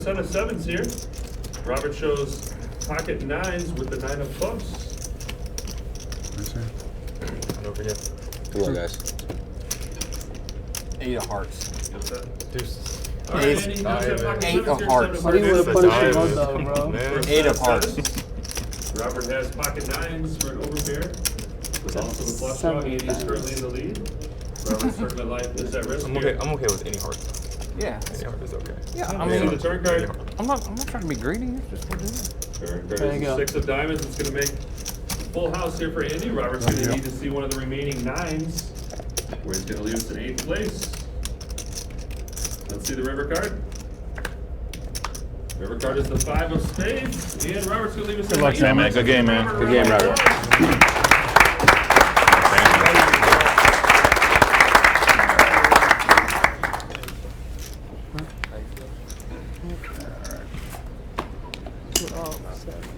Set of sevens here. Robert shows pocket nines with the 9 of clubs. Don't forget. Come on, guys. 8 of hearts. Deuces. Right, Andy, you got pocket 8 of sevens here, hearts. seven Why do you want to punish him diamond. though, bro? First 8 of set hearts. sevens. Robert has pocket nines for an overpair. With also the flush draw. Andy is currently in the lead. Robert's tournament life is at risk. I'm okay with any heart. Yeah. Any heart is okay. Yeah, I See mean, the turn card. I'm not trying to be greedy. It's just what it is. Turn card There is you a go. 6 of diamonds. It's going to make full house here for Andy. Robert's going to need to see one of the remaining nines, where he's going to leave us in 8th place. Let's see the river card. River card is the 5 of spades, and Robert's going to leave us in 8th place. Good luck, man. Good game, man. Good game, Robert.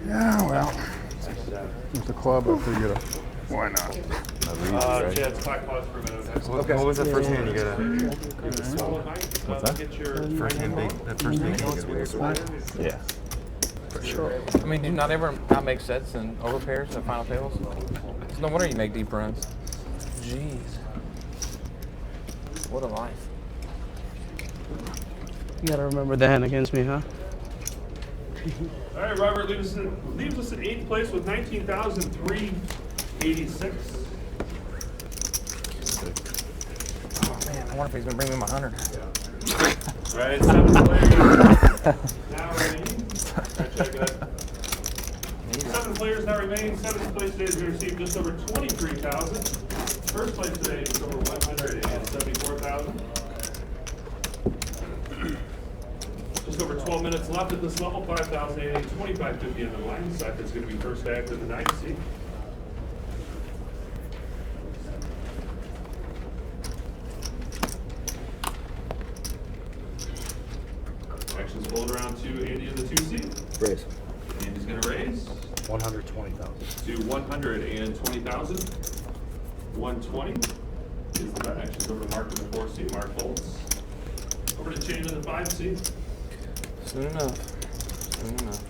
Yeah, well, with the club, I figured, why not? Chad's clock pause for a minute. What was that first hand you got? What's that? Get your First hand big. That first big hand you got. Yeah. I mean, do not ever not make sets and overpairs and final tables? It's no wonder you make deep runs. Jeez. What a life. You gotta remember the hand against me, huh? All right, Robert leaves us in 8th place with 19,386. Oh man, I wonder if he's gonna bring me my 100. All right, 7 players now remaining. Check that. 7 players now remaining. 7th place today is going to receive just over 23,000. First place today is over 174,000. Just over 12 minutes left at this level. 5,080, 2550 on the line. Cypher's going to be first back to the 9th seat. Action's pulled around to Andy in the 2 seat. Raise. Andy's going to raise 120,000. to 120,000. 120 is the bet. Action's over to Mark in the 4 seat. Mark folds. Over to Chain in the 5 seat. Soon enough. Soon enough.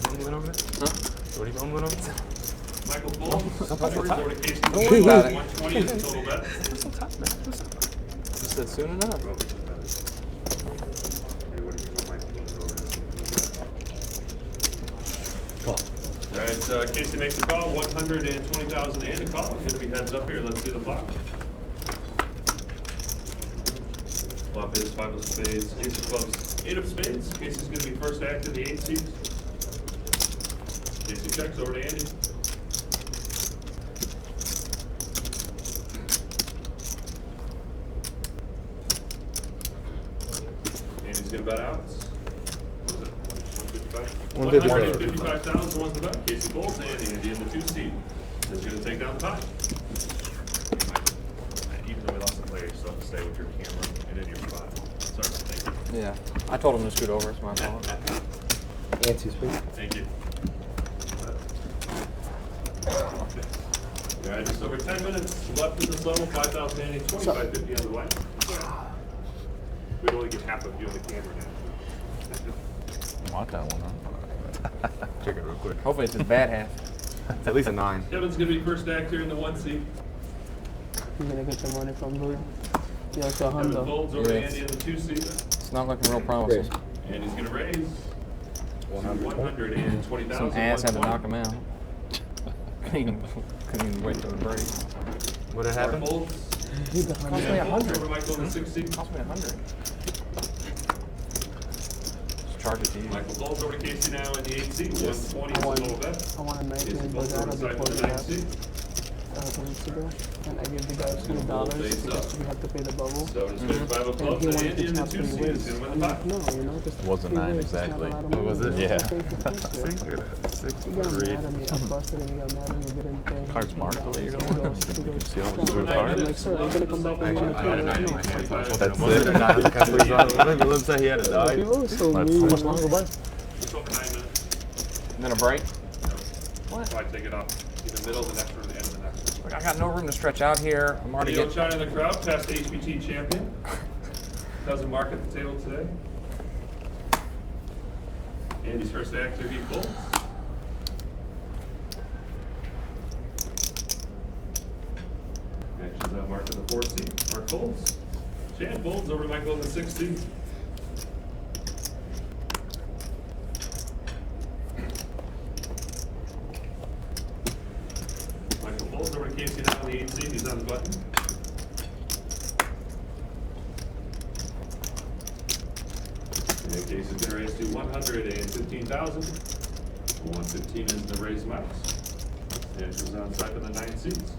What are you over there? Huh? What are you going over there? Michael folds. Over to Casey. Don't worry about it. 120 is the total bet. Just said soon enough. All right, Casey makes the call. 120,000 and a call. It's going to be heads up here. Let's see the flop. Flop is 5 of spades, ace of clubs, 8 of spades. Casey's going to be first act in the 8th seat. Casey checks over to Andy. Andy's going to bet out. What was it? 155? 155,000 wants the bet. Casey folds, Andy in the 2 seat is going to take down the pot. Even though we lost the player, you still have to stay with your camera and in your spot. Sorry, thank you. Yeah. I told him to scoot over. It's my fault. Answers, please. Thank you. All right, just over 10 minutes left in this level. 5,080, 2550 on the way. We'd only get half of you on the camera now. Want that one, huh? Check it real quick. Hopefully it's his bad half. It's at least a 9. Kevin's going to be first act here in the 1 seat. You're gonna get your money from Louis. You also Kevin Honda. folds over to Yes. Andy in the 2 seat. It's not looking real promising. And he's going to raise 120,000. Some ass had to knock him out. couldn't even wait till the break. What had Mark happened? folds. You got Cost Honda. me And folds 100. over Michael in the 6 seat. Cost me 100. Just charge it to you. Michael folds over to Casey now in the 8th seat. 120 is the total bet. I want a Casey 19 folds over to Bogota Cypher before in the the 9th last seat. 2 weeks ago, and I gave the guy $20 Face because up. we had to pay the bubble. So it's 5 of And clubs, he and wanted Andy to in the chop 2 three seat is ways. going to win I'm the like, pot. no, you know, just Wasn't three 9 ways, it's not a exactly. lot of What was money, it? you know, Yeah. to pay for things, See? yeah. Look at that. 6, He got 3. mad at me. I busted him. He got mad at me. Didn't pay. Cards marked the way you're going? He goes, You can see all the "Stop." blue I'm cards? like, sir, are you gonna come back and win the Actually, tournament? No. That's Was it it. a 9? Let him say he had to die. People are so Let's- mean. How much longer, bud? It's over 9 minutes. And then a break. What? Probably take it off in the middle of the next one or the end of the next one. Look, I got no room to stretch out here. I'm already Leo getting. China in the crowd, past HBT champion. Doesn't mark at the table today. Andy's first actor, he folds. Action's on Mark in the 4 seat. Mark folds. Chan folds over to Michael in the 6 seat. Michael folds over to Casey now in the 8 seat. He's on the button. And Casey's going to raise to 115,000. 115 is the raise mouse. Action's on second in the 9 seats.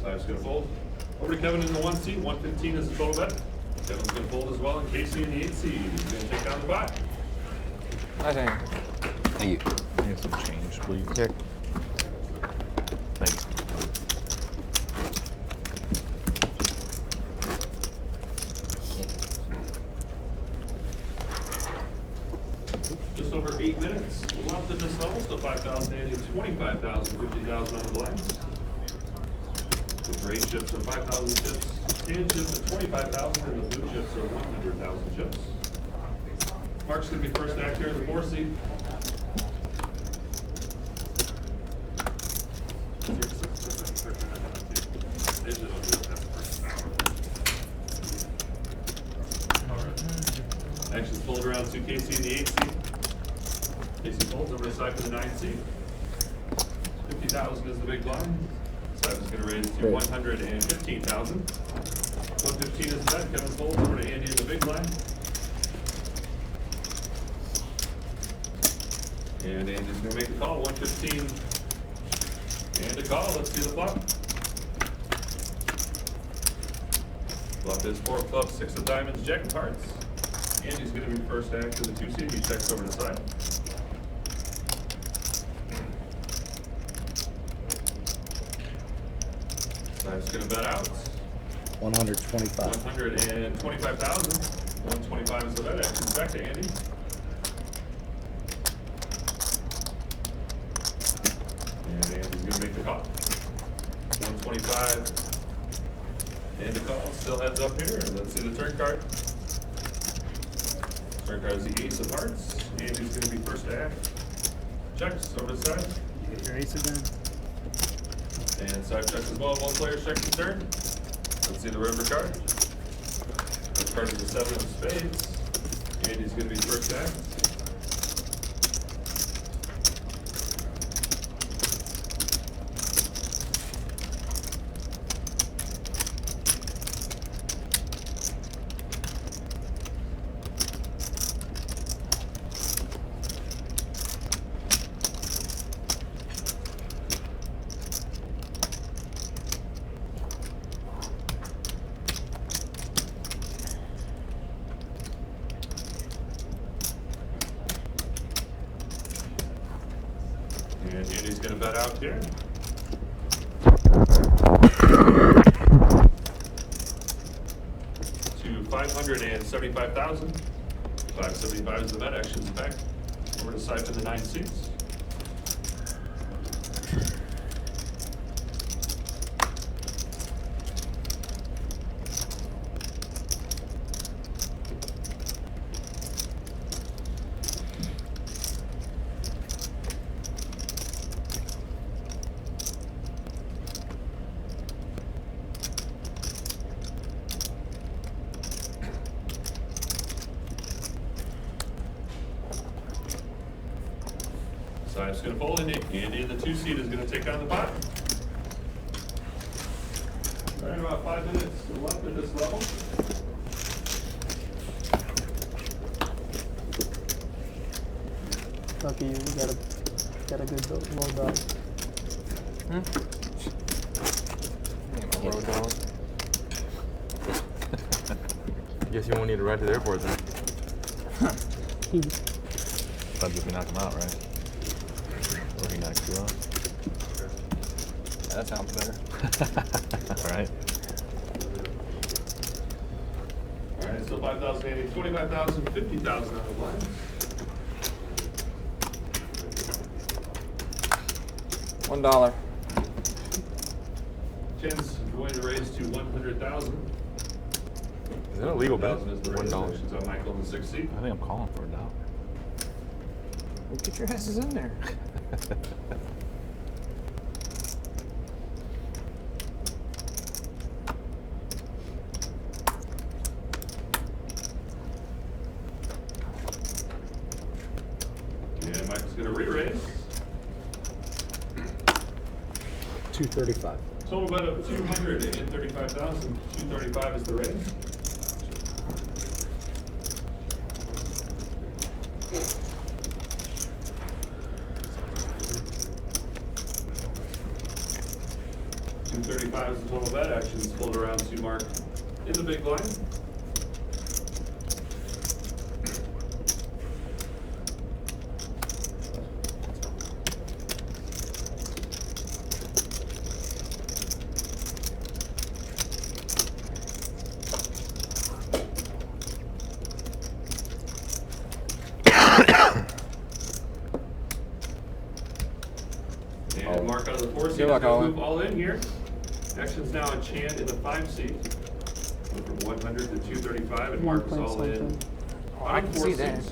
Side's going to fold. Over to Kevin in the 1 seat. 115 is the total bet. Kevin's going to fold as well. And Casey in the 8 seat. He's going to take down the buy. Nice hand. Thank you. Need some change, please. Here. Thank you. Just over 8 minutes left at this level. Still 5,000, 25,000, 50,000 on the blinds. The gray chips are 5,000 chips. Tan chips are 25,000, and the blue chips are 100,000 chips. Mark's going to be first actor in the 4 seat. Action's fold around to Casey in the 8 seat. Casey folds over to side for the 9 seat. 50,000 is the big blind. Side is going to raise to 115,000. 115 is the bet. Kevin folds over to Andy in the big blind. And Andy's going to make the call. 115 and a call. Let's see the flop. Flop is 4 of clubs, 6 of diamonds, jack of hearts. Andy's going to be first act to the 2 seat. He checks over to the side. Side's going to bet out. 125. 125,000. 125 is the bet. Action's back to Andy. And Andy's going to make the call. 125 and the call. Still heads up here. Let's see the turn card. Turn card is the ace of hearts. Andy's going to be first to act. Checks over the side. Get your ace again. And side checks as well. One player checks the turn. Let's see the river card. The card is the 7 of spades. Andy's going to be first to act. And Andy's going to bet out here. To 575,000. 575 is the bet. Action's back. Over to side for the 9 seats. Side's going to fold. Andy in the 2 seat is going to take on the pot. All right, about 5 minutes left at this level. Lucky you got a good low dog. Ain't my road dog. Guess you won't need to ride to the airport then. Depends if you knock him out, right? Or he knocks you out. Yeah, that sounds better. All right. All right, so 5,000, Andy, 25,000, 50,000 on the line. $1. Chen's going to raise to 100,000. Is that a legal bet? Is the raise. $1. Actions on Michael in the 6th seat. I think I'm calling for a dollar. Well, get your asses in there. And Michael's going to re-raise. 235. Total bet of 235,000. 235 is the raise. $235 is the total bet. Actions pulled around to mark in the big blind. And mark out of the 4 seat. Good luck, Gonna Owen. move all in here. Action's now on Chan in the 5 seat. Went from 100 to 235, and Mark is all in. Oh, I can see that.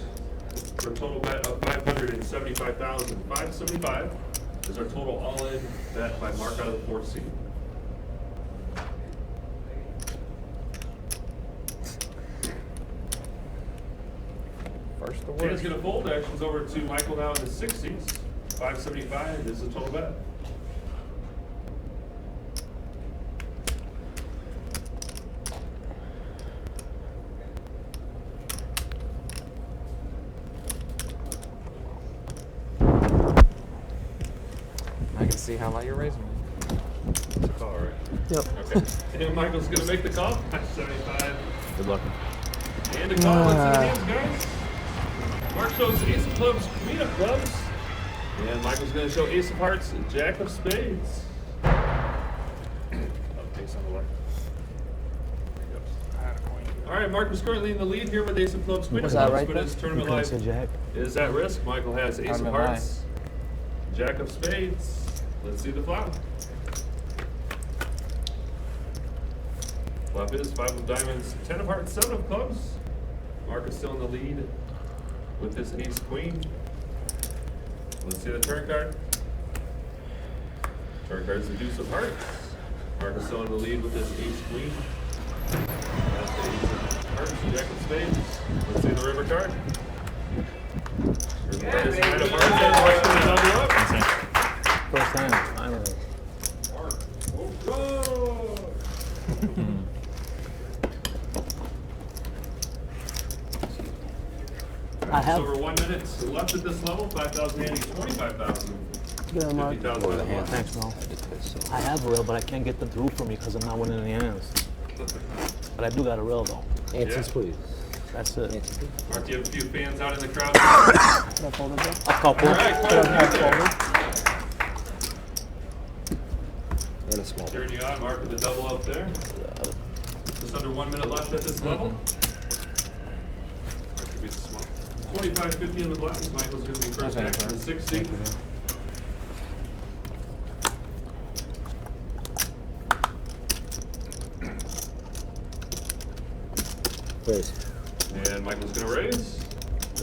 For a total bet of 575,000. 575 is our total all-in bet by Mark out of the 4th seat. First to Chan's worst. gonna fold. Action's over to Michael now in the 6 seats. 575 is the total bet. I can see how light you're raising me. All right. Yep. Okay. And Michael's gonna make the call. 575. Good luck. And a call. Let's see the names, guys. Mark shows Ace of Clubs, Queen of Clubs. And Michael's going to show Ace of Hearts, Jack of Spades. Ace on the left. All right, Mark is currently in the lead here with Ace of Clubs, Queen of Was that Clubs, right but there? his tournament You life couldn't say Jack. is at risk. Michael has Ace of been Hearts, Jack of Spades. Let's see the flop. Flop is 5 of Diamonds, 10 of Hearts, 7 of Clubs. Mark is still in the lead with this Ace Queen. Let's see the turn card. Turn card's the Deuce of Hearts. Mark is still in the lead with this Ace Queen. That's the Ace of Hearts, Jack of Spades. Let's see the river card. River card is 9 of Hearts, and Mark's going to double up. First time, finally. I Just have. over 1 minute left at this level. 5,000 handy, 25,000. Good, Mark. 50,000 at the Yeah, bottom. thanks, Mo. I have a reel, but I can't get them through for me because I'm not winning the hands. But I do got a reel, though. Answers, Yeah. please. That's it. Mark, do you have a few fans out in the crowd? Did I fold it, bro? A couple. All right, quite a few there. And a small. Turn you on, Mark with the double up there. Just under 1 minute left at this level. Mark could be small. 25-50 in the blacks. Michael's going to be first Okay, back to the 6th seat. Raise. And Michael's going to raise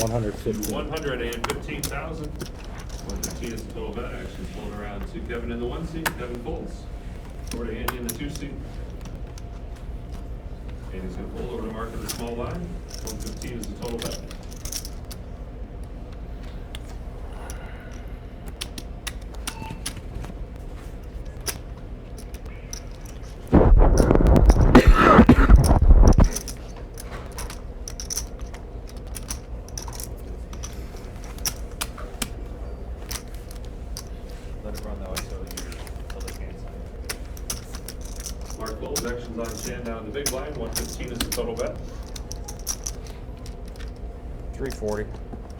150. 115,000. 115 is the total bet. Actually pulling around to Kevin in the 1 seat. Kevin folds. Over to Andy in the 2 seat. Andy's going to pull over to Mark in the small line. 115 is the total bet. Let it run that way so you other can't sign. Mark folds, actions on Chan now in the big blind. 115 is the total bet. 340.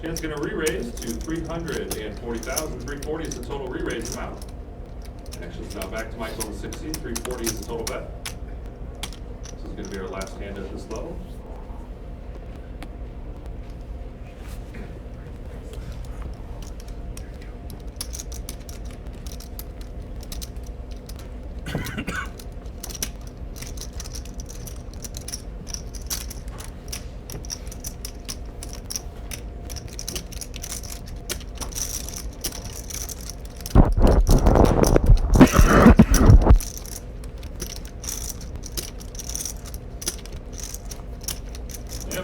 Chan's going to re-raise to 340,000. 340 is the total re-raise amount. Action's now back to Michael in the 6 seat. 340 is the total bet. This is going to be our last hand at this level. Yeah,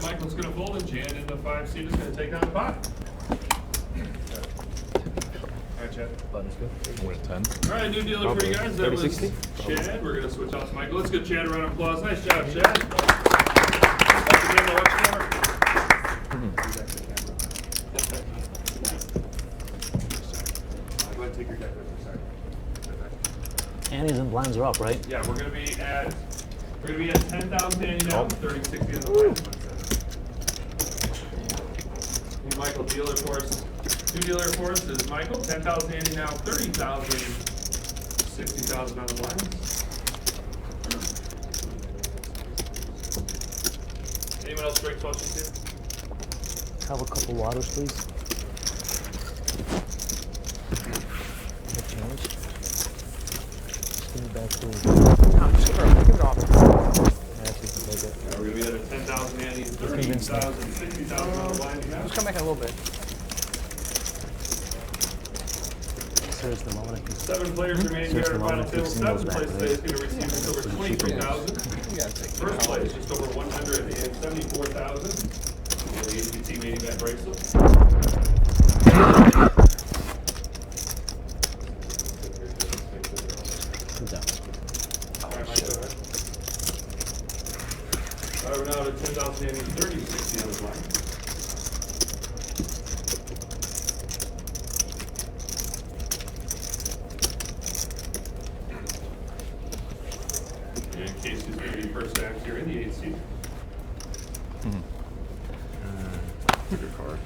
Michael's gonna fold and Jan in the 5 seat is gonna take down the pot. Alright, Chad. Button's good. We're at 10. Alright, new dealer for you guys. That was 30-60? Chad. We're gonna switch off to Michael. Let's give Chad a round of applause. Nice job, Chad. Back to camera, watch camera. Go ahead and take your deck with you, sorry. Annie's and blinds are up, right? Yeah, we're gonna be at 10,000 Andy now, 30-60 on the blinds. Michael dealer for us. New dealer for us is Michael. 10,000 Andy now, 30,000, 60,000 on the blinds. Anyone else break questions here? Have a couple waters, please. No change. Just give me back to Just give it off. We're gonna be at a 10,000 Andy, 30,000, 60,000 on the blinds now. Just come back in a little bit. seriously, why would I keep 7 players remaining here at final table. 7th place today is going to receive just over 23,000. First place just over 174,000. The ACT main event bracelet. We're now at 10,000 and 30, 60 on the line. And Casey's going to be first act here in the 8th seat. Good card.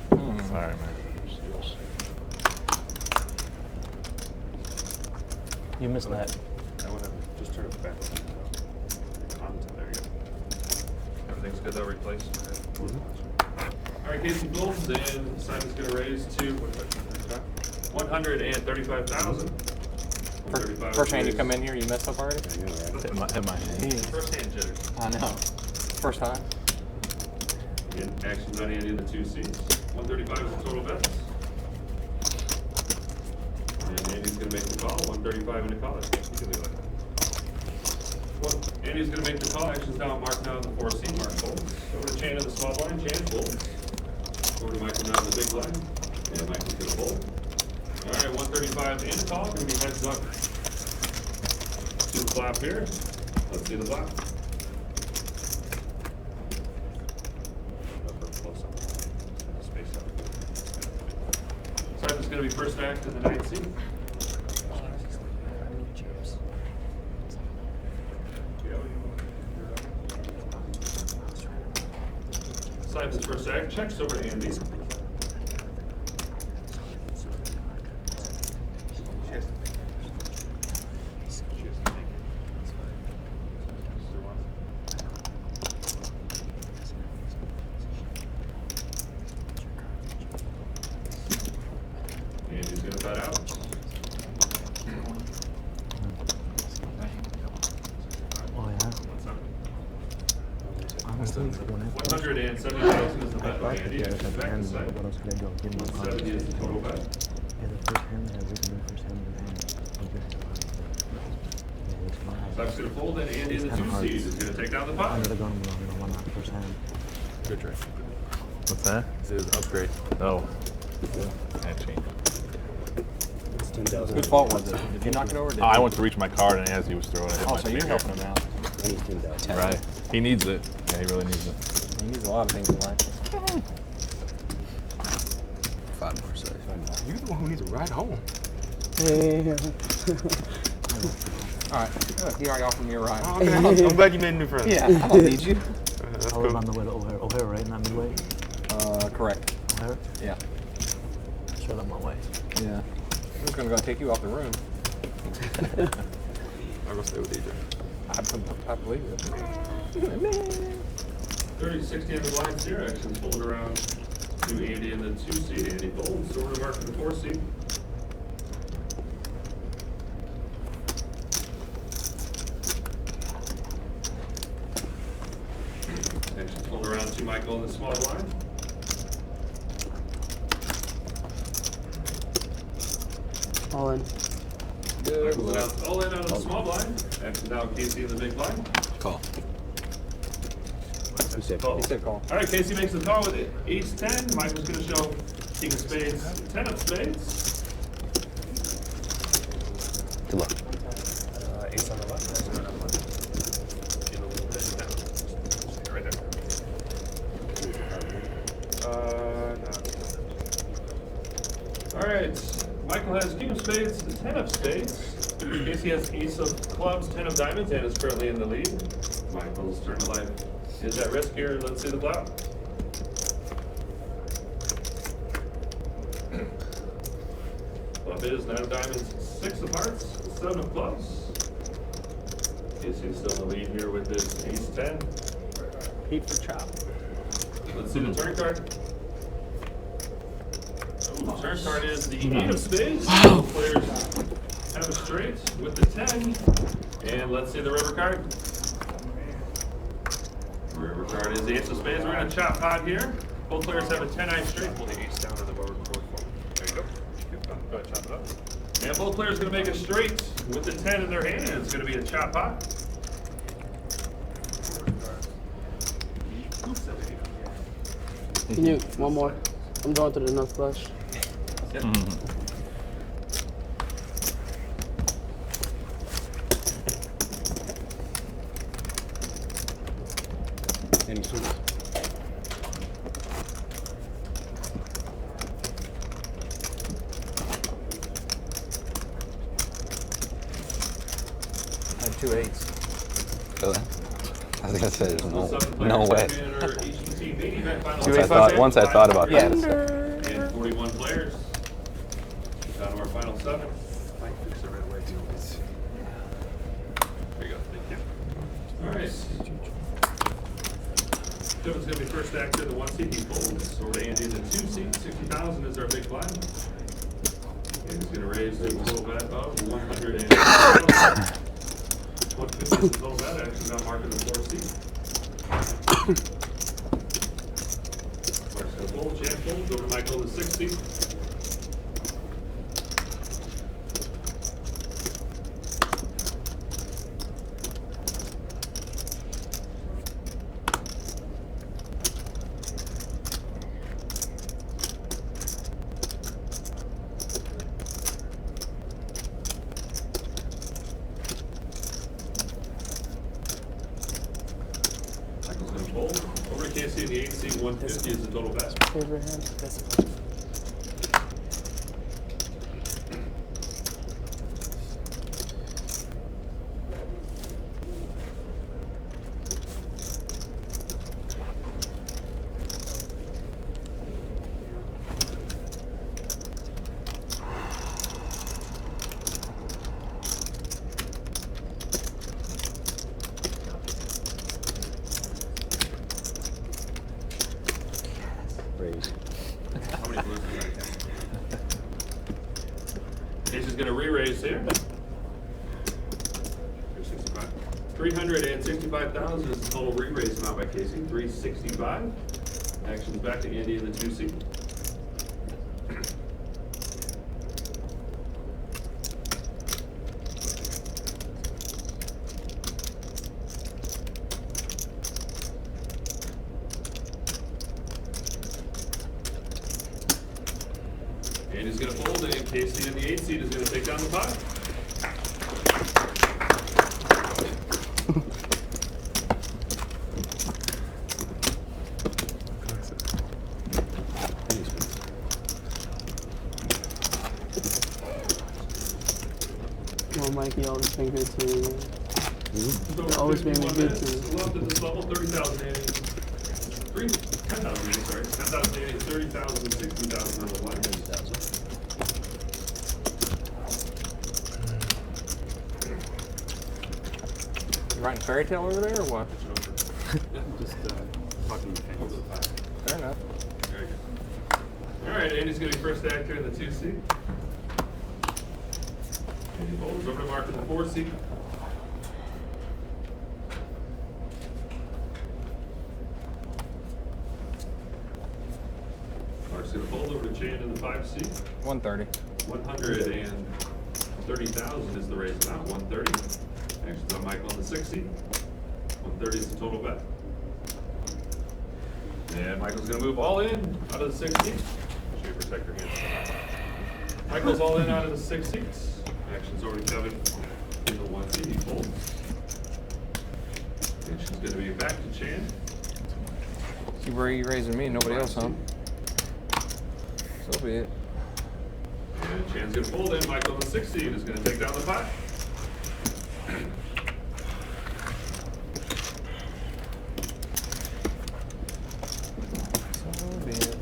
Sorry, man. You missed that. I would have just turned it back. There you go. Everything's good though, replaced? All right, Casey Bulls, and Simon's going to raise to 135,000. First hand you come in here, you messed up already? Hit my hand. First hand jitters. I know. First time. Again, action's on Andy in the 2 seats. 135 is the total bets. And Andy's going to make the call. 135 in the call. You can leave like that. Well, Andy's going to make the call. Action's down, marked now in the 4 seat. Mark folds. Over to Chan in the small blind. Chan folds. Over to Michael now in the big blind. And Michael's going to fold. All right, 135 in the call. Going to be heads up to the flop here. Let's see the flop. Simon's going to be first act in the 9th seat. Simon's first act. Checks over to Andy. Andy's going to bet out. Oh, yeah. Honestly, when I 170,000 is the bet by Andy. yeah, Back to what Simon. else could I do? Give me 170 is the total bet. Yeah, the first hand that I was in the first hand of the hand. Buck's going to fold, and Andy in the 2 seat is going to take down the pot. Under the gun, I'm going to win that first hand. Good try. What's that? This is upgrade. Oh. That changed. It's 10,000. Whose fault was it? Did you knock it over? Or did I you? went to reach my card, and as he was throwing it, hit Oh, my so you're finger. helping him out. I need 10,000. Right. He needs it. Yeah, he really needs it. He needs a lot of things in life. 5 more, sorry. You're the one who needs to ride home. All right. He already offered me a ride. Oh, okay. I'm glad you made new friends. Yeah, I don't need you. That's I live cool. on the way to O'Hare, right? Not Midway? Correct. O'Hare? Yeah. Straight up my way. Yeah. I'm just gonna take you off the room. I'll go stay with DJ. I believe it. 30, 60 on the blinds here. Action's fold around to Andy in the 2 seat. Andy folds over to Mark in the 4 seat. small blind. All in. Michael's announced all in out of the small blind. Action now Casey in the big blind. Call. Call. He said call. All right, Casey makes the call with ace 10. Michael's going to show king of spades, 10 of spades. Good luck. Ace on the left. Right there. No. All right, Michael has king of spades, 10 of spades. Casey has ace of clubs, 10 of diamonds, and is currently in the lead. Michael's turn to life is at risk here. Let's see the flop. Flop is 9 of diamonds, 6 of hearts, 7 of clubs. Casey's still in the lead here with this ace 10. Heat for chop. Let's see the turn card. Ooh, the turn card is the 8 of spades. Wow. Players have a straight with the 10. And let's see the river card. The river card is the ace of spades. We're going to chop pot here. Both players have a 10-eye straight. Pull the ace down to the board forward. There you go. Go ahead, chop it up. And both players are going to make a straight with the 10 in their hand. And it's going to be a chop pot. Can you, one more? I'm going through the nut flush. Yep. Any suits? I had 2 8s. Really? I was gonna say there's no No way. Once I thought about Yeah. that. And 41 players. Down to our final 7. Might fix it right away too. There you go. Thank you. All right. Kevin's going to be first actor, the 1 seat he folds. Over to Andy in the 2 seat. 60,000 is our big blind. And he's going to raise to a total bet of 150. 150 is the total bet. Actually got Mark in the 4 seat. Mark's going to fold. Champ folds. Over to Michael in the 6 seat. Michael's going to fold. Over to Casey in the 8 seat. 150 is the total bet. Favorite hand. Raise. How many blues is that? Casey's going to re-raise here. 365,000 is the total re-raise amount by Casey. 365. Action's back to Andy in the 2 seat. Andy's going to fold, and Casey in the 8 seat is going to take down the pot. Well, Mikey always been good to me. Over Always been 51 good minutes. to- Left at this level, 30,000 Andy. 10,000 Andy, sorry. 10,000 Andy, 30,000, 60,000 on the line. You writing fairy tale over there or what? Just talking to Over the pot. Fair enough. Very good. All right, Andy's going to be first actor in the 2 seat. Andy folds over to Mark in the 4 seat. in the 5 seat. 130. 130,000 is the raise amount. 130. Actions on Michael in the 6 seat. 130 is the total bet. And Michael's going to move all in out of the 6 seats. Make sure you protect your hands. Michael's all in out of the 6 seats. Action's over to Kevin in the 1 seat. He folds. Action's going to be back to Chan. See where you raising me, nobody else, huh? So be it. And Chan's going to fold in. Michael in the 6 seat is going to take down the pot. So be it.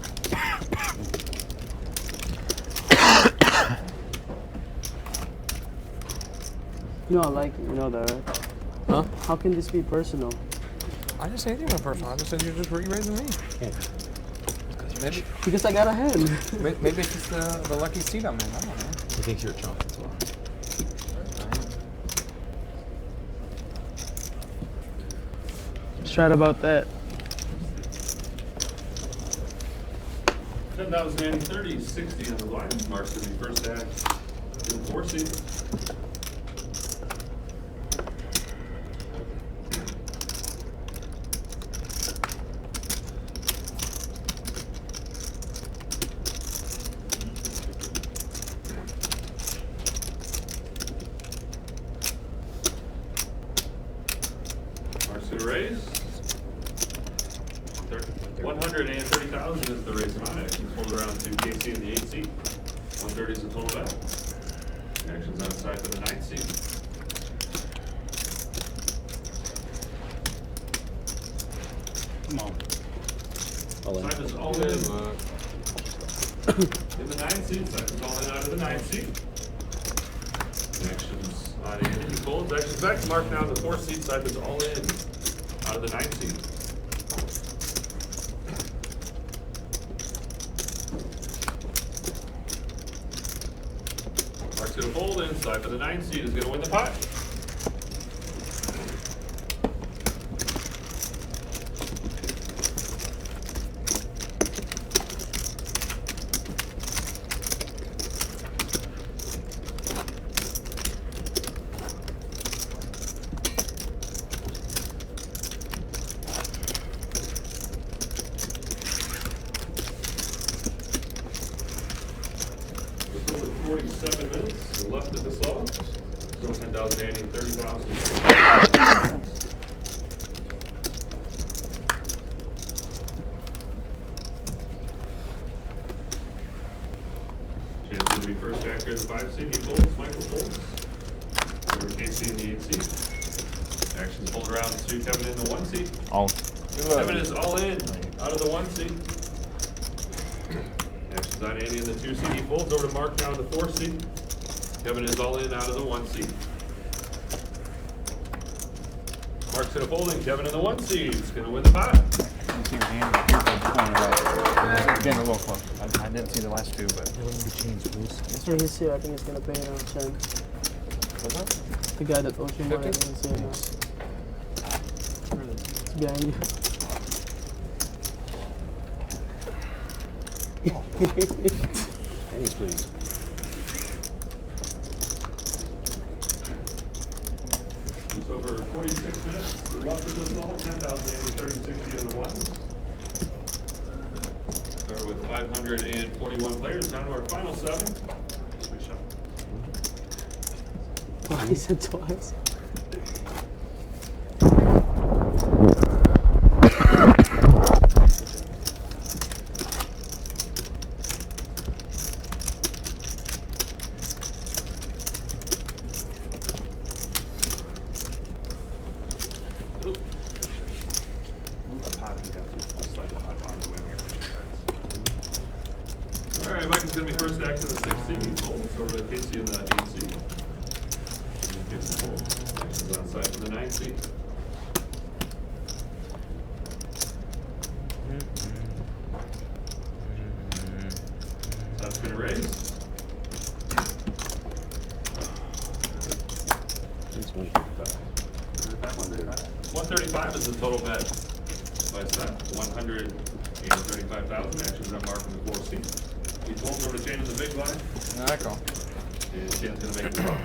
You know I like it. You know that, right? Huh? How can this be personal? I didn't say anything about personal. I just said you're just re-raising me. Maybe, Because I got a hand. maybe it's just the lucky seat I'm in. I don't know. He thinks you're a chump, that's why. Just right about that. 10,000, 30, 60 on the line. Mark's going to be first act in the 4 seat. Mark's going to raise. 130,000 is the raise amount. Actions hold around to KC in the 8 seat. 130 is the total bet. Actions outside for the 9 seat. Come on. All in. Side is all in. In the 9 seat. Side is all in out of the 9 seat. Actions on Andy. He folds. Actions back to Mark now in the 4 seat. Side is all in out of the 9 seat. Mark's going to fold in. Side for the 9 seat is going to win the pot. Just over 47 minutes left at this level. So 10,000, 30,000. Chance to be first back here in the 5 seat. He folds. Michael folds. Over KC in the 8 seat. Actions hold around to Kevin in the 1 seat. All. Kevin is all in out of the 1 seat. Actions on Andy in the 2 seat. He folds over to Mark now in the 4 seat. Kevin is all in out of the 1 seat. Mark's gonna fold in. Kevin in the 1 seat. He's gonna win the pot. You see your hand right here from the corner, right? Getting a little close. I didn't see the last two, but. Yeah, he's here. I think he's gonna pay it on Chen. What's that? The guy that owes you money. I 50? think he's here now. It's behind you. Pennies, please. It's over 46 minutes. Left of this level. 10,000, 30, 60 on the 1. Start with 541 players. Down to our final 7. Good shot. Why he said twice? All right, Mike's going to be first act in the 6 seat. He folds over to Casey in the 8 seat. Casey folds. Actions outside for the 9 seat. That's going to raise. It's 155. 135 is the total bet by set. 135,000. Actions on Mark in the 4 seat. He folds big blind. I call. And Shan's gonna make the call.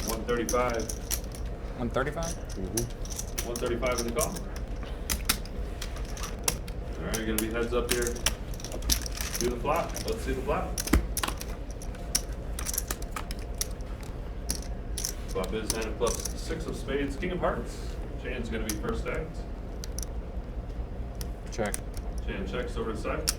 135. 135? 135 in the call. All right, you're gonna be heads up here. Do the flop. Let's see the flop. Flop is hand of clubs, 6 of spades, king of hearts. Shan's gonna be first stacked. Check. Shan checks over to the side.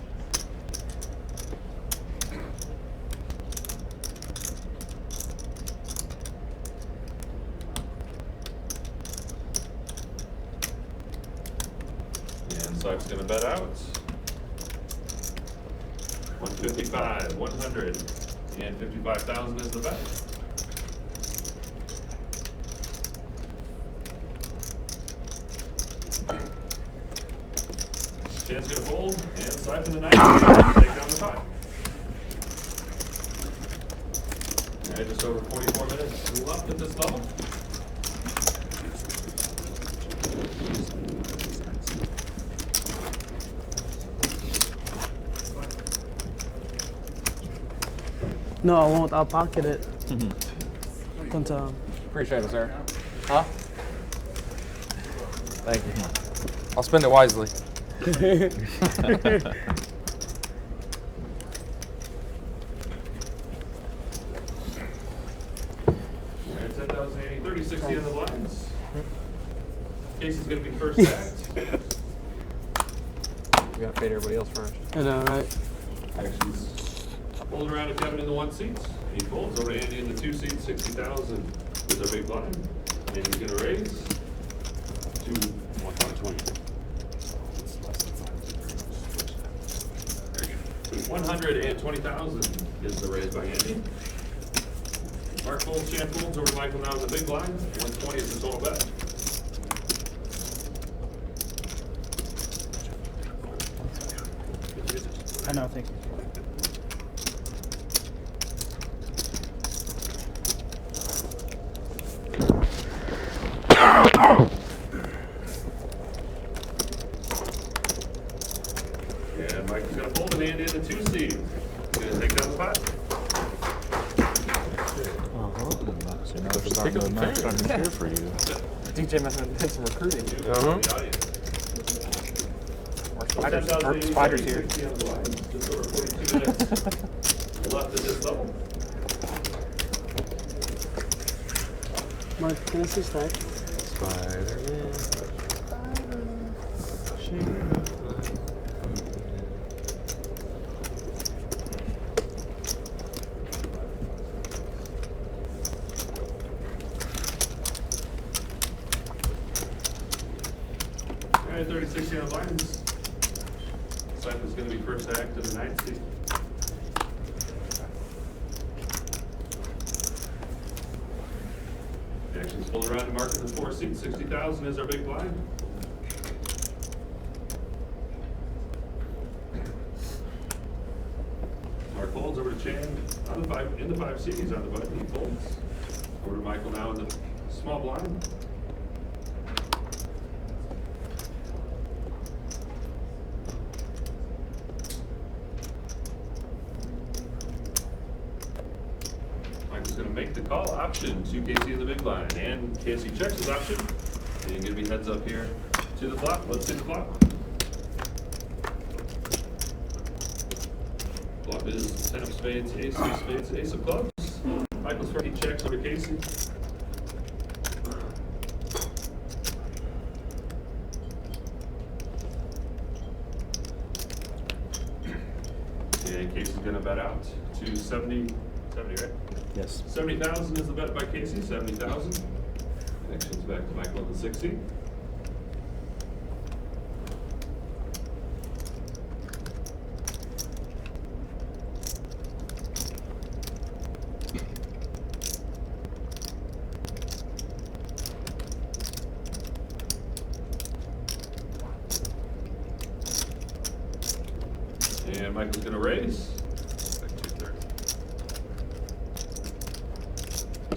And Sykes gonna bet out. 155, 100, and 55,000 is the bet. Shan's gonna fold and siphon the 90. Take down the 5. All right, just over 44 minutes left at this level. No, I won't. I'll pocket it. One time. Appreciate it, sir. Huh? Thank you. I'll spend it wisely. Alright, 10,080, 30, 60 on the blinds. Casey's gonna be first stacked. We gotta fade everybody else first. I know, right? Actually, he's holding around to Kevin in the 1 seat. He folds over to Andy in the 2 seat, 60,000 is our big blind. And he's gonna raise to 120. 120,000 is the raise by Andy. Mark folds, Shan folds over to Michael now in the big blind. 120 is the total bet. I know, thank you. And Mike's gonna fold and Andy in the 2 seat. He's gonna take down the 5. So now they're starting to match on here for you. DJ must have did some recruiting. The audience. Spiders here. 60 on the line. Just over 42 minutes left at this level. Mark, can I see stack? All right, 30, 60 on the lines. Siphon's gonna be first act in the 9th seat. Action's pulled around to mark in the 4 seat. 60,000 is our big blind. Mark folds over to Chan on the 5 in the 5 seat. He's on the button. He folds over to Michael now in the small blind. Michael's going to make the call option to Casey in the big blind, and Casey checks his option. And you're going to be heads up here to the flop. Let's see the flop. Flop is 10 of spades, ace of spades, ace of clubs. Michael's first, he checks over to Casey. And Casey's going to bet out to 70, right? Yes. 70,000 is the bet by Casey, 70,000. Connections back to Michael in the 6 seat. And Michael's gonna raise.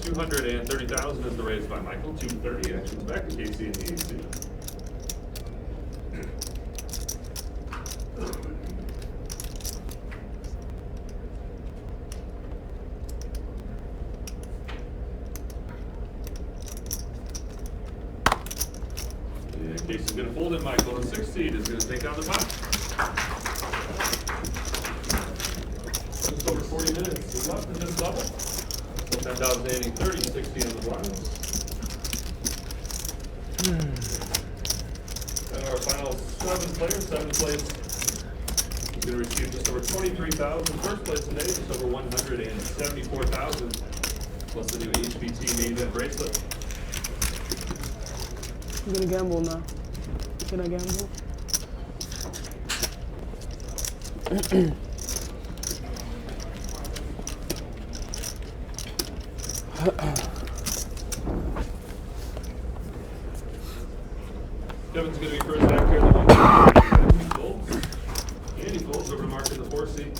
230,000 is the raise by Michael. 230 actions back to Casey in the 8 seat. Casey's gonna fold it. Michael on the 6th seed is gonna take on the pot. Just over 40 minutes is left in this double. 10,080, 30, 60 on the blinds. And our final 7 players, 7th place is going to receive just over 23,000. First place today, just over 174,000, plus the new HBT main event bracelet. I'm gonna gamble now. Can I gamble? Kevin's going to be first back here. He folds. And he folds over to Mark in the 4 seat.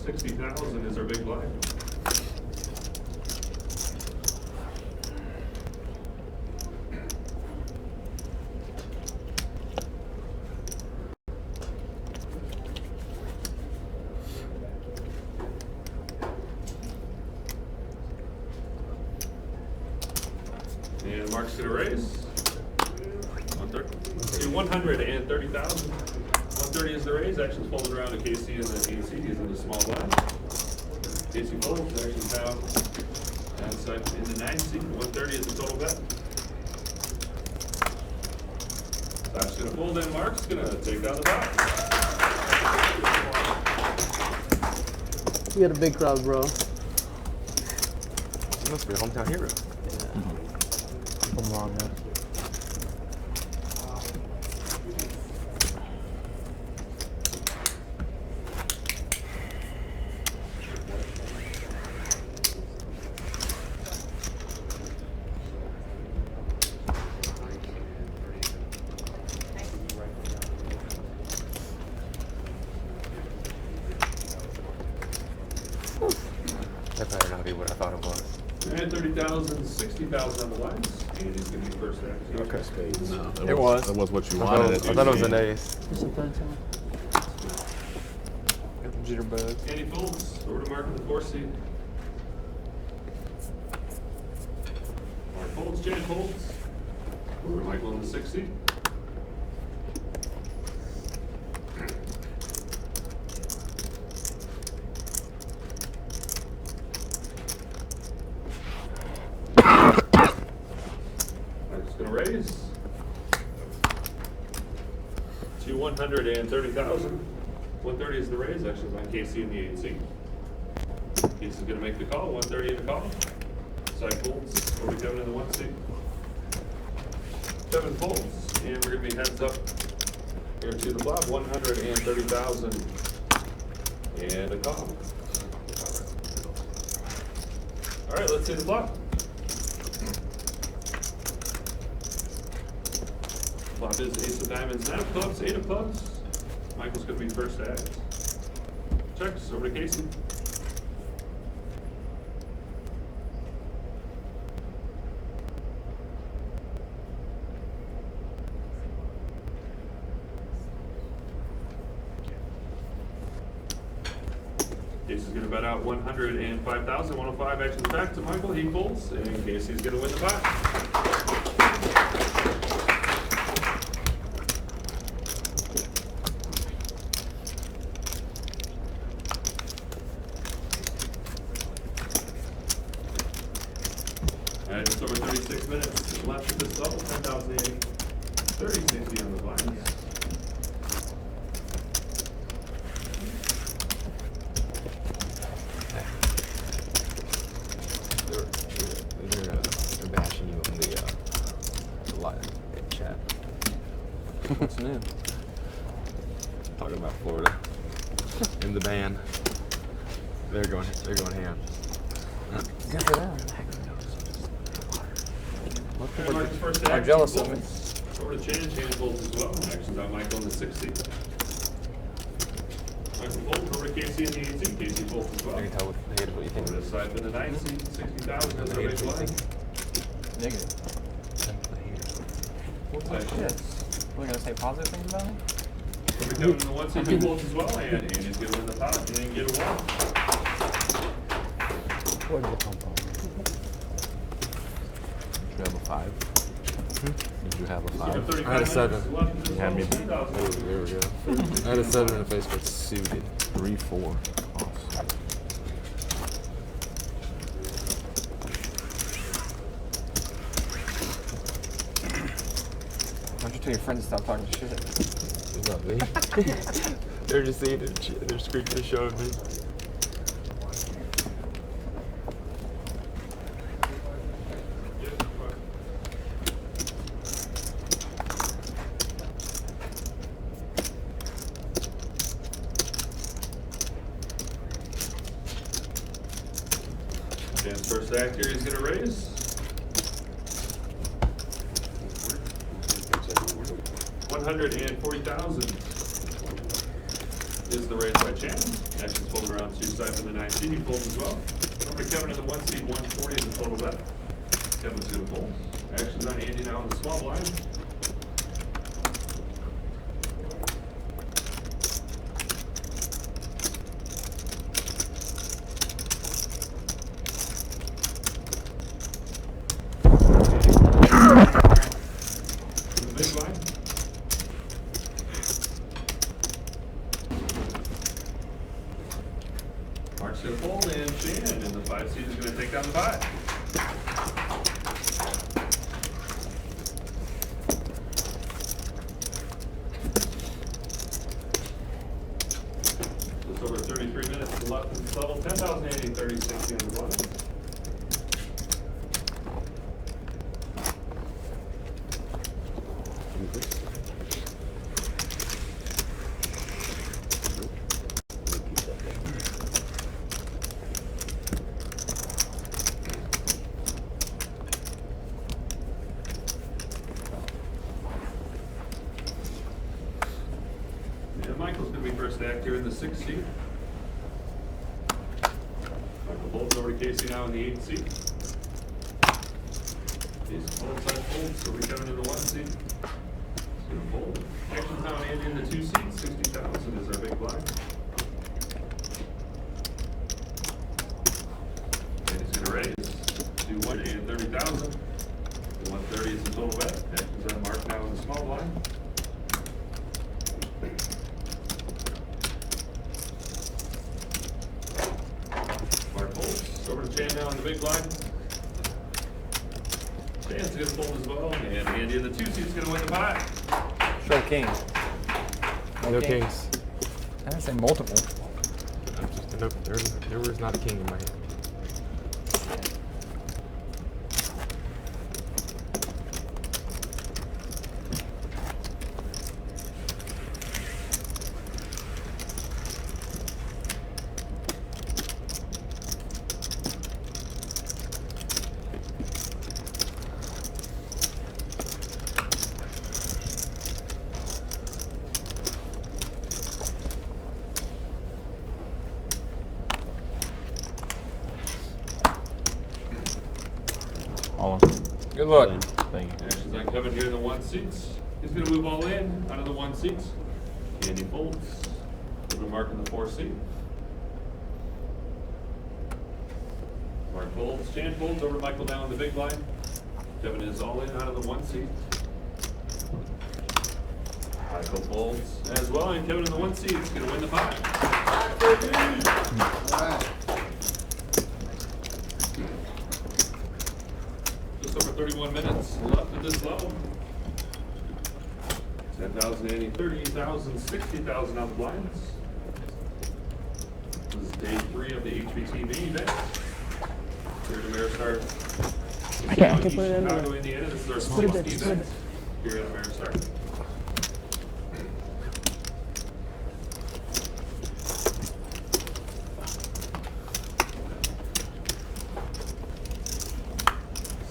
60,000 is our big blind. And Mark's going to raise. 130,000. 130 is the raise. Action's folded around to Casey and the 8 seed. He's in the small blind. Casey folds. Action's down outside in the 9 seed. 130 is the total bet. Stop's going to fold in. Mark's going to take down the box. You got a big crowd, bro. You must be a hometown hero. I'm wrong, man. That better not be what I thought it was. And 30,000, 60,000 on the lines. And he's going to be first back. Okay. No, that It was. That was what you I wanted. thought it was an ace. It's the third time. Got the jitterbugs. And he folds over to Mark in the 4 seat. Mark folds, Jan folds. Over to Michael in the 6 seat. Mike's gonna raise to 130,000. 130 is the raise. Actually, on Casey in the 8 seat. Casey's gonna make the call. 130 in the call. Side folds. Over to Kevin in the 1 seat. 7 folds, and we're gonna be heads up here to the flop. 130,000 and a call. All right, let's see the flop. Flop is ace of diamonds, 9 of clubs, 8 of clubs. Michael's gonna be first to act. Checks over to Casey. Casey's gonna bet out 105,000, 105 actions back to Michael. He folds, and Casey's gonna win the pot. All right, just over 36 minutes left of this level. 10,080, 30, 60 on the blinds. They're bashing you on the live chat. What's new? Talking about Florida and the band. They're going ham. Good for them. And Mark's first to I'm act, jealous he of me. folds. Over to Chan folds as well. Action's on Michael in the 6 seat. Michael folds over to Casey in the 8 seat. Casey folds as well. I can tell with the hate of what you think. Over to the side in the 9 seat. 60,000 is our big line. Negative. Side folds. We're gonna say positive things about him? Over to Kevin in the 1 seat. He folds as well. And Andy's gonna win the pot. He didn't get a 1. Where did it come from? Should have a 5. Did you have a Just over 5? 35 I had a 7. minutes left in this You had me level, beat. 10,000. Oh, there we go. I had a 7 in the face, but suited. 3, 4. Awesome. Why don't you tell your friends to stop talking shit? It's not me. They're just seeing it. They're screaming and showing me. Dan's first act here, he's gonna raise. 140,000 is the raise by Chan. Action's folded around 2 sides of the 9 seed. He folds as well. Over to Kevin in the 1 seed, 140 is the total bet. Kevin's gonna fold. Action's on Andy now in the small blind. The big blind. Mark's gonna fold and Shan, and the 5 seed is gonna take down the 5. Just over 33 minutes left in this level. 10,080, 30, 60 on the blind. And Michael's gonna be first act here in the 6th seat. Michael folds over to Casey now in the 8th seat. Casey folds, side folds, so we're coming in the 1 seat. He's gonna fold. Action's now Andy in the 2 seat, 60,000 is our big blind. And he's gonna raise to 130,000. The 130 is the total bet. Action's on Mark now in the small blind. Mark folds. Over to Chan now in the big blind. Chan's gonna fold as well, and Andy in the 2 seat's gonna win the 5. Show king. No kings. I didn't say multiple. I'm just, there was not a king in my hand. All in. Good luck. Thank you. Action's on Kevin here in the 1 seats. He's gonna move all in out of the 1 seats. Andy folds. Over to Mark in the 4 seat. Mark folds. Chan folds. Over to Michael now in the big blind. Kevin is all in out of the 1 seat. Michael folds as well, and Kevin in the 1 seat is gonna win the 5. Just over 31 minutes left at this level. 10,080, 30,000, 60,000 on the blinds. This is day 3 of the HBT main event. Here at Ameristar. I can't put it in there. Chicago, Indiana. This is our put it smallest there, just put event it here at Ameristar.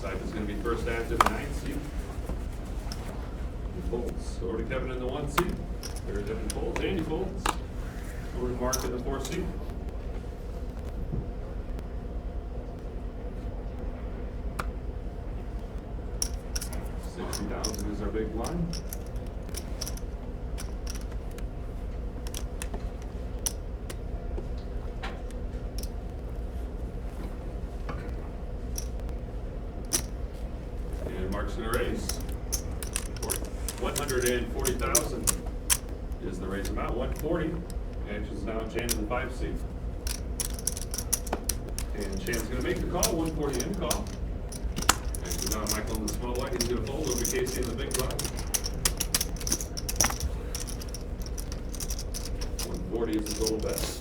Side is going to be first active 9th seat. He folds. Over to Kevin in the 1 seat. There Kevin folds. Andy folds. Over to Mark in the 4 seat. $60,000 is our big blind. And Mark's Mark's gonna raise. 140,000 is the raise amount. 140. Action's now Jan in the 5 seat. And Chan's gonna make the call. 140 in call. Action's now Michael in the small blind. He's gonna fold over Casey in the big blind. 140 is the total bet.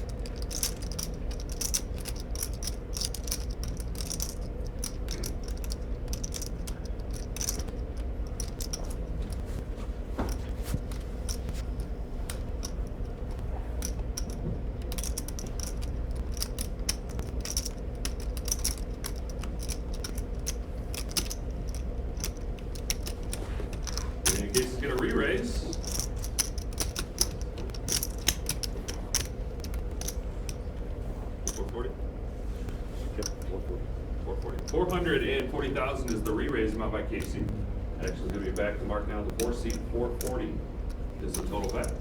And Casey's gonna re-raise. 440,000 is the re-raise amount by Casey. Actually, gonna be back to Mark now. The 4 seat, 440 is the total bet.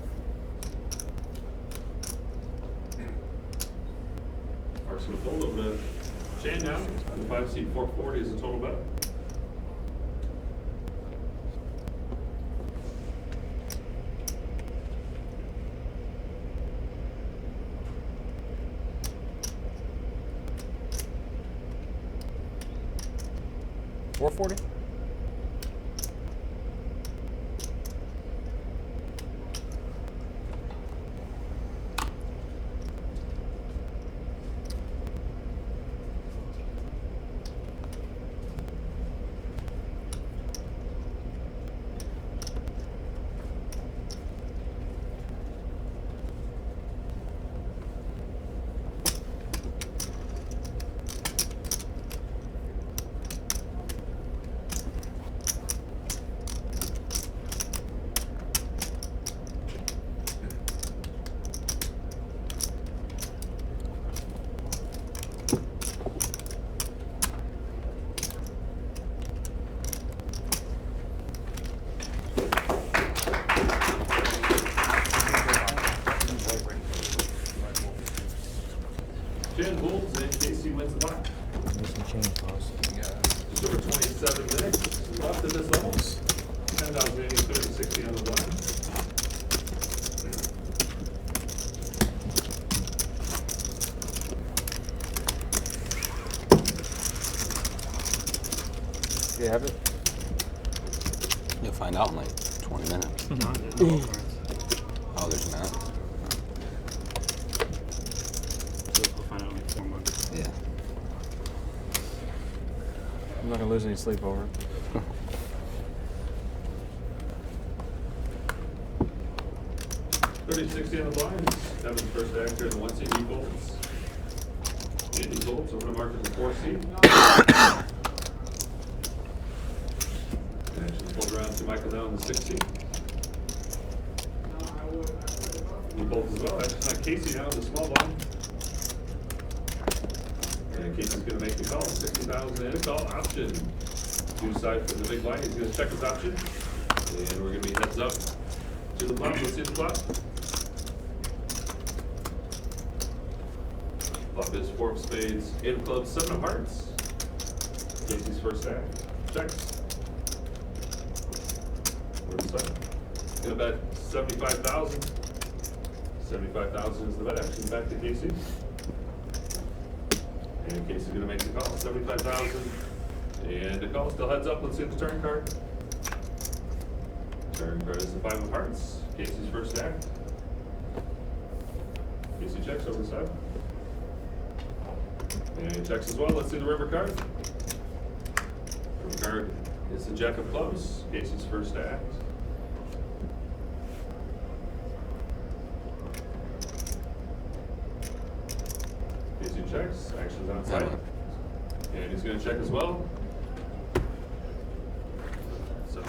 Mark's gonna fold over to Chan now. The 5 seat, 440 is the total bet. $440. Jan holds and Casey wins the blind. Some change, boss. Just over 27 minutes left at this level. 10,000, 30, 60 on the blind. Do you have it? You'll find out in like 20 minutes. Oh, there's not. We'll find out in like 4 months. Yeah. I'm not gonna lose any sleep over it. $30, 60 on the blinds. Evan's first actor in the 1 seat. He folds. Andy folds over to Mark in the 4 seat. And actually fold around to Michael now in the 6 seat. He folds as well. Actually not Casey now in the small blind. And Casey's gonna make the call. 60,000 in a call option. To side for the big blind. He's gonna check his option. And we're gonna be heads up to the flop. Let's see the flop. Flop is 4 of spades, 8 of clubs, 7 of hearts. Casey's first stack. Checks. Where's the second? Gonna bet 75,000. 75,000 is the bet. Action back to Casey. And Casey's gonna make the call. 75,000. And the call still heads up. Let's see the turn card. Turn card is the 5 of hearts. Casey's first stack. Casey checks over the side. And he checks as well. Let's see the river card. River card is the jack of clubs. Casey's first act. Casey checks. Action's outside. And he's going to check as well. So,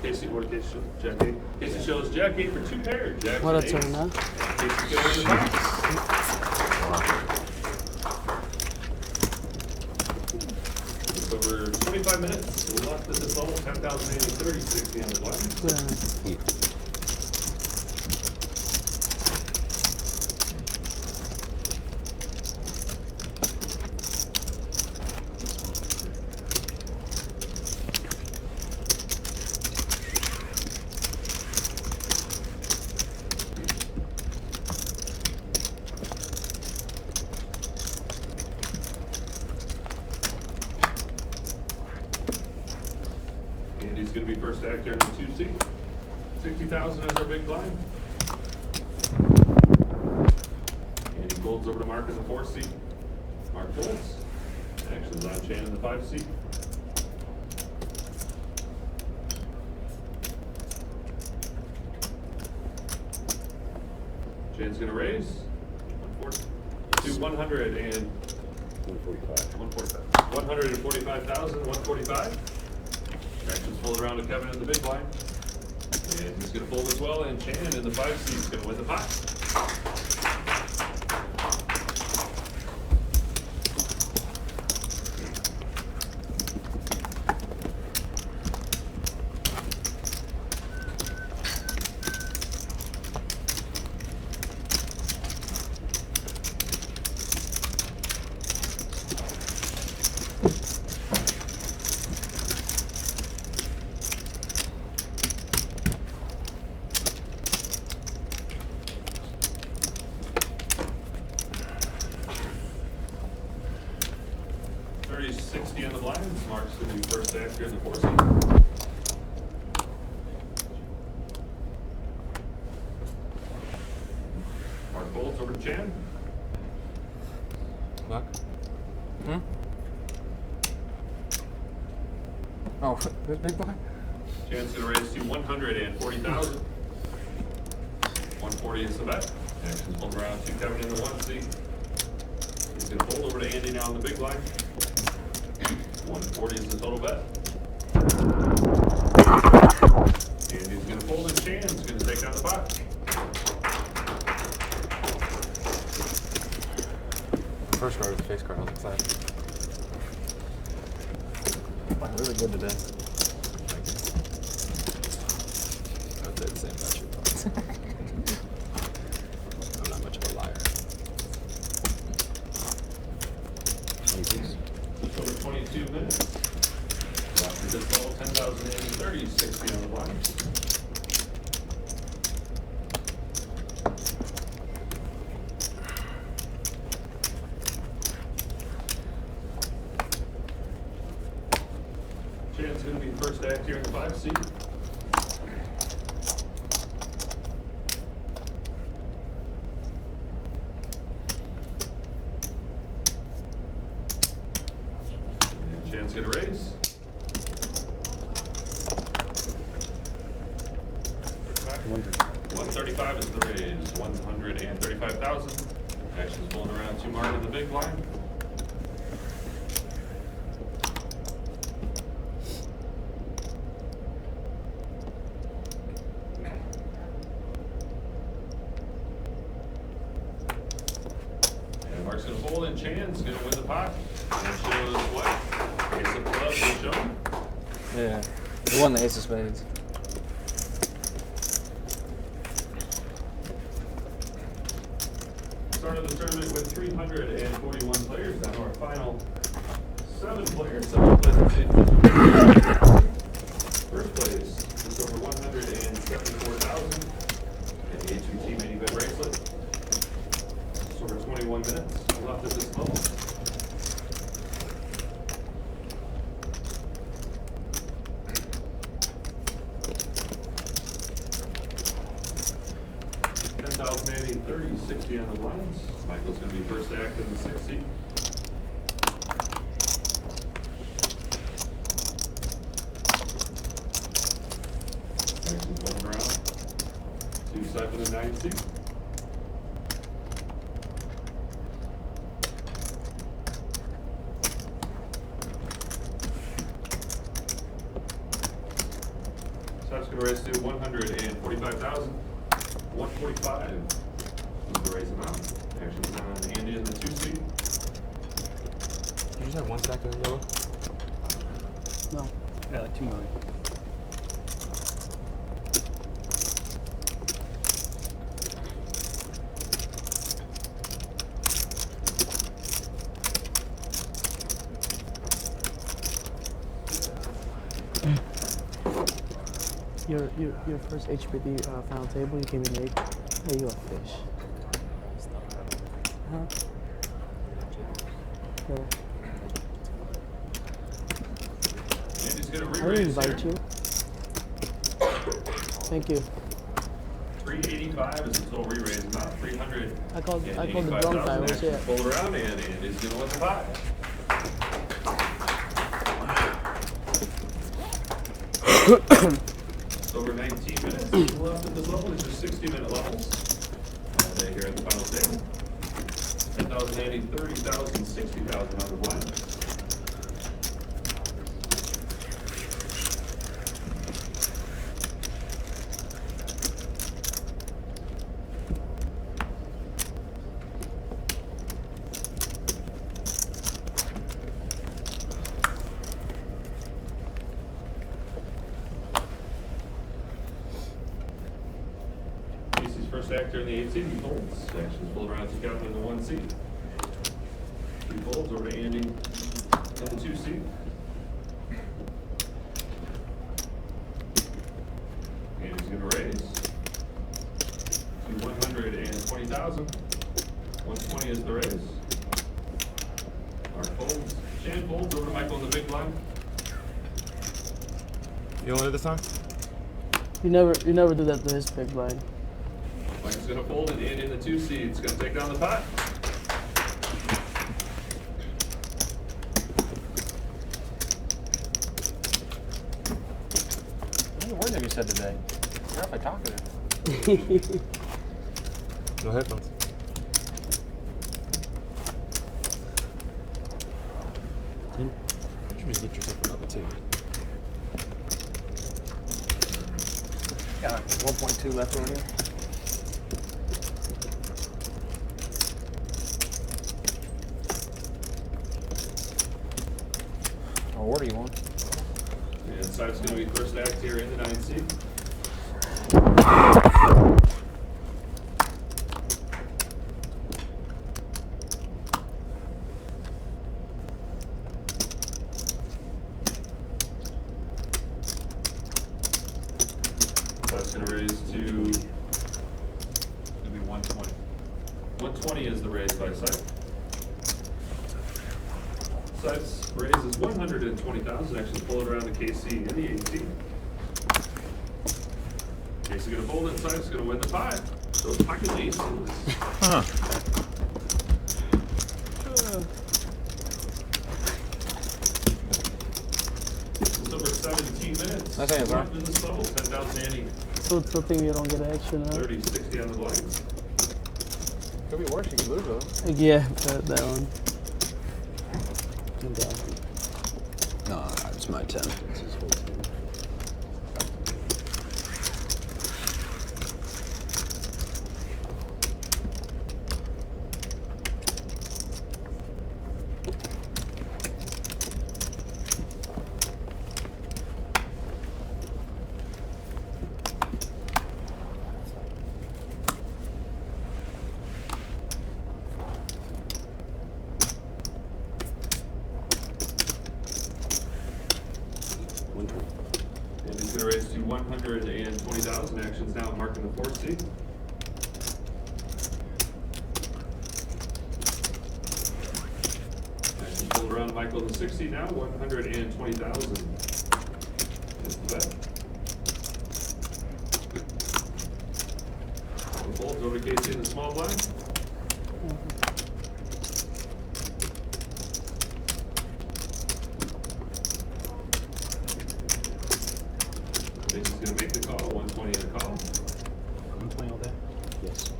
Casey, what did Casey show? Jack 8. Casey shows Jack 8 for 2 pairs. Jack What a 8. turn, huh? Casey's going to win the box. Over 25 minutes, we're left at this level, 10,080, 30, 60 on the blind. Yeah. first actor in the 2 seat. 60,000 is our big blind. And he folds over to Mark in the 4 seat. Mark folds. Action's on Chan in the 5 seat. Chan's gonna raise. 140 to 100 and 145,000, 145. Action's fold around to Kevin in the big blind. And he's gonna fold as well, and Chan in the 5 seat is gonna win the pot. Thirty 60 on the blinds. Mark's gonna be first actor in the 4 seat. Mark folds over to Chan. Luck. Hmm? Oh, this big blind? Chan's gonna raise to 140,000. 140 is the bet. Action's fold around to Kevin in the 1 seat. He's gonna fold over to Andy now in the big blind. 140 is the total bet. Andy's gonna fold and Chan's gonna take down the pot. First card was the face card. I was excited. I'm really good today. I would say the same about you. I'm not much of a liar. Just over 22 minutes. After this ball, 10,030, 60 on the blinds. Chan's going to be first act here in the 5 seat. And Chan's going to raise. $135 is the raise. 135,000. Action's pulling around to Mark in the big blind. And Mark's gonna fold, and Chan's gonna win the pot. And shows what? Ace of clubs is shown. Yeah. He won the ace of spades. Start of the tournament with 341 players. Now our final 7 players. 7 players. First place, just over 174,000. And the HVT main event bracelet. Just over 21 minutes left at this level. $10,080, 30, 60 on the blinds. Michael's going to be first act in the 6th seat. Action's going around. 2, 7, and 9 seat. So that's going to raise to 145,000. 145 is the raise amount. Action's on Andy in the 2 seat. Did you just have one stack of yellow? No. Yeah, like 2 million. Your first HPD final table, you gave me an 8. Hey, you a fish. Huh? Yeah. Andy's going to I didn't re-raise invite here. you. Thank you. 385 is the total re-raise amount. 300. I called the drunk guy. What's it? Pull around and Andy's gonna win the pot. It's over 19 minutes left at this level. These are 60-minute levels. All day here at the final table. 10,000, 80, 30,000, 60,000 on the blind. Casey's first actor in the 8 seed, he folds. Action's pulled around to captain in the 1 seed. He folds over to Andy in the 2 seed. Andy's gonna raise to 120,000. 120 is the raise. Mark folds. Shan folds over to Michael in the big blind. You only this time? You never do that to his big blind. Mike's gonna fold it, Andy in the 2 seeds. Gonna take down the pot. How many words have you said today? You're awfully talkative. No headphones. You should just get yourself another too. Got like 1.2 left on here. What order you want? And Side's gonna be first act here in the 9 seed. Side's gonna raise to, it'll be 120. 120 is the raise by Side. Side's raise is 120,000. Actually pull it around to KC in the 18. KC gonna fold it. Side's gonna win the pot. Those pocket aces. Huh. It's over 17 minutes. Nice hands, Left in this level. 10,000 Andy. So it's something you don't get an extra now. 30, 60 on the blinds. Could be worse. You could lose though. Yeah, that one. No, it's my 10. It's his whole team. And he's gonna raise to 120,000. Actions now marking the 4th seed. Actions pulled around Michael in the 6th seed now. 120,000 is the bet. And folds over to Casey in the small blind. Casey's gonna make the call. 120 in the call. 120 all day? Yes.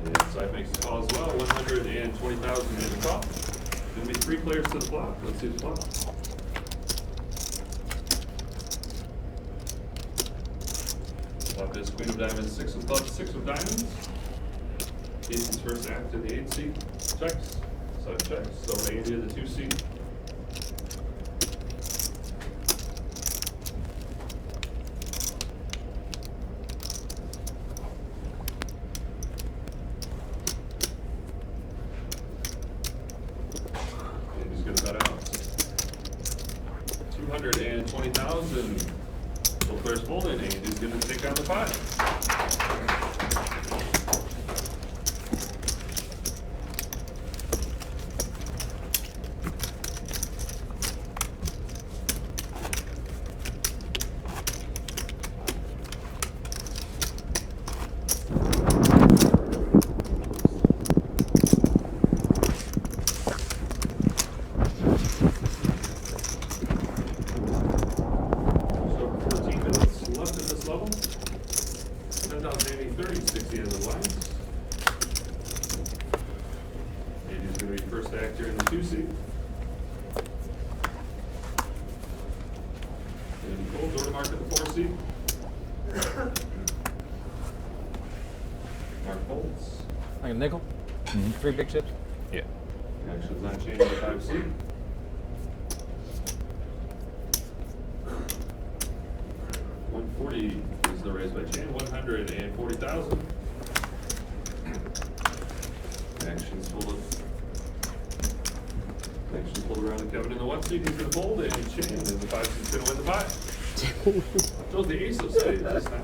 And Side makes the call as well. 120,000 in the call. Gonna be 3 players to the flop. Let's see the flop. Flop is Queen of Diamonds, 6 of clubs, 6 of diamonds. Casey's first act in the 8 seed. Checks. Side checks. So Andy in the 2 seed. Andy's gonna bet out. 220,000. Both players folding. Andy's gonna take down the pot. actor in the 2 seat. Andy Coles, order mark in the 4 seat. Mark Bolts. Like a nickel? 3 big chips? Yeah. Action's not changed in the 5 seat. $140 is the raise by chain. 140,000. Action's pulled around to Kevin in the 1 seat. He's gonna fold, and chain in the 5 seat's gonna win the 5. Chose the ace of spades this time.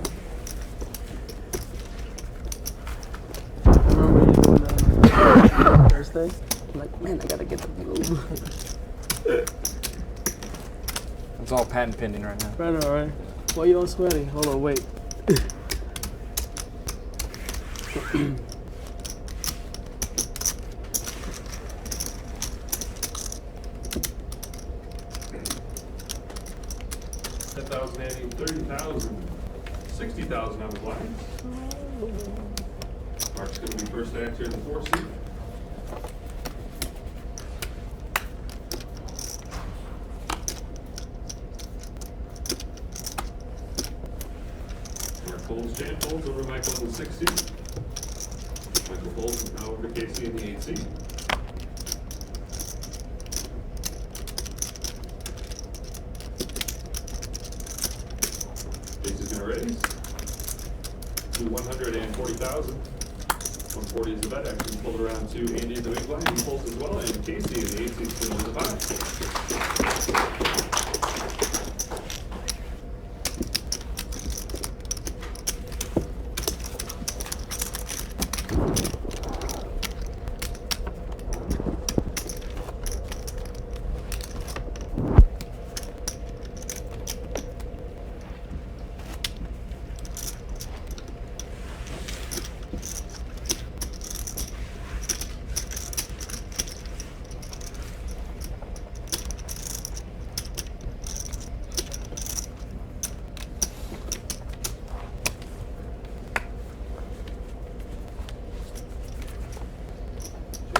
I remember you doing that Thursday. I'm like, man, I gotta get the blue. It's all patent pending right now. Right, all right. Why you all sweaty? Hold on, wait. $10,000, 30,000, 60,000 on the blinds. Mark's gonna be first actor in the 4 seat. Mark folds, Jan folds over Michael in the 6 seat. Michael folds now over to Casey in the 8 seat. Casey's gonna raise to 140,000. 140 is the bet. Action pulled around to Andy in the big blind. He folds as well, and Casey in the 8 seat is gonna win the 5.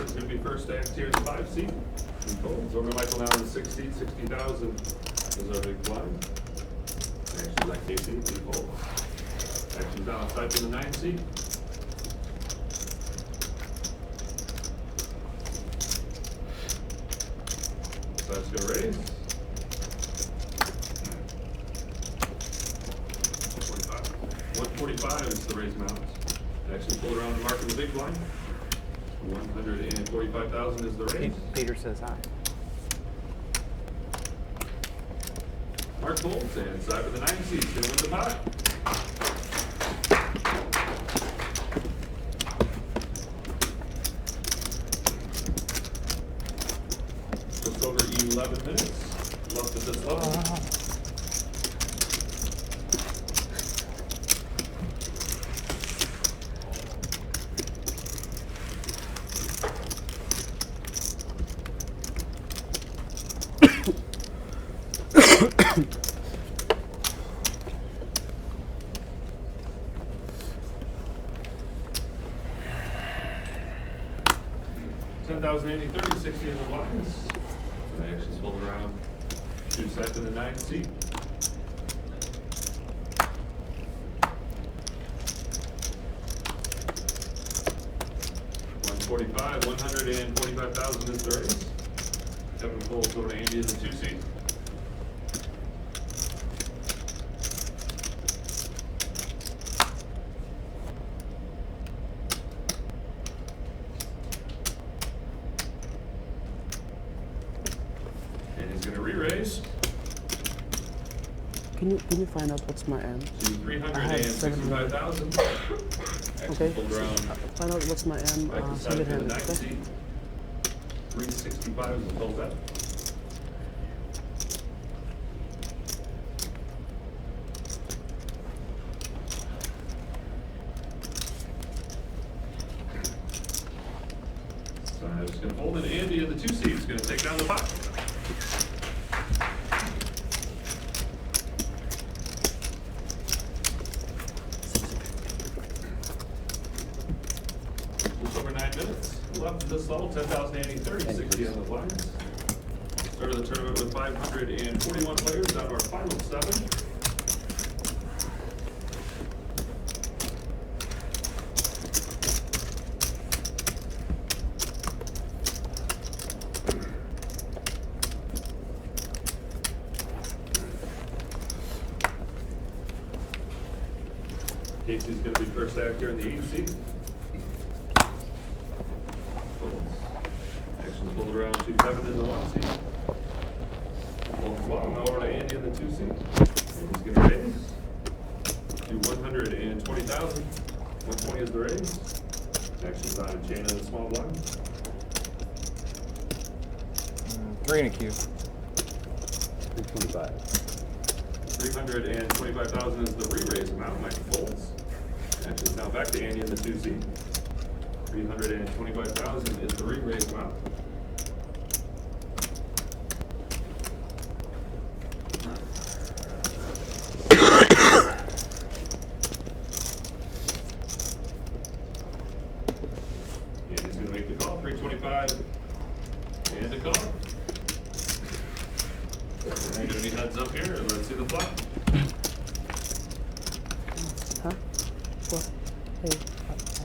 It's going to be first act here in the 5 seat. He folds over Michael now in the 6 seat. 60,000 is our big blind. Action's on Casey. He folds. Action's down outside in the 9 seat. So that's going to raise. 145 is the raise amount. Actually pulled around the mark of the big blind. 145,000 is the raise. Peter says hi. Mark folds and side for the 9 seats. Gonna win the pot. Just over 11 minutes left at this level. $10,080, 30, 60 in the blinds. The action's pulled around 2 sets in the 9 seat. $145,000 is the raise. Kevin folds over to Andy in the 2 seat. And he's going to re-raise Can you find out what's my M? to 365,000. Okay. Pulled around Find out what's my M. back to side Send it for the in. 9 Okay. seat. 365 is the full bet. So I'm just going to fold in Andy in the 2 seats. Going to take down the pot. Just over 9 minutes left. left of this level, 10,000 Andy, 30, 60 on the blinds. Started the tournament with 541 players, down to our final 7. Casey's going to be first act here in the 8th seat. Action's pulled around 2-7 in the 1 seat. Pulled 12 now over to Andy in the 2 seat. He's going to raise to 120,000. 120 is the raise. Action's on a chain in the small blind. 3 and a Q. 325. 325,000 is the re-raise amount. Mike folds. Action's now back to Andy in the 2 seat. 325,000 is the re-raise amount. Andy's going to make the call. 325 and a call. You're going to be heads up here. Let's see the flop. Huh? What? Hey.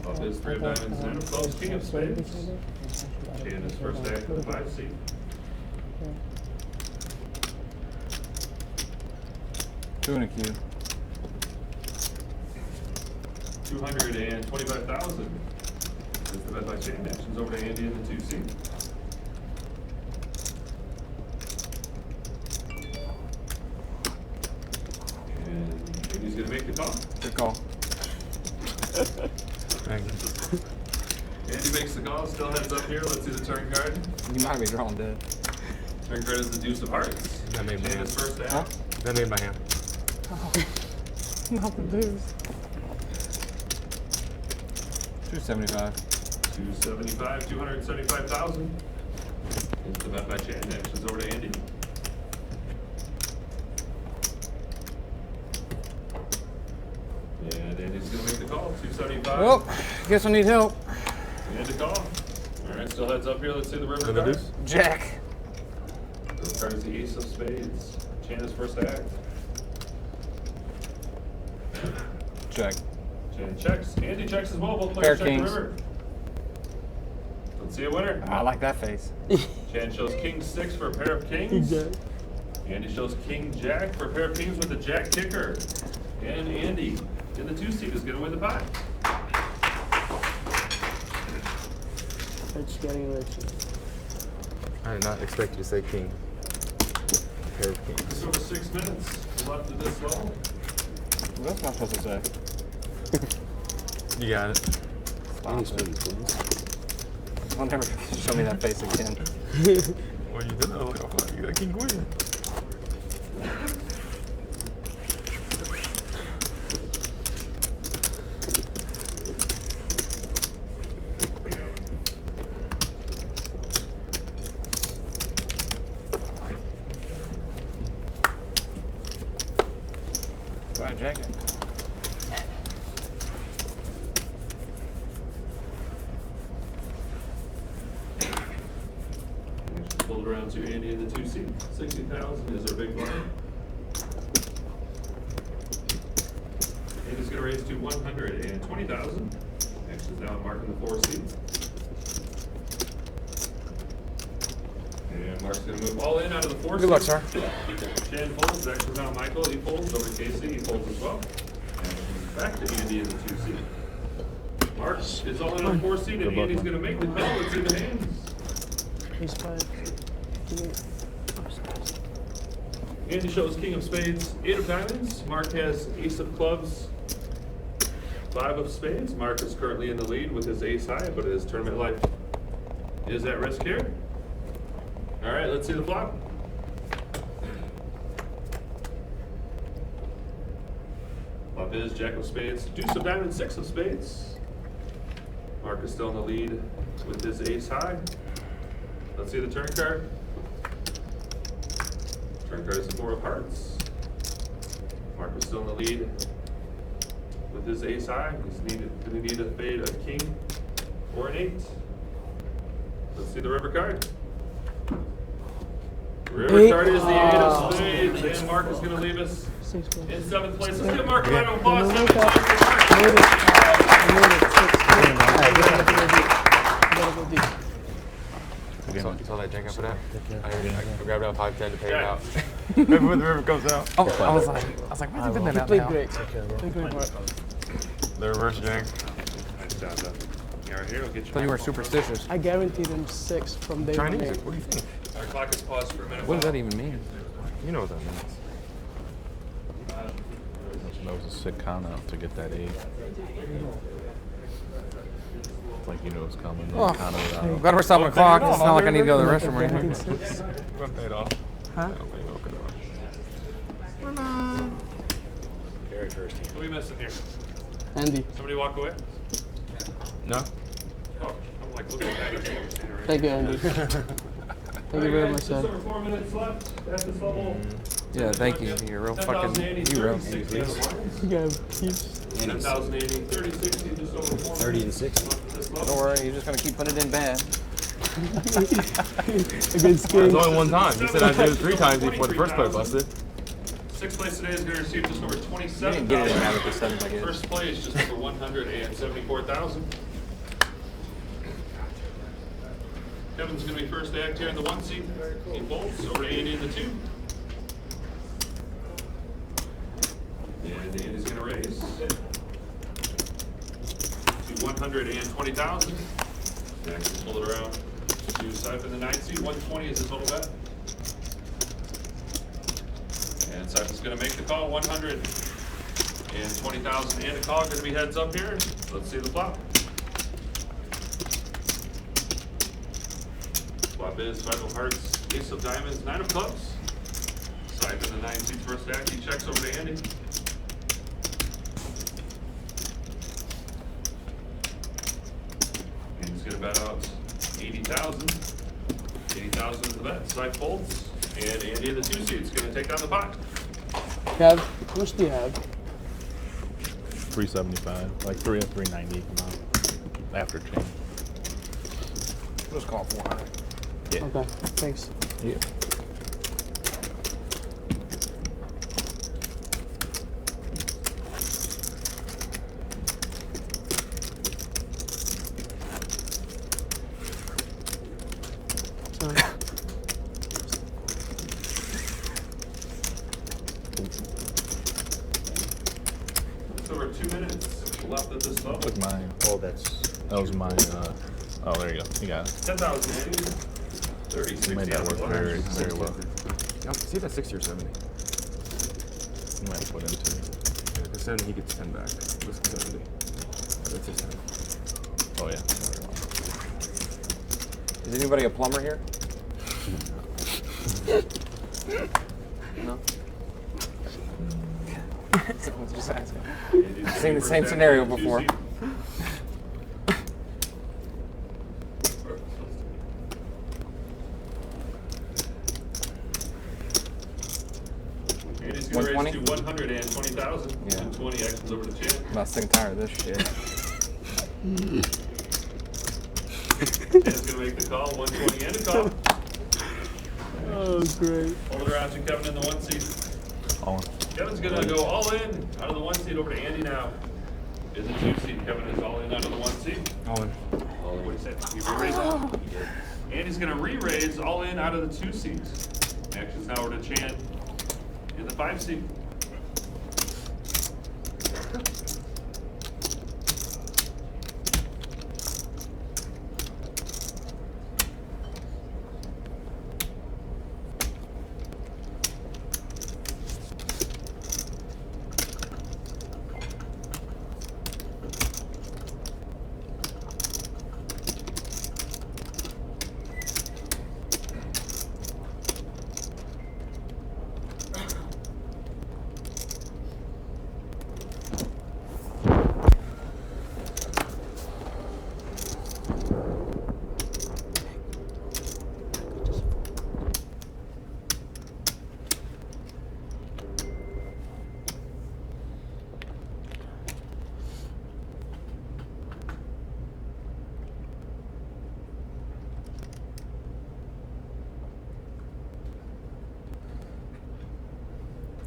Off his 3 of diamonds and a close king of spades. Chan is first act of the 5 seat. Two and a Q. 225,000 is the bet by Chan. Action's over to Andy in the 2 seat. And Andy's going to make the call. Good call. Andy makes the call, still heads up here. Let's see the turn card. You might be drawing dead. Turn card is the deuce of hearts. That made my Chan hand. is first act. Huh? That made my hand. Not the deuce. 275. 275, 275,000. Is the bet by Chan. Action's over to Andy. And Andy's gonna make the call. 275. Well, guess I need help. And a call. All right, still heads up here. Let's see the river Another card. deuce? Jack. The card is the ace of spades. Chan is first act. Check. Chan checks. Andy checks as well. Both Pair players check the kings. river. Let's see a winner. I like that face. Chan shows king 6 for a pair of kings. Exactly. Andy shows king jack for a pair of kings with a jack kicker. And Andy in the 2 seat is going to win the pot. Rich getting rich. I did not expect you to say king. Pair of kings. Just over 6 minutes left of this level. What else am I supposed to say? You got it. Any spins, please. Don't ever show me that face again. Well, you did know. Like, oh, you got king queen. Buy a jacket. Pulled around to Andy in the 2 seat. 60,000 is our big blind. Andy's going to raise to 120,000. Action's now marking the 4 seat. And Mark's going to move all in out of the 4 seat. Good luck, sir. Chan folds. Action's now Michael. He folds over to Casey. He folds as well. And back to Andy in the 2 seat. Mark is all in on the 4 seat, and Andy's going to make the call. Let's see the hands. Ace 5. Andy shows king of spades, 8 of diamonds. Mark has ace of clubs, 5 of spades. Mark is currently in the lead with his ace high, but his tournament life is at risk here. All right, let's see the flop. Flop is jack of spades, deuce of diamonds, 6 of spades. Mark is still in the lead with his ace high. Let's see the turn card. Turn card is the 4 of hearts. Mark is still in the lead with his ace high. He's going to need a fade of king or an 8. Let's see the river card. River card is the 8 of spades, and Mark is going to leave us in 7th place. Let's give Mark a round of applause. 7th place So that Jake for that? I grabbed out 510 to pay it out. Maybe when the river comes out. Oh, I was like, why's he putting that out Played now? great. Played great, Mark. The reverse jank. Nice job, though. Yeah, right here, we'll get you. I thought you were superstitious. I guaranteed him 6 from day Chinese. one. What do you think? Our clock is paused for a minute. What does that even mean? You know what that means. That was a sick count out to get that 8. It's like you know it's coming. Oh, Count it out. I'm glad we're stopping the clock. It's not like I need to go to the restroom or anything. What paid off? Huh? Who are we missing here? Andy, Somebody walk away? No. Oh, I'm like looking at that. thank you, Andy. Thank you very much, Just sir. over 4 minutes left at this level. Yeah, thank you. You're a real fucking hero. 10,080, Yeah, he's 10,080, 30, 60, just over 4 30 and 60. Don't worry, you're just gonna keep putting it in bad. against King. There's only one time. He said I did it 3 times before the first player busted. 6th place today is going to receive just over You didn't 27,000. get it in bad with the 7th, I guess. First place just over 174,000. Kevin's going to be first to act here in the 1 seat. He bolts over to Andy in the 2. And Andy's going to raise to 120,000. Next, pull it around to Siphon the 9 seat. 120 is the total bet. And Siphon's going to make the call. 120,000 and a call. Going to be heads up here. Let's see the flop. Flop is 5 of hearts, ace of diamonds, 9 of clubs. Siphon the 9 seats first act. He checks over to Andy. And he's going to bet out 80,000. 80,000 is the bet. Siphon folds. And Andy in the 2 seats going to take down the pot. Kev, how much do you have? 375, like 390 after change. Let's call 400. Yeah. Okay, thanks. Yeah. Sorry. It's over 2 minutes left at this level. Look mine. Oh, that's. That was mine. Oh, there you go. You got it. 10,000 Andy. 30, You 60 made that on the work flash. very, very well. See if that's 60 or 70. You might have put into it. Yeah, the 70, he gets 10 back. This is 70. That's his 10. Oh, yeah. Is anybody a plumber here? No? Someone's just asking. Andy's Seen the first same act scenario in the 2 before. seat. Andy's going to raise to 120,000. Yeah. 220 actions over to Chan. I'm not sick and tired of this shit. Chan's going to make the call. 120 and a call. Oh, great. Hold it around to Kevin in the 1 seat. Oh, Kevin's going to go all in out of the 1 seat over to Andy now. In the 2 seat, Kevin is all in out of the 1 seat. All in. What do you say? He re-raised it? Andy's going to re-raise all in out of the 2 seats. Actions now over to Chan in the 5 seat.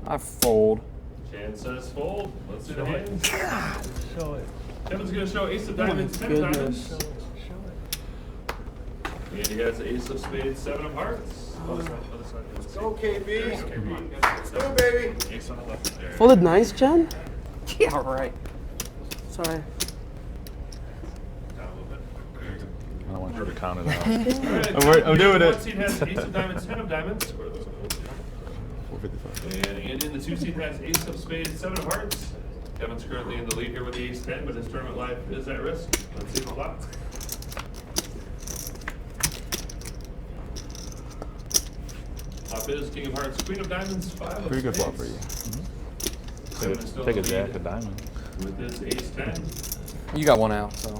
I fold. Chan says fold. Let's see the hands. Show it. Kevin's gonna show ace of diamonds, 10 of diamonds. Goodness. And he has ace of spades, 7 of hearts. Okay, B. Let's go, baby. Ace on the left there. Folded nice, Jen? Yeah, right. Sorry. Down a little bit. Very good. I don't want you to count it out. All right, I'm doing it. One seed has ace of diamonds, 10 of diamonds. 455. And Andy in the 2 seed has ace of spades, 7 of hearts. Kevin's currently in the lead here with the ace 10, but his tournament life is at risk. Let's see the flop. Flop is king of hearts, queen of diamonds, 5 of Pretty good spades. flop for you. Kevin is still Take a in the lead jack of diamond. with his ace 10. You got one out, so.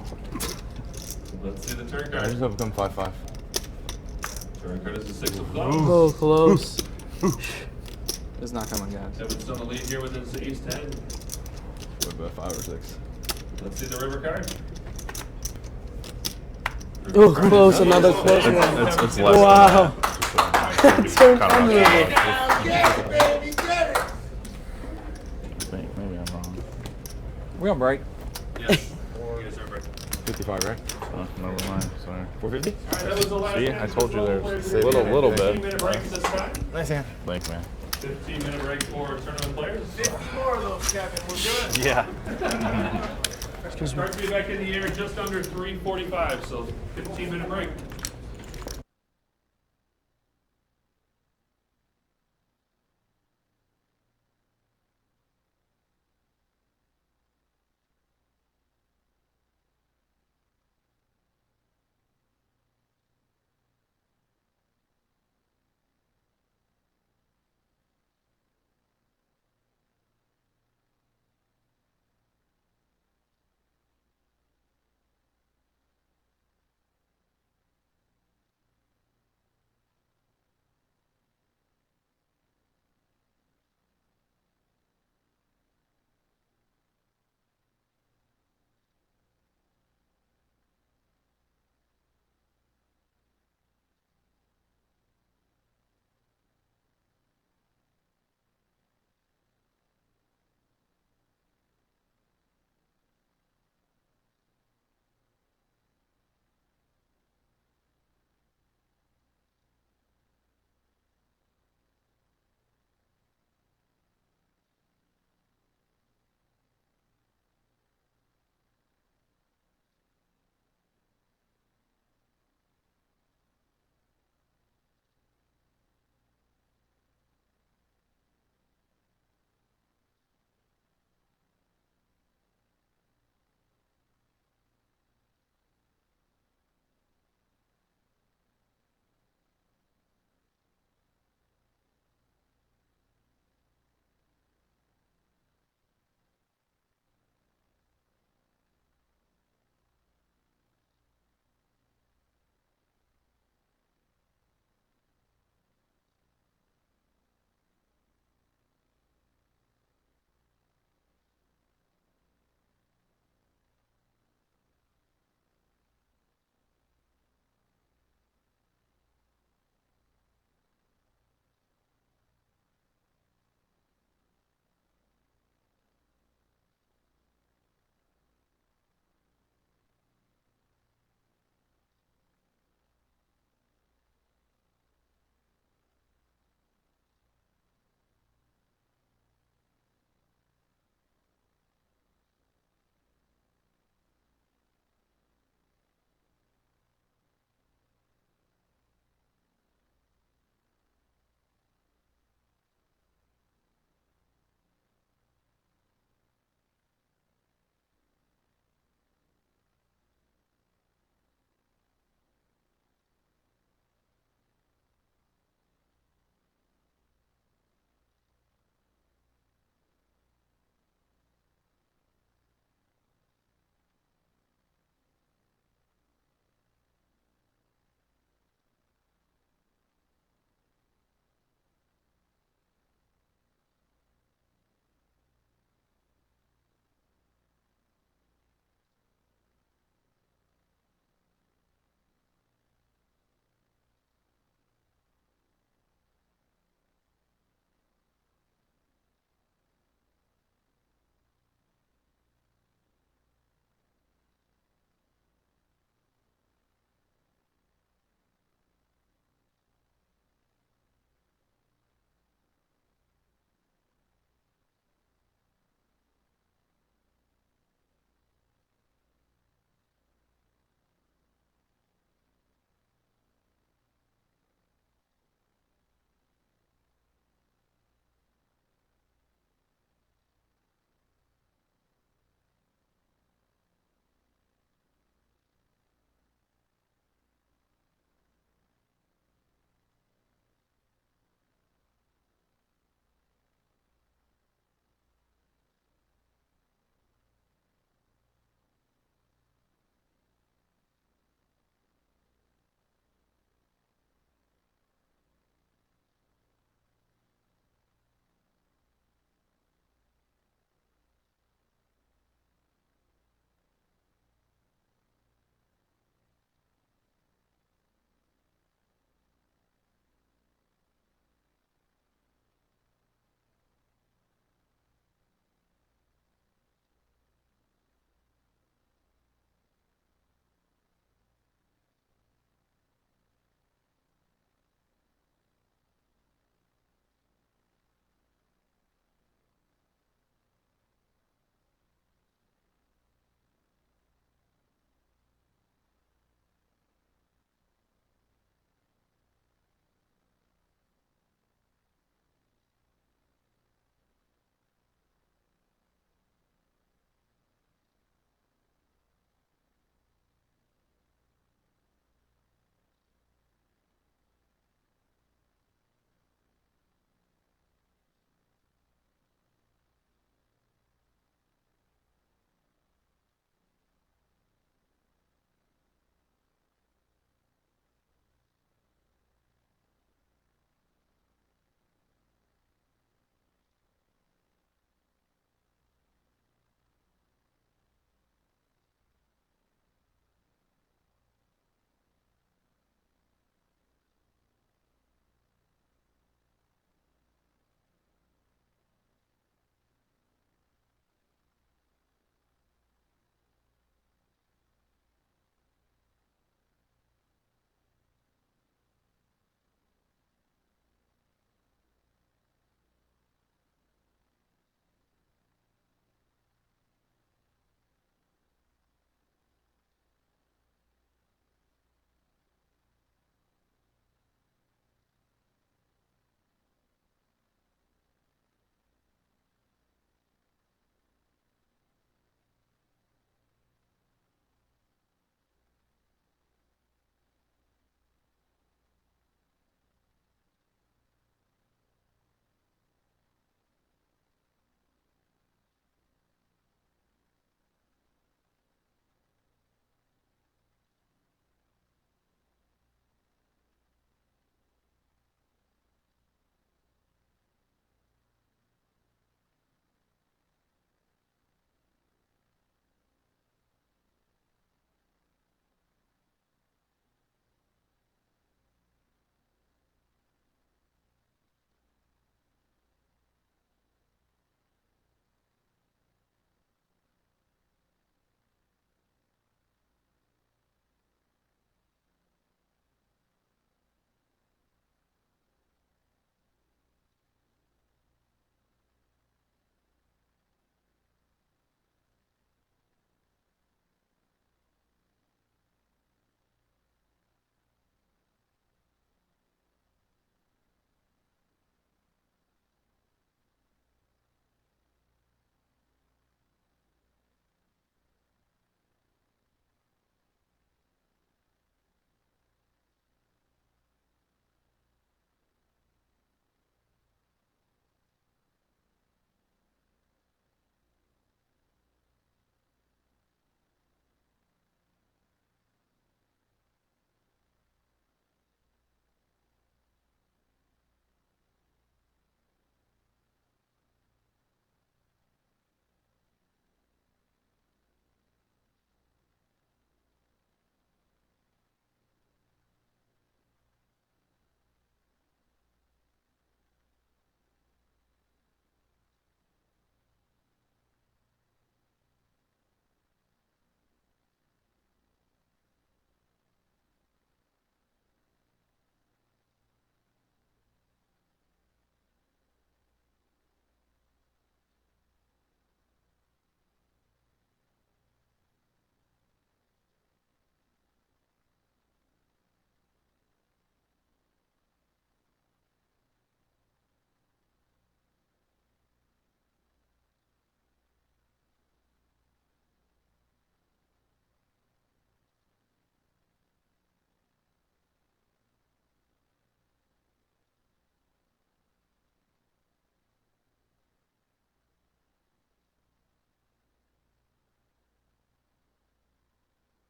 Let's see the turn I just card. have become 5-5. Turn card is the 6 of clubs. Oh, close. It's not coming, guys. Kevin's still in the lead here with his ace 10. What about 5 or 6? Let's see the river card. Oh, close. Another close one. It's less Wow. than So that. Kind unbelievable. Get it, baby, get it. I think maybe I'm wrong. We on break. Yes. You guys are break. 55, right? Oh, never mind. Sorry. 450? All right, that was the last See, hand I for told you global there's players. a little bit. 15-minute break this time. Nice hand. Thanks, man. 15-minute break for tournament players. 50 more of those, Kevin. We're good. Yeah. Start to be back in the air just under 3:45, so 15-minute break.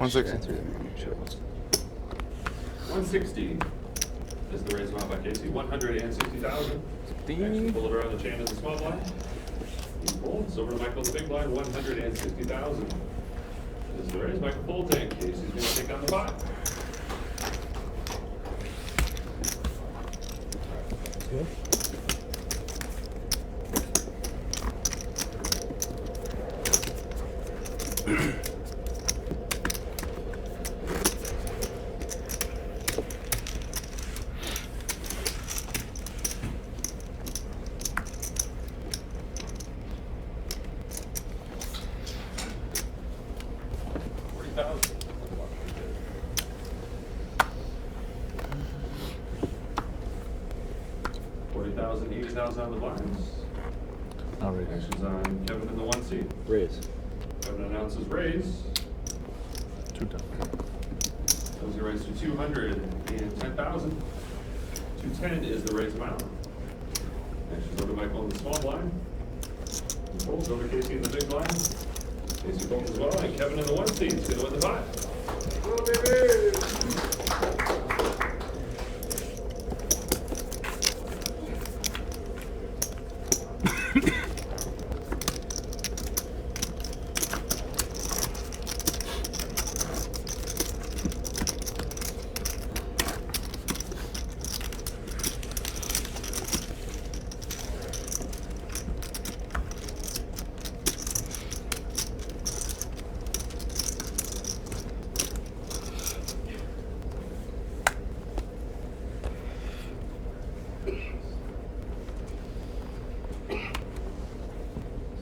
Oh, shit, 160. I threw them wrong chips. 160 is the raise amount by Casey. 160,000. Actually pull it around the chain of the small blind. He folds over to Michael the big blind. 160,000 is the raise. Michael full tank. Casey's going to take on the pot. Good. $80,000 on the blinds. All right. Actions on Kevin in the 1 seat. Raise. Kevin announces raise. 2 times. Those are raised to 210,000. 210 is the raise amount. Actions over to Michael in the small blind. He folds over Casey in the big blind. Casey folds as well, and Kevin in the 1 seat is going to win the pot. Go, baby!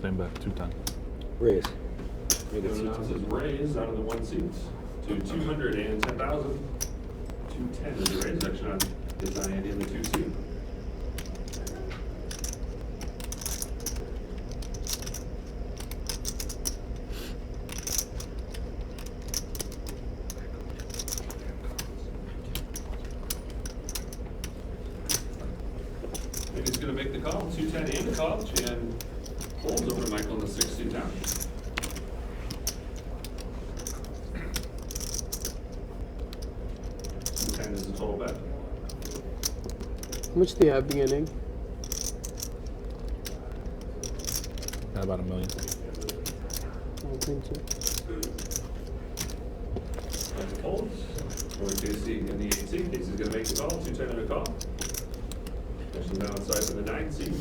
Same bet, 2 times. Raise. Kevin announces raise out of the 1 seat to 210,000. 210 is the raise action on is on Andy in the 2 seat. And he's going to make the call, 210 and the call, and folds over to Michael in the 6 seat down. Is the total bet. How much do you have beginning? Got about $1 million. I don't think so. That's the folds. Or Casey in the 8 seat. Casey's going to make the call. 210 and a call. Actually down on side for the 9 seat.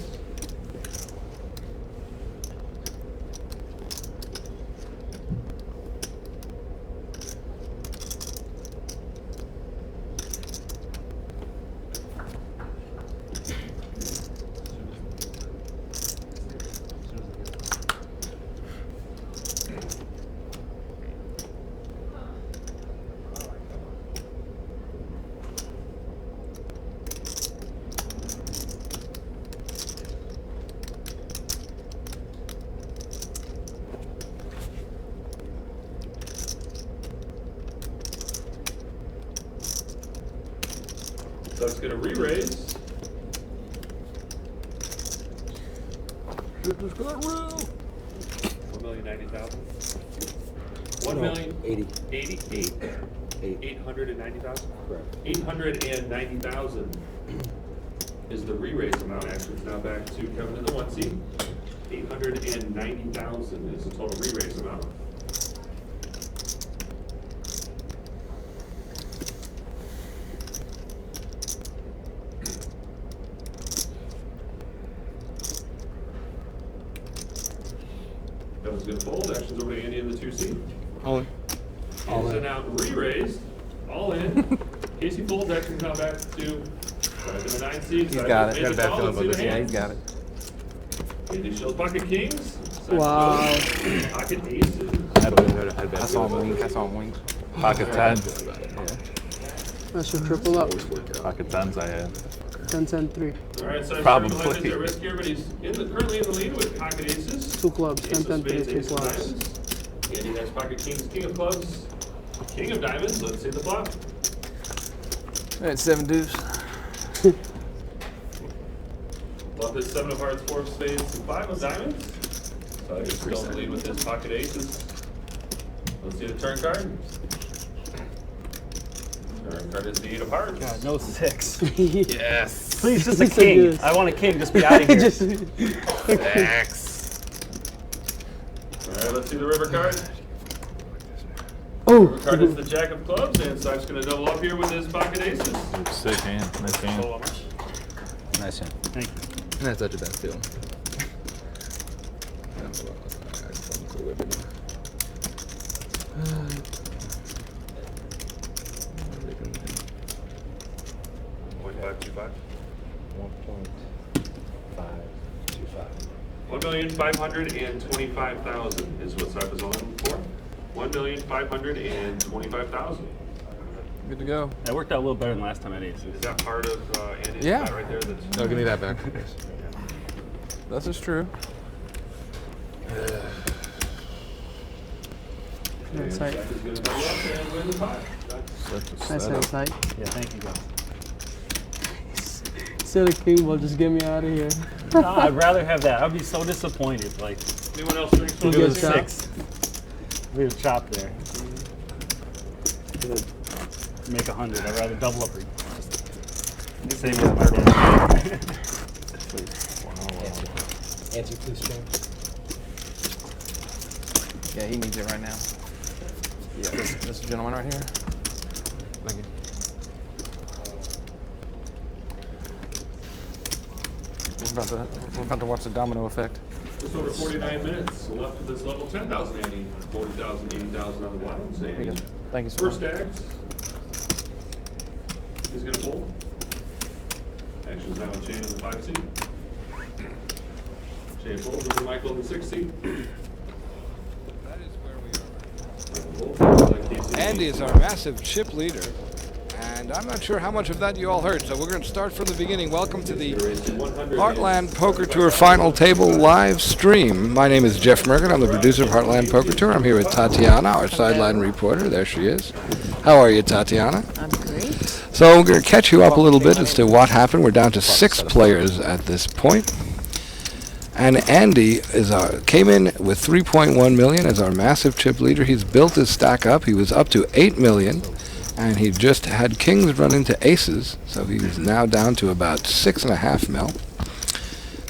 So it's going to re-raise. Shit just got real. 1,090,000. No, 1,088,000. 8. 890,000. Correct. 890,000 is the re-raise amount. Actually, it's now back to Kevin in the 1 seat. 890,000 is the total re-raise amount. Kevin's going to fold. Actions over to Andy in the 2 seat. All in. So now re-raised, all in. Casey folds. Actions now back to the 9 seat. He's got it. Got a bad feeling about this. Yeah, he's got it. Andy shows pocket kings. Wow. Pocket aces. I saw him wink. I saw him wink. Pocket 10s. That's your triple up. Pocket 10s I had. 10, 10, 3. All right, so Probably. legends are riskier, but he's currently in the lead with pocket aces. 2 clubs. 10, Ace of 10, 3, spades, 2 ace of clubs. diamonds. Andy has pocket kings, king of clubs, king of diamonds. Let's see the flop. All right, 7 deuce. Flop is 7 of hearts, 4 of spades, and 5 of diamonds. So he's still in the lead with his pocket aces. Let's see the turn card. Turn card is the 8 of hearts. God, no 6. Yes. Please, just a It's a king. good- I want a king. Just be out of here. Just- X. All right, let's see the river card. Oh, River card is the jack of clubs, and Sipes going to double up here with his pocket aces. Sick hand. Nice hand. So much. Nice hand. Thank you. That's such a bad feeling. $1.525. 1,525,000 is what Sipes is on for. 1,525,000. Good to go. That worked out a little better than last time at aces. Is that part of Andy's Yeah. bet right there? That's No, give me that back. This is true. That's tight. Sipes is going to double up and win the pot. Nice hand, tight. Yeah, thank you, guys. Instead of king ball, just get me out of here. No, I'd rather have that. I'd be so disappointed. Like, Anyone else drink Who if some it gets was of 6. We would chop there. Gonna make 100. I'd rather double up. Same with my dad. Answer, please, John. Yeah, he needs it right now. Yeah, this gentleman right here. Thank you. We're about to watch the domino effect. Just over 49 minutes left of this level. 10,000, Andy. 40,000, 80,000 on the blinds. Thank you. And Thank you so first much. act. He's going to fold. Action's now in chain in the 5 seat. Chain folds over Michael in the 6 seat. Michael folds. Andy is our massive chip leader, and I'm not sure how much of that you all heard, so we're going to start from the beginning. Welcome to the Heartland Poker Tour Final Table live stream. My name is Jeff Merkin. I'm the producer of Heartland Poker Tour. I'm here with Tatiana, our sideline reporter. There she is. How are you, Tatiana? I'm great. So we're going to catch you up a little bit as to what happened. We're down to 6 players at this point. And Andy came in with 3.1 million as our massive chip leader. He's built his stack up. He was up to 8 million, and he just had kings run into aces, so he's now down to about 6.5 mil.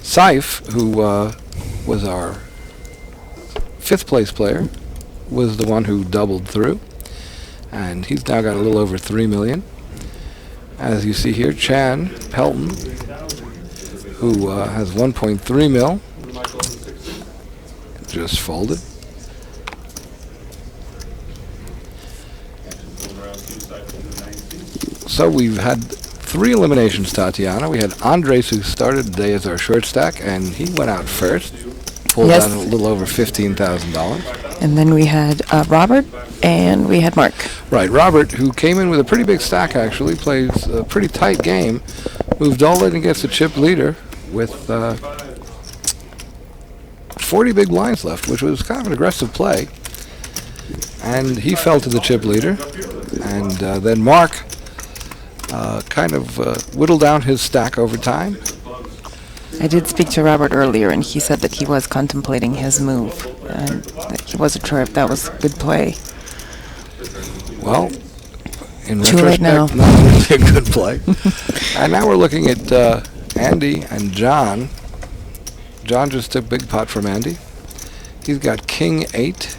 Seif, who was our 5th place player, was the one who doubled through, and he's now got a little over 3 million. As you see here, Chan Pelton, who has 1.3 mil, just folded. So we've had 3 eliminations, Tatiana. We had Andres, who started today as our short stack, and he went out first, pulled Yes. out a little over $15,000. And then we had Robert and we had Mark. Right, Robert, who came in with a pretty big stack, actually, plays a pretty tight game, moved all in against the chip leader with 40 big blinds left, which was kind of an aggressive play. And he fell to the chip leader. And then Mark kind of whittled down his stack over time. I did speak to Robert earlier, and he said that he was contemplating his move, and that he wasn't sure if that was a good play. Well, in Too late retrospect, now. not really a good play. And now we're looking at Andy and John. John just took big pot from Andy. He's got King 8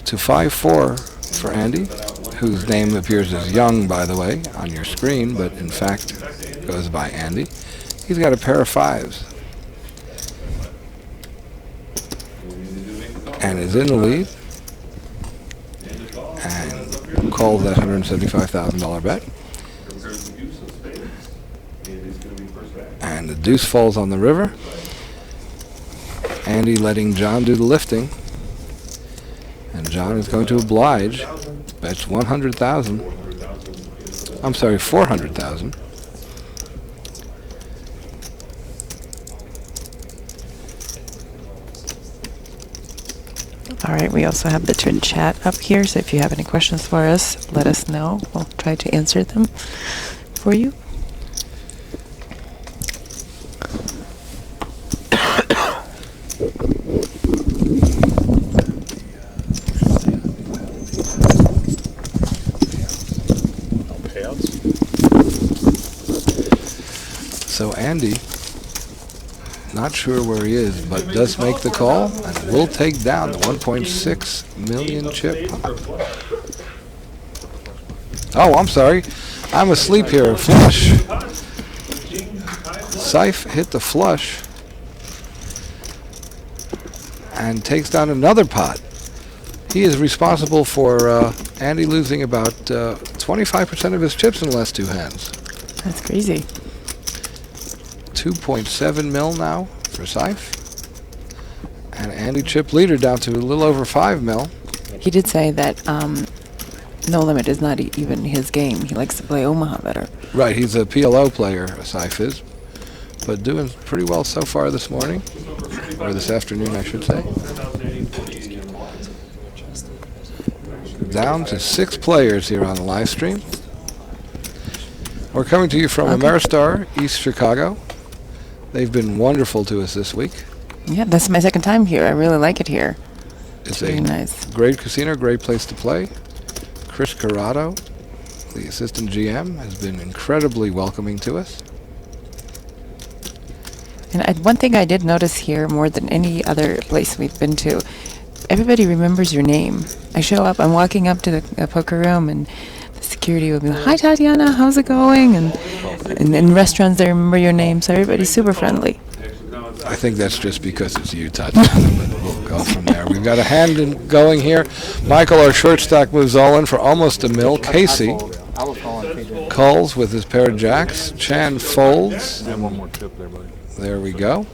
to 5-4 for Andy, whose name appears as Young, by the way, on your screen, but in fact goes by Andy. He's got a pair of 5s and is in the lead and calls that $175,000 bet. And the deuce falls on the river. Andy letting John do the lifting. And John is going to oblige. Bets 100,000. I'm sorry, 400,000. All right, we also have the chat up here, so if you have any questions for us, let us know. We'll try to answer them for you. Andy, not sure where he is, but does make the call and will take down the 1.6 million chip. Oh, I'm sorry. I'm asleep here. Flush. Seif hit the flush and takes down another pot. He is responsible for Andy losing about 25% of his chips in the last two hands. That's crazy. 2.7 mil now for Seif. And Andy chip leader down to a little over 5 mil. He did say that No Limit is not even his game. He likes to play Omaha better. Right, he's a PLO player, Seif is. But doing pretty well so far this morning. Or this afternoon, I should say. Down to 6 players here on the live stream. We're coming to you from Ameristar, East Chicago. They've been wonderful to us this week. Yeah, that's my second time here. I really like it here. It's really a nice. Great casino, great place to play. Chris Corrado, the assistant GM, has been incredibly welcoming to us. And one thing I did notice here more than any other place we've been to, everybody remembers your name. I show up, I'm walking up to the poker room, and the security will be like, "Hi, Tatiana, how's it going?" And in restaurants, they remember your name, so everybody's super friendly. I think that's just because it's you, Tatiana, but we'll go from there. We've got a hand going here. Michael, our short stack, moves all in for almost a mil. Casey calls with his pair of jacks. Chan folds. And one more chip there, buddy. There we go.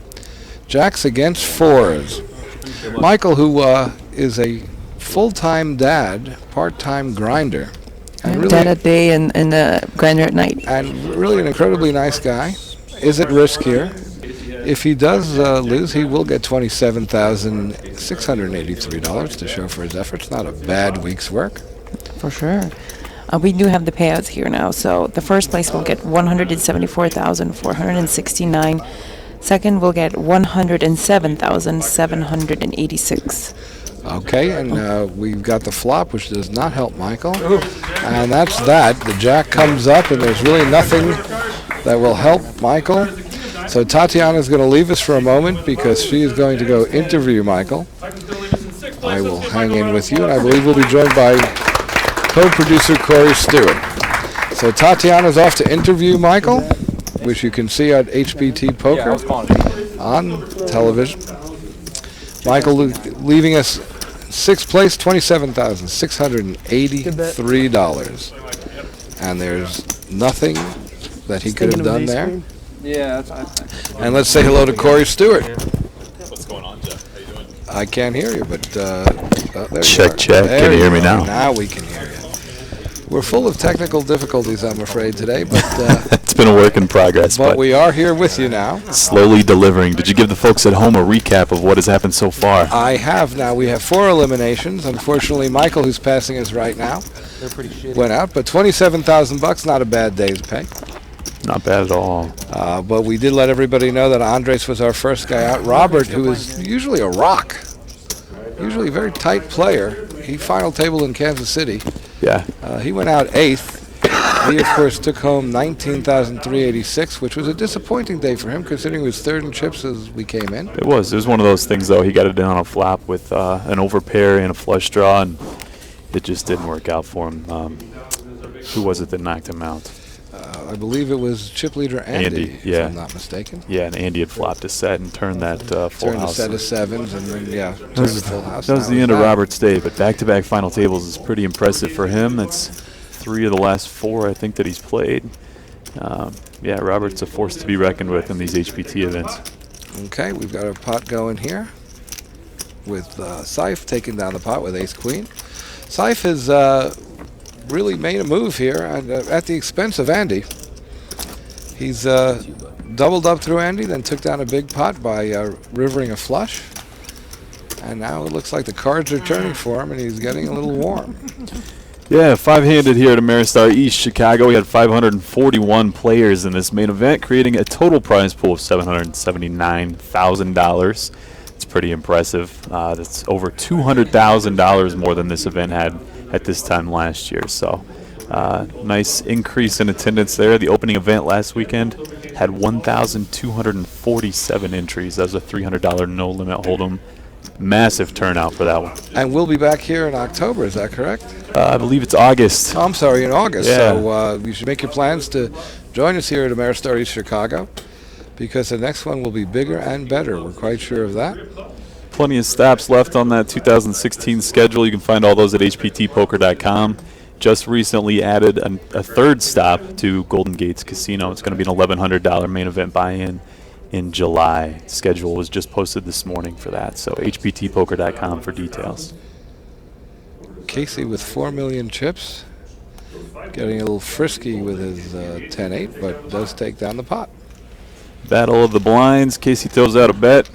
Jacks against 4s. Michael, who is a full-time dad, part-time grinder. And really, Dad at day and grinder at night. And really an incredibly nice guy. Is at risk here. If he does lose, he will get $27,683 to show for his efforts. Not a bad week's work. For sure. We do have the payouts here now. So the first place will get $174,469. Second will get $107,786. Okay, and we've got the flop, which does not help Michael. And that's that. The jack comes up, and there's really nothing that will help Michael. So Tatiana's going to leave us for a moment because she is going to go interview Michael. I will hang in with you, and I believe we'll be joined by co-producer Corey Stewart. So Tatiana's off to interview Michael, which you can see at HBT Poker on television. Michael leaving us 6th place, $27,683. And there's nothing that he could have done there. Yeah, that's fine. And let's say hello to Corey Stewart. What's going on, Jeff? How you doing? I can't hear you, but there Check, you are. check. There Can you hear me now? Now we can hear you. We're full of technical difficulties, I'm afraid, today, but It's been a work in progress, but but we are here with you now. slowly delivering. Did you give the folks at home a recap of what has happened so far? I have now. We have 4 eliminations. Unfortunately, Michael, who's passing us right now, went out, but $27,000, not a bad day's pay. Not bad at all. But we did let everybody know that Andres was our first guy out. Robert, who is usually a rock, usually a very tight player, he final tabled in Kansas City. Yeah. He went out 8th. He, of course, took home $19,386, which was a disappointing day for him, considering he was 3rd in chips as we came in. It was one of those things, though. He got it in on a flop with an overpair and a flush draw, and it just didn't work out for him. Who was it that knocked him out? I believe it was chip leader Andy, yeah. if I'm not mistaken. Yeah, and Andy had flopped a set and turned that full Turned a house. set of 7s and then, turned the full house. That was the end of Robert's day, but back-to-back final tables is pretty impressive for him. That's 3 of the last 4, I think, that he's played. Yeah, Robert's a force to be reckoned with in these HPT events. Okay, we've got a pot going here with Seif taking down the pot with ace-queen. Seif has really made a move here at the expense of Andy. He's doubled up through Andy, then took down a big pot by rivering a flush. And now it looks like the cards are turning for him, and he's getting a little warm. Yeah, 5-handed here at Ameristar East Chicago. We had 541 players in this main event, creating a total prize pool of $779,000. It's pretty impressive. That's over $200,000 more than this event had at this time last year. So nice increase in attendance there. The opening event last weekend had 1,247 entries. That was a $300 no limit hold'em. Massive turnout for that one. And we'll be back here in October, is that correct? I believe it's August. Oh, I'm sorry, in August. Yeah. So you should make your plans to join us here at Ameristar East Chicago, because the next one will be bigger and better. We're quite sure of that. Plenty of stops left on that 2016 schedule. You can find all those at hptpoker.com. Just recently added a third stop to Golden Gates Casino. It's going to be an $1,100 main event buy-in in July. Schedule was just posted this morning for that. So hptpoker.com for details. Casey with 4 million chips, getting a little frisky with his 10-8, but does take down the pot. Battle of the blinds. Casey throws out a bet.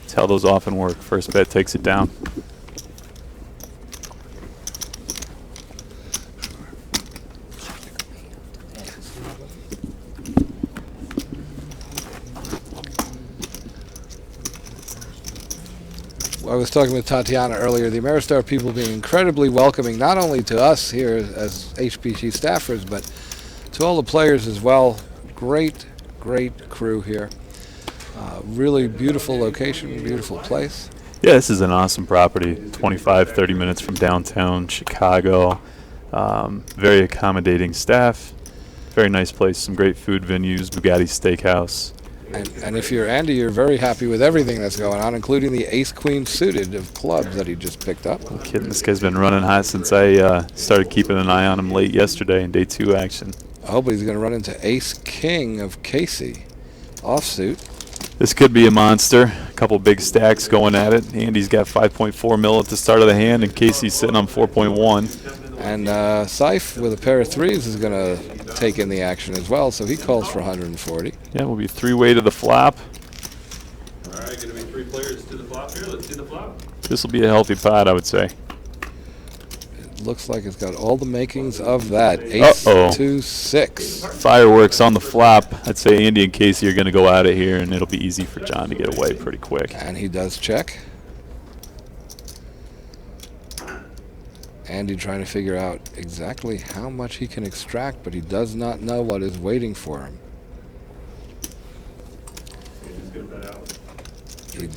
That's how those often work. First bet takes it down. I was talking with Tatiana earlier, the Ameristar people being incredibly welcoming, not only to us here as HPT staffers, but to all the players as well. Great crew here. Really beautiful location, beautiful place. Yeah, this is an awesome property. 25, 30 minutes from downtown Chicago. Very accommodating staff. Very nice place. Some great food venues. Bugatti Steakhouse. And if you're Andy, you're very happy with everything that's going on, including the ace-queen suited of clubs that he just picked up. No kidding, this guy's been running hot since I started keeping an eye on him late yesterday in day 2 action. I hope he's going to run into ace-king of Casey offsuit. This could be a monster. A couple big stacks going at it. Andy's got 5.4 mil at the start of the hand, and Casey's sitting on 4.1. And Seif with a pair of threes is going to take in the action as well, so he calls for 140. Yeah, we'll be 3-way to the flop. All right, going to be 3 players to the flop here. Let's see the flop. This will be a healthy pot, I would say. It looks like it's got all the makings of that. Ace, 2, 6. Fireworks on the flop. I'd say Andy and Casey are going to go out of here, and it'll be easy for John to get away pretty quick. And he does check. Andy trying to figure out exactly how much he can extract, but he does not know what is waiting for him. He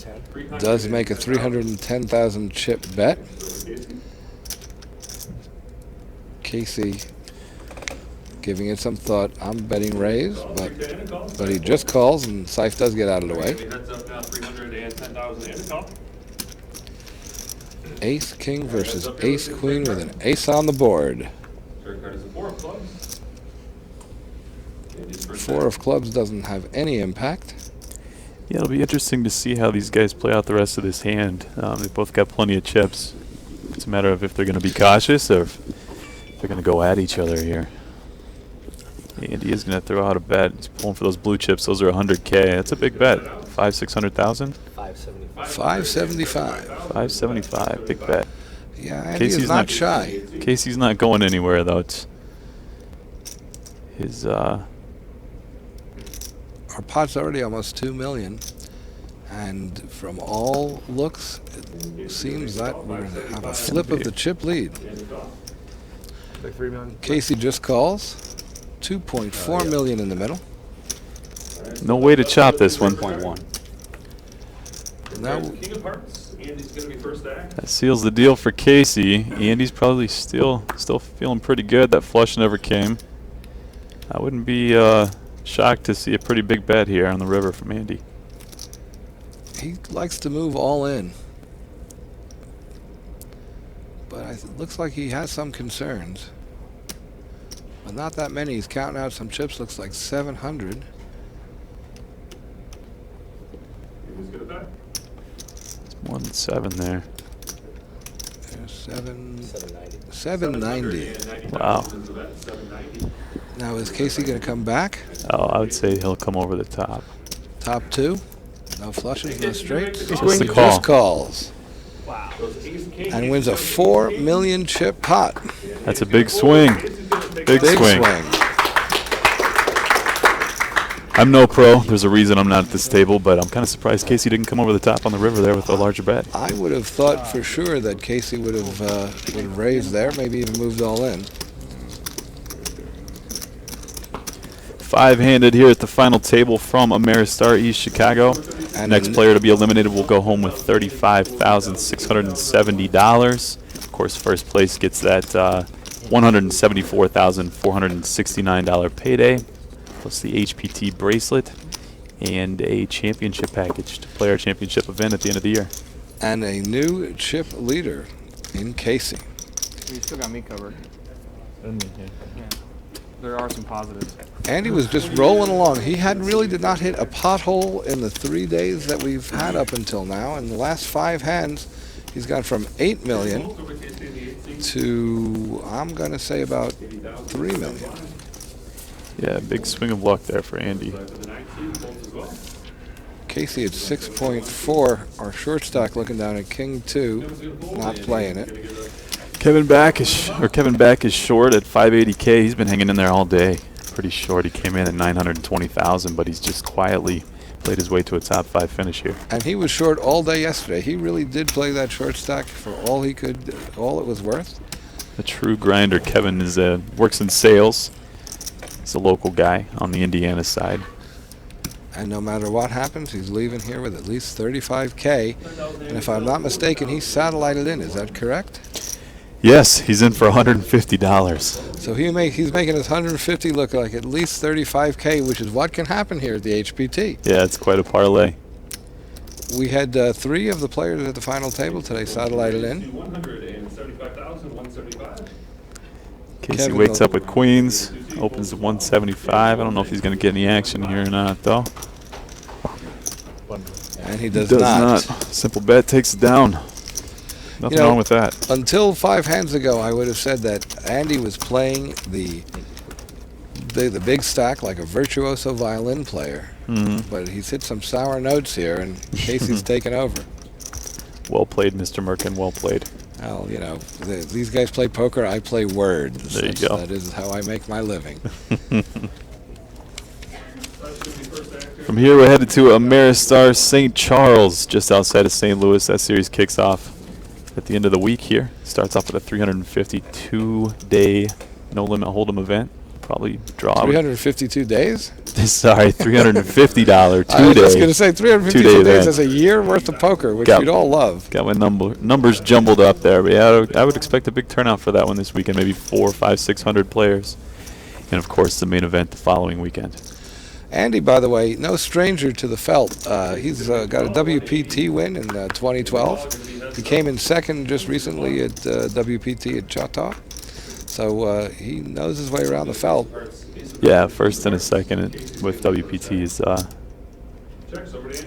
does make a 310,000 chip bet. Casey giving it some thought. I'm betting raise, but he just calls, and Seif does get out of the way. Ace King versus Ace Queen with an ace on the board. 4 of clubs doesn't have any impact. Yeah, it'll be interesting to see how these guys play out the rest of this hand. They've both got plenty of chips. It's a matter of if they're going to be cautious or if they're going to go at each other here. Andy is going to throw out a bet. He's pulling for those blue chips. Those are 100K. That's a big bet. 600,000? 575. 575. Big bet. Yeah, Andy is not shy. Casey's not going anywhere, though. It's his, Our pot's already almost 2 million. And from all looks, it seems that we're going to have a flip of the chip lead. Casey just calls. 2.4 million in the middle. no way to chop this one. 1.1. Now, King of Hearts. Andy's going to be first act. That seals the deal for Casey. Andy's probably still feeling pretty good. That flush never came. I wouldn't be shocked to see a pretty big bet here on the river from Andy. he likes to move all in. But it looks like he has some concerns. But not that many. He's counting out some chips. Looks like 700. It's more than 7 there. There's 790. 790. Wow. Now is Casey going to come back? Oh, I would say he'll come over the top. Top 2. No flushes, no straights. Just the call. Just calls. Wow. And wins a 4 million chip pot. That's a big swing. Big swing. I'm no pro. There's a reason I'm not at this table, but I'm kind of surprised Casey didn't come over the top on the river there with a larger bet. I would have thought for sure that Casey would have raised there, maybe even moved all in. 5-handed here at the final table from Ameristar East Chicago. And Next player to be eliminated will go home with $35,670. Of course, first place gets that $174,469 payday, plus the HPT bracelet and a championship package to play our championship event at the end of the year. And a new chip leader in Casey. You still got me covered. Yeah. There are some positives. Andy was just rolling along. He did not hit a pothole in the 3 days that we've had up until now. In the last 5 hands, he's gone from 8 million to, I'm going to say, about 3 million. Yeah, big swing of luck there for Andy. Casey at 6.4. Our short stack looking down at King 2, not playing it. Kevin Back is short at 580K. He's been hanging in there all day. Pretty short. He came in at 920,000, but he's just quietly played his way to a top 5 finish here. And he was short all day yesterday. He really did play that short stack for all he could, all it was worth. A true grinder. Kevin is works in sales. He's a local guy on the Indiana side. And no matter what happens, he's leaving here with at least 35K. And if I'm not mistaken, he's satellited in. Is that correct? Yes, he's in for $150. So he's making his 150 look like at least 35K, which is what can happen here at the HPT. Yeah, it's quite a parlay. We had 3 of the players at the final table today satellited in. Casey wakes up with queens, opens to 175. I don't know if he's going to get any action here or not, though. And he does not. Simple bet takes it down. Nothing wrong with that. Until 5 hands ago, I would have said that Andy was playing the big stack like a virtuoso violin player. But he's hit some sour notes here, and Casey's taken over. Well played, Mr. Merkin. Well played. Well, you know, these guys play poker. I play words. There you go. That is how I make my living. From here, we're headed to Ameristar St. Charles, just outside of St. Louis. That series kicks off at the end of the week here. Starts off with a 352-day no-limit hold'em event. Probably draw. 352 days? Sorry, $350 2-day. I was just going to say 352 days is a year worth of poker, which we'd all love. Got my numbers jumbled up there, but yeah, I would expect a big turnout for that one this weekend. Maybe 400, 500, 600 players, and of course the main event the following weekend. Andy, by the way, no stranger to the felt. He's got a WPT win in 2012. He came in second just recently at WPT at Choctaw. So he knows his way around the felt. Yeah, first and a second with WPTs.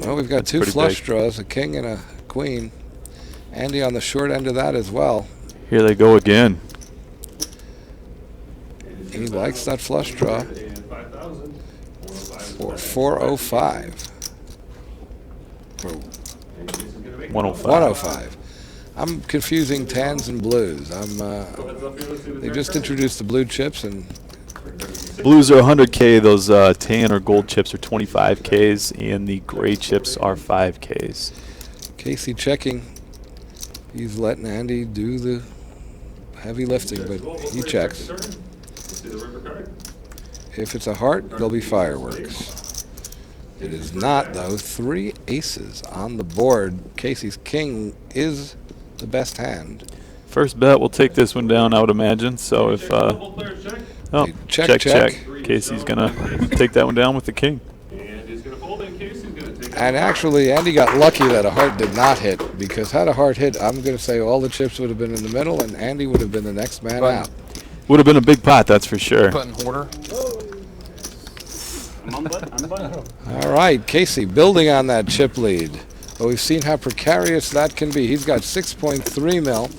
Well, we've got 2 flush draws, a king and a queen. Andy on the short end of that as well. Here they go again. He likes that flush draw. For 405. 105. I'm confusing tans and blues. They just introduced the blue chips, and blues are 100K. Those tan or gold chips are 25Ks, and the gray chips are 5Ks. Casey checking. He's letting Andy do the heavy lifting, but he checks. If it's a heart, there'll be fireworks. It is not, though. 3 aces on the board. Casey's king is the best hand. First bet, we'll take this one down, I would imagine. So if check. Casey's gonna take that one down with the king. And actually, Andy got lucky that a heart did not hit, because had a heart hit, I'm going to say all the chips would have been in the middle, and Andy would have been the next man out. Would have been a big pot, that's for sure. Button hoarder. All right, Casey building on that chip lead. But we've seen how precarious that can be. He's got 6.3 mil.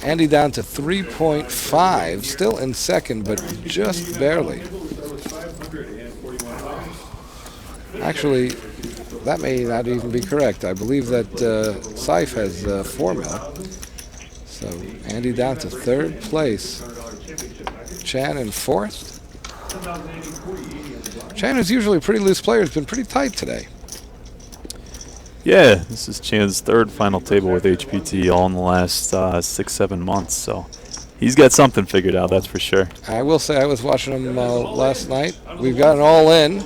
Andy down to 3.5, still in second, but just barely. Actually, that may not even be correct. I believe that Seif has 4 mil. So Andy down to 3rd place. Chan in 4th. Chan is usually a pretty loose player. Has been pretty tight today. Yeah, this is Chan's 3rd final table with HPT, all in the last 6-7 months. So He's got something figured out, that's for sure. I will say I was watching him last night. We've got an all-in.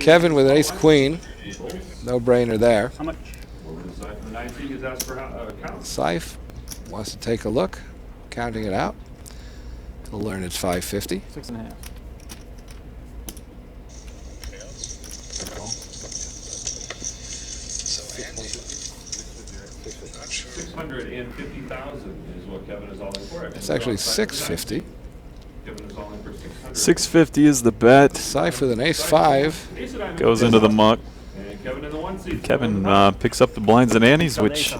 Kevin with an ace-queen. No brainer there. How much? Seif wants to take a look, counting it out. He'll learn it's 550. 6.5. 650,000 is what Kevin is all in for. It's actually 650. Kevin is all in for 600. 650 is the bet. Seif with an ace-5. Goes into the muck. And Kevin in the one seat. Kevin picks up the blinds and antes, which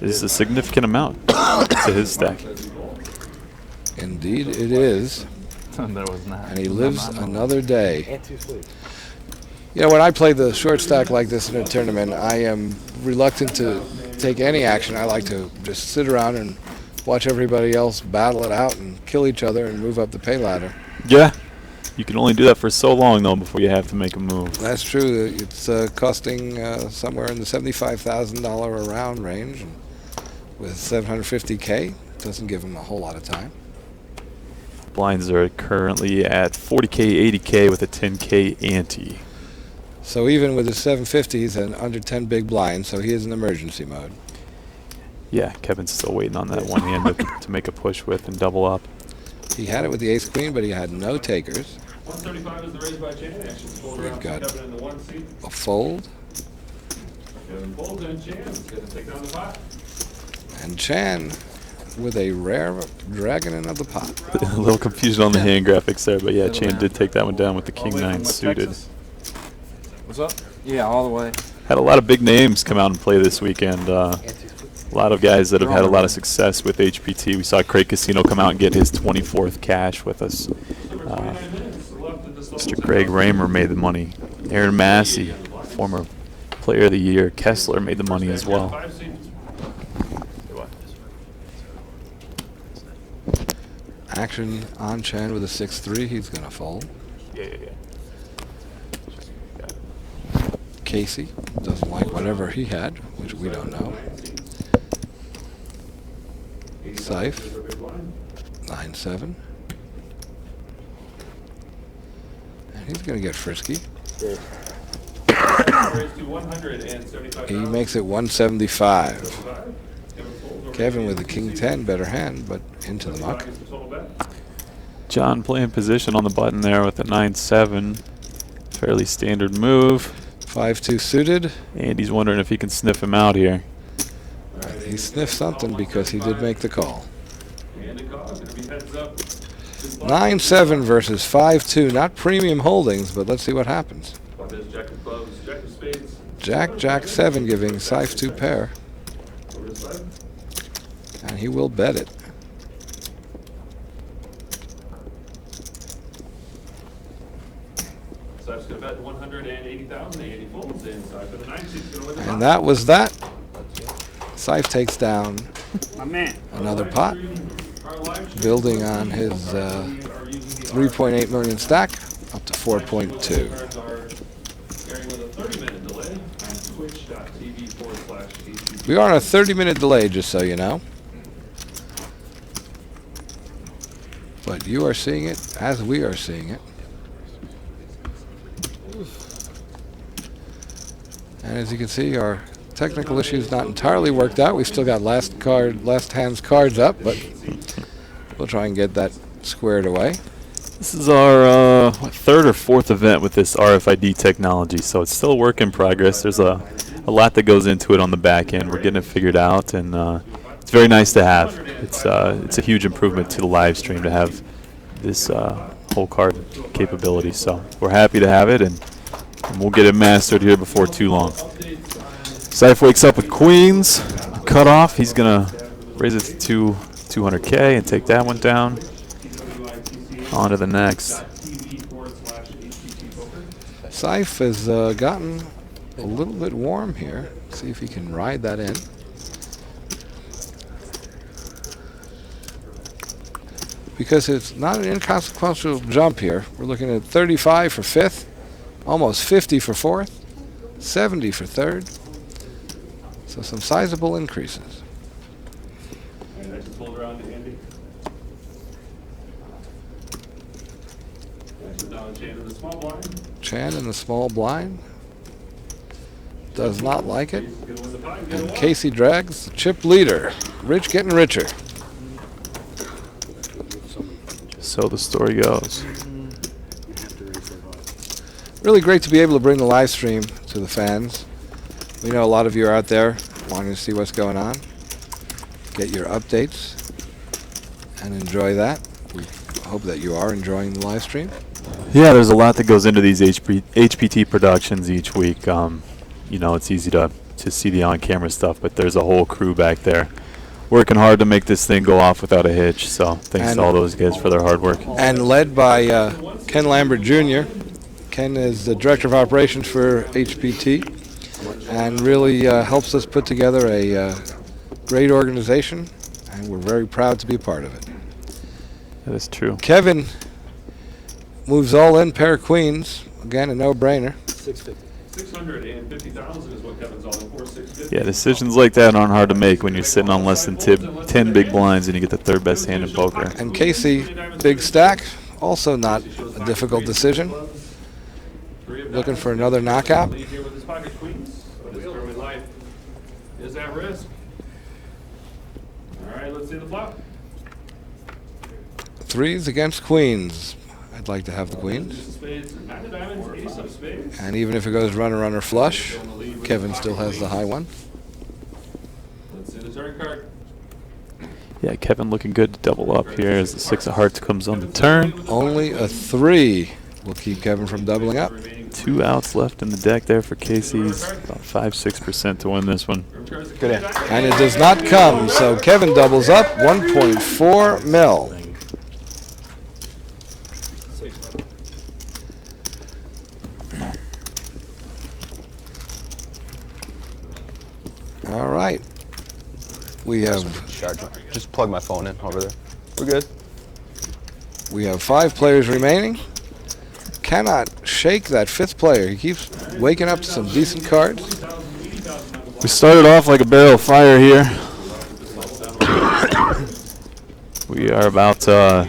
is a significant amount to his stack. Indeed it is. There was not. And he lives another day. And 2 sleeves. You know, when I play the short stack like this in a tournament, I am reluctant to take any action. I like to just sit around and watch everybody else battle it out and kill each other and move up the pay ladder. Yeah. You can only do that for so long, though, before you have to make a move. That's true. It's costing somewhere in the $75,000 a round range. And with 750K, doesn't give him a whole lot of time. Blinds are currently at 40K, 80K with a 10K ante. So even with his 750, he's an under 10 big blind, so he is in emergency mode. Yeah, Kevin's still waiting on that one hand to make a push with and double up. He had it with the ace-queen, but he had no takers. 135 is the raise by Chan. We've got Kevin in the one seat. a fold. Kevin folds and Chan's going to take down the pot. And Chan with a rare dragon in the pot. A little confusion on the hand graphics there, but yeah, Chan did take that one down with the King-9 suited. What's up? Yeah, all the way. Had a lot of big names come out and play this weekend. A lot of guys that have had a lot of success with HPT. We saw Craig Casino come out and get his 24th cash with us. Mr. Greg Raymer made the money. Aaron Massey, former player of the year. Kessler made the money as well. Action on Chan with a 6-3. He's going to fold. Yeah. Casey doesn't like whatever he had, which we don't know. Seif, 9-7. And he's going to get frisky. He makes it 175. Kevin with the King-10, better hand, but into the muck. John playing position on the button there with a 9-7. Fairly standard move. 5-2 suited. And he's wondering if he can sniff him out here. He sniffed something because he did make the call. 9-7 versus 5-2. Not premium holdings, but let's see what happens. Jack 7 giving Seif 2 pair. And he will bet it. And that was that. Seif takes down another pot, building on his 3.8 million stack up to 4.2. We are on a 30-minute delay, just so you know. But you are seeing it as we are seeing it. And as you can see, our technical issues not entirely worked out. We've still got last hand's cards up, but we'll try and get that squared away. This is our third or fourth event with this RFID technology, so it's still a work in progress. There's a lot that goes into it on the back end. We're getting it figured out, and it's very nice to have. It's a huge improvement to the live stream to have this whole card capability. So we're happy to have it, and we'll get it mastered here before too long. Seif wakes up with queens, cut off. He's gonna raise it to 200K and take that one down. On to the next. Seif has gotten a little bit warm here. See if he can ride that in. Because it's not an inconsequential jump here. We're looking at 35 for fifth, almost 50 for fourth, 70 for third. So some sizable increases. Chan in the small blind. Chan in the small blind. Does not like it. He's gonna win the pie. And Casey drags the chip leader. Rich getting richer. So the story goes. Really great to be able to bring the live stream to the fans. We know a lot of you are out there wanting to see what's going on. Get your updates and enjoy that. We hope that you are enjoying the live stream. Yeah, there's a lot that goes into these HPT productions each week. You know, it's easy to see the on-camera stuff, but there's a whole crew back there working hard to make this thing go off without a hitch. So thanks to all those guys for their hard work. And led by Ken Lambert Jr. Ken is the Director of Operations for HPT and really helps us put together a great organization, and we're very proud to be a part of it. That is true. Kevin moves all in, pair of queens. Again, a no-brainer. 650,000 is what Kevin's all in for. 650. Yeah, decisions like that aren't hard to make when you're sitting on less than 10 big blinds and you get the third best hand in poker. And Casey, big stack, also not a difficult decision. Looking for another knockout. Lead here with his pocket queens. But his fairway life is at risk. All right, let's see the flop. Threes against queens. I'd like to have the queens. Ace of spades, nine of diamonds, ace of spades. And even if it goes runner, runner, flush, Kevin still has the high one. Let's see the turn card. Yeah, Kevin looking good to double up here as the 6 of hearts comes on the turn. Only a 3 will keep Kevin from doubling up. 2 outs left in the deck there for Casey's. About 5-6% to win this one. Good hand. And it does not come, so Kevin doubles up 1.4 mil. All right. We have Just plug my phone in over there. We're good. 5 players remaining. Cannot shake that 5th player. He keeps waking up to some decent cards. We started off like a barrel of fire here. We are about a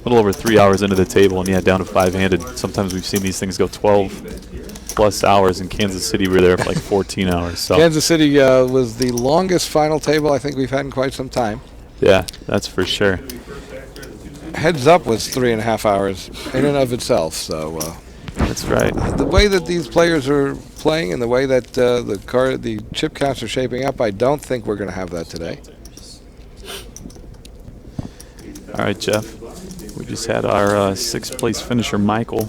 little over 3 hours into the table, and yeah, down to 5-handed. Sometimes we've seen these things go 12+ hours. In Kansas City, we were there for like 14 hours. So Kansas City was the longest final table I think we've had in quite some time. yeah, that's for sure. Heads Up was 3.5 hours in and of itself. So That's right. the way that these players are playing and the way that the chip counts are shaping up, I don't think we're going to have that today. All right, Jeff. We just had our 6th place finisher, Michael,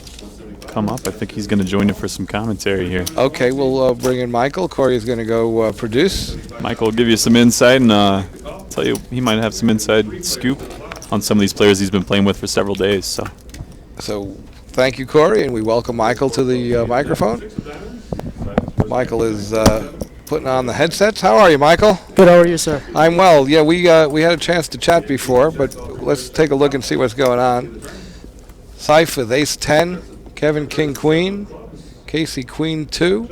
come up. I think he's going to join in for some commentary here. Okay, we'll bring in Michael. Corey is going to go produce. Michael will give you some insight and tell you he might have some inside scoop on some of these players he's been playing with for several days. So Thank you, Corey, and we welcome Michael to the microphone. Michael is putting on the headsets. How are you, Michael? Good, how are you, sir? I'm well. Yeah, we had a chance to chat before, but let's take a look and see what's going on. Seif with ace 10, Kevin king queen, Casey queen 2.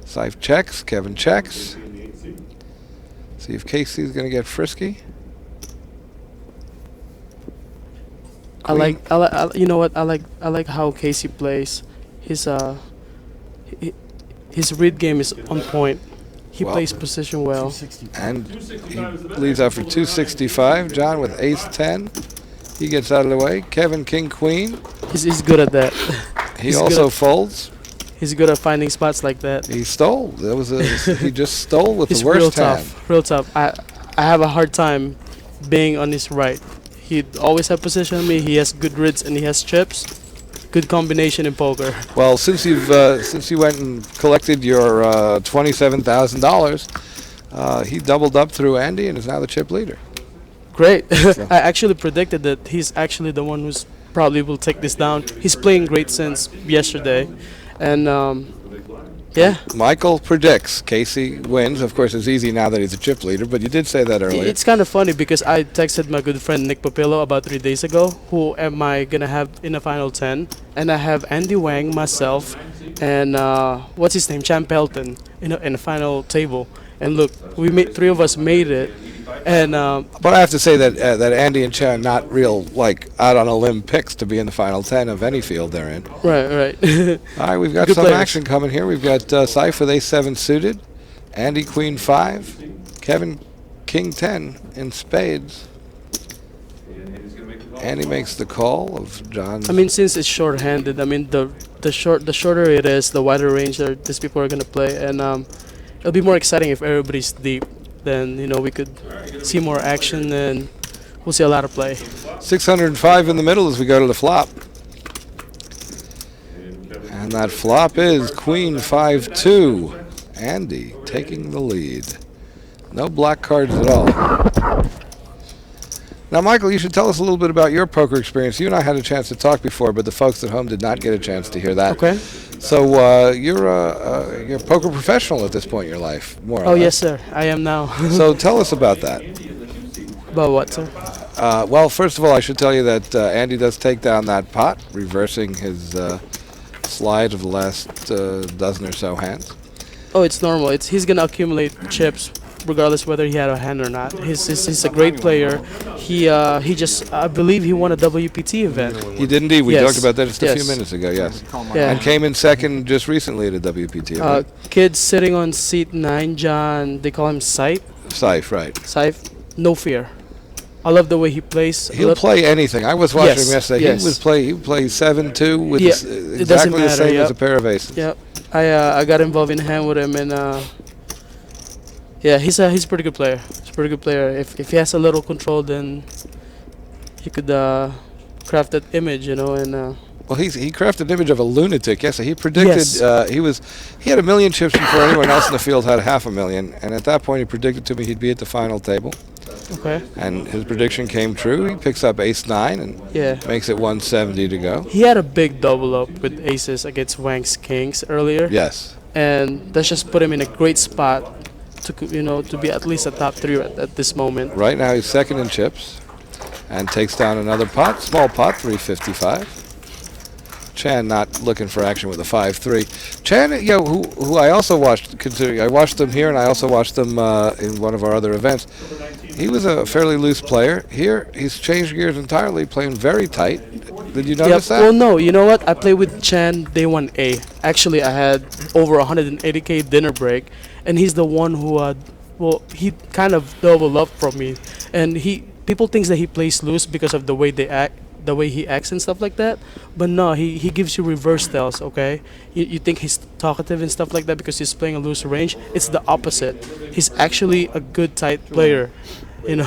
Seif checks, Kevin checks. See if Casey's going to get frisky. You know what? I like how Casey plays. His read game is on point. He plays position well. And he leads out for 265. John with ace 10. He gets out of the way. Kevin king queen. He's good at that. He also folds. He's good at finding spots like that. He stole. That was he just stole with the worst hand. Real tough. I have a hard time being on his right. He always has position on me. He has good rids and he has chips. Good combination in poker. Well, since you went and collected your $27,000, he doubled up through Andy and is now the chip leader. Great. I actually predicted that he's actually the one who's probably will take this down. He's playing great since yesterday, and yeah. Michael predicts Casey wins. Of course, it's easy now that he's a chip leader, but you did say that earlier. It's kind of funny because I texted my good friend Nick Papillo about 3 days ago, who am I going to have in the final 10, and I have Andy Wang, myself, and what's his name, Champ Pelton, in the final table. And look, 3 of us made it, And But I have to say that that Andy and Chan not real like out on a limb picks to be in the final 10 of any field they're in. right. All right, we've got Good some players. action coming here. We've got Syfe with Ace-7 suited, Andy Queen 5, Kevin King 10 in spades. Andy makes the call of John's. I mean, since it's short-handed, I mean the shorter it is, the wider range that these people are gonna play, and it'll be more exciting if everybody's deep. Then we could see more action, and we'll see a lot of play. 605 in the middle as we go to the flop. And that flop is Queen 5-2. Andy taking the lead. No black cards at all. Now, Michael, you should tell us a little bit about your poker experience. You and I had a chance to talk before, but the folks at home did not get a chance to hear that. Okay. So you're a poker professional at this point in your life, more or Oh less. yes, sir. I am now. So tell us about that. About what, sir? Well, first of all, I should tell you that Andy does take down that pot, reversing his slide of the last dozen or so hands. Oh, it's normal. He's gonna accumulate chips, regardless whether he had a hand or not. He's a great player. He just I believe he won a WPT event. He did indeed. We Yes. talked about that just a few Yes. minutes ago. Yes, Yeah. and came in second just recently at a WPT event. Kid sitting on seat 9, John. They call him Sight. Syfe, right? Sight. No fear. I love the way he plays. He'll play anything. I was watching Yes, him yesterday. yes. He would play 7-2 with Yeah, exactly it doesn't the matter, same as yep. a pair of aces. Yep. I got involved in hand with him, and yeah, he's a pretty good player. He's a pretty good player. If he has a little control, then he could craft that image, and Well, he crafted an image of a lunatic. Yes, he predicted Yes. he had 1 million chips before anyone else in the field had 500,000, and at that point he predicted to me he'd be at the final table. okay. And his prediction came true. He picks up Ace-9 and Yeah. makes it 170 to go. He had a big double up with aces against Wang's Kings earlier. Yes. And that just put him in a great spot to be at least a top 3 at this moment. Right now he's second in chips and takes down another pot, small pot, 355. Chan not looking for action with a 5-3. Chan, who I also watched, considering I watched them here and I also watched them in one of our other events. He was a fairly loose player. Here, he's changed gears entirely, playing very tight. Did you notice that? Well, no. You know what? I played with Chan day 1A. Actually, I had over 180K dinner break, and he's the one who, he kind of doubled up from me. And people thinks that he plays loose because of the way he acts and stuff like that. But no, he gives you reverse tells, okay? You think he's talkative and stuff like that because he's playing a loose range. It's the opposite. He's actually a good tight player, and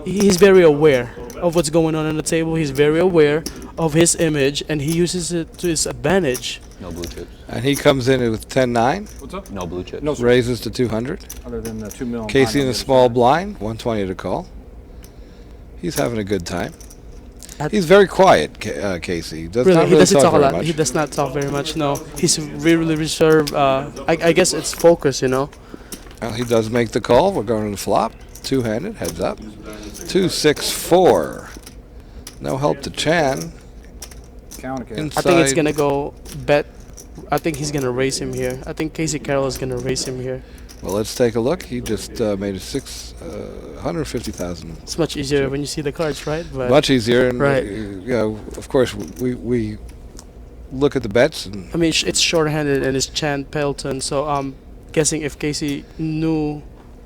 he's very aware of what's going on the table. He's very aware of his image, and he uses it to his advantage. No blue chips. And he comes in with 10-9. What's up? No blue chips. No, sir. Raises to 200. Other than the 2 mil. Casey in a small blind, 120 to call. He's having a good time. He's very quiet, Casey. He Really, he doesn't talk a very lot. much. He does not talk very much. No, he's really reserved. I guess it's focus, Well, he does make the call. We're going to the flop. Two-handed, heads up. 2-6-4. No help to Chan. Count again. Inside. I think it's gonna go bet. I think he's gonna race him here. I think Casey Carroll is gonna race him here. Well, let's take a look. He just made a 150,000. It's much easier when you see the cards, right? But Much easier, and Right. of course, we look at the bets, and I mean, it's short-handed and it's Chan Pelton. So I'm guessing if Casey knew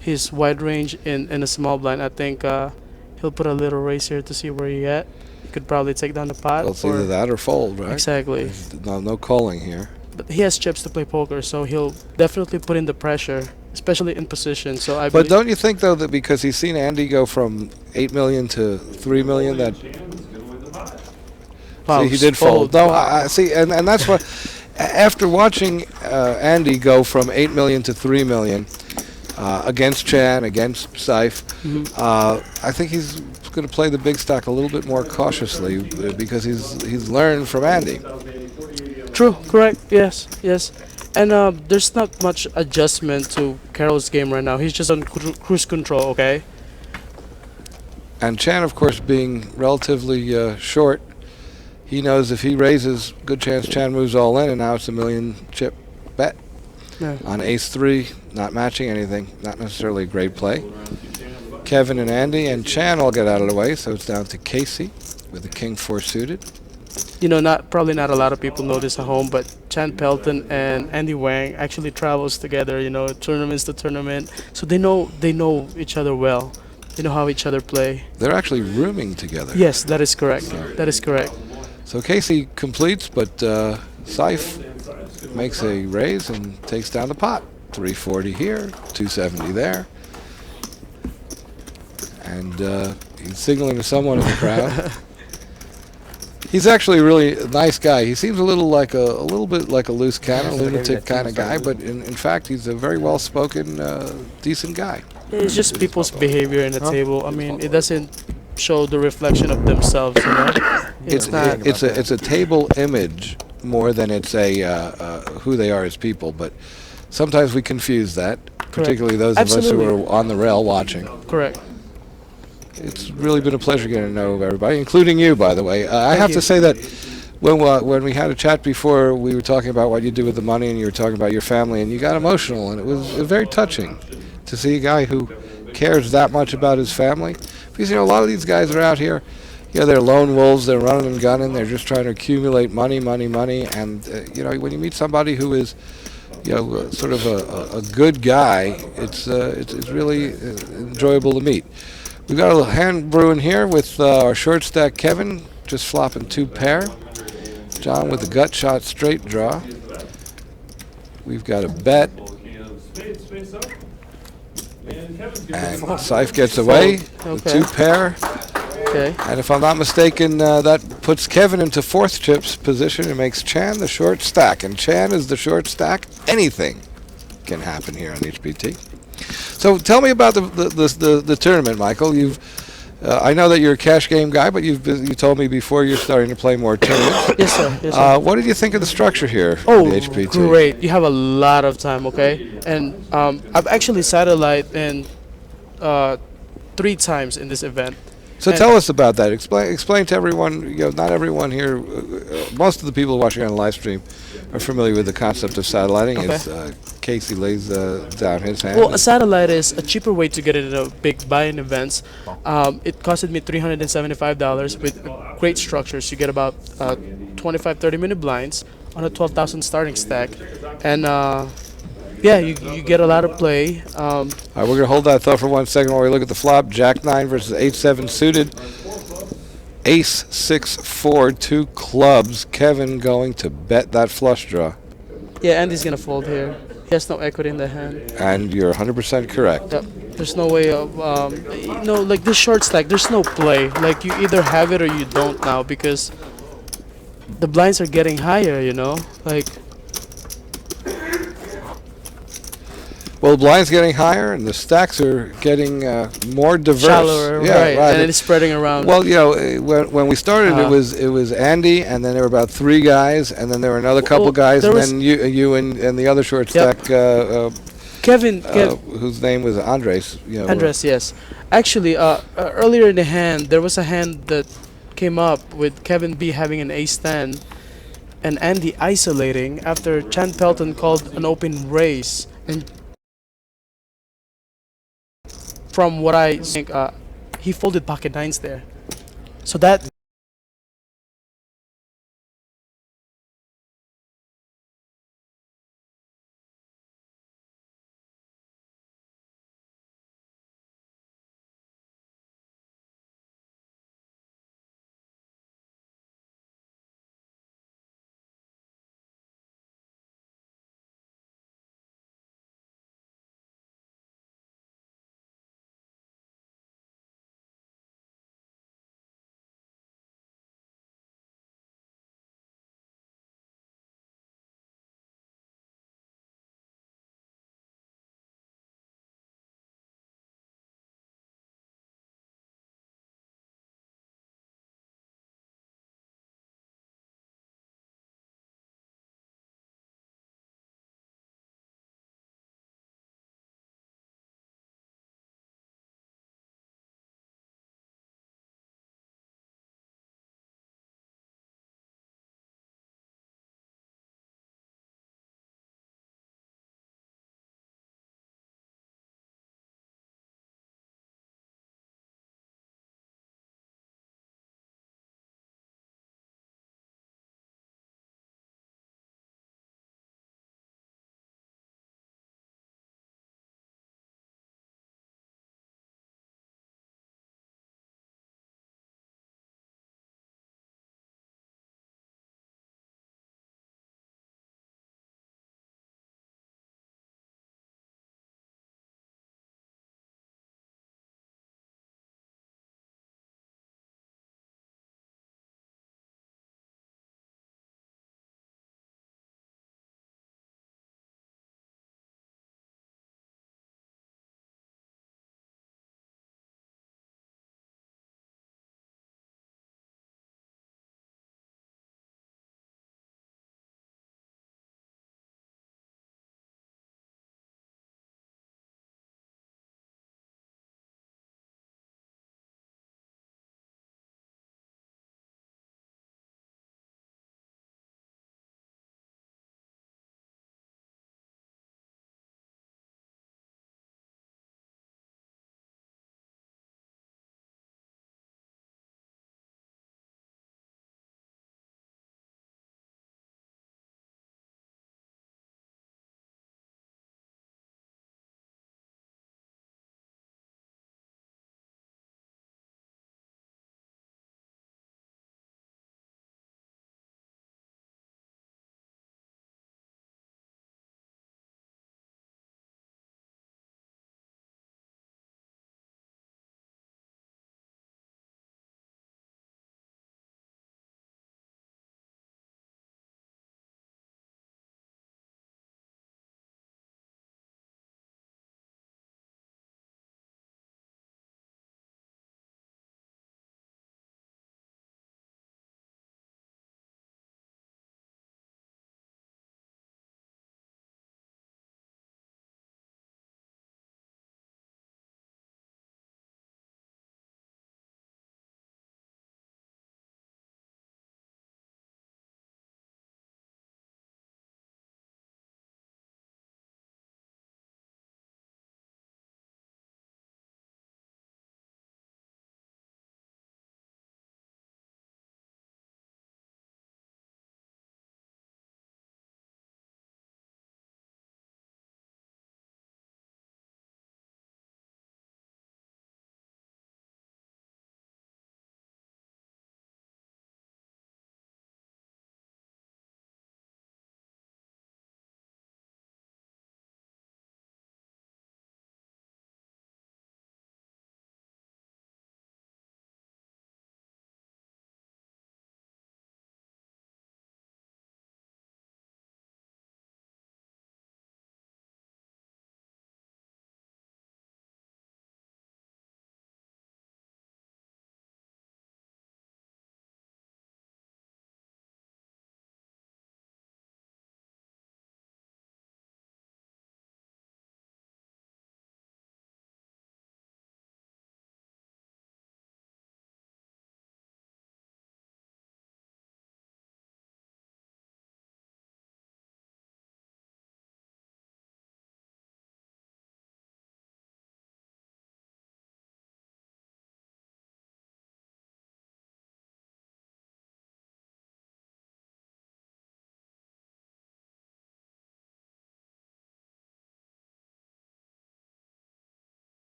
his wide range in a small blind, I think he'll put a little race here to see where he at. He could probably take down the pot. it's either that or fold, right? Exactly. There's no calling here. But he has chips to play poker, so he'll definitely put in the pressure, especially in position. So I. But believe- don't you think, though, that because he's seen Andy go from 8 million to 3 million, that Wow, see, he did fold. fold. No, I see, and that's what. After watching Andy go from 8 million to 3 million against Chan, against Syfe, I think he's going to play the big stack a little bit more cautiously because he's learned from Andy. True, correct, yes. And there's not much adjustment to Carroll's game right now. He's just on cruise control, okay? And Chan, of course, being relatively short, he knows if he raises, good chance Chan moves all in, and now it's a 1 million chip bet. Yeah. On ace-3, not matching anything, not necessarily a great play. Kevin and Andy, and Chan all get out of the way, so it's down to Casey with the King 4 suited. You know, probably not a lot of people know this at home, but Chan Pelton and Andy Wang actually travels together. You know, tournaments to tournament, so they know each other well. They know how each other play. They're actually rooming together. Yes, that is correct. That is correct. So Casey completes, but Seif makes a raise and takes down the pot. 340 here, 270 there. And he's signaling to someone in the crowd. He's actually a really nice guy. He seems a little bit like a loose cannon, lunatic kind of guy, but in fact, he's a very well-spoken, decent guy. It's just people's behavior in the table. I mean, it doesn't show the reflection of themselves. You know, it's a table image more than it's a who they are as people. But sometimes we confuse that, particularly those of us who are on the rail watching. Correct. It's really been a pleasure getting to know everybody, including you, by the way. I have to say that when we had a chat before, we were talking about what you do with the money, and you were talking about your family, and you got emotional, and it was very touching to see a guy who cares that much about his family. Because, you know, a lot of these guys are out here, you know, they're lone wolves, they're running and gunning, they're just trying to accumulate money, and, you know, when you meet somebody who is, you know, sort of a good guy, it's really enjoyable to meet. We've got a little hand brewing here with our short stack Kevin, just flopping 2 pair. John with the gut shot straight draw. We've got a bet. And Seif gets away with 2 pair. Okay. And if I'm not mistaken, that puts Kevin into 4th chips position and makes Chan the short stack. And Chan is the short stack. Anything can happen here on HPT. So tell me about the tournament, Michael. I know that you're a cash game guy, but you told me before you're starting to play more tournaments. Yes, sir. Yes, sir. What did you think of the structure here? Oh, in the HPT? great! You have a lot of time, okay? And I've actually satellite in 3 times in this event. So tell us about that. Explain to everyone. You know, not everyone here. Most of the people watching on the live stream are familiar with the concept of satelliting. Okay. As Casey lays down his hand. Well, a satellite is a cheaper way to get into big buy-in events. It costed me $375 with great structures. You get about 25, 30-minute blinds on a 12,000 starting stack, and yeah, you get a lot of play. All right, we're going to hold that thought for 1 second while we look at the flop. Jack 9 versus 8-7 suited. Ace 6-4, 2 clubs. Kevin going to bet that flush draw. Yeah, Andy's going to fold here. He has no equity in the hand. And you're 100% correct. Yep. There's no way of, like this short stack, there's no play. Like you either have it or you don't now because the blinds are getting higher, you know? Like, well, the blind's getting higher, and the stacks are getting more diverse. shallower, yeah, right? And it's spreading around. Well, you know, when we started, it was Andy, and then there were about 3 guys, and then there were another couple guys, and then you and the other short stack, Kevin, whose name was Andres. You know, Andres, yes. Actually, earlier in the hand, there was a hand that came up with Kevin B having an ace-10, and Andy isolating after Chan Pelton called an open raise, and from what I think, he folded pocket 9s there. So that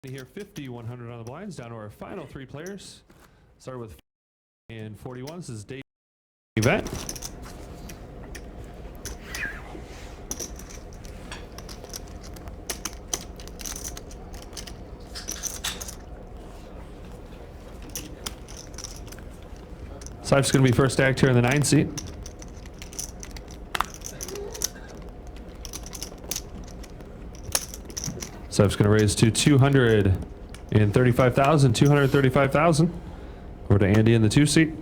Here 50, 100 on the blinds. Down to our final 3 players. Start with and 41. This is Dave event. Sife's going to be first stacked here in the 9 seat. Sife's going to raise to 235,000. 235,000. Over to Andy in the 2 seat.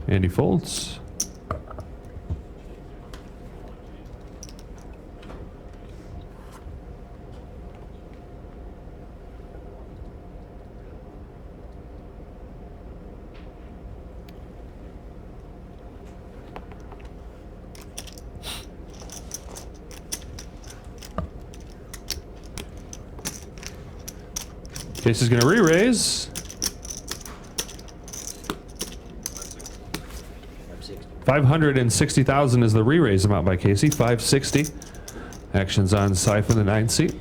Andy folds. Case is going to re-raise. 560,000 is the re-raise amount by Casey. 560. Actions on Sife in the 9 seat.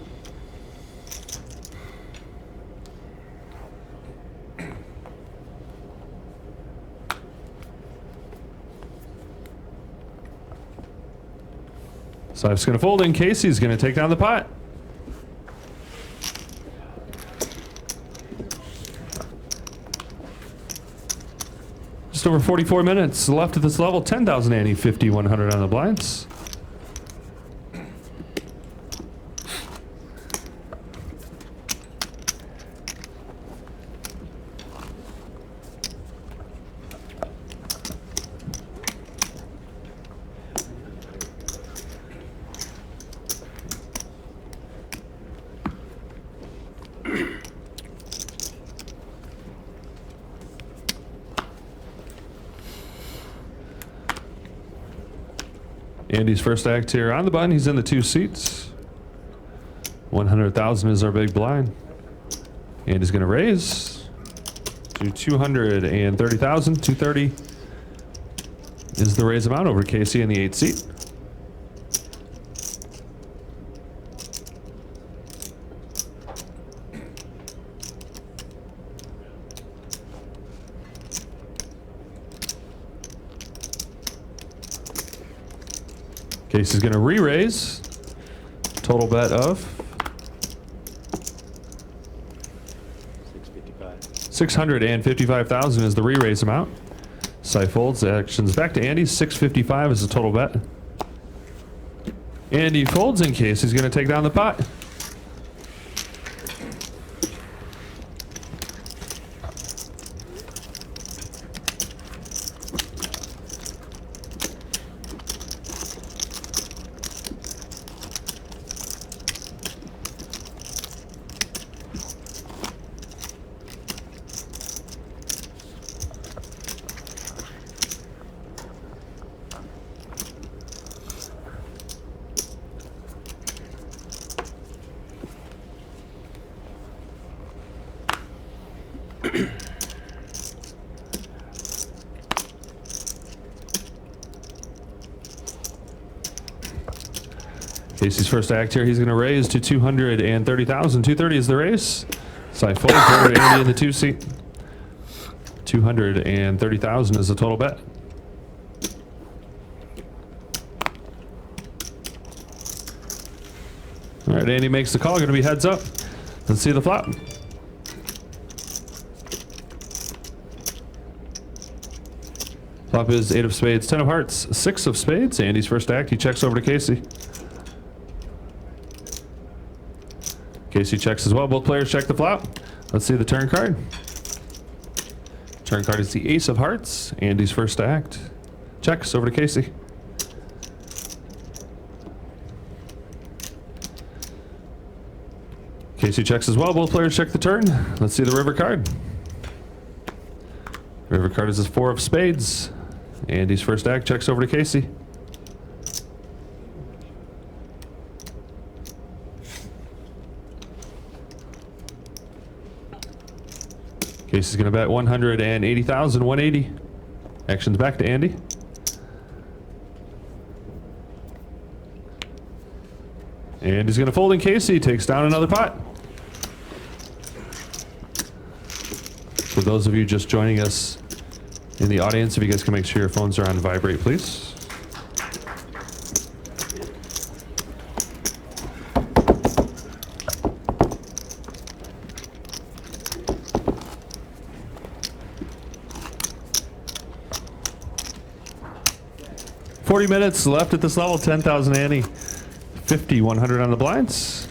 Sife's going to fold in. Casey's going to take down the pot. Just over 44 minutes left at this level. 10,000 Annie, 50, 100 on the blinds. Andy's first act here on the button. He's in the 2 seats. 100,000 is our big blind. Andy's going to raise to 230,000. 230 is the raise amount over Casey in the 8 seat. Casey's going to re-raise. Total bet of 655,000 is the re-raise amount. Sife folds. Actions back to Andy. 655 is the total bet. Andy folds in case he's going to take down the pot. Casey's first act here, he's going to raise to 230,000. 230 is the raise. Side fold over to Andy in the 2 seat. 230,000 is the total bet. All right, Andy makes the call. Going to be heads up. Let's see the flop. Flop is 8 of spades, 10 of hearts, 6 of spades. Andy's first act. He checks over to Casey. Casey checks as well. Both players check the flop. Let's see the turn card. Turn card is the ace of hearts. Andy's first act. Checks over to Casey. Casey checks as well. Both players check the turn. Let's see the river card. River card is 4 of spades. Andy's first act. Checks over to Casey. Casey's going to bet 180,000, 180. Actions back to Andy. And he's going to fold in Casey. Takes down another pot. For those of you just joining us in the audience, if you guys can make sure your phones are on vibrate, please. $40 minutes left at this level. 10,000 ante. 50, 100 on the blinds.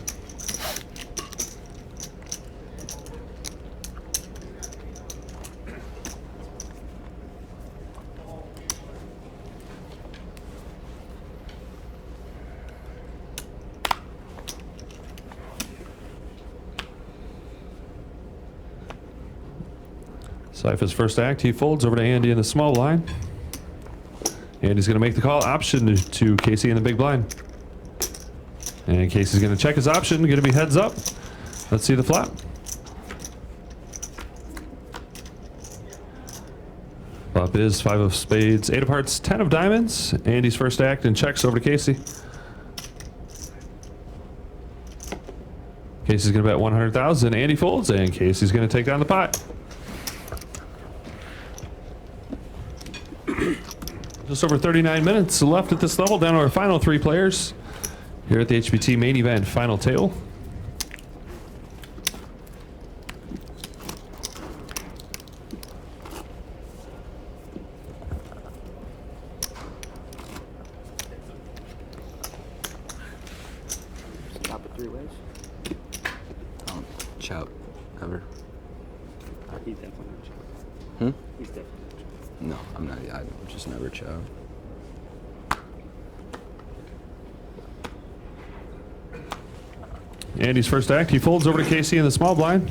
Cypher's first act. He folds over to Andy in the small blind. Andy's going to make the call. Option to Casey in the big blind. And Casey's going to check his option. Going to be heads up. Let's see the flop. Flop is 5 of spades, 8 of hearts, 10 of diamonds. Andy's first act and checks over to Casey. Casey's going to bet 100,000. Andy folds and Casey's going to take down the pot. Just over 39 minutes left at this level. Down to our final 3 players here at the HPT main event final table. Stop at 3 ways. Chout. Ever. He's definitely not chow. Hmm? He's definitely not chow. No, I'm not. I just never chow. Andy's first act. He folds over to Casey in the small blind.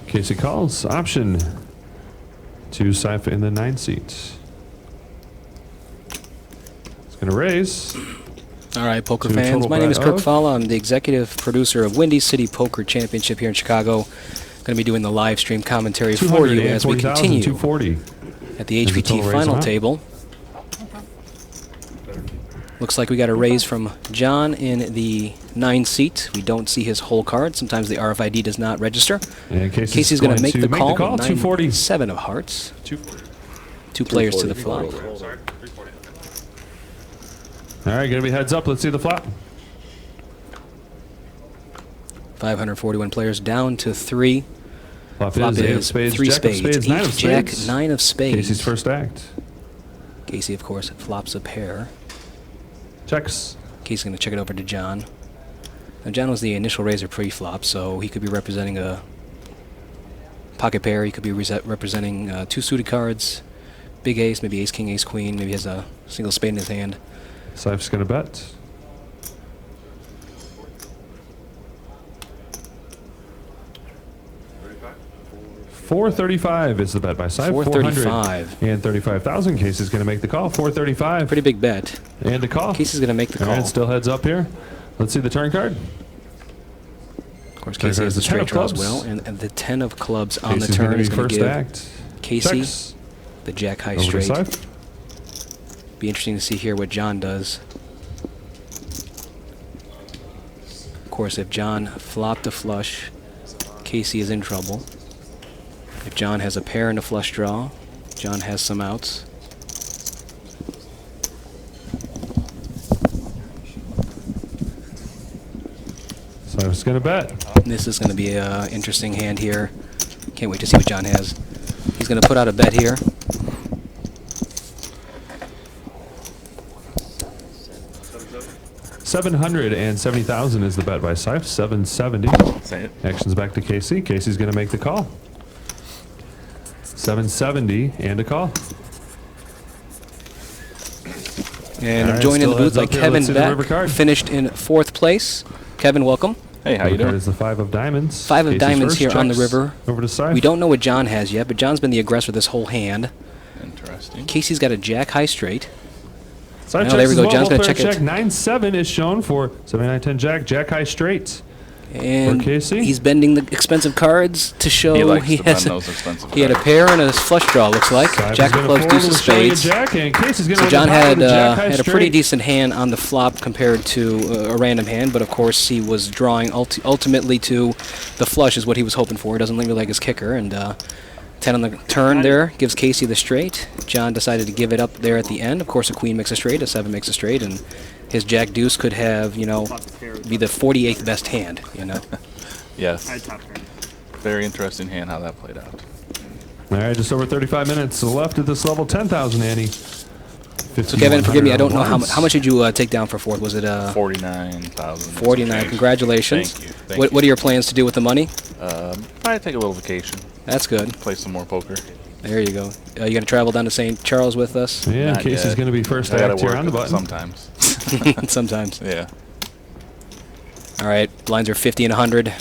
Casey calls. Option to Cypher in the 9 seat. It's going to raise. All right, poker To fans. total My name is bet Kirk of- Falla. I'm the executive producer of Windy City Poker Championship here in Chicago. Going to be doing the live stream commentary for you as we continue 240. at the Is the HPT total raise final amount? table. Looks like we got a raise from John in the 9 seat. We don't see his whole card. Sometimes the RFID does not register. And Casey's going to make the call. 240. 7 of hearts. 240. 2 players to the flop. Sorry, 340. All right, going to be heads up. Let's see the flop. 541 players down to 3. Flop Flop is 8 of is spades, 3 jack of spades, spades, 9 of 8 jack, spades. 9 of spades. Casey's first act. Casey, of course, flops a pair. Checks. Casey's going to check it over to John. Now, John was the initial raiser pre-flop, so he could be representing a pocket pair. He could be representing 2 suited cards, big ace, maybe ace, king, ace, queen. Maybe he has a single spade in his hand. Cypher's going to bet. $435 is the bet by Cypher. 435. And 35,000. Casey's going to make the call. 435. Pretty big bet. And a call. Casey's going to make the All call. right, still heads up here. Let's see the turn card. Of course, Turn Casey card has is the the 10 straight of draw as clubs. well, and the 10 of clubs on the Casey's turn gonna is be going to first give act. Casey Checks. the jack high Over to straight. Cypher. Be interesting to see here what John does. Of course, if John flopped a flush, Casey is in trouble. If John has a pair and a flush draw, John has some outs. Cypher's going to bet. This is going to be an interesting hand here. Can't wait to see what John has. He's going to put out a bet here. $770,000 is the bet by Cypher. 770. Say it. Action's back to Casey. Casey's going to make the call. 770 and a call. And All I'm right, joined in the still booth heads by up here. Kevin Let's see the river Beck, card. finished in 4th place. Kevin, welcome. Hey, how you River card doing? is the 5 of diamonds. 5 of Casey's diamonds first. here on the Checks. river. Over to Cypher. We don't know what John has yet, but John's been the aggressor this whole hand. Interesting. Casey's got a jack high straight. Side Oh, checks there we as go. well. John's Both gonna players check it. 9-7 is shown for 79-10 jack, jack high straight. And Casey? he's bending the expensive cards to show He likes to bend has those expensive he had a cards. pair and a flush draw, looks like. Simon's Jack of gonna clubs, fold deuce of with showing a spades. Jack, and Casey's gonna So win John the pot had with a Jack high had a straight. pretty decent hand on the flop compared to a random hand, but of course he was drawing ultimately to the flush is what he was hoping for. He doesn't really like his kicker, and 10 on the turn there gives Casey the straight. John decided to give it up there at the end. Of course, a queen makes a straight, a 7 makes a straight, and his Jack deuce could have, you know, be the 48th best hand, you know. Yes. Very interesting hand how that played out. All right, just over 35 minutes left at this level. 10,000, Andy. So Kevin, forgive me, I don't know how much did you take down for fourth? Was it 49,000. 49? Congratulations. Thank you. What are your plans to do with the money? Probably take a little vacation. That's good. Play some more poker. There you go. You gonna travel down to St. Charles with us? Yeah, Not Casey's yet. going to be first I gotta act here work on the button. sometimes. Sometimes. Yeah. All right, blinds are 50 and 100.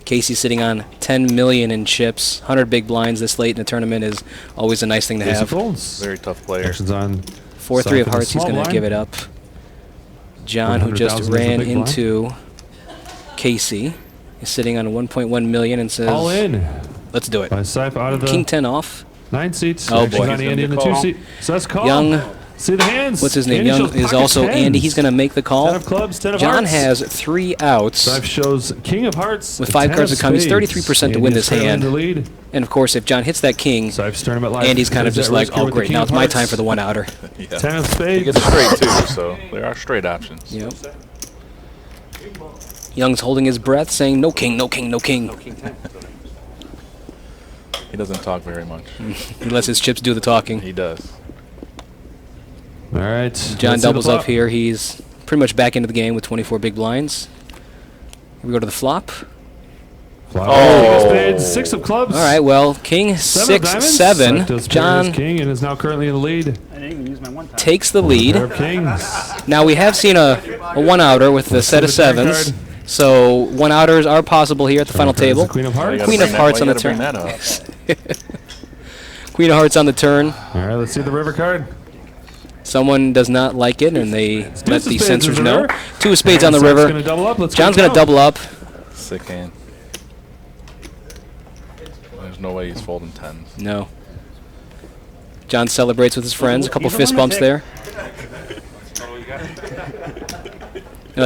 Casey's sitting on 10 million in chips. 100 big blinds this late in the tournament is always a nice thing to Casey have. folds. Very tough player. Action's on. 4-3 of hearts, he's going to give it up. John, who just 100,000 is the ran big blind. into Casey, is sitting on 1.1 million and says, All in. let's do it. By Sipe out of the King 10 off. 9 seats. Oh, Action's boy. on He's Andy in the gonna 2 call. seat. So that's call. Young, See the hands. what's his name? Andy Young shows is pocket also tens. Andy. He's going to make the call. 10 of clubs, 10 of John hearts. has 3 outs. Sipe shows King of Hearts. With 5 10 cards of to come. He's spades. 33% to win Andy's this currently in hand. the lead. And of course, if John hits that king, Sipe's tournament life. Andy's kind of is just at like, risk here oh with the great, King now of it's my Hearts. time for the 1-outer. Yeah. 10 of He spades. gets a straight too, so there are straight options. Yep. Young's holding his breath, saying, no king, no king, no king. He doesn't talk very much. He lets his chips do the talking. He does. All right. John let's see the doubles up flop. here. He's pretty much back into the game with 24 big blinds. Here we go to the flop. Flop. Oh. King of spades, 6 of clubs. All right, well, king 7 of 6, diamonds. 7. Sipe does pair John as king and is now currently in the lead. I didn't even use my one time. takes the Pair lead. of kings. Now, we have seen a 1-outer with the set of see the jack 7s. card. So 1-outers are possible here at the final Card is table. the Queen of Why you hearts. gotta Queen of bring that- hearts why on you the gotta bring turn. that up? Queen of hearts on the turn. All right, let's see the river card. Someone does not like it, and they let of the spades censors is the know. river. 2 of spades on the And Sipe's river. gonna double up. Let's John's go going to count. double up. Sick hand. There's no way he's folding 10s. No. John celebrates with his friends. A couple fist bumps there.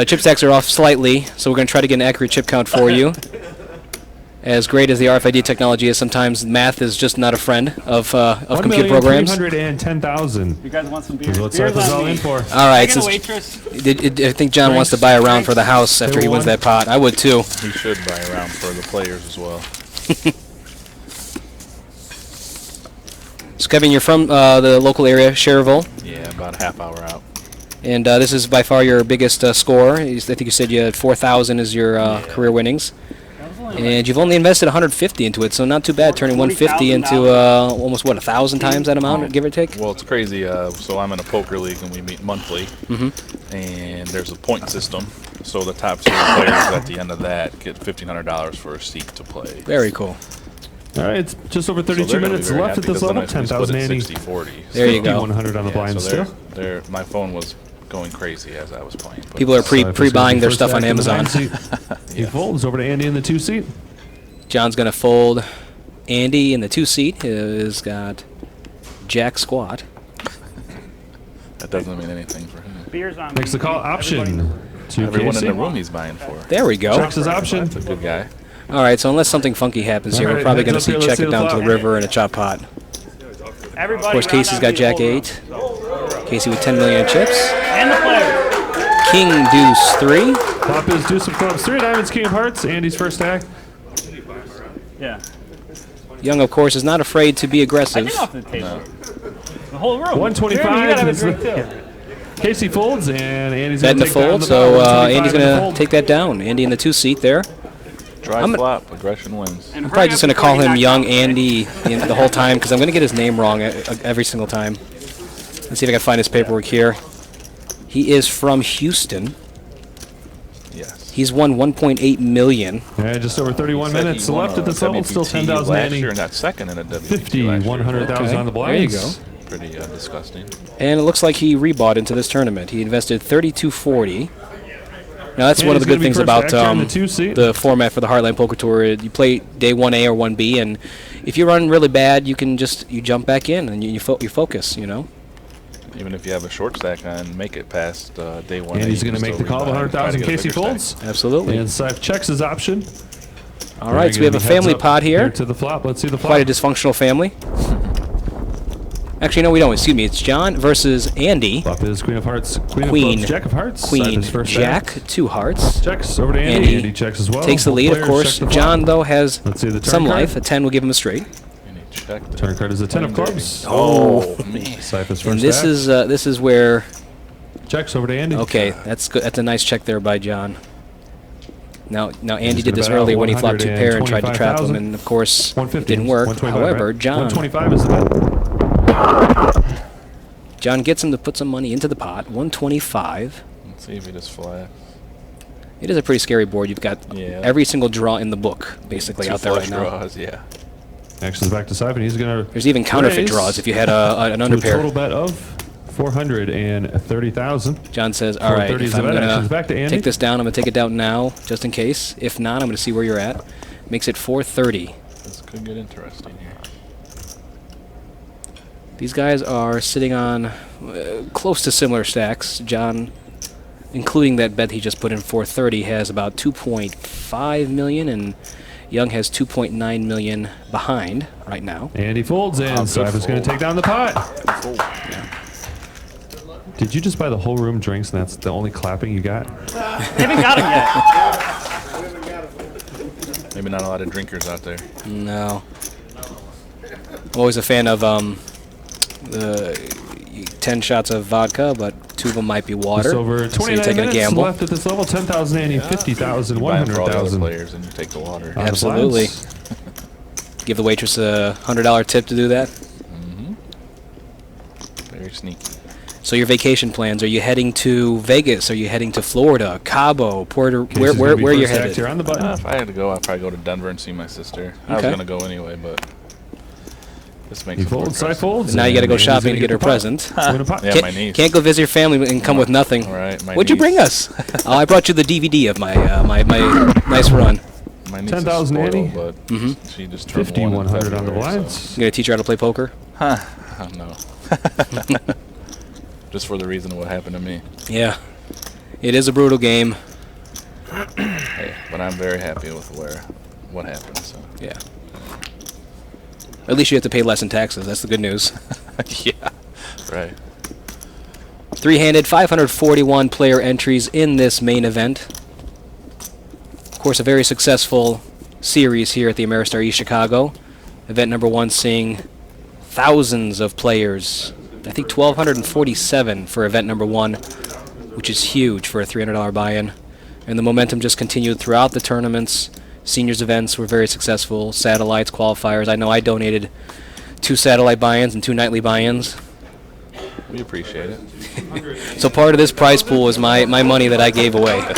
Chip stacks are off slightly, so we're going to try to get an accurate chip count for you. As great as the RFID technology is, sometimes math is just not a friend of computer programs. 1,310,000. You guys want some beer? Is what Beer's Sipe is on all me. in for. All right, Can I get a since waitress? I think John wants to buy a round for the house after he wins that pot. I would too. He should buy a round for the players as well. So Kevin, you're from the local area, Cherville, Yeah, about a half hour out. and this is by far your biggest score. I think you said you had 4,000 as your career winnings. And you've only invested 150 into it, so not too bad. Turning 150 into almost what 1,000 times that amount, give or take. Well, it's crazy. So I'm in a poker league and we meet monthly, and there's a point system. So the top 3 players at the end of that get $1,500 for a seat to play. Very cool. All right, it's just over 32 minutes left at this level. 10,000 Andy. 60-40. There you go. 100 on the blind so still. my phone was going crazy as I was playing. But People are Sipe is pre-buying gonna their be stuff first on act in the Amazon. nine seat. He folds over to Andy in the 2 seat. John's going to fold. Andy in the 2 seat has got Jack squat. that doesn't mean anything for him. Beer's on Makes the me. call option to Everyone Casey. in the room he's buying for. There we go. Checks his option. That's a good guy. All right, so unless something funky happens here, All we're right, probably going to heads up see here, check let's see it the down to the flop. river in a chop pot. Everybody Of course, round Casey's on got me, Jack hold 8. on. Casey with 10 million in chips. And the players. King deuce 3. Flop is deuce of clubs, 3 of diamonds, king of hearts. Andy's first act. Yeah. Young, of course, is not afraid to be I aggressive. think off the table. The whole room. 125 Jeremy, you gotta have a is drink the- too. Casey folds, and Andy's Bet going in to the take down fold, the so bottom, Andy's 125 in going the to fold. take that down. Andy in the 2 seat there. Dry flop, aggression wins. I'm probably just going to call him Young Andy the whole time because I'm going to get his name wrong every single time. Let's see if I can find his paperwork here. He is from Houston. Yes. He's won 1.8 million. Yeah, just over 31 He said minutes he won left a at this level. Still WPT 10,000 last Andy. year and got second in a WPT 50, last year. 100,000 Okay, on the there you blinds. go. Pretty disgusting. And it looks like he rebought into this tournament. He invested 32.40. Now that's one of the good things about the the format for the Heartland Poker Tour. You play day 1A or 1B, and if you run really bad, you can just jump back in and you focus. You know. Even if you have a short stack on, make it past day 1. And he's going to make the call of 100,000 in case he folds. Absolutely. And Scythe checks his option. All right, so we have a family pot here. To the flop. Let's see the flop. Quite a dysfunctional family. Actually, no, we don't. Excuse me. It's John versus Andy. Flop is Queen of Hearts, Queen of Clubs, Jack of Hearts. Queen, Jack, 2 hearts. Checks over to Andy. Andy checks as well. Takes the lead, of course. John, though, has some card. life. A 10 will give him a straight. Turn card is a 10 of clubs. Oh, Scythe is first. And this is where. Checks over to Andy. Okay, that's good. That's a nice check there by John. Now Andy did this earlier when he flopped 2 pair and tried to trap him, and of course it didn't work. However, right? John 125 is the bet. John gets him to put some money into the pot. 125. Let's see if he just flat. It is a pretty scary board. You've got every single draw in the book basically out there right now. Draws, yeah. Action's back to Scythe, and he's going to. There's even counterfeit draws if you had an underpair. Total bet of 430,000. John says, "All right, if I'm gonna back to Andy. take this down, I'm gonna take it down now, just in case. If not, I'm gonna see where you're at." Makes it 430. This could get interesting here. These guys are sitting on close to similar stacks. John, including that bet he just put in 430, has about 2.5 million, and Young has 2.9 million behind right now. Andy folds, and Scythe is going to take down the pot. Yeah. Did you just buy the whole room drinks, and that's the only clapping you got? Haven't got him yet. Maybe not a lot of drinkers out there. No. I'm always a fan of the 10 shots of vodka, but 2 of them might be water. Just over 29 so you're taking minutes a gamble. left at this level. 10,000 Andy, 50,000, You buy 'em for all the other 100,000. players and you take the water. Absolutely. Give the waitress a $100 tip to do that. Very sneaky. So your vacation plans, are you heading to Vegas? Are you heading to Florida, Cabo, Puerto? Where you're headed? Here on the button. If I had to go, I'd probably go to Denver and see my sister. I was Okay. going to go anyway, but this makes He it more folds, Scythe interesting. folds. Now you got to go and Andy's shopping gonna to get her a the pot. present. Win a pot. Yeah, Can't, my niece. can't go visit your family and come with nothing. All right, my What'd you niece. bring us? Oh, I brought you the DVD of my my nice run. My niece 10,000 is Andy. spoiled, but she just turned 50, 1 in 100 on the February, blinds. You gonna teach her how to play poker? So. No. Just for the reason of what happened to me. Yeah, it is a brutal game. Hey, but I'm very happy with what happened. So. Yeah. At least you have to pay less in taxes. That's the good news. Yeah. Right. 3-handed, 541 player entries in this main event. Of course, a very successful series here at the Ameristar East Chicago. Event number 1 seeing thousands of players. I think 1,247 for event number 1, which is huge for a $300 buy-in. And the momentum just continued throughout the tournaments. Seniors events were very successful. Satellites, qualifiers. I know I donated 2 satellite buy-ins and 2 nightly buy-ins. We appreciate it. So part of this prize pool is my money that I gave away. I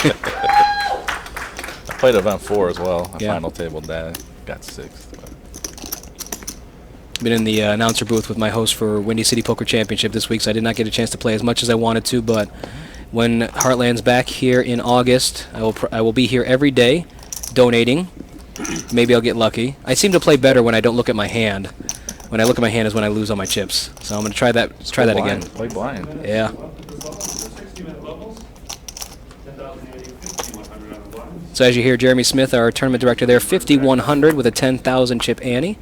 played event 4 as well. I Yeah. final tabled that. Got 6th. But Been in the announcer booth with my host for Windy City Poker Championship this week, so I did not get a chance to play as much as I wanted to, but when Heartland's back here in August, I will be here every day donating. Maybe I'll get lucky. I seem to play better when I don't look at my hand. When I look at my hand is when I lose all my chips. So I'm going to try that again. Play blind. Yeah. So as you hear, Jeremy Smith, our tournament director there, 5,100 with a 10,000 chip ante.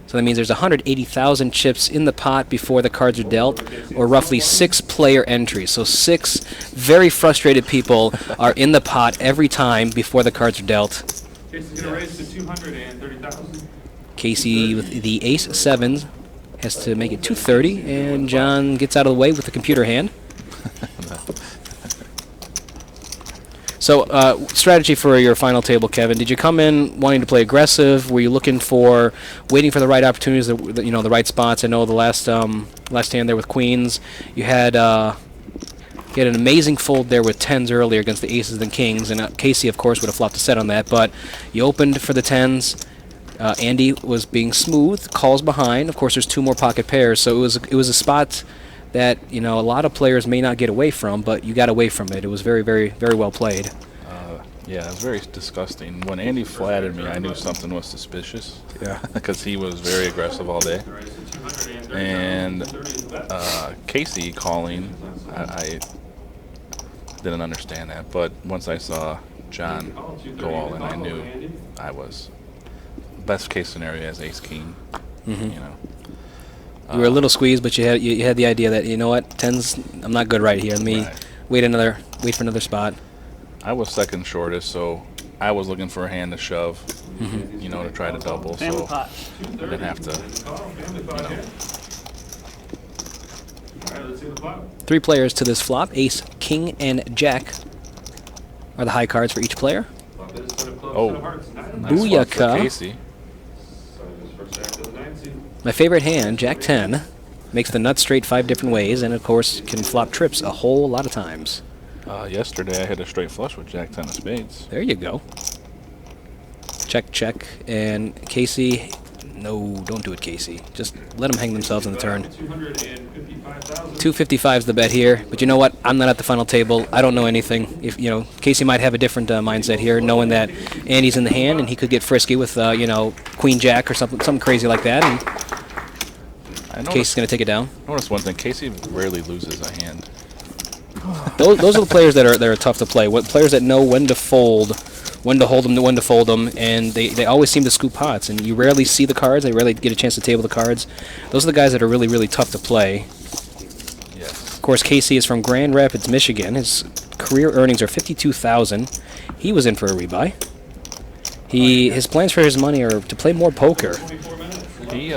So that means there's 180,000 chips in the pot before the cards are dealt, or roughly 6 player entries. So 6 very frustrated people are in the pot every time before the cards are dealt. Casey's going to raise to 230,000. Casey with the ace-7s has to make it 230, and John gets out of the way with the computer hand. So, strategy for your final table, Kevin. Did you come in wanting to play aggressive? Were you waiting for the right opportunities, the right spots? I know the last hand there with queens, you had an amazing fold there with 10s earlier against the aces and kings, and Casey, of course, would have flopped a set on that. But you opened for the 10s. Andy was being smooth, calls behind. Of course, there's 2 more pocket pairs, so it was a spot that, you know, a lot of players may not get away from, but you got away from it. It was very, very, very well played. Yeah, it was very disgusting. When Andy flattered me, I knew something was suspicious. Yeah. Because he was very aggressive all day. And Casey calling, I didn't understand that. But once I saw John go all in, I knew I was best case scenario as ace king. You know. You were a little squeezed, but you had the idea that, you know what, 10s, I'm not good right here. Let me wait for another spot. I was second shortest, so I was looking for a hand to shove, you know, to try to double. So I didn't have to, you know. 3 players to this flop. Ace, king, and jack are the high cards for each player. Oh, Booyaka. Casey. My favorite hand, Jack 10, makes the nut straight 5 different ways, and of course can flop trips a whole lot of times. Yesterday I hit a straight flush with Jack 10 of spades. There you go. Check, check, and Casey. No, don't do it, Casey. Just let them hang themselves on the turn. 255 is the bet here, but you know what? I'm not at the final table. I don't know anything. If you know, Casey might have a different mindset here, knowing that Andy's in the hand and he could get frisky with you know, Queen Jack or something crazy like that. And Casey's gonna take it down. Notice one thing: Casey rarely loses a hand. Those are the players that are tough to play. Players that know when to fold, when to hold them, when to fold them, and they always seem to scoop pots. And you rarely see the cards. They rarely get a chance to table the cards. Those are the guys that are really, really tough to play. Yes. Of course, Casey is from Grand Rapids, Michigan. His career earnings are $52,000. He was in for a rebuy. His plans for his money are to play more poker. He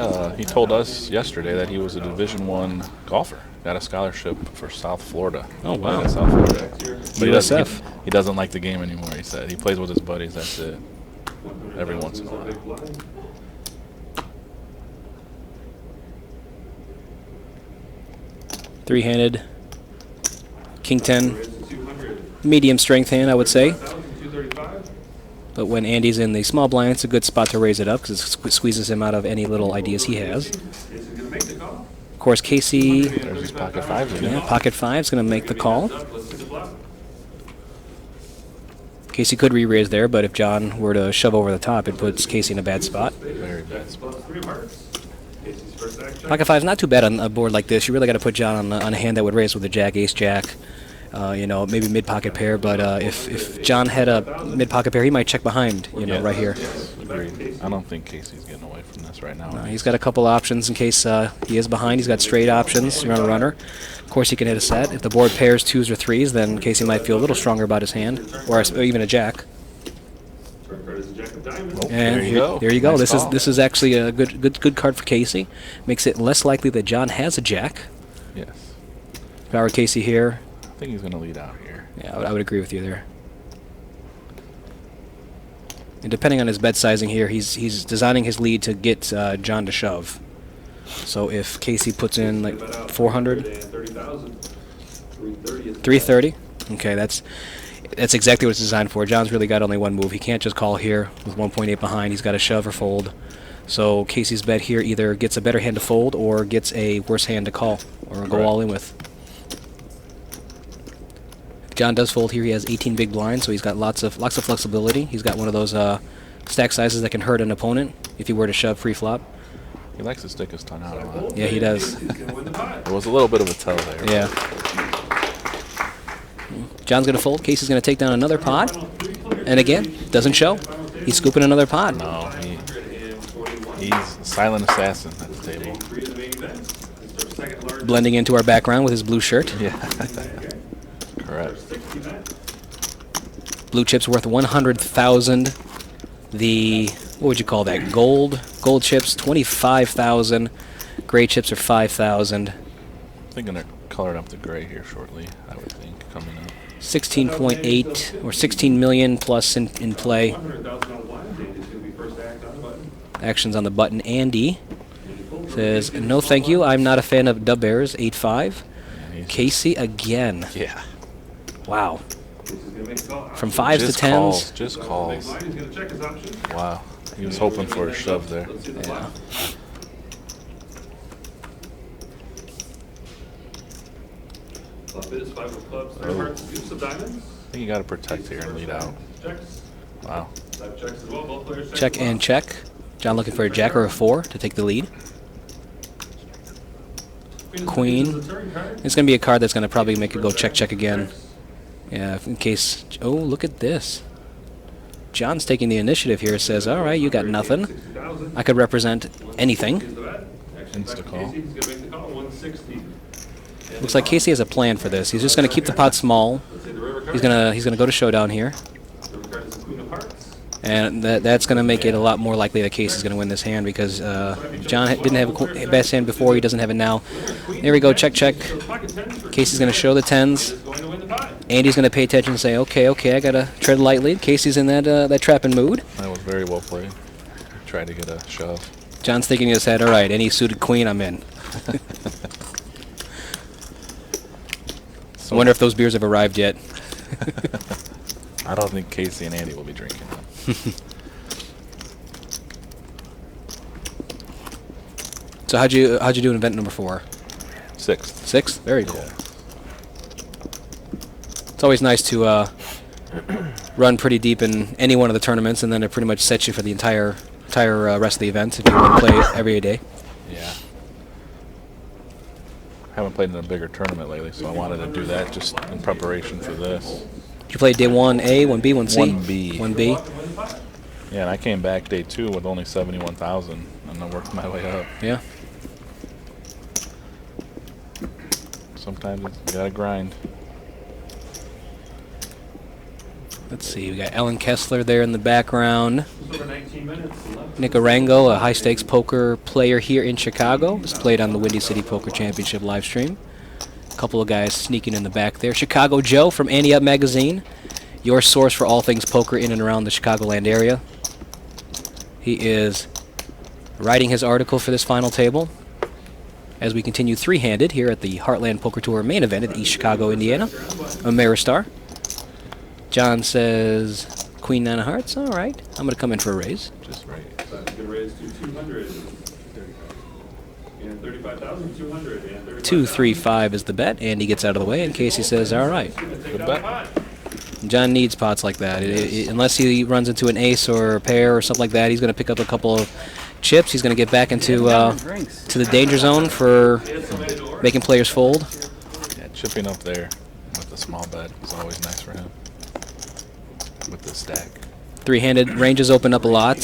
told us yesterday that he was a Division I golfer. Got a scholarship for South Florida. Oh, wow. South Florida. But USF. He doesn't like the game anymore, he said. He plays with his buddies, that's it. Every once in a while. Three-handed. King 10. Medium strength hand, I would say. But when Andy's in the small blind, it's a good spot to raise it up because it squeezes him out of any little ideas he has. Of course, Casey. There's his pocket 5. Yeah, pocket 5 is going to make the call. Casey could re-raise there, but if John were to shove over the top, it puts Casey in a bad spot. Very bad spot. Pocket 5 is not too bad on a board like this. You really got to put John on a hand that would raise with a jack, ace, jack. You know, maybe mid-pocket pair, but if John had a mid-pocket pair, he might check behind, you know, right here. Yes, agreed. I don't think Casey's getting away from this right now. He's got a couple options in case he is behind. He's got straight options, run a runner. Of course, he can hit a set. If the board pairs 2s or 3s, then Casey might feel a little stronger about his hand, or even a jack. And there you go. Nice This is actually a good card for Casey. Makes it less likely that John has a jack. Yes. If I were Casey here, I think he's going to lead out here. yeah, I would agree with you there. And depending on his bet sizing here, he's designing his lead to get John to shove. So if Casey puts in like 400, 330, okay, that's exactly what it's designed for. John's really got only one move. He can't just call here with 1.8 behind. He's got to shove or fold. So Casey's bet here either gets a better hand to fold or gets a worse hand to call or go all in with. John does fold here. He has 18 big blinds, so he's got lots of flexibility. He's got one of those stack sizes that can hurt an opponent if he were to shove pre-flop. He likes to stick his tongue out a lot. Yeah, he does. There was a little bit of a tell there. Yeah. John's going to fold. Casey's going to take down another pot. And again, doesn't show. He's scooping another pot. No, he's silent assassin at the table. Blending into our background with his blue shirt. Yeah. Correct. Blue chip's worth 100,000. The, what would you call that? Gold chips 25,000. Gray chips are 5,000. Thinking they're coloring up the gray here shortly, I would think, coming up. 16.8 or 16 million plus in play. Actions on the button. Andy says, no thank you, I'm not a fan of dub bears, 8-5. Casey again. Yeah. Wow. From 5s to 10s. Just calls. Wow. He was hoping for a shove there. Yeah. Flop is 5 of clubs, 3 of hearts, deuce of diamonds. I think you got to protect here and lead out. Checks. Wow. 5 checks as well. Both players Check and check. John looking for a jack or a 4 to take the lead. Queen. It's going to be a card that's going to probably make it go check, check again. Yeah, in case... Oh, look at this. John's taking the initiative here. Says, all right, you got nothing. I could represent anything. Insta-call. Looks like Casey has a plan for this. He's just going to keep the pot small. He's gonna go to showdown here. And that's going to make it a lot more likely that Casey's going to win this hand because John didn't have a best hand before. He doesn't have it now. There we go. Check, check. Casey's going to show the 10s. Andy's going to pay attention and say, okay, I got to tread lightly. Casey's in that trapping mood. That was very well played. Tried to get a shove. John's thinking in his head, all right, any suited queen, I'm in. I wonder if those beers have arrived yet. I don't think Casey and Andy will be drinking them. So how'd you do in event number 4? 6th. 6th? Very cool. Yeah. It's always nice to run pretty deep in any one of the tournaments, and then it pretty much sets you for the entire rest of the event if you want to play every day. Yeah. Haven't played in a bigger tournament lately, so I wanted to do that just in preparation for this. Did you play day 1A, 1B, 1C? 1B. 1B. Yeah, and I came back day 2 with only 71,000, and I worked my way up. Yeah. Sometimes you gotta grind. Let's see, we got Ellen Kessler there in the background. Nick Arango, a high-stakes poker player here in Chicago, has played on the Windy City Poker Championship live stream. A couple of guys sneaking in the back there. Chicago Joe from Ante Up Magazine, your source for all things poker in and around the Chicagoland area. He is writing his article for this final table as we continue three-handed here at the Heartland Poker Tour main event at East Chicago, Indiana. Ameristar. John says Queen 9 of Hearts. All right, I'm going to come in for a raise. Just right. Raise to 200 and 35,200 and 235 is the bet. Andy gets out of the way, and Casey says, all right. Good bet. John needs pots like that. Unless he runs into an ace or a pair or something like that, he's going to pick up a couple of chips. He's going to get back into to the danger zone for making players fold. Yeah, chipping up there with the small bet is always nice for him. With the stack. Three-handed ranges open up a lot,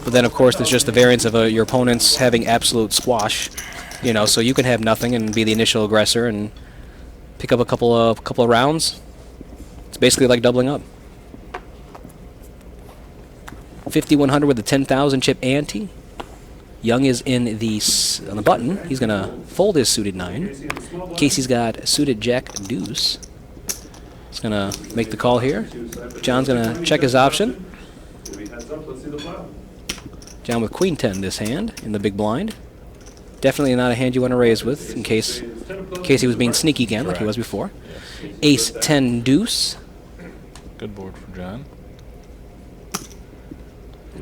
but then of course there's just the variance of your opponents having absolute squash, you know. So you can have nothing and be the initial aggressor and pick up a couple of rounds. It's basically like doubling up. 5,100 with the 10,000 chip ante. Young is in on the button. He's gonna fold his suited 9. Casey's got suited jack deuce. He's gonna make the call here. John's gonna check his option. John with Queen 10 this hand in the big blind. Definitely not a hand you want to raise with in case he was being sneaky again like he was before. Ace 10 deuce. Good board for John.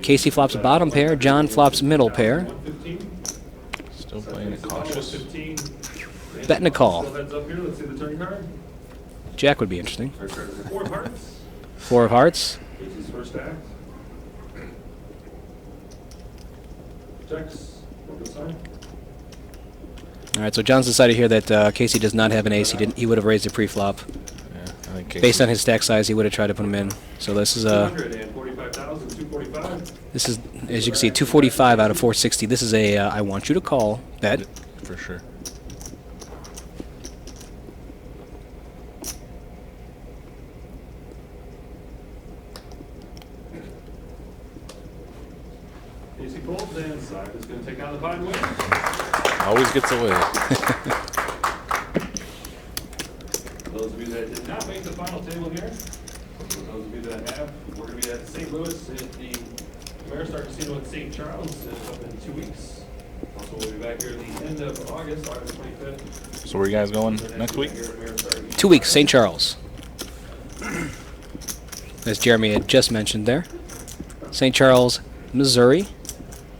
Casey flops a bottom pair. John flops middle pair. Still playing it cautious. Betting a call. Jack would be interesting. 4 of hearts. All right, so John's decided here that Casey does not have an ace. He would have raised a pre-flop. Yeah, I think based on his stack size, he would have tried to put him in. So this is as you can see, 245 out of 460. This is a I want you to call bet. For sure. Casey folds and side is going to take on the fine win. Always gets away. Those of you that did not make the final table here, for those of you that have, we're going to be at St. Louis at the Ameristar Casino in St. Charles up in 2 weeks. Also, we'll be back here at the end of August 25th. So where are you guys going next week? 2 weeks, St. Charles. As Jeremy had just mentioned there. St. Charles, Missouri.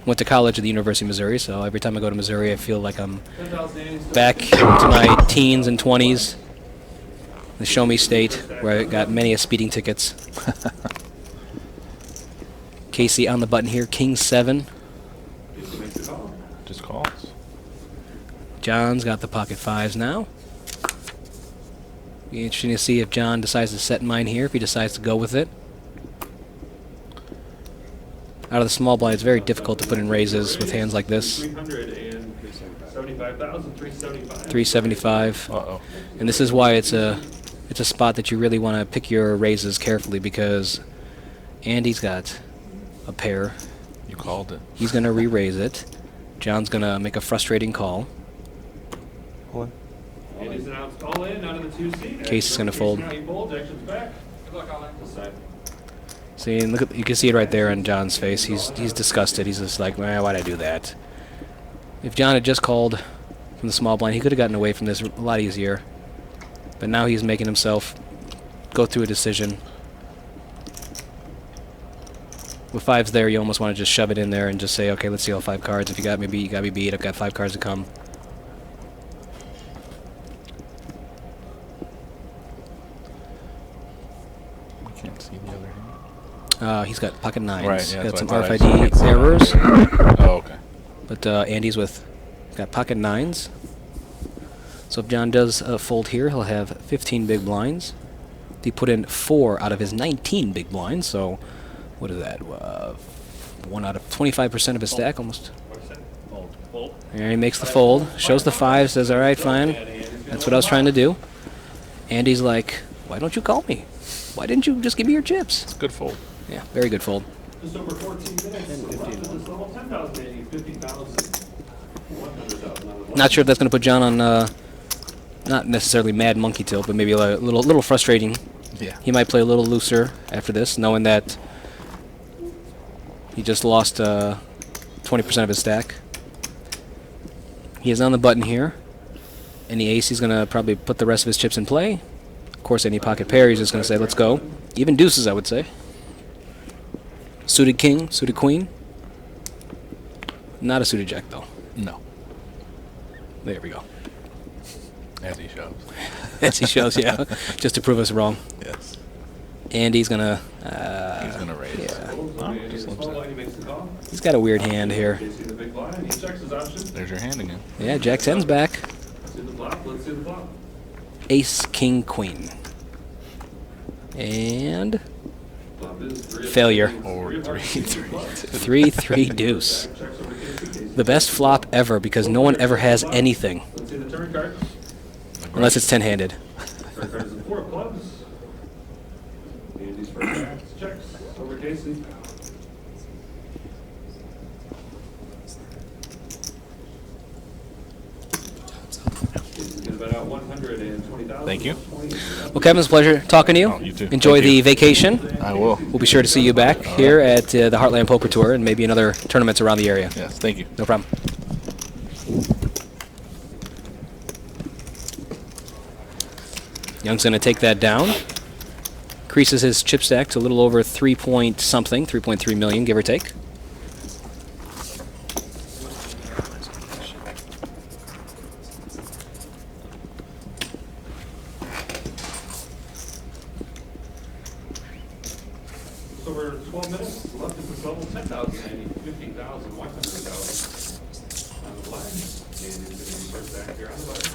Went to college at the University of Missouri, so every time I go to Missouri, I feel like I'm back to my teens and 20s. the Show Me State, where I got many a speeding tickets. Casey on the button here, King 7. Just calls. John's got the pocket 5s now. Be interesting to see if John decides to set mine here, if he decides to go with it. Out of the small blind, it's very difficult to put in raises with hands like this. 375. Uh-oh. And this is why it's a spot that you really want to pick your raises carefully, because Andy's got a pair. You called it. He's going to re-raise it. John's going to make a frustrating call. Case is going to fold. See, and look at, you can see it right there in John's face. He's disgusted. He's just like, man, why'd I do that? If John had just called from the small blind, he could have gotten away from this a lot easier. But now he's making himself go through a decision. With 5s there, you almost want to just shove it in there and just say, okay, let's see all 5 cards. If you got me beat, you got me beat. I've got 5 cards to come. Can't see the other hand. He's got pocket 9s. Right, yeah, Got some that's what I RFID thought. errors. Oh, okay. But Andy's got pocket 9s. So if John does fold here, he'll have 15 big blinds. He put in 4 out of his 19 big blinds. So what is that? 1 out of 25% of his stack, almost. There he makes the fold. Shows the 5. Says, all right, fine. That's what I was trying to do. Andy's like, why don't you call me? Why didn't you just give me your chips? It's a good fold. Yeah, very good fold. Just over 14 minutes. Not sure if that's going to put John on, not necessarily mad monkey tilt, but maybe a little frustrating. Yeah. He might play a little looser after this, knowing that he just lost 20% of his stack. He is on the button here. Any ace, he's going to probably put the rest of his chips in play. Of course, any pocket pair, he's just going to say, let's go. Even deuces, I would say. Suited king, suited queen. Not a suited jack, though. No. There we go. As he shows. As he shows, yeah. Just to prove us wrong. Yes. Andy's going to... He's going to raise. Yeah. Oh, just looks at it. He's got a weird hand here. There's your hand again. Yeah, jack 10's back. Ace, king, queen. And... failure. Or 3-3 deuce. The best flop ever, because no one ever has anything. Unless it's 10-handed. Thank you. Well, Kevin, it's a pleasure talking to you. Oh, you too. Enjoy Thank the you. vacation. I will. We'll be sure to see you back here at the Heartland Poker Tour and maybe in other tournaments around the area. Yes, thank you. No problem. Young's going to take that down. Increases his chip stack to a little over 3.3 million, give or take. So we're 12 minutes left in this level, 10,000, 15,000, 100,000 on the line. And he's going to start back here on the button.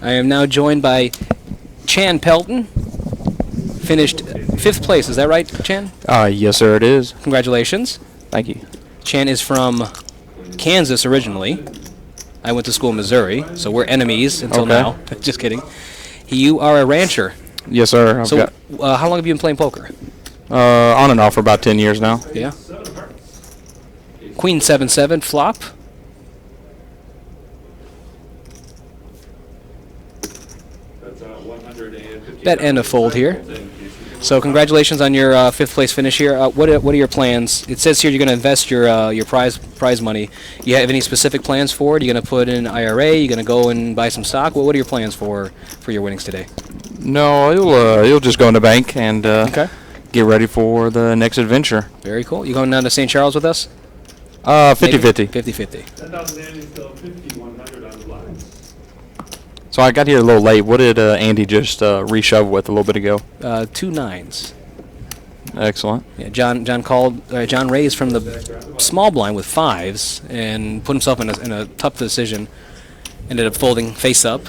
I am now joined by Chan Pelton. Finished 5th place, is that right, Chan? Yes, sir, it is. Congratulations. Thank you. Chan is from Kansas originally. I went to school in Missouri, so we're enemies until Okay. now. Just kidding. You are a rancher. Yes, sir. I've So, how long have you been playing poker? on and off for about 10 years now. Yeah. Queen 7-7 flop. Bet and a fold here. So congratulations on your 5th place finish here. What are your plans? It says here you're going to invest your prize money. You have any specific plans for it? Are you going to put in an IRA? Are you going to go and buy some stock? What are your plans for your winnings today? No, you'll just go in the bank and get ready for the next adventure. Very cool. You going down to St. Charles with us? 50-50. 50-50. 10,000 Andy, still 50, 100 on the lines. So I got here a little late. What did Andy just reshove with a little bit ago? 2 9s. Excellent. Yeah, John raised from the small blind with 5s and put himself in a tough decision. Ended up folding face up.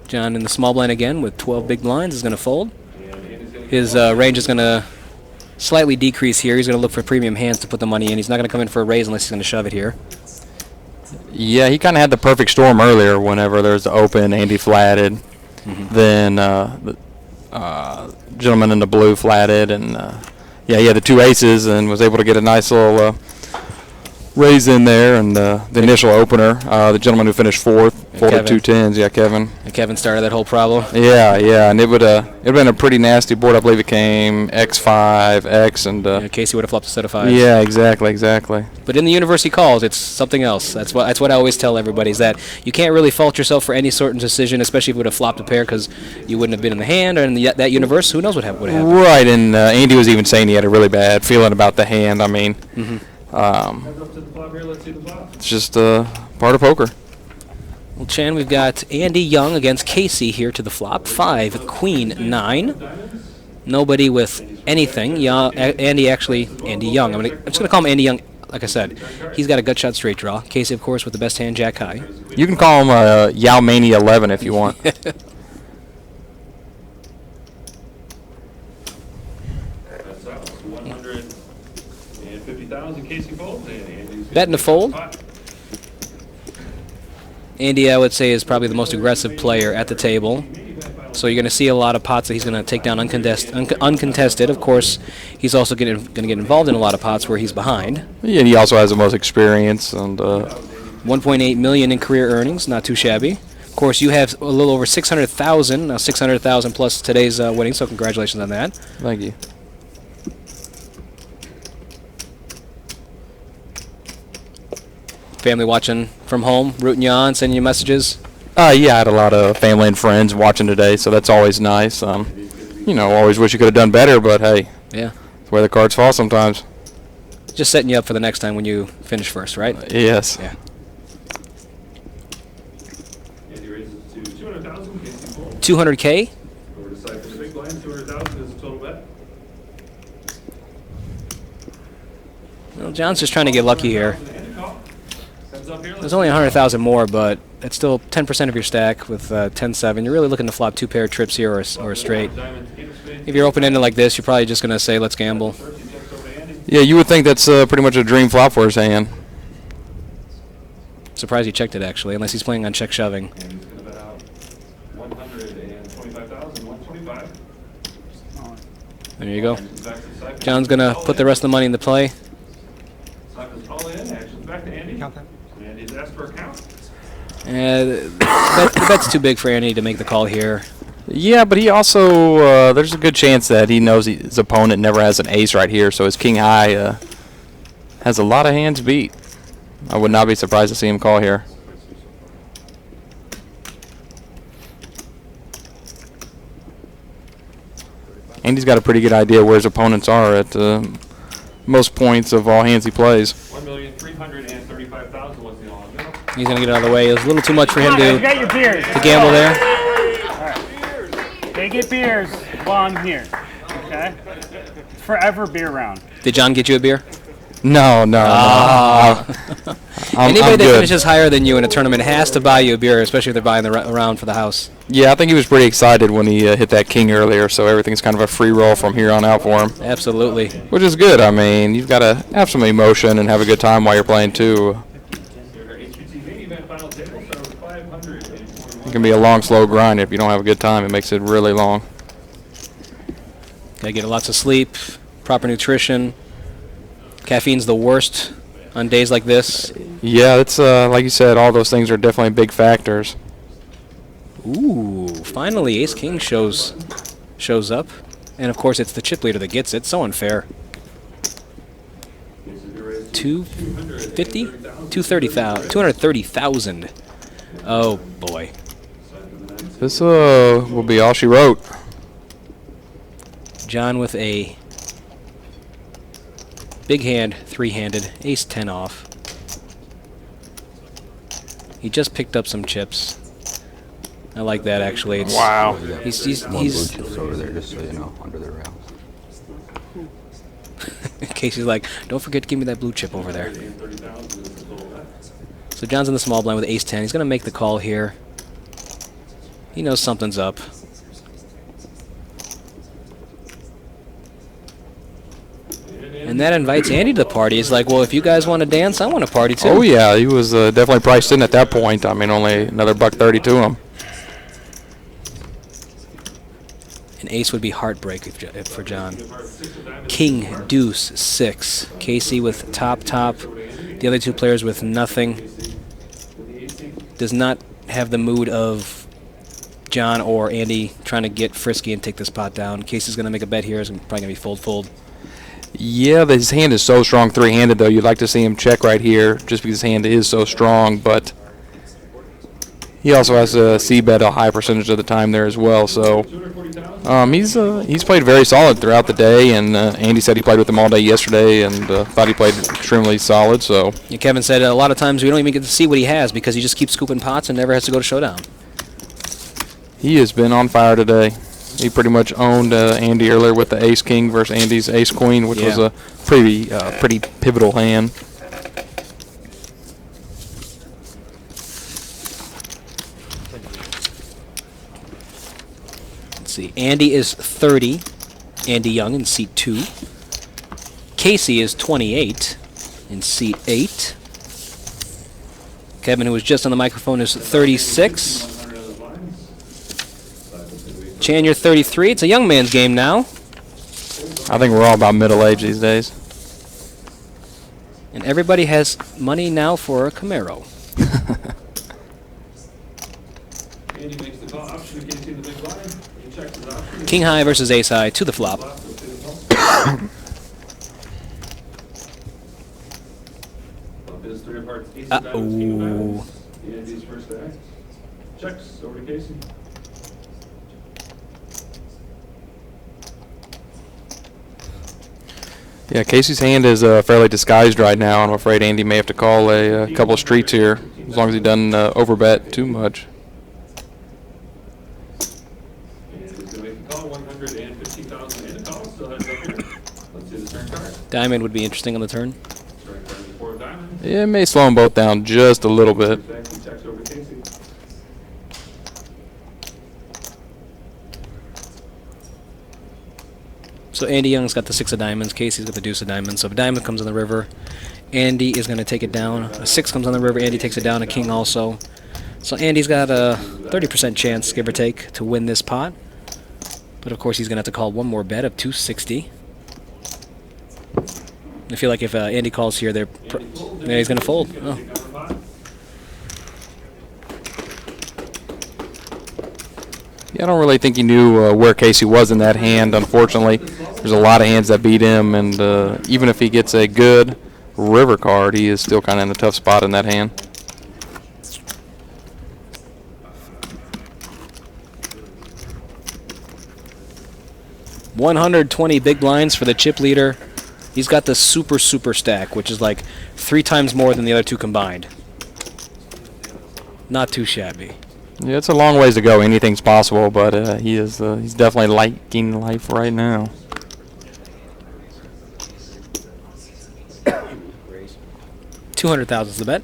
John in the small blind again with 12 big blinds is going to fold. His range is going to slightly decrease here. He's going to look for premium hands to put the money in. He's not going to come in for a raise unless he's going to shove it here. Yeah, he kind of had the perfect storm earlier whenever there's the open, Andy flatted. Then the gentleman in the blue flatted. And, yeah, he had the 2 aces and was able to get a nice little raise in there. And the initial opener, the gentleman who finished 4th, folded 2 10s. Yeah, Kevin. And Kevin started that whole problem. Yeah, and it would have been a pretty nasty board. I believe it came X5, X, and Casey would have flopped a set of 5s. Yeah, exactly. But in the university calls, it's something else. That's what I always tell everybody is that you can't really fault yourself for any certain decision, especially if you would have flopped a pair because you wouldn't have been in the hand or in that universe. Who knows what would happen? Right, and Andy was even saying he had a really bad feeling about the hand. I mean, it's just part of poker. Well, Chan, we've got Andy Young against Casey here to the flop. 5, Queen, 9. Nobody with anything. Andy Young. I'm just going to call him Andy Young. Like I said, he's got a gut shot straight draw. Casey, of course, with the best hand, Jack high. You can call him Yao Mania 11 if you want. Betting to fold. Andy, I would say, is probably the most aggressive player at the table. So you're going to see a lot of pots that he's going to take down uncontested. Of course, he's also going to get involved in a lot of pots where he's behind. Yeah, and he also has the most experience. And 1.8 million in career earnings, not too shabby. Of course, you have a little over 600,000. Now 600,000 plus today's winnings. So congratulations on that. Thank you. Family watching from home, rooting you on, sending you messages. Yeah, I had a lot of family and friends watching today, so that's always nice. Always wish you could have done better, but hey, yeah, it's where the cards fall sometimes. Just setting you up for the next time when you finish first, right? Yes. Yeah. 200K. Well, John's just trying to get lucky here. There's only 100,000 more, but it's still 10% of your stack with 10-7. You're really looking to flop 2 pair trips here or a straight. If you're open-ended like this, you're probably just going to say, let's gamble. Yeah, you would think that's pretty much a dream flop for his hand. Surprised he checked it, actually, unless he's playing on check shoving. There you go. John's going to put the rest of the money into play. The bet's too big for Andy to make the call here. Yeah, but he also, there's a good chance that he knows his opponent never has an ace right here, so his king high has a lot of hands beat. I would not be surprised to see him call here. Andy's got a pretty good idea where his opponents are at most points of all hands he plays. 1,335,000 was the all. He's going to get out of the way. It was a little too much for him to gamble there. All right. They get beers while I'm here, okay? It's forever beer round. Did John get you a beer? No. Anybody that finishes higher than you in a tournament has to buy you a beer, especially if they're buying the round for the house. Yeah, I think he was pretty excited when he hit that king earlier, so everything's kind of a free roll from here on out for him. Absolutely. Which is good. I mean, you've got to have some emotion and have a good time while you're playing, too. It can be a long, slow grind. If you don't have a good time, it makes it really long. Gotta get lots of sleep, proper nutrition. Caffeine's the worst on days like this. Yeah, it's like you said, all those things are definitely big factors. Ooh, finally Ace King shows up. And of course it's the chip leader that gets it. So unfair. 250? 230,000. Oh boy. This will be all she wrote. John with a big hand, 3-handed, ace 10 off. He just picked up some chips. I like that actually. It's, Wow. He's More blue chips over there, just so you know, under the rails. Casey's like, don't forget to give me that blue chip over there. So John's in the small blind with ace 10. He's going to make the call here. He knows something's up. And that invites Andy to the party. He's like, well, if you guys want to dance, I want to party too. Oh yeah, he was definitely priced in at that point. I mean, only another $1.30 to him. An ace would be heartbreak for John. King, deuce, 6. Casey with top. The other two players with nothing. Does not have the mood of John or Andy trying to get frisky and take this pot down. Casey's going to make a bet here. It's probably going to be fold. Yeah, his hand is so strong three-handed, though. You'd like to see him check right here just because his hand is so strong, but he also has a C-bet a high percentage of the time there as well. So he's played very solid throughout the day, and Andy said he played with him all day yesterday and thought he played extremely solid. So yeah, Kevin said a lot of times we don't even get to see what he has because he just keeps scooping pots and never has to go to showdown. he has been on fire today. He pretty much owned Andy earlier with the ace-king versus Andy's ace-queen, which was a pretty pivotal hand. Let's see. Andy is 30. Andy Young in seat 2. Casey is 28 in seat 8. Kevin, who was just on the microphone, is 36. Chan, you're 33. It's a young man's game now. I think we're all about middle age these days. And everybody has money now for a Camaro. King high versus ace high to the flop. Uh-oh. Checks over to Casey. Yeah, Casey's hand is fairly disguised right now. I'm afraid Andy may have to call a couple of streets here, as long as he doesn't overbet too much. Diamond would be interesting on the turn. Yeah, it may slow them both down just a little bit. So Andy Young's got the 6 of diamonds. Casey's got the deuce of diamonds. So if a diamond comes on the river, Andy is going to take it down. A 6 comes on the river, Andy takes it down. A king also. So Andy's got a 30% chance, give or take, to win this pot. But of course he's going to have to call one more bet of 260. I feel like if Andy calls here, he's going to fold. Oh. Yeah, I don't really think he knew where Casey was in that hand, unfortunately. There's a lot of hands that beat him, and even if he gets a good river card, he is still kind of in a tough spot in that hand. $120 big blinds for the chip leader. He's got the super stack, which is like 3 times more than the other two combined. Not too shabby. Yeah, it's a long ways to go. Anything's possible, but he's definitely liking life right now. $200,000 is the bet.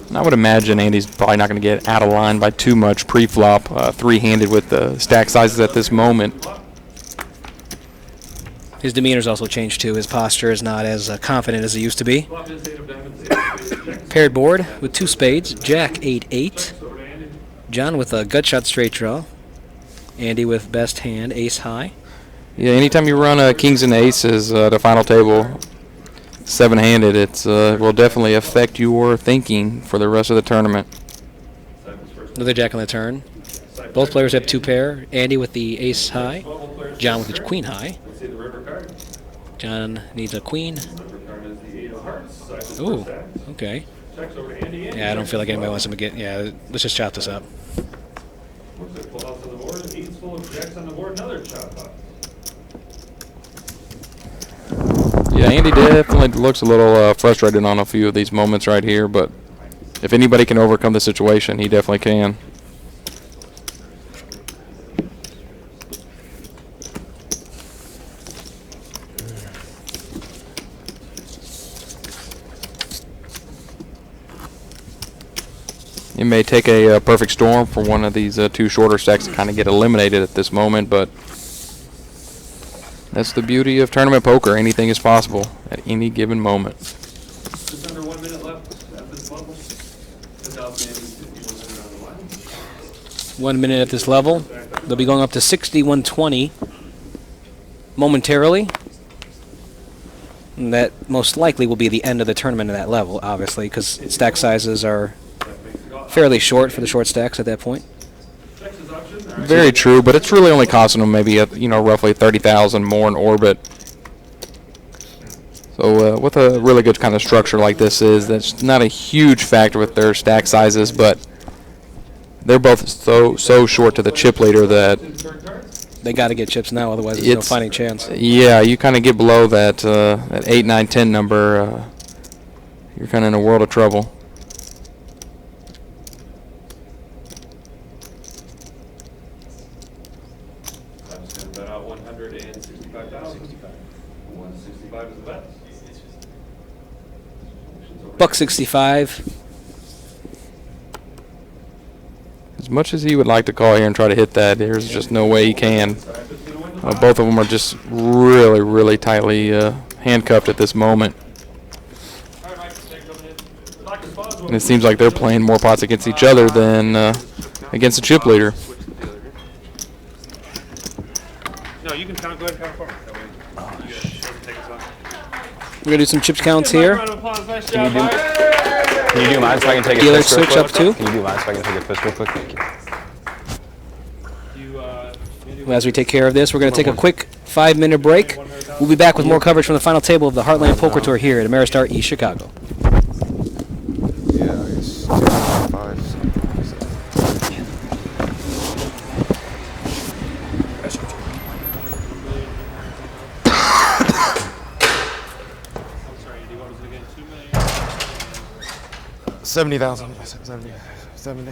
And I would imagine Andy's probably not going to get out of line by too much pre-flop, three-handed with the stack sizes at this moment. His demeanor's also changed too. His posture is not as confident as it used to be. Paired board with 2 spades. Jack 8-8. John with a gut shot straight draw. Andy with best hand, ace high. Yeah, anytime you run kings and aces at a final table, 7-handed, it will definitely affect your thinking for the rest of the tournament. Another jack on the turn. Both players have 2 pair. Andy with the ace high. John with the queen high. John needs a queen. Ooh, okay. Yeah, I don't feel like anybody wants him to get. Yeah, let's just chop this up. Yeah, Andy definitely looks a little frustrated on a few of these moments right here, but if anybody can overcome the situation, he definitely can. It may take a perfect storm for one of these two shorter stacks to kind of get eliminated at this moment, but that's the beauty of tournament poker. Anything is possible at any given moment. Just under 1 minute left at this level. It's outstanding 5100 on the line. 1 minute at this level. They'll be going up to 6120 momentarily. And that most likely will be the end of the tournament at that level, obviously, because stack sizes are fairly short for the short stacks at that point. Very true, but it's really only costing them maybe roughly 30,000 more in orbit. So with a really good kind of structure like this that's not a huge factor with their stack sizes, but they're both so short to the chip leader that they got to get chips now, otherwise there's no fighting chance. Yeah, you kind of get below that 8, 9, 10 number, you're kind of in a world of trouble. $165. As much as he would like to call here and try to hit that, there's just no way he can. Both of them are just really, really tightly handcuffed at this moment. And it seems like they're playing more pots against each other than against the chip leader. No, you can count. Go ahead and count for me. We're going to do some chips counts here. Can you do mine so I can take a Dealer piss real switch quick? up too. Can you do mine so I can take a piss real quick? Thank you. As we take care of this, we're going to take a quick 5-minute break. We'll be back with more coverage from the final table of the Heartland Poker Tour here at Ameristar East Chicago. Yeah, it's 5. $70,000. 70.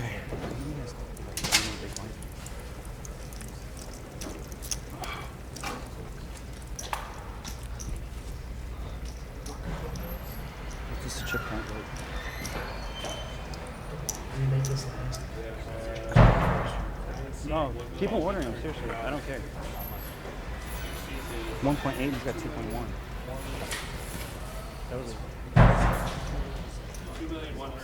What's the chip count like? No, keep on ordering them, seriously. I don't care. 1.8, he's got 2.1. That was 2,170,000.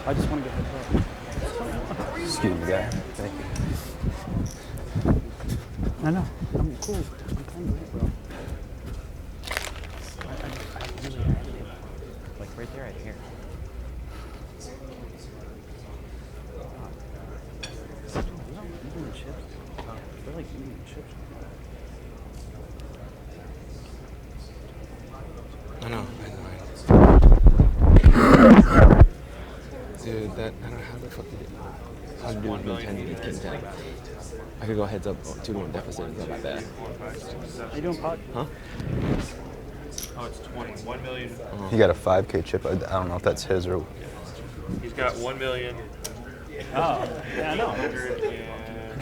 I just want to get this up. Excuse me, guy. Thank you. I know. I'm cool. I'm kind of bro. I really had it. Like right there, right here. Eating chips. They're like eating chips. I know. Dude, that, I don't know how the fuck did it. How to do it with 10 against King 10. I could go heads up 2-1 deficit. It's not that bad. How you doing, Pod? Huh? Oh, it's 20. 1 million. He got a 5K chip. I don't know if that's his or. He's got 1 million. Oh, yeah, I know.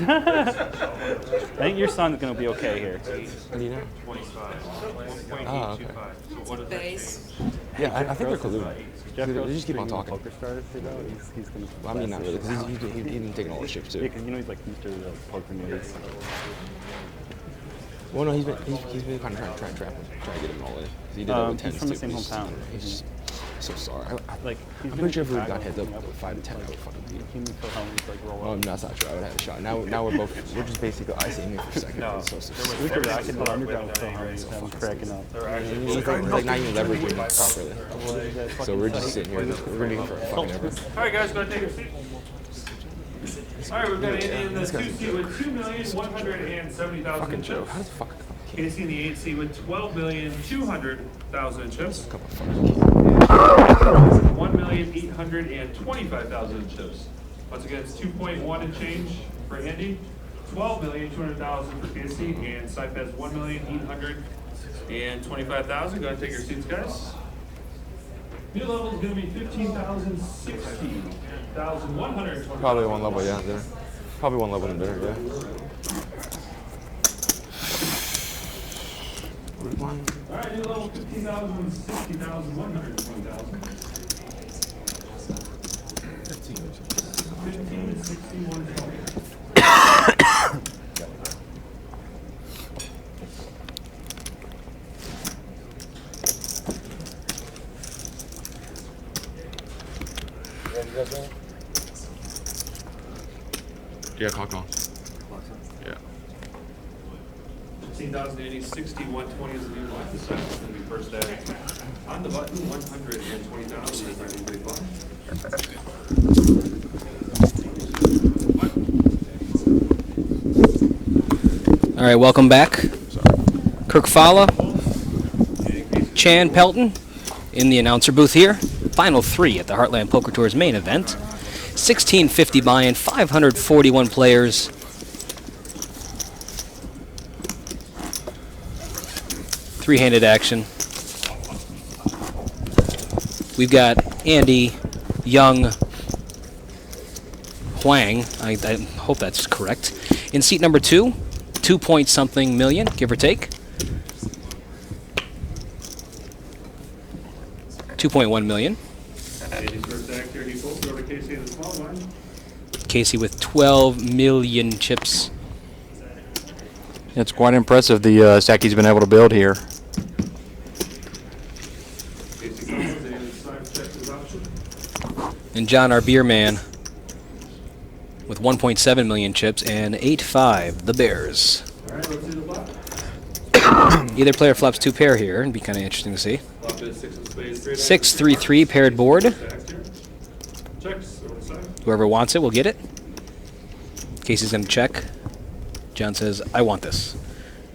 I think your son's gonna be okay here. How do you know? 25. Oh, okay. 1.825. So what does that change? Yeah, I think they're colluding. Jeff They Gross just keep on is doing talking. Poker started too, though. He's gonna. Well, I mean, not really, because he's been taking all the chips too. Yeah, because you know he's like Mr. Poker News. Well, no, he's been kind of trying to trap him, trying to get him all in. He did that with 10s He's from the too, same but he's- hometown. He's just so sorry. Like, I'm pretty sure if we got heads up 5 to 10, I would fucking beat him. He knew how he's like roll Oh, no, that's not true. I would have had a shot. Now we're just basically icing me for a second. No. It's so We could rack it, but underground was so hard. He's having cracking up. It's like not even leveraging properly. So we're just sitting here. We're waiting for a fucking ever. All right, guys, go ahead and take a seat. All right, we've got Andy in the 2 seat with 2,170,000 Fucking Joe. chips. How does fuck Casey in the 8 seat with 12,200,000 chips. 1,825,000 chips. Once again, it's 2.1 and change for Andy, $12,200,000 for Casey, and Sype has $1,825,000. Go ahead and take your seats, guys. New level is going to be $15,060,120. Probably one level, yeah. There. Probably one level in there, yeah. All right, new level 15,000, 60,120,000. 15, 60, 120. Yeah, clock on. Yeah. 15,080, 60, 120 is the new line. This is going to be first at on the button, 120,000 is 1935. All right, welcome back. Kirk Fala, Chan Pelton in the announcer booth here. Final 3 at the Heartland Poker Tour's main event. 1650 buy-in, 541 players. Three-handed action. We've got Andy, Young, Huang, I hope that's correct, in seat number 2, 2-point-something million, give or take. 2.1 million. Casey with 12 million chips. It's quite impressive the stack he's been able to build here. And John, our beer man, with 1.7 million chips and 8-5, the Bears. Either player flops 2 pair here, and be kind of interesting to see. 6-3-3 paired board. Whoever wants it will get it. Casey's going to check. John says, I want this.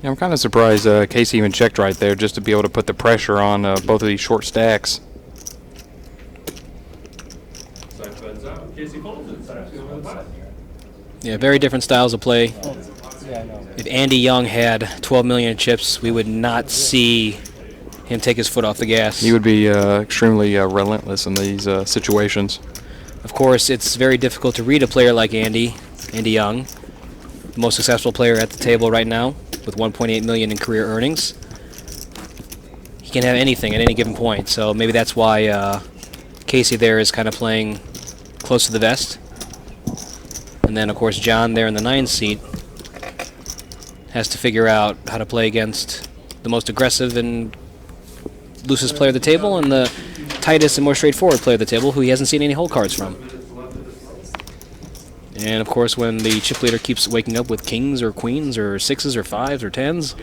Yeah, I'm kind of surprised Casey even checked right there just to be able to put the pressure on both of these short stacks. Yeah, very different styles of play. If Andy Young had 12 million chips, we would not see him take his foot off the gas. He would be extremely relentless in these situations. Of course, it's very difficult to read a player like Andy Young, the most successful player at the table right now, with 1.8 million in career earnings. He can have anything at any given point, so maybe that's why Casey there is kind of playing close to the vest. And then, of course, John there in the 9 seat has to figure out how to play against the most aggressive and loosest player at the table and the tightest and more straightforward player at the table who he hasn't seen any hole cards from. And, of course, when the chip leader keeps waking up with kings or queens or 6s or 5s or 10s.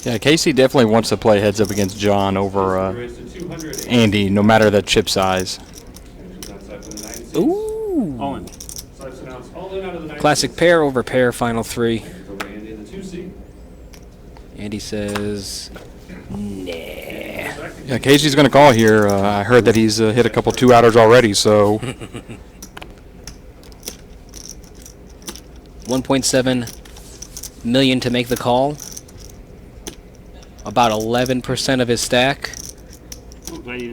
Yeah, Casey definitely wants to play heads up against John over Andy, no matter the chip size. Ooh. Classic pair over pair, final 3. Andy says, nah. Yeah, Casey's going to call here. I heard that he's hit a couple 2-outers already, so. 1.7 million to make the call. About 11% of his stack.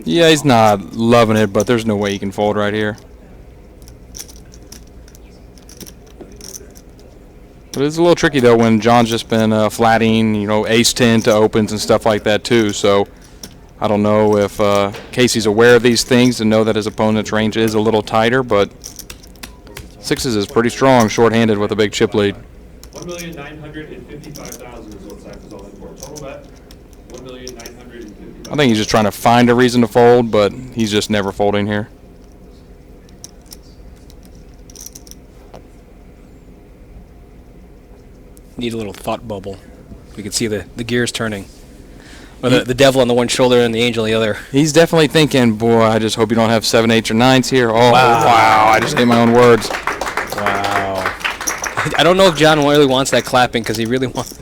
Yeah, he's not loving it, but there's no way he can fold right here. But it's a little tricky, though, when John's just been flatting, you know, ace-10 to opens and stuff like that, too. So I don't know if Casey's aware of these things and know that his opponent's range is a little tighter, but 6s is pretty strong, short-handed with a big chip lead. 1,955,000 is what Sype is all in for. Total bet, 1,955,000. I think he's just trying to find a reason to fold, but he's just never folding here. Need a little thought bubble. We can see the gears turning. Or the devil on the one shoulder and the angel on the other. He's definitely thinking, boy, I just hope you don't have 7, 8s, or 9s here. Oh, wow. I just ate my own words. Wow. I don't know if John really wants that clapping because he really wants.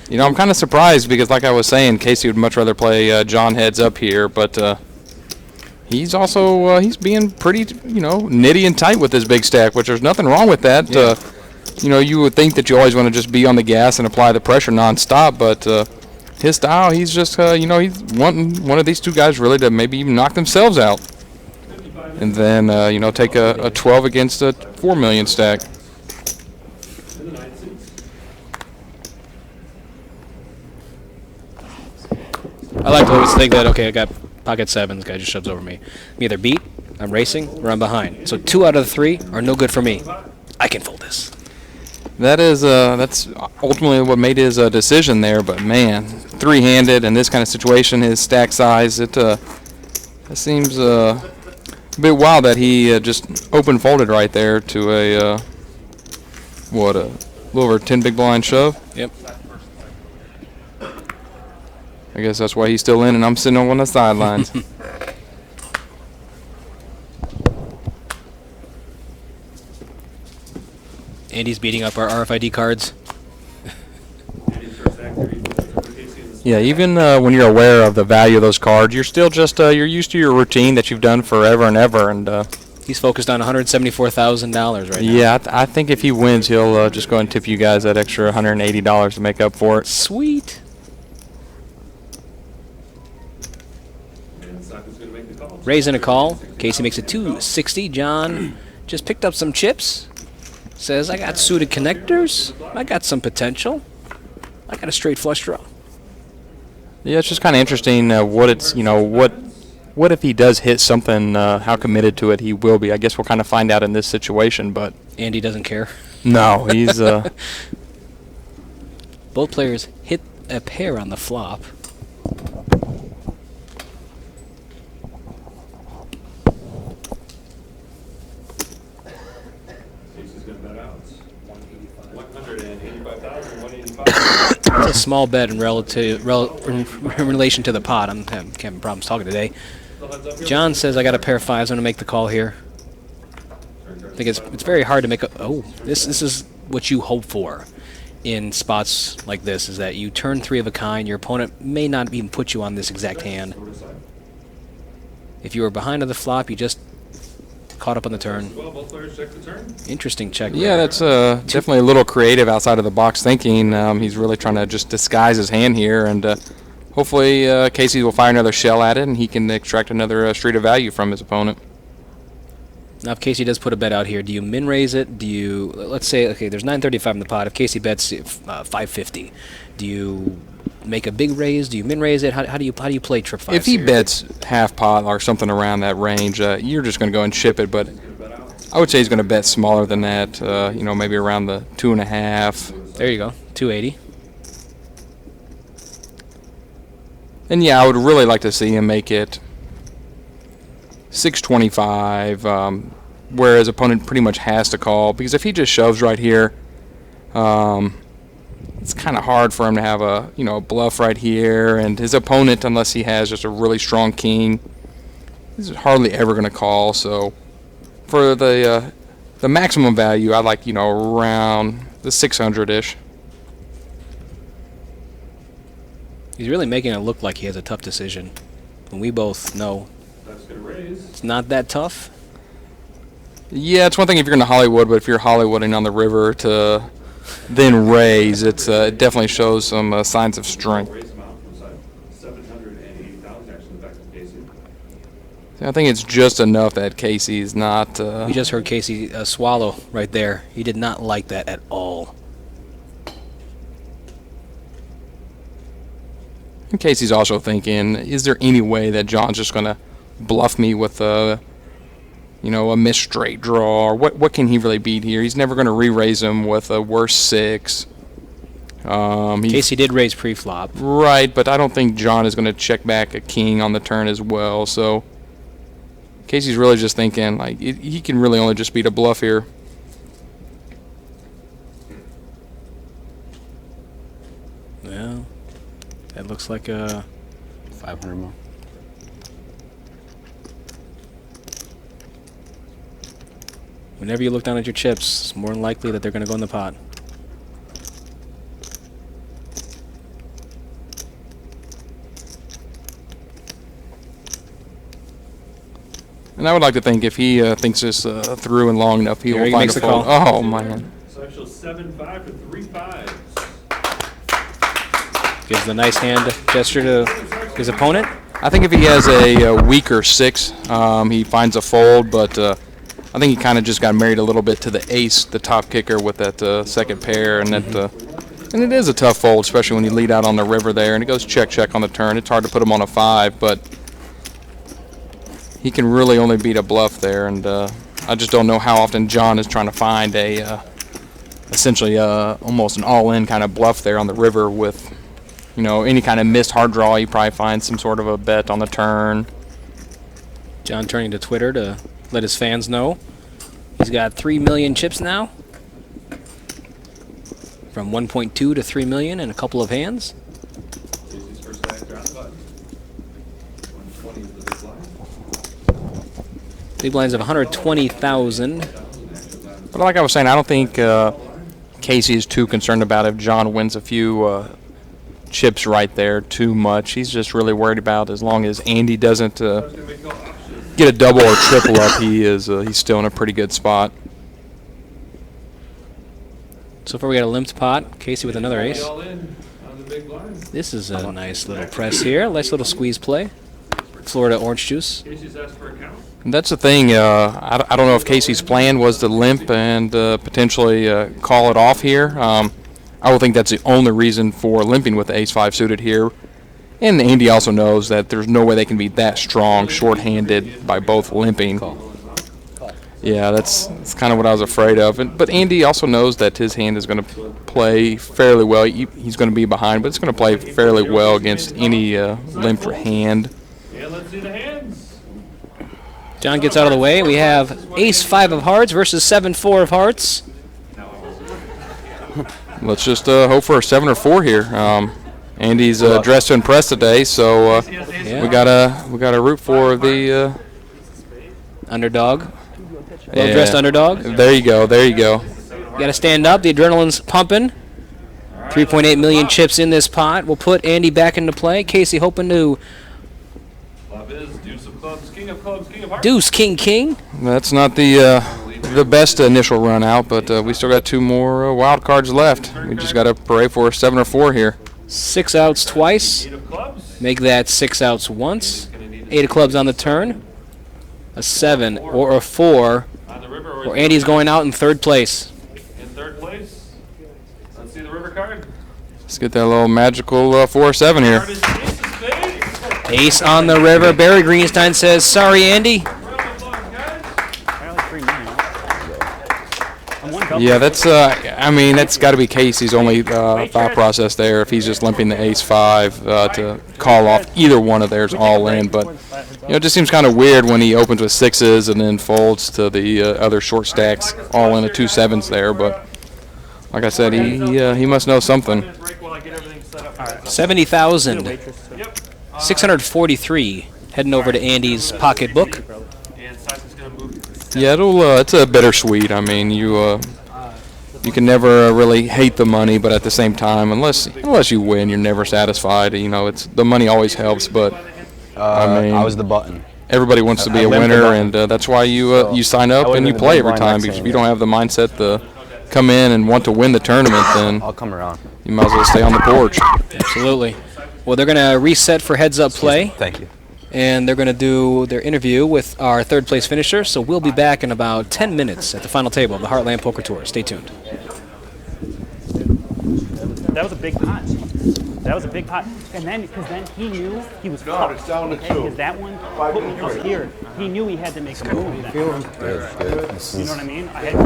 You know, I'm kind of surprised because, like I was saying, Casey would much rather play John heads up here, but he's also he's being pretty, you know, nitty and tight with his big stack, which there's nothing wrong with that. Yeah. you would think that you always want to just be on the gas and apply the pressure nonstop, but his style, he's just, he's wanting one of these two guys really to maybe even knock themselves out. And then, take a 12 against a 4 million stack. I like to always think that, okay, I got pocket 7, this guy just shoves over me. I'm either beat, I'm racing, or I'm behind. So 2 out of the 3 are no good for me. I can fold this. That's ultimately what made his decision there, but man, 3-handed in this kind of situation, his stack size, it seems a bit wild that he just open folded right there to a little over 10 big blind shove. Yep. I guess that's why he's still in and I'm sitting on one of the sidelines. Andy's beating up our RFID cards. Yeah, even when you're aware of the value of those cards, you're still just you're used to your routine that you've done forever and ever. And he's focused on $174,000 right now. Yeah, I think if he wins, he'll just go and tip you guys that extra $180 to make up for it. Sweet. Raising a call. Casey makes it 260. John just picked up some chips. Says, I got suited connectors. I got some potential. I got a straight flush draw. Yeah, it's just kind of interesting what if he does hit something, how committed to it he will be. I guess we'll kind of find out in this situation, but... Andy doesn't care. No, he's... Both players hit a pair on the flop. It's a small bet in relation to the pot. I'm having problems talking today. John says I got a pair of 5s. I'm gonna make the call here. I think it's very hard to make a. Oh, this is what you hope for in spots like this, is that you turn 3 of a kind. Your opponent may not even put you on this exact hand. If you were behind on the flop, you just caught up on the turn. Interesting check. Yeah, that's definitely a little creative outside of the box thinking. He's really trying to just disguise his hand here, and hopefully Casey will fire another shell at it, and he can extract another street of value from his opponent. Now, if Casey does put a bet out here, do you min raise it? Do you, let's say, okay, there's 935 in the pot. If Casey bets 550, do you make a big raise? Do you min raise it? How do you play trip 5? If he bets half pot or something around that range, you're just going to go and chip it. But I would say he's going to bet smaller than that. Maybe around the 2.5. There you go, 280. And yeah, I would really like to see him make it 625, where his opponent pretty much has to call, because if he just shoves right here, it's kind of hard for him to have a bluff right here, and his opponent, unless he has just a really strong king, is hardly ever going to call. So for the maximum value, I like around the 600-ish. He's really making it look like he has a tough decision, when we both know it's not that tough. Yeah, it's one thing if you're going to Hollywood, but if you're Hollywooding on the river to then raise, it definitely shows some signs of strength. I think it's just enough that Casey's not... We just heard Casey swallow right there. He did not like that at all. And Casey's also thinking, is there any way that John's just going to bluff me with a missed straight draw? Or what can he really beat here? He's never going to re-raise him with a worse 6. Casey did raise pre-flop. Right, but I don't think John is going to check back a king on the turn as well. So Casey's really just thinking, like, he can really only just beat a bluff here. Well, that looks like a 500 more. Whenever you look down at your chips, it's more than likely that they're going to go in the pot. And I would like to think if he thinks this through and long enough, he will find a fold. Oh, man. So actually 7-5 for 3 5s. Gives the nice hand gesture to his opponent. I think if he has a weaker 6, he finds a fold, but I think he kind of just got married a little bit to the ace, the top kicker with that second pair, and and it is a tough fold, especially when you lead out on the river there, and it goes check check on the turn. It's hard to put him on a 5, but he can really only beat a bluff there, and I just don't know how often John is trying to find a essentially almost an all-in kind of bluff there on the river with, you know, any kind of missed hard draw. He probably finds some sort of a bet on the turn. John turning to Twitter to let his fans know he's got 3 million chips now, from 1.2 to 3 million in a couple of hands. Big blinds of 120,000. But like I was saying, I don't think Casey is too concerned about if John wins a few chips right there too much. He's just really worried about as long as Andy doesn't get a double or triple up, he's still in a pretty good spot. So far we got a limped pot. Casey with another ace. This is a nice little press here. Nice little squeeze play. Florida orange juice. And that's the thing. I don't know if Casey's plan was to limp and potentially call it off here. I would think that's the only reason for limping with the ace-5 suited here. And Andy also knows that there's no way they can be that strong, short-handed by both limping. Yeah, that's kind of what I was afraid of. But Andy also knows that his hand is going to play fairly well. He's going to be behind, but it's going to play fairly well against any limped hand. Yeah, let's see the hands. John gets out of the way. We have ace-5 of hearts versus 7-4 of hearts. Let's just hope for a 7 or 4 here. Andy's dressed to impress today, so we gotta root for the underdog. Well-dressed underdog. There you go. There you go. You got to stand up. The adrenaline's pumping. 3.8 million chips in this pot. We'll put Andy back into play. Casey hoping to Deuce of clubs, king of clubs, king of hearts. deuce, king, king. That's not the best initial run out, but we still got 2 more wild cards left. We just got to pray for a 7 or 4 here. 6 outs twice. Make that 6 outs once. 8 of clubs on the turn. A 7 or a 4. Or Andy's going out in 3rd place. In 3rd place. Let's see the river card. Let's get that little magical 4-7 here. Ace on the river. Barry Greenstein says, sorry, Andy. Yeah, that's I mean, that's got to be Casey's only thought process there. If he's just limping the ace-5 to call off either one of theirs all in, but you know, it just seems kind of weird when he opens with 6s and then folds to the other short stacks all in a 2 7s there. But like I said, he must know something. 70,000. 643. Heading over to Andy's pocketbook. Yeah, it's a bittersweet. I mean, you can never really hate the money, but at the same time, unless you win, you're never satisfied. You know, the money always helps, but I mean, I was the button. Everybody wants to be a winner, and that's why you sign up and you play every time. Because if you don't have the mindset to come in and want to win the tournament, then I'll come around. You might as well stay on the porch. Absolutely. Well, they're going to reset for heads-up play. Thank you. And they're going to do their interview with our 3rd place finisher. So we'll be back in about 10 minutes at the final table of the Heartland Poker Tour. Stay tuned. That was a big pot. That was a big pot. And then, because then he knew he was fucked. it's down to Okay, 2. because that one put me up here. He knew he had to make a move then. You know what I mean? I had to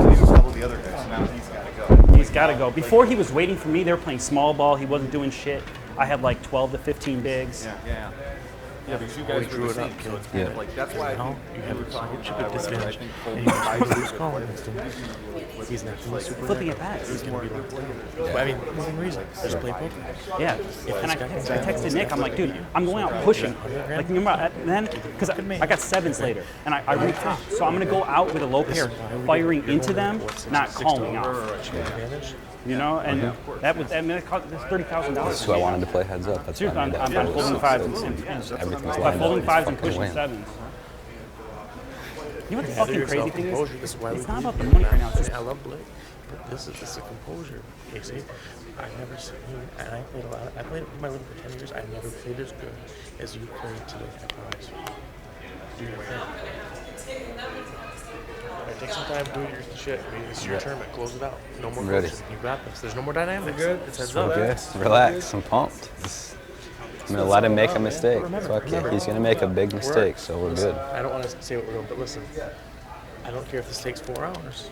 the other guy, so now he's got to go. He's got to go. Before he was waiting for me, they were playing small ball. He wasn't doing shit. I had like 12 to 15 bigs. Yeah, because you guys drew it up, so it's kind of like, that's why You have a pocket chip at disadvantage. And you buy who's calling this game. He's not doing super Flipping bad. it back. He's going to be like playing. I mean, within reason. Just play poker. Yeah, and I texted Nick, I'm like, dude, I'm going out pushing. Like, remember, then, because I got 7s later, and I refreshed. So I'm going to go out with a low pair, firing into them, not calling off. You know, and that cost $30,000. That's who I wanted to play heads up. That's Seriously, I'm folding 5s and everything's by lined folding up. 5s and pushing 7s. You know what the Gather fucking crazy yourself, thing composure. is? This is why It's we not do about the it. money right now. It's just I love Blake, but this is a composure, Casey. I've never seen, and I played a lot. I played my league for 10 years. I've never played as good as you played today. I promise. Do your thing. All right, take some time, do your shit. I mean, this is your tournament. Close it out. No more I'm ready. coaching. You got this. There's no more dynamics. It's heads We're up. good. Relax. I'm pumped. I'm gonna let him make a mistake. Fuck it. He's gonna make a big mistake, so we're good. I don't want to say what we're doing, but listen. I don't care if this takes 4 hours.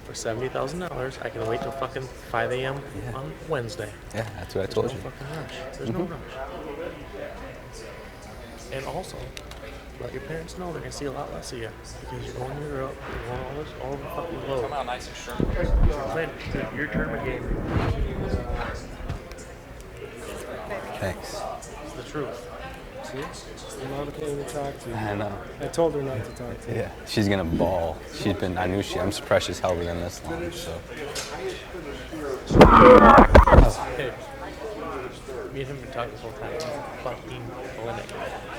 For $70,000, I can wait till fucking 5 a.m. on Wednesday. Yeah, that's what I told you. There's no fucking rush. There's no rush. And also, let your parents know they're gonna see a lot less of you because you're going to Europe, you're going all the fucking globe. Come out nice and sharp. You're playing your tournament game. Thanks. It's the truth. See? Mom can't even talk to you. I know. I told her not to talk to you. Yeah, she's gonna bawl. I'm surprised she's held it in this long, so. Hey, me and him have been talking this whole time. He's fucking clinic.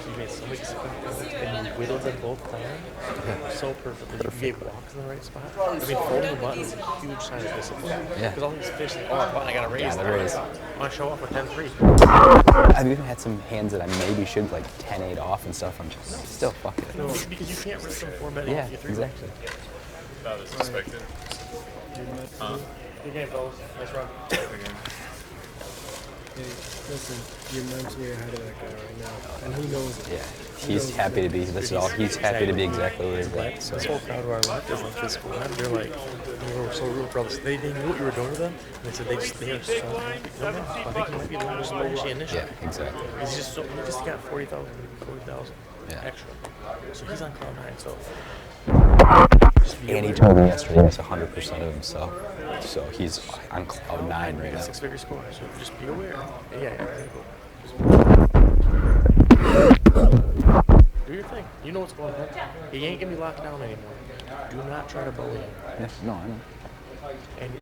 You made so many different and you whittled them both down so perfectly. You gave walks in the right spot. I mean, folding the button is a huge sign of discipline. Yeah. Because all these fish think, oh, button, I gotta raise. Yeah, the raise. I want to show off with 10-3. I've even had some hands that I maybe should like 10-8 off and stuff. I'm just still fucking. No, because you can't risk them 4 betting Yeah, off your 3. exactly. That was expected. Good game, fellas. Nice run. Hey, listen, you're mentally ahead of that guy right now. And who knows? Yeah, he's happy to be. That's all. He's happy to be exactly where he's at. So. This whole crowd to our left is like this squad. They're like, we were so rude for all this. They knew what you were doing to them. And they said they are so happy. No, I think he might be a little splashy initially. Yeah, exactly. He's just so, he just got 40,000 Yeah. extra. So he's on cloud 9. So. And he told me yesterday he's 100% of himself. So he's on cloud 9 right now. 6-figure score. So just be aware. Yeah. Do your thing. You know what's going on. He ain't gonna be locked down anymore. Do not try to bully him. Yeah, no, I know. And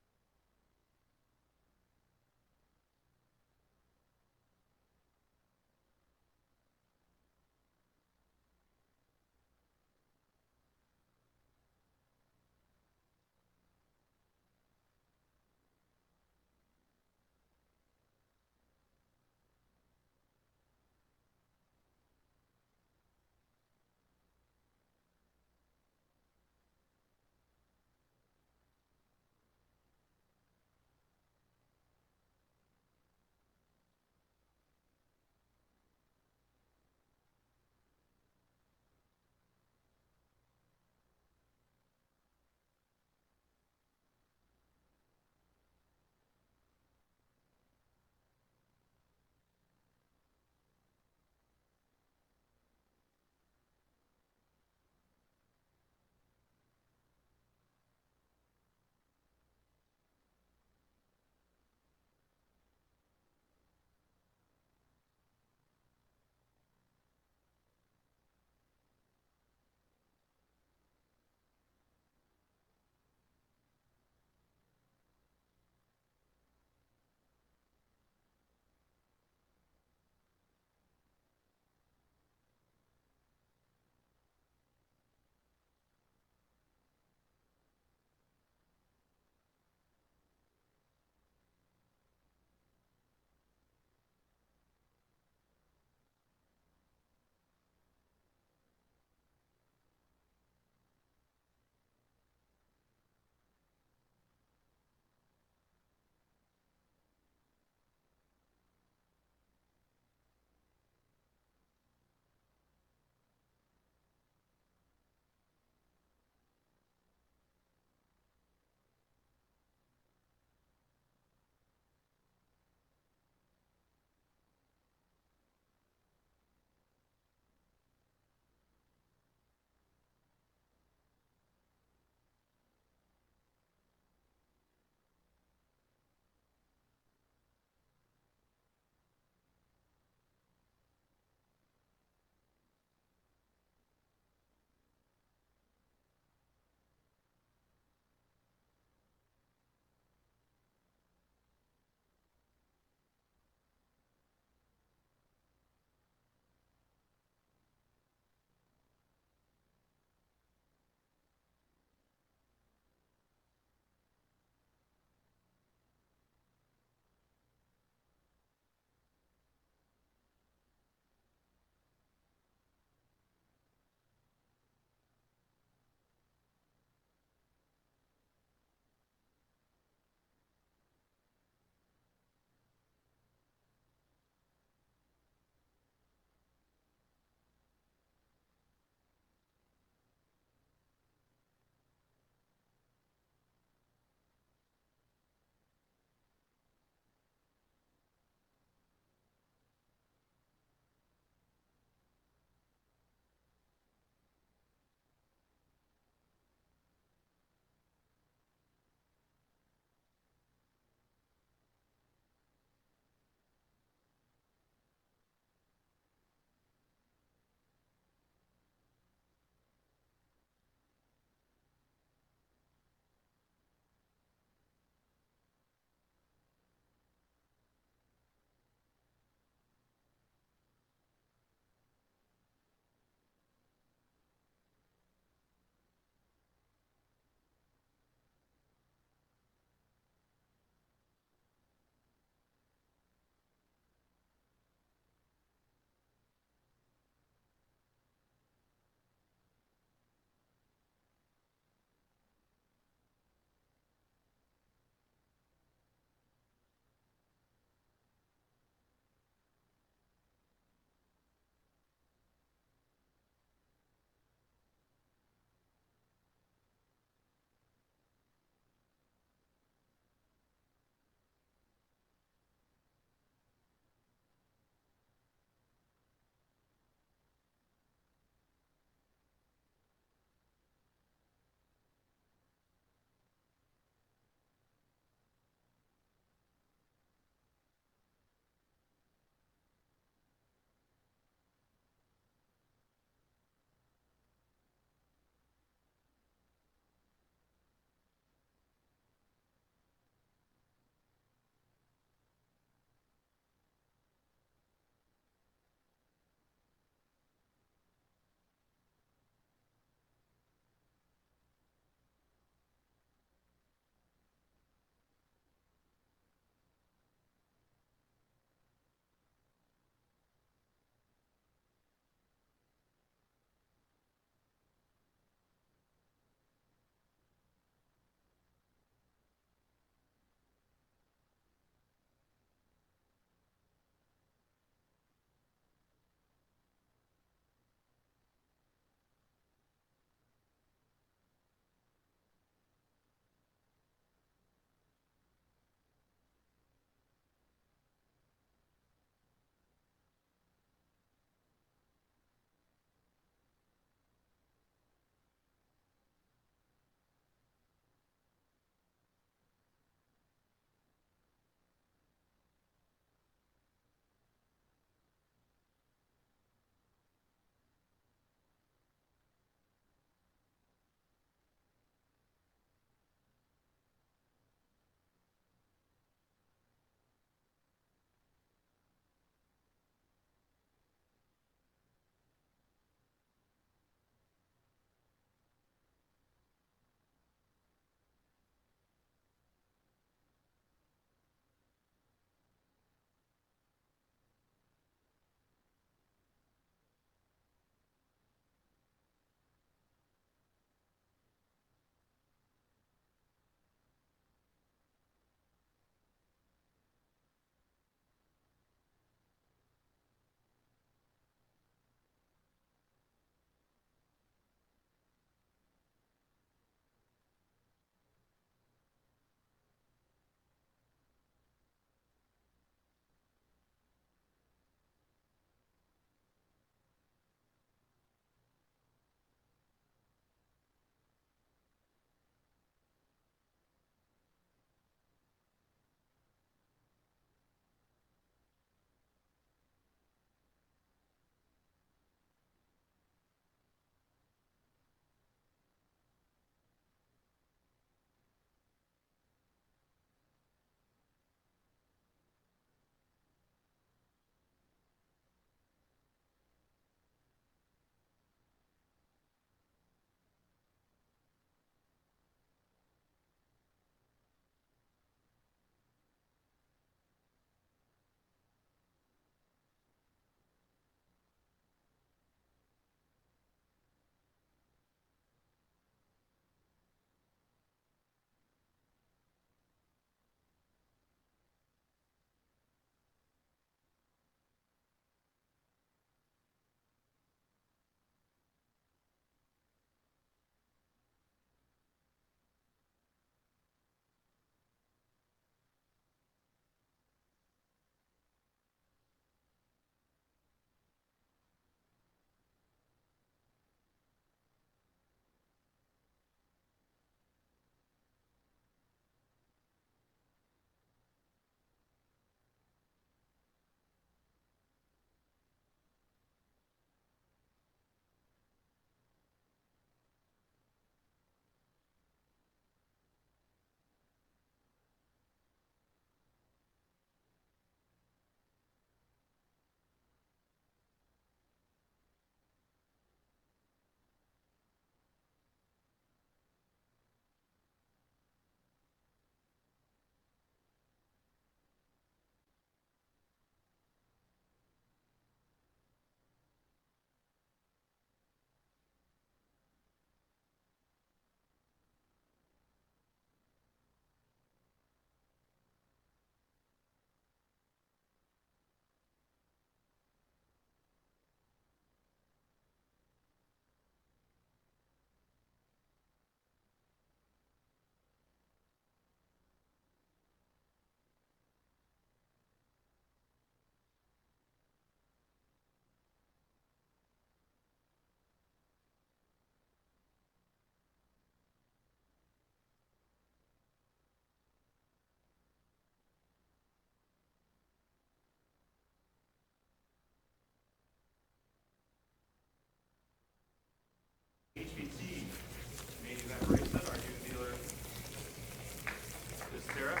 Tara.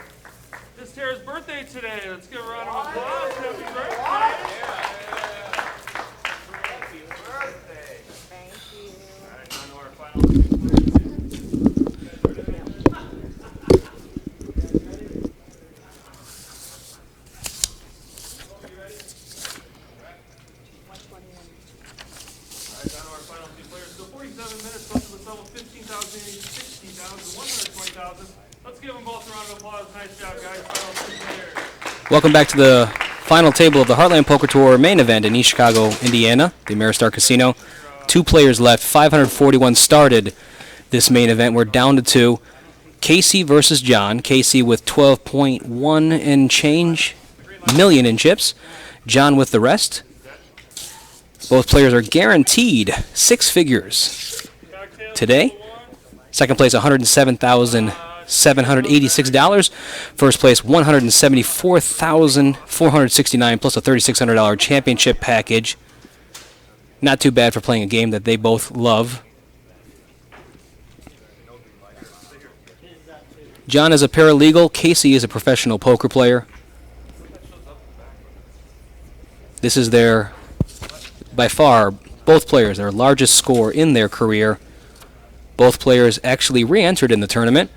It's Tara's birthday today. Let's give her a round of applause. Happy birthday. Happy birthday. Thank you. All right, on to our final. Let's give them both a round of applause. Nice job, guys. Final two players. Welcome back to the final table of the Heartland Poker Tour main event in East Chicago, Indiana, the Ameristar Casino. 2 players left. 541 started this main event. We're down to 2. Casey versus John. Casey with 12.1 and change million in chips. John with the rest. Both players are guaranteed 6 figures today. Second place, $107,786. First place, $174,469 plus a $3,600 championship package. Not too bad for playing a game that they both love. John is a paralegal. Casey is a professional poker player. This is their, by far, both players, their largest score in their career. Both players actually re-entered in the tournament.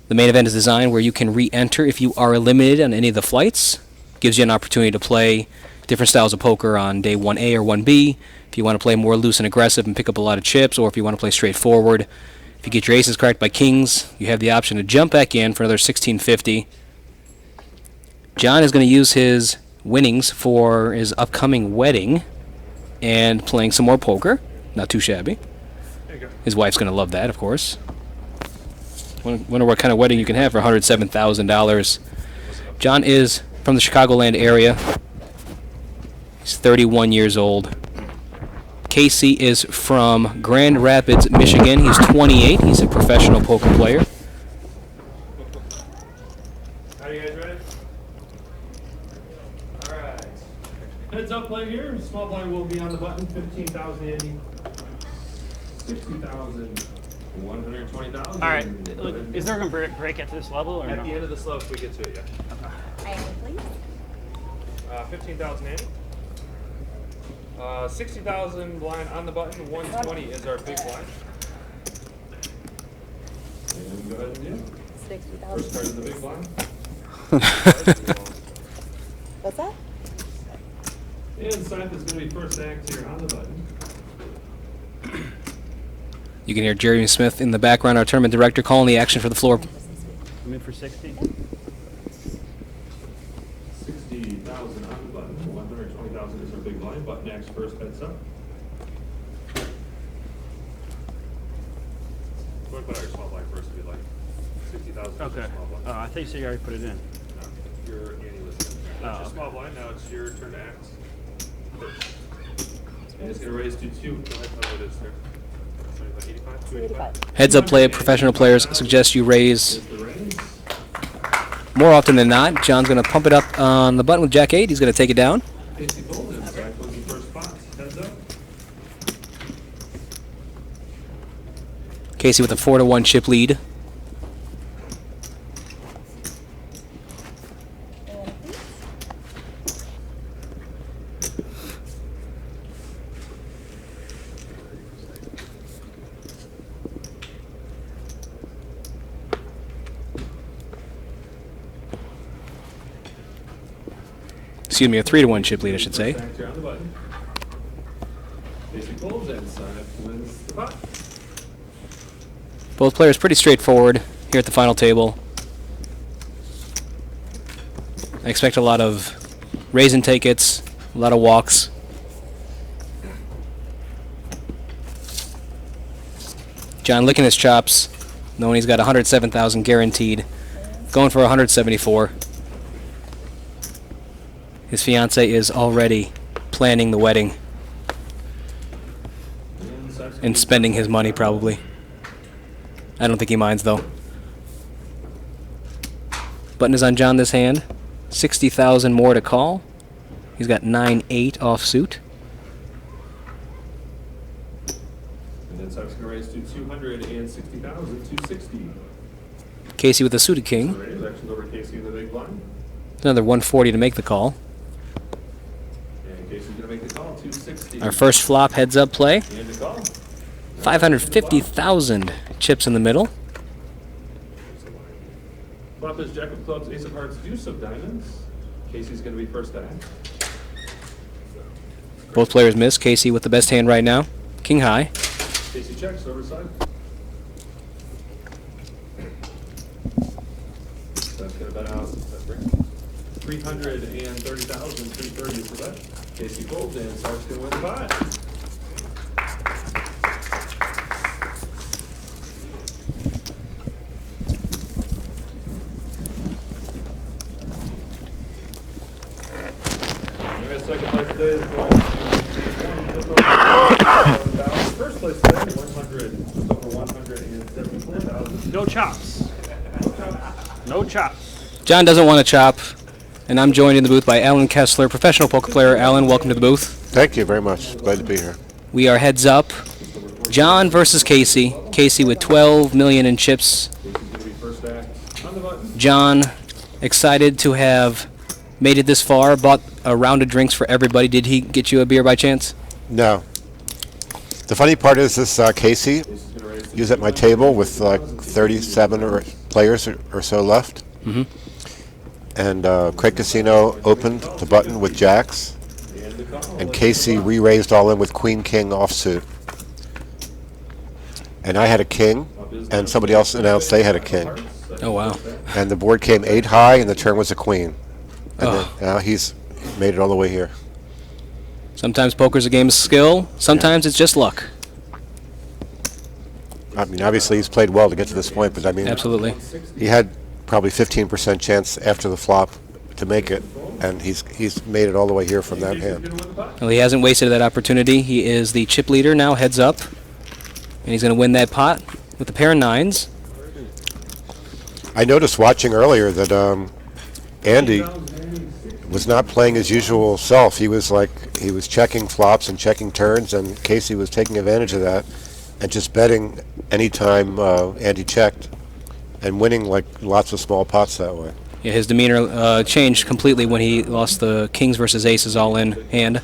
The main event is designed where you can re-enter if you are eliminated on any of the flights. Gives you an opportunity to play different styles of poker on day 1A or 1B. If you want to play more loose and aggressive and pick up a lot of chips, or if you want to play straightforward. If you get your aces cracked by kings, you have the option to jump back in for another $1,650. John is going to use his winnings for his upcoming wedding and playing some more poker. Not too shabby. His wife's going to love that, of course. Wonder what kind of wedding you can have for $107,000. John is from the Chicagoland area. He's 31 years old. Casey is from Grand Rapids, Michigan. He's 28. He's a professional poker player. Are you guys ready? All right. Heads up play here. Small blind will be on the button. 15,000 Andy. 60,000. 120,000. All right. Is there a break at this level or At no? the end of the slope, we get to it, yeah. Andy, please. 15,000 Andy. 60,000 blind on the button. 120 is our big blind. And go ahead and do. 60,000. First card of the big blind. What's that? And Scythe is going to be first act here on the button. You can hear Jeremy Smith in the background, our tournament director, calling the action for the floor. I'm in for 60. 60,000 on the button. 120,000 is our big blind. Button acts first, heads up. Go ahead and put out your small blind first if you'd like. 60,000 Okay. small blind. I think you already put it in. No, you're Andy listening. That's your small blind. Now it's your turn to act. And it's going to raise to 2. Go ahead and tell me what it is there. 85? 285. Heads up play, professional players suggest you raise more often than not. John's going to pump it up on the button with Jack 8. He's going to take it down. Casey Golden, Scythe will be first spot. Heads up. Casey with a 4-1 chip lead. Excuse me, a 3-1 chip lead, I should say. Back here on the button. Casey Golden, Scythe wins the pot. Both players pretty straightforward here at the final table. I expect a lot of raise and take-its, a lot of walks. John licking his chops, knowing he's got 107,000 guaranteed, going for 174. His fiance is already planning the wedding and spending his money probably. I don't think he minds though. Button is on John this hand. 60,000 more to call. He's got 9-8 offsuit. And then Scythe's going to raise to 260,000, 260. Casey with a suited king. So raise actually Another 140 to make the call. And Casey's going to make the call, 260. Our first flop heads up play. And the call. 550,000 chips in the middle. Flop is Jack of Clubs, Ace of Hearts, Deuce of Diamonds. Casey's going to be first to act. Both players miss. Casey with the best hand right now. King high. Casey checks, overside. That's going to bet out. That brings 330,000, 330 is the bet. Casey folds and Sark's going to win the pot. Second place today is first place today, 174,000. No chops. No chops. John doesn't want to chop, and I'm joined in the booth by Alan Kessler, professional poker player. Alan, welcome to the booth. Thank you very much. Glad to be here. We are heads up. John versus Casey. Casey with 12 million in chips. John, excited to have made it this far, bought a round of drinks for everybody. Did he get you a beer by chance? No. The funny part is this Casey, he was at my table with like 37 players or so left. Mm-hmm. And Craig Casino opened the button with jacks, and Casey re-raised all in with queen king offsuit. And I had a king, and somebody else announced they had a king. Oh, wow. And the board came 8 high, and the turn was a queen. And then, now he's made it all the way here. Sometimes poker's a game of skill. Sometimes it's just luck. I mean, obviously he's played well to get to this point, but I mean, absolutely, he had probably 15% chance after the flop to make it, and he's made it all the way here from that hand. Well, he hasn't wasted that opportunity. He is the chip leader now, heads up, and he's going to win that pot with a pair of nines. I noticed watching earlier that Andy was not playing his usual self. He was checking flops and checking turns, and Casey was taking advantage of that and just betting anytime Andy checked and winning like lots of small pots that way. Yeah, his demeanor changed completely when he lost the kings versus aces all-in hand. It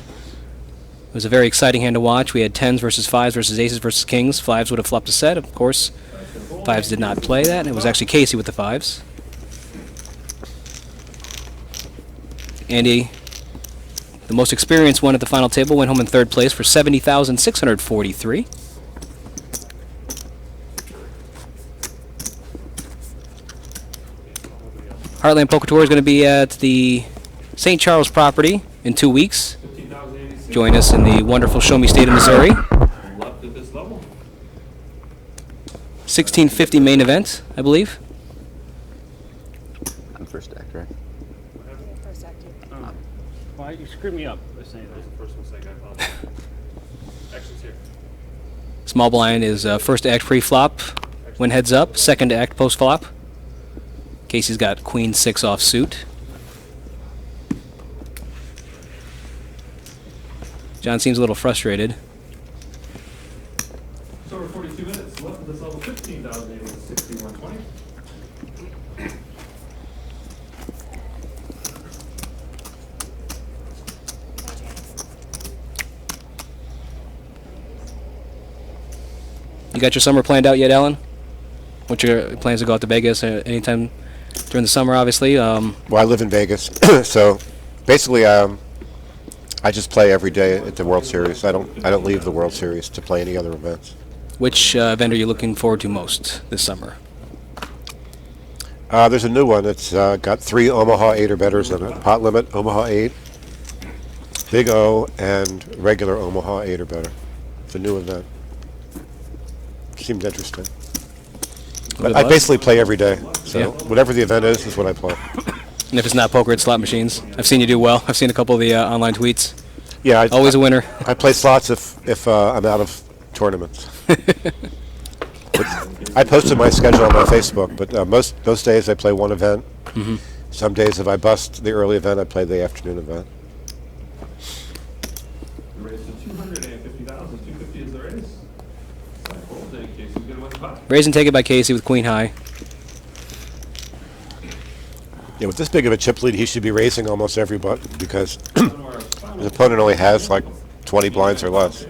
was a very exciting hand to watch. We had 10s versus 5s versus aces versus kings. 5s would have flopped a set, of course. 5s did not play that. It was actually Casey with the 5s. Andy, the most experienced one at the final table, went home in third place for 70,643. Heartland Poker Tour is going to be at the St. Charles property in 2 weeks. Join us in the wonderful Show Me State of Missouri. 1650 main event, I believe. I'm first act, right? Why you screwed me up by saying that? The first mistake I apologize. Action's here. Small blind is first act pre-flop when heads up, second act post-flop. Casey's got queen 6 off suit. John seems a little frustrated. It's over 42 minutes left at this level, 15,861.20. You got your summer planned out yet, Alan? What's your plans to go out to Vegas anytime during the summer, obviously? Well, I live in Vegas, so basically I just play every day at the World Series. I don't leave the World Series to play any other events. Which event are you looking forward to most this summer? There's a new one. It's got 3 Omaha 8 or betters in it. Pot limit, Omaha 8, Big O, and regular Omaha 8 or better. It's a new event. Seems interesting. But I basically play every day, so whatever the event is what I play. And if it's not poker, it's slot machines. I've seen you do well. I've seen a couple of the online tweets. Yeah, always a winner. I play slots if I'm out of tournaments. I posted my schedule on my Facebook, but most days I play one event. Mm-hmm. Some days if I bust the early event, I play the afternoon event. The raise to 250,000. 250 is the raise. Casey's going to win the pot. Raise and take it by Casey with queen high. Yeah, with this big of a chip lead, he should be raising almost every button because his opponent only has like 20 blinds or less.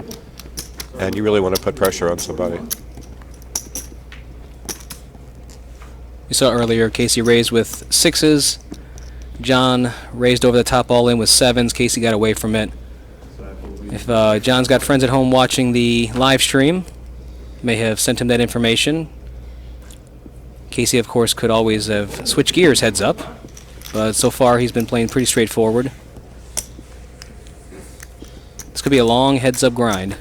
And you really want to put pressure on somebody. You saw earlier Casey raised with 6s. John raised over the top all in with 7s. Casey got away from it. If John's got friends at home watching the live stream, may have sent him that information. Casey, of course, could always have switched gears heads up, but so far he's been playing pretty straightforward. This could be a long heads up grind.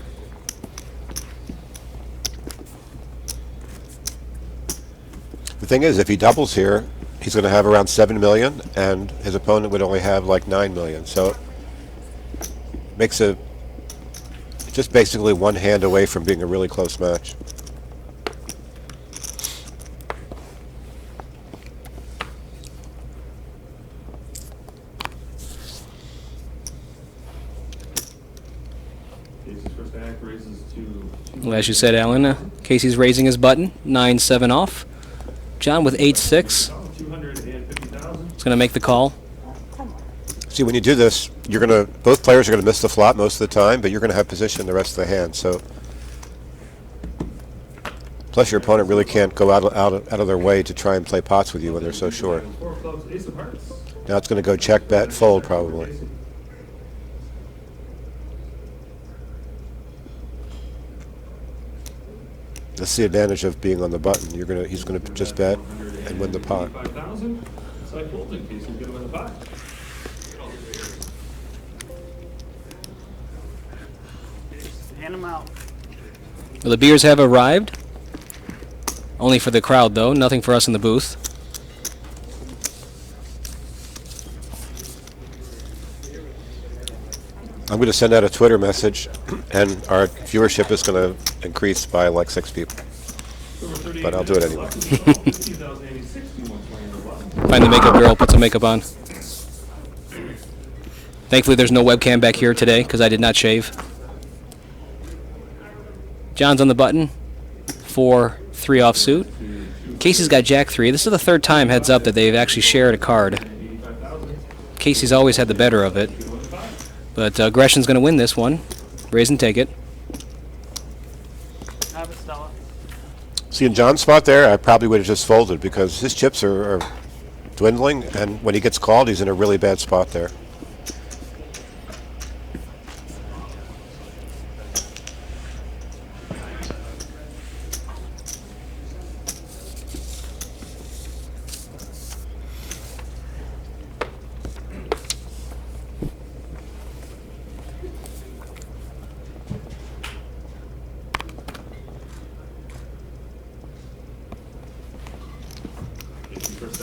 The thing is, if he doubles here, he's going to have around 7 million, and his opponent would only have like 9 million. So it makes it just basically one hand away from being a really close match. Well, as you said, Alan, Casey's raising his button, 9-7 off. John with 8-6. He's going to make the call. See, when you do this, you're going to both players are going to miss the flop most of the time, but you're going to have position the rest of the hand. So, plus your opponent really can't go out of their way to try and play pots with you when they're so short. Now it's going to go check, bet, fold probably. That's the advantage of being on the button. He's gonna just bet and win the pot. Hand them out. Well, the beers have arrived. Only for the crowd, though. Nothing for us in the booth. I'm going to send out a Twitter message, and our viewership is going to increase by like 6 people. But I'll do it anyway. Find the makeup girl, put some makeup on. Thankfully, there's no webcam back here today because I did not shave. John's on the button. 4-3 offsuit. Casey's got Jack 3. This is the third time heads up that they've actually shared a card. Casey's always had the better of it. But Gresham's going to win this one. Raise and take it. See, in John's spot there, I probably would have just folded because his chips are dwindling, and when he gets called, he's in a really bad spot there.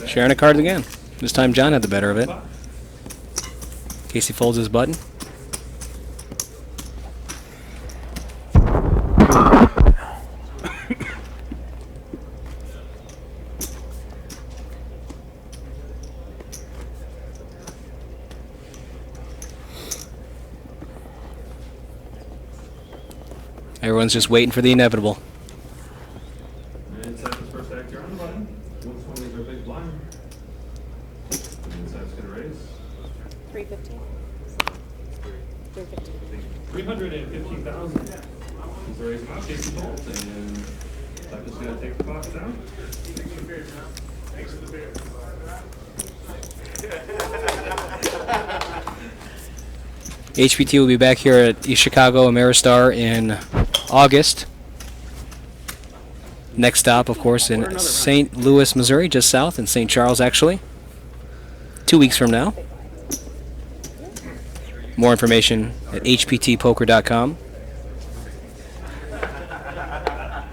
Sharing a card again. This time John had the better of it. Casey folds his button. Everyone's just waiting for the inevitable. And Simon's first actor on the button. Which one is our big blind? And Simon's going to raise. 315. 315. 315,000. He's raising out, Casey folds, and Simon's going to take the box down. Thanks for the beer. HPT will be back here at East Chicago Ameristar in August. Next stop, of course, in St. Louis, Missouri, just south, in St. Charles, actually. 2 weeks from now. More information at hptpoker.com.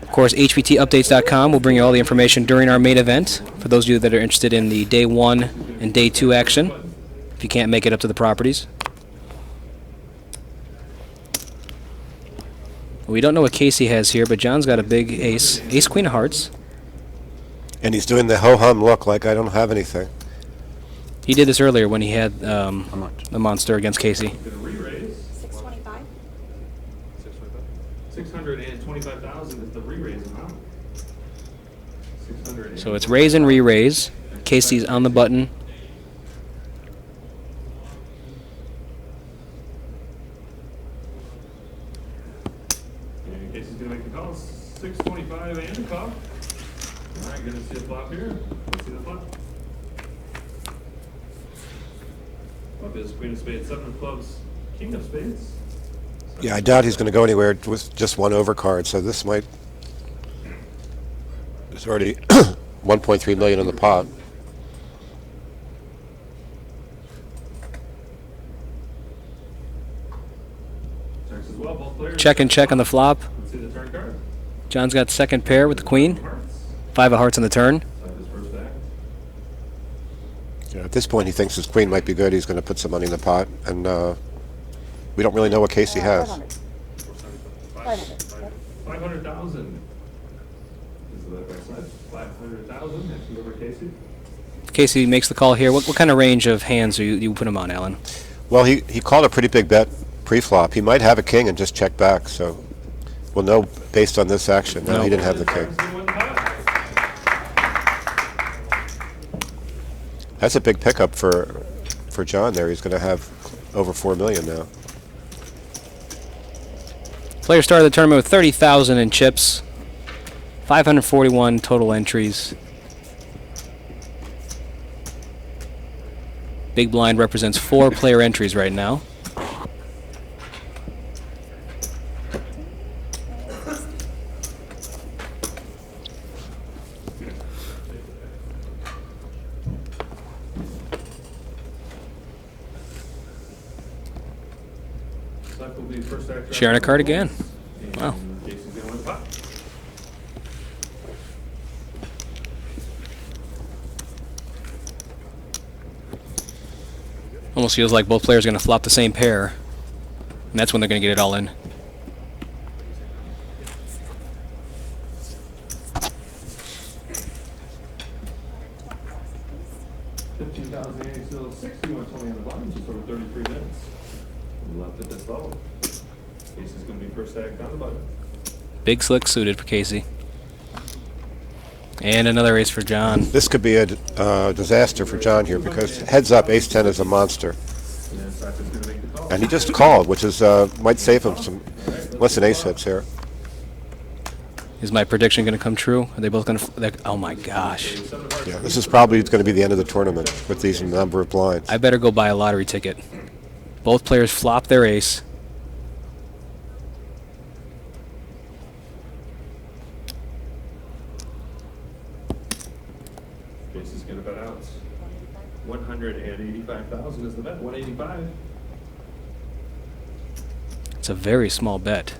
Of course, hptupdates.com will bring you all the information during our main event for those of you that are interested in the Day 1 and Day 2 action, if you can't make it up to the properties. We don't know what Casey has here, but John's got a big ace. Ace, queen of hearts. And he's doing the ho-hum look like I don't have anything. He did this earlier when he had the monster against Casey. 625. 625,000 is the re-raise amount. So it's raise and re-raise. Casey's on the button Flop is queen of spades, 7 of clubs, king of spades. Yeah, I doubt he's going to go anywhere with just one overcard, so this might... There's already 1.3 million in the pot. Checks as well, both players. Check and check on the flop. Let's see the turn card. John's got second pair with the queen. 5 of hearts on the turn. Flop is first back. Yeah, at this point, he thinks his queen might be good. He's going to put some money in the pot, and we don't really know what case he has. 500,000. Is the left side. 500,000. Next over Casey. Casey makes the call here. What kind of range of hands are you put him on, Alan? Well, he called a pretty big bet pre-flop. He might have a king and just check back, so we'll know based on this action. No, he didn't have the king. That's a big pickup for John there. He's going to have over 4 million now. Player started the tournament with 30,000 in chips, 541 total entries. Big blind represents 4 player entries right now. Sharing a card again. Wow. Almost feels like both players are going to flop the same pair, and that's when they're going to get it all in. Still 61 20 on the bottom, just over 33 minutes. Left at this level. Casey's going to be first stack down the button. Big slick suited for Casey. And another ace for John. This could be a disaster for John here because heads up, ace-10 is a monster. And he just called, which is might save him some less than ace hits here. Is my prediction going to come true? Are they both going to... Oh my gosh. Yeah, this is probably going to be the end of the tournament with these number of blinds. I better go buy a lottery ticket. Both players flop their ace. Casey's going to bet out. 185,000 is the bet. 185. It's a very small bet.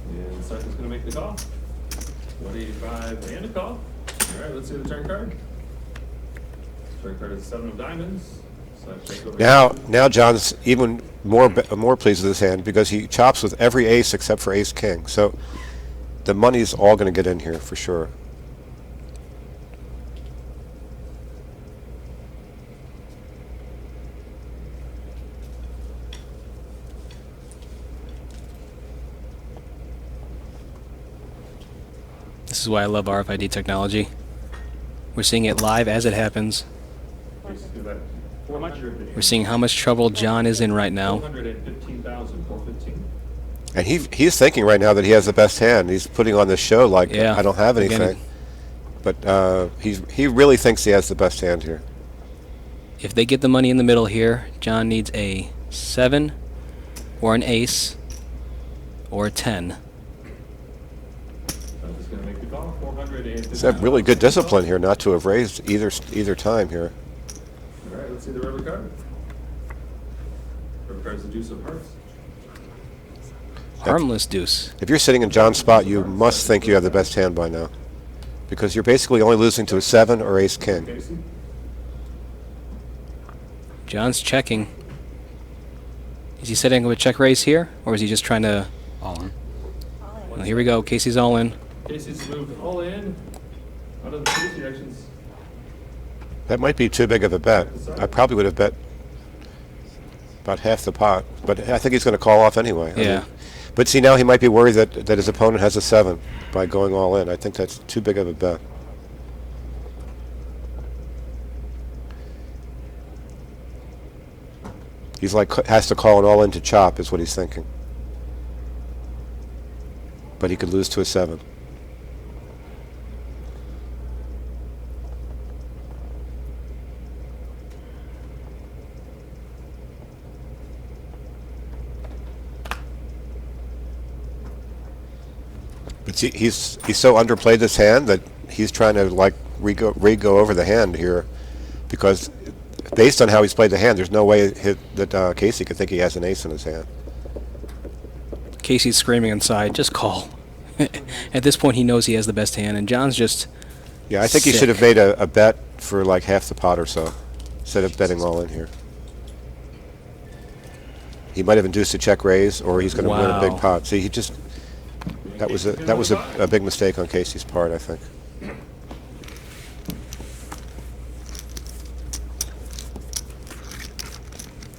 And Cycle's going to make the call. 185 and a call. All right, let's see the turn card. Turn card is 7 of diamonds. Now John's even more pleased with his hand because he chops with every ace except for ace king. So the money's all going to get in here for sure. This is why I love RFID technology. We're seeing it live as it happens. We're seeing how much trouble John is in right now. And he's thinking right now that he has the best hand. He's putting on this show like, I don't have anything. But he really thinks he has the best hand here. If they get the money in the middle here, John needs a 7 or an ace or a 10. He's had really good discipline here not to have raised either time here. All right, let's see the river card. River card is the deuce of hearts. Harmless deuce. If you're sitting in John's spot, you must think you have the best hand by now, because you're basically only losing to a 7 or ace king. John's checking. Is he setting up a check raise here, or is he just trying to... All in. Well, here we go. Casey's all in. Casey's moved all in. Out of the Casey actions. That might be too big of a bet. I probably would have bet about half the pot, but I think he's going to call off anyway. Yeah. I mean, but see, now he might be worried that his opponent has a 7 by going all in. I think that's too big of a bet. He's like has to call it all in to chop is what he's thinking. But he could lose to a 7. But see, he's so underplayed this hand that he's trying to like re-go over the hand here, because based on how he's played the hand, there's no way that Casey could think he has an ace in his hand. Casey's screaming inside, just call. At this point, he knows he has the best hand, and John's just. Yeah, I think he should have made a bet for like half the pot or so, instead of betting all in here. He might have induced a check raise, or he's going to win a big pot. See, that was a big mistake on Casey's part, I think.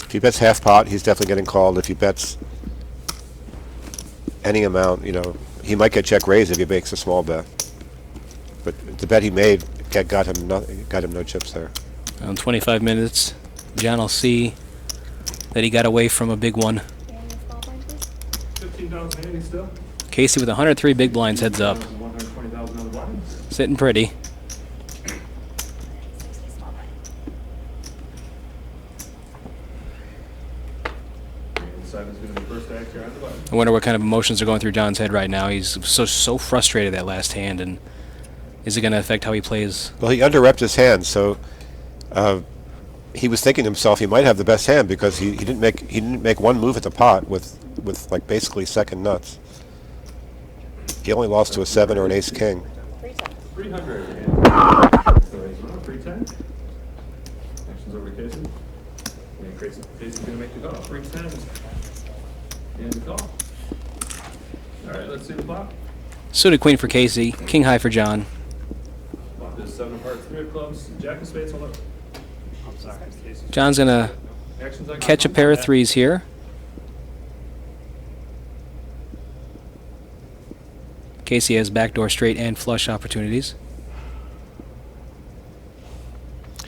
If he bets half pot, he's definitely getting called. If he bets any amount, he might get check raised if he makes a small bet. But the bet he made got him no chips there. In 25 minutes, John will see that he got away from a big one. $15,000 still. Casey with 103 big blinds heads up. Sitting pretty. I wonder what kind of emotions are going through John's head right now. He's so frustrated that last hand, and is it going to affect how he plays? Well, he under-repped his hand, so he was thinking to himself he might have the best hand because he didn't make one move at the pot with like basically second nuts. He only lost to a 7 or an ace king. 300. 310. Actions over to Casey. And Casey's going to make the call. 310. And the call. All right, let's see the flop. Suited queen for Casey, king high for John. Flop is 7 of hearts, 3 of clubs, jack of spades, hold up. I'm sorry. John's going to catch a pair of threes here. Casey has backdoor straight and flush opportunities.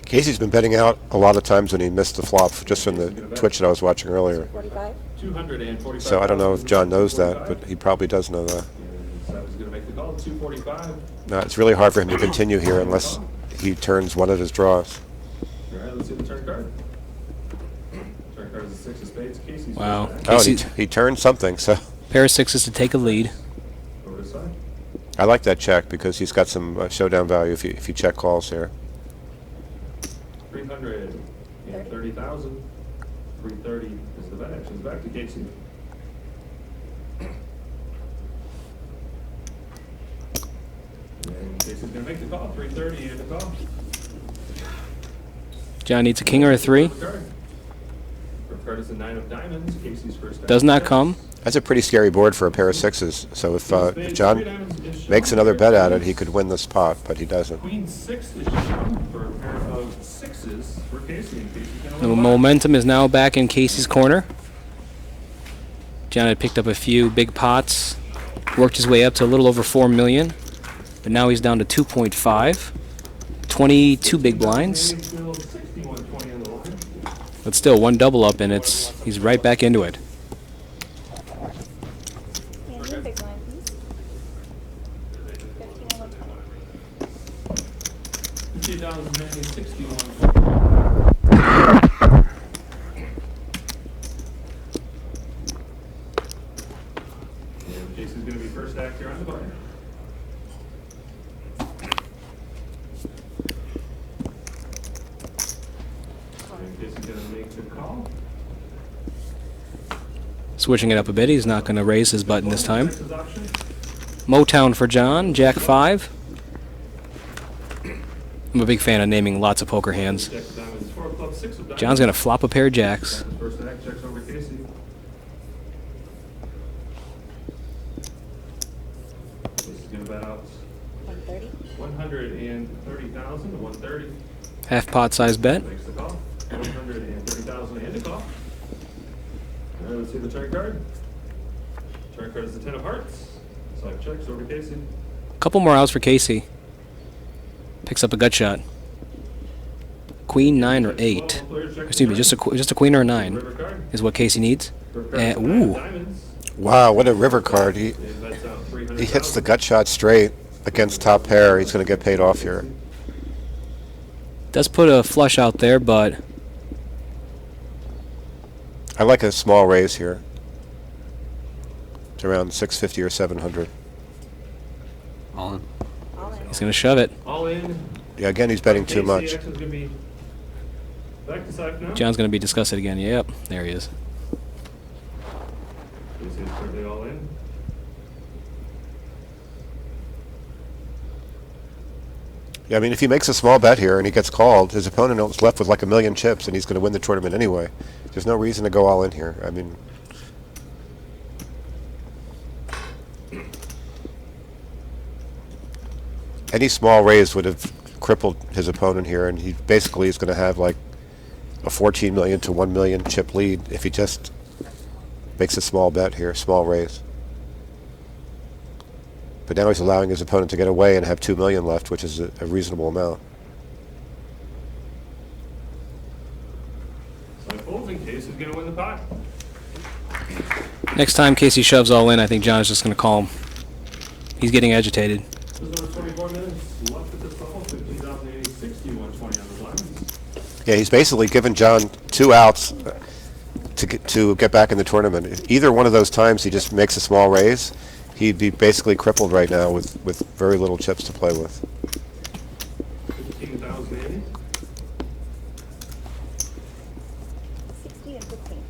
Casey's been betting out a lot of times when he missed the flop, just from the Twitch that I was watching earlier. 245. So I don't know if John knows that, but he probably does know that. Seven's going to make the call. 245. No, it's really hard for him to continue here unless he turns one of his draws. All right, let's see the turn card. Turn card is a 6 of spades. Casey's Wow. Oh, he turned something. So pair of sixes to take a lead. over to side. I like that check because he's got some showdown value if you check calls here. 300 and 30,000. 330 is the bet. Actions back to Casey. And Casey's going to make the call. 330 and the call. John needs a king or a 3. First card is the 9 of diamonds. Casey's first. Does not come. That's a pretty scary board for a pair of sixes. So if John makes another bet at it, he could win this pot, but he doesn't. Queen 6 is shown for a pair of sixes for Casey. And Casey's going to The win. momentum is now back in Casey's corner. John had picked up a few big pots, worked his way up to a little over 4 million, but now he's down to 2.5. 22 big blinds. But still, one double up, and he's right back into it. Casey's going to be first actor on the button. And Casey's going to make the call. Switching it up a bit, he's not going to raise his button this time. Motown for John, Jack 5. I'm a big fan of naming lots of poker hands. John's going to flop a pair of jacks. First act checks over Casey. Casey's going to bet out 130,000 to 130. Half pot size bet. Makes the call. 130,000 and the call. All right, let's see the turn card. Turn card is the 10 of hearts. Select checks over Casey. Couple more outs for Casey. Picks up a gut shot. Queen, 9, or 8. Excuse me, just a queen or a 9 is what Casey needs. Ooh. Wow, what a river card. He hits the gut shot straight against top pair. He's going to get paid off here. Does put a flush out there, but I like a small raise here. It's around 650 or 700. All in. He's going to shove it. All in. Yeah, again, he's betting too much. Casey X is gonna be back to side now. John's going to be disgusted again. Yep, there he is. Casey is currently all in. Yeah, I mean, if he makes a small bet here and he gets called, his opponent is left with like 1 million chips, and he's going to win the tournament anyway. There's no reason to go all in here. I mean, any small raise would have crippled his opponent here, and he basically is going to have like a 14 million to 1 million chip lead if he just makes a small bet here, small raise. But now he's allowing his opponent to get away and have 2 million left, which is a reasonable amount. So folds and Casey's going to win the pot. Next time Casey shoves all in, I think John is just going to call him. He's getting agitated. There's over 24 minutes left at this level. 15,080, 6120 on the blinds. Yeah, he's basically given John 2 outs to get back in the tournament. Either one of those times he just makes a small raise, he'd be basically crippled right now with very little chips to play with. 15,080. 60 and 15.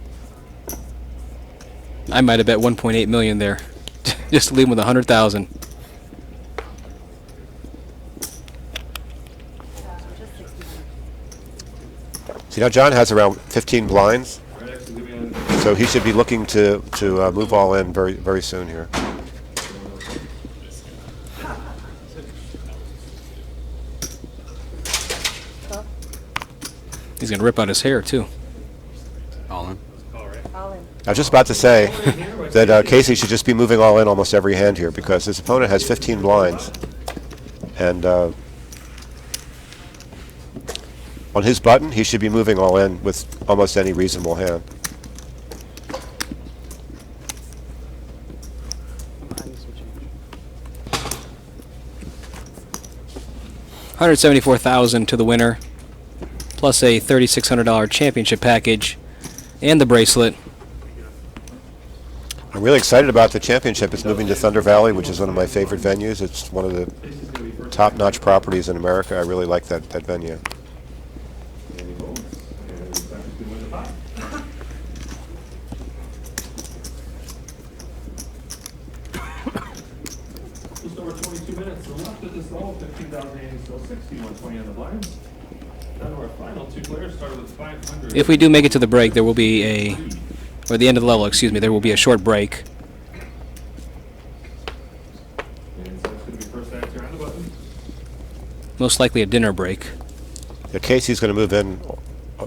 I might have bet 1.8 million there, just to leave him with 100,000. See, now John has around 15 blinds, so he should be looking to move all in very soon here. He's going to rip out his hair, too. All in. All in. I was just about to say that Casey should just be moving all in almost every hand here because his opponent has 15 blinds, and on his button he should be moving all in with almost any reasonable hand. $174,000 to the winner, plus a $3,600 championship package, and the bracelet. I'm really excited about the championship. It's moving to Thunder Valley, which is one of my favorite venues. It's one of the top-notch properties in America. I really like that venue. Just over 22 minutes left at this level. 15,080, still 6120 on the blinds. Down to our final 2 players, started with 500. If we do make it to the break, there will be or the end of the level, excuse me, there will be a short break. And so it's going to be first actor on the button. Most likely a dinner break. Yeah, Casey's going to move in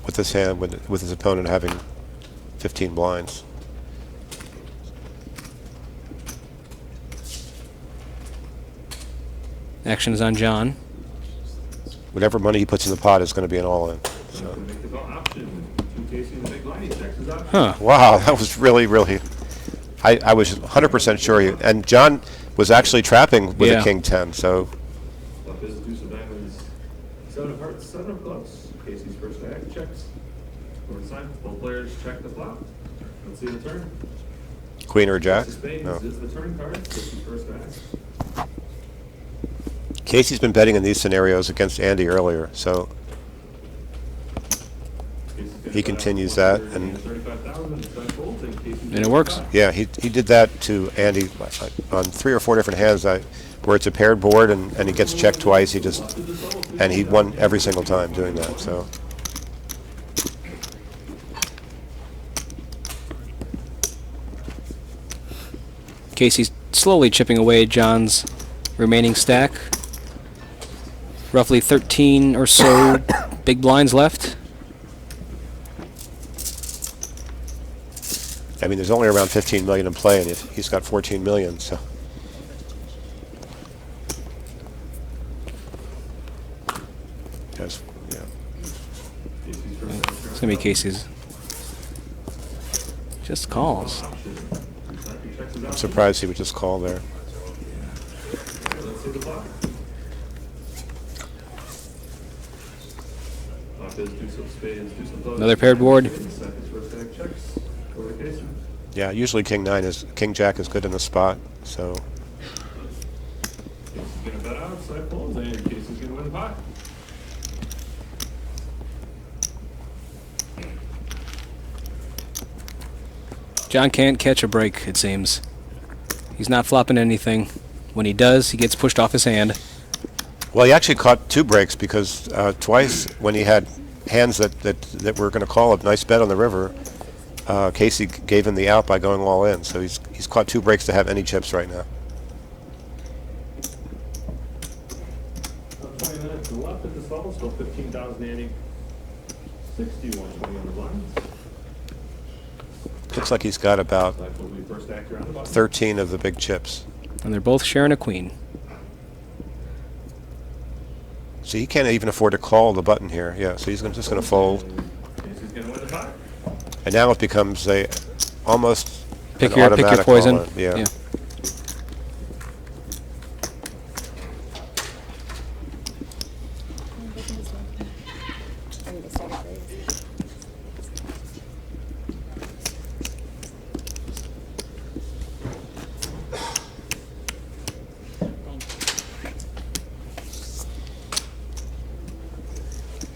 with this hand with his opponent having 15 blinds. Action is on John. Whatever money he puts in the pot is going to be an all-in. So. Huh. Wow, that was really. I was 100% sure. And John was actually trapping with a king 10. So. Left is deuce of diamonds, 7 of hearts, 7 of clubs. Casey's first act checks. Or sign. Both players check the flop. Let's see the turn. Queen or jack? Ace of spades is the turn card. Casey's first act. Casey's been betting in these scenarios against Andy earlier, so he continues that, and it works. Yeah, he did that to Andy on 3 or 4 different hands where it's a paired board and he gets checked twice. And he won every single time doing that. So. Casey's slowly chipping away at John's remaining stack. Roughly 13 or so big blinds left. I mean, there's only around 15 million in play, and he's got 14 million, so. Yes, yeah. It's going to be Casey's. Just calls. I'm surprised he would just call there. Another paired board. Yeah, usually king jack is good in the spot, so. Outside folds, and Casey's going to win the pot. John can't catch a break, it seems. He's not flopping anything. When he does, he gets pushed off his hand. Well, he actually caught 2 breaks because twice when he had hands that were going to call a nice bet on the river, Casey gave him the out by going all in. So he's caught 2 breaks to have any chips right now. 20 minutes left at this level, still 15,080. 6120 on the blinds. Looks like he's got about Life will be first actor on the button. 13 of the big chips. And they're both sharing a queen. So he can't even afford to call the button here. Yeah, so he's just going to fold. Casey's going to win the pot. And now it becomes almost Pick an your automatic poison. all-in. Yeah.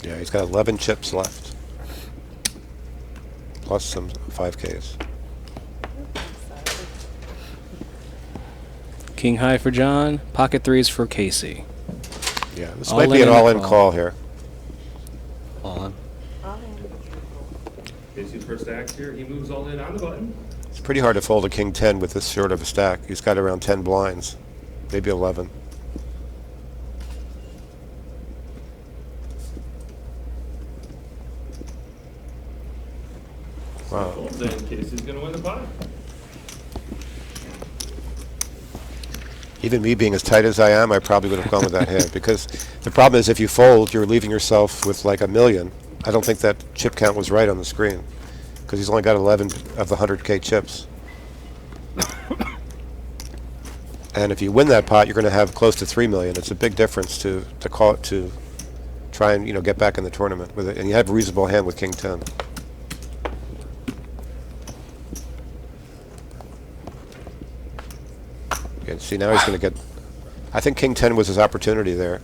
Yeah, he's got 11 chips left, plus some 5Ks. King high for John, pocket 3s for Casey. Yeah, this might be an all-in call here. All in. Casey's first act here. He moves all in on the button. It's pretty hard to fold a king 10 with this short of a stack. He's got around 10 blinds, maybe 11. Wow. Folds in. Casey's going to win the pot. Even me being as tight as I am, I probably would have gone with that hand because the problem is if you fold, you're leaving yourself with like $1 million. I don't think that chip count was right on the screen because he's only got 11 of the 100K chips. And if you win that pot, you're going to have close to $3 million. It's a big difference to call it to try and get back in the tournament with it, and you have a reasonable hand with king 10. Yeah, see, now he's going to get. I think king 10 was his opportunity there.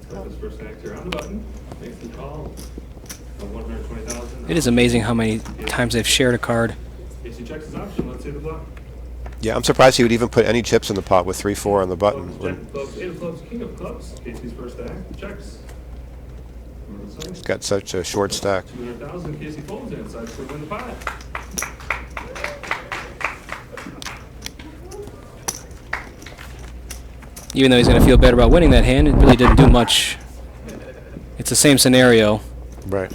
His first act here on the button. Makes the call. 120,000. It is amazing how many times they've shared a card. Casey checks his option. Let's see the flop. Yeah, I'm surprised he would even put any chips in the pot with 3-4 on the button. Jack of clubs, 8 of clubs, king of clubs. Casey's first act. Checks. He's got such a short stack. 200,000. Casey folds inside to win the pot. Even though he's going to feel better about winning that hand, it really didn't do much. It's the same scenario. Right.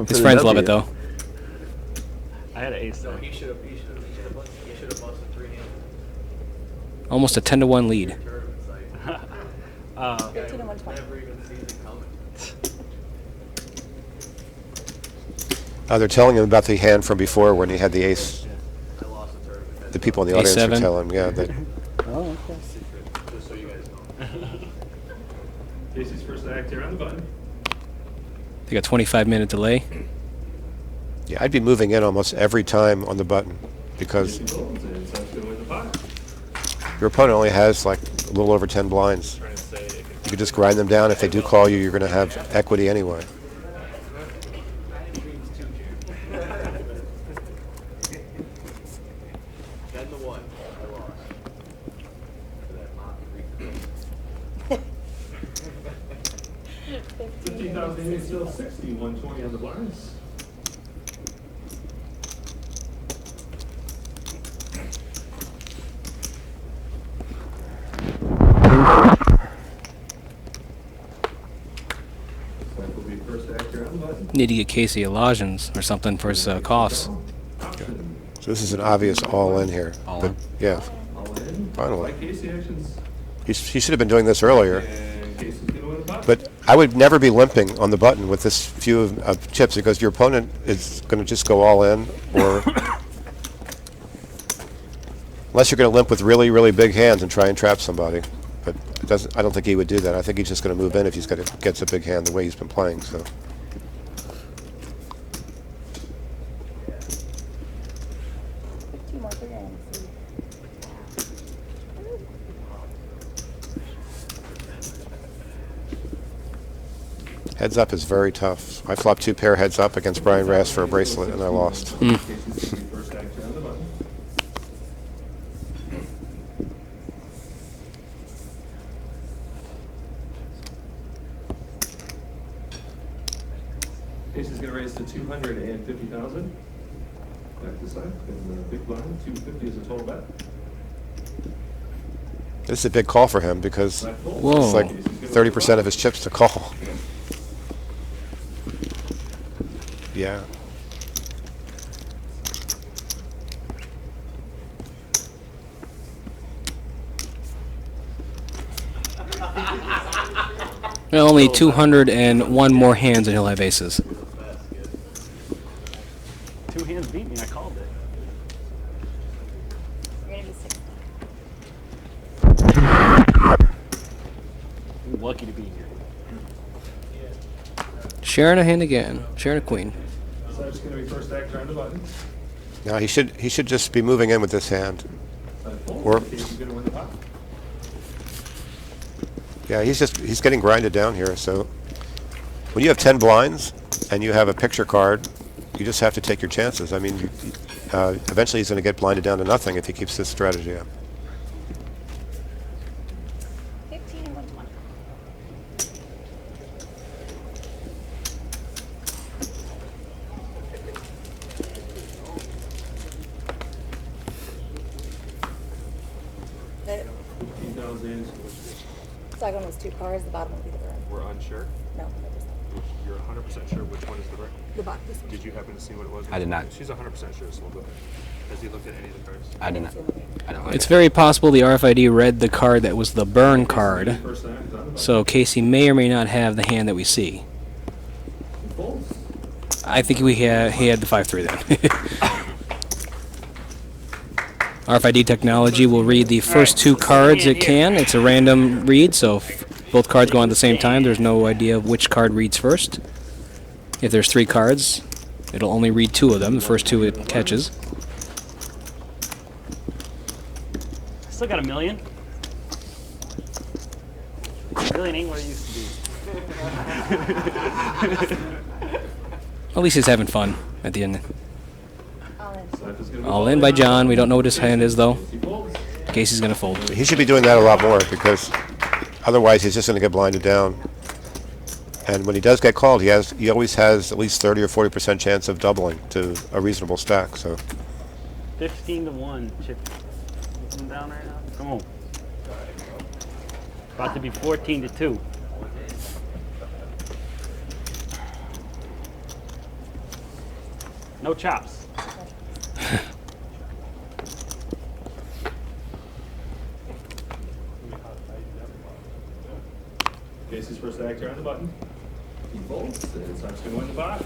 His friends love it, though. I had an ace there. He should have busted 3 hands. Almost a 10-to-1 lead. 15 and 120. Never even sees it coming. They're telling him about the hand from before when he had the ace. The people in the audience A7. were telling him, yeah. That Oh, okay. Just so you guys know. Casey's first act here on the button. They got 25-minute delay. yeah, I'd be moving in almost every time on the button because Casey folds inside to win the pot. your opponent only has like a little over 10 blinds. You could just grind them down. If they do call you, you're going to have equity anyway. Then the 1. I lost. For that mock 15,000 still 60. 120 on the blinds. Life will be first act here on the button. Need to get Casey a Lajans or something for his coughs. So this is an obvious all-in here. All But in. yeah, All in. finally. Like Casey actions. He should have been doing this earlier. And Casey's going to win the pot. But I would never be limping on the button with this few of chips because your opponent is going to just go all in, or unless you're going to limp with really, really big hands and try and trap somebody. But it doesn't. I don't think he would do that. I think he's just going to move in if he's gets a big hand the way he's been playing. So. Two more for your MC. Heads up is very tough. I flopped 2 pair heads up against Brian Rass for a bracelet, and I lost. First actor on the button. Casey's going to raise to 250,000. Back to side, and the big blind, 250 is a total bet. This is a big call for him because it's like 30% of his chips to call. Yeah. Well, only 201 more hands and he'll have aces. 2 hands beat me. I called it. You're gonna be 60. You're lucky to be here. Sharing a hand again. Sharing a queen. So it's going to be first actor on the button. Now he should just be moving in with this hand. Or Casey's going to win the pot. yeah, he's getting grinded down here. So when you have 10 blinds and you have a picture card, you just have to take your chances. I mean, eventually he's going to get blinded down to nothing if he keeps this strategy up. 15 and 120. The 15,000. second was 2 cards, the bottom will be the burn. We're unsure. No, I just You're 100% sure which one is the right? the bottom. This one. Did you happen to see what it was? I did not. She's 100% sure, so we'll go ahead. Has he looked at any of the cards? I did not. I don't. It's very possible the RFID read the card that was the burn card, so Casey may or may not have the hand that we see. I think he had the 5-3 then. RFID technology will read the first 2 cards it can. It's a random read, so if both cards go on at the same time, there's no idea of which card reads first. If there's 3 cards, it'll only read 2 of them. The first 2 it catches. Still got $1 million. $1 million ain't what it used to be. At least he's having fun at the end. All in. All in by John. We don't know what his hand is, though. Casey's going to fold. He should be doing that a lot more because otherwise he's just going to get blinded down. And when he does get called, he always has at least 30 or 40% chance of doubling to a reasonable stack. So 15 to 1. Chip. Come down right now. Come on. About to be 14 to 2. No chops. Casey's first actor on the button. He folds, and Sark's going to win the pot.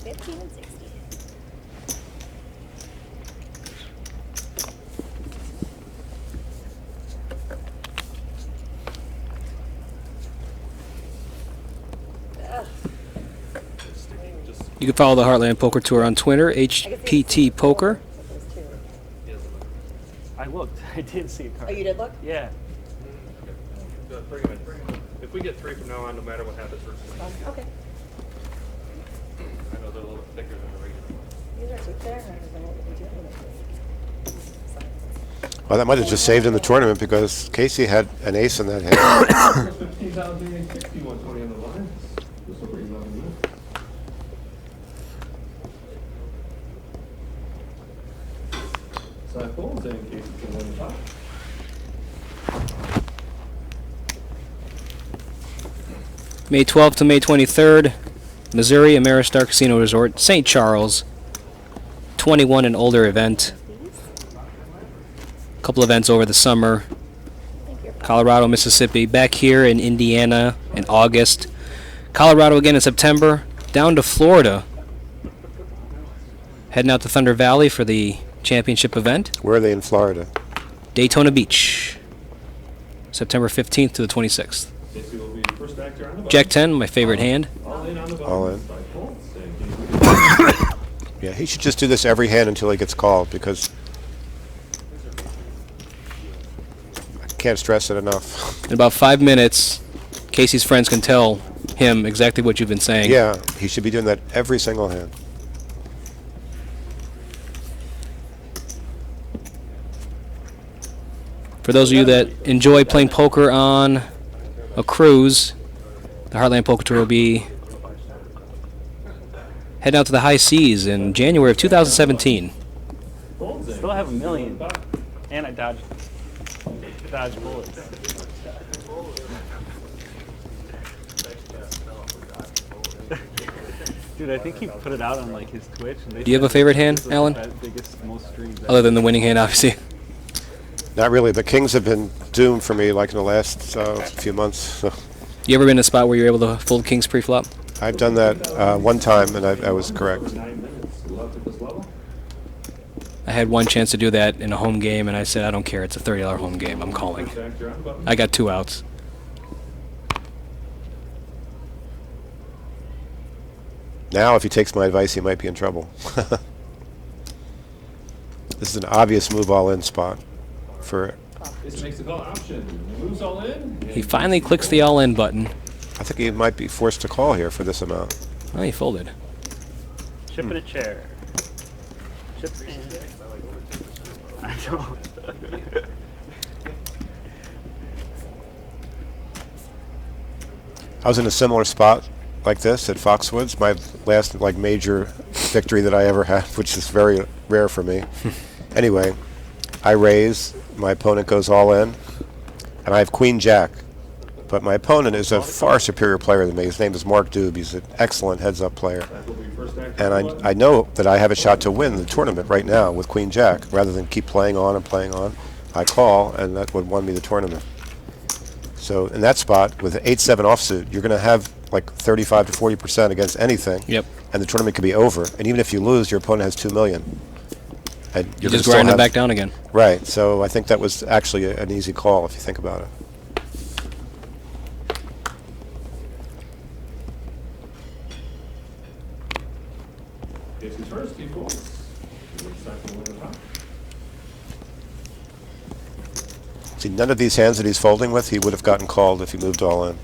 And 60. You can follow the Heartland Poker Tour on Twitter, HPT Poker. I looked. I did see a card. Oh, you did look? Yeah. Bring him in. If we get 3 from now on, no matter what happens, we're just Okay. I know they're a little bit thicker than the regular ones. These are 2 fair runners and what we do with it. well, that might have just saved him the tournament because Casey had an ace in that hand. 15,060, 120 on the line. Just over 11 minutes. Side folds, and Casey can win the pot. May 12th to May 23rd, Missouri Ameristar Casino Resort, St. Charles. 21 and older event. A couple events over the summer. Colorado, Mississippi, back here in Indiana in August. Colorado again in September. Down to Florida. Heading out to Thunder Valley for the championship event. Where are they in Florida? Daytona Beach. September 15th to the 26th. Casey will be first actor on the button. Jack 10, my favorite hand. All in on the button. All in. Side folds, and Casey Yeah, he should just do this every hand until he gets called, because I can't stress it enough. In about 5 minutes, Casey's friends can tell him exactly what you've been saying. Yeah, he should be doing that every single hand. For those of you that enjoy playing poker on a cruise, the Heartland Poker Tour will be heading out to the high seas in January of 2017. Still have $1 million. And I dodged bullets. Dude, I think he put it out on like his Twitch. And Do you have a favorite hand, Alan? Biggest, most streams Other than the winning hand, obviously. Not really. The kings have been doomed for me, like in the last few months. So. You ever been in a spot where you're able to fold kings pre-flop? I've done that one time, and I was correct. I had one chance to do that in a home game, and I said, I don't care. It's a $30 home game. I'm calling. I got 2 outs. Now, if he takes my advice, he might be in trouble. This is an obvious move all in spot for. This makes the call option. Moves all in. He finally clicks the all-in button. I think he might be forced to call here for this amount. Oh, he folded. Chip in a chair. Chip in. I don't. I was in a similar spot like this at Foxwoods. My last like major victory that I ever had, which is very rare for me. Anyway, I raise. My opponent goes all in, and I have Queen Jack. But my opponent is a far superior player than me. His name is Mark Dube. He's an excellent heads-up player. And I know that I have a shot to win the tournament right now with Queen Jack. Rather than keep playing on and playing on, I call, and that would won me the tournament. So in that spot, with an 8-7 offsuit, you're going to have like 35 to 40% against anything. Yep. And the tournament could be over. And even if you lose, your opponent has $2 million. And You just grind it back down again. Right. So I think that was actually an easy call if you think about it. Casey's first, he folds. Second win the top. See, none of these hands that he's folding with, he would have gotten called if he moved all in.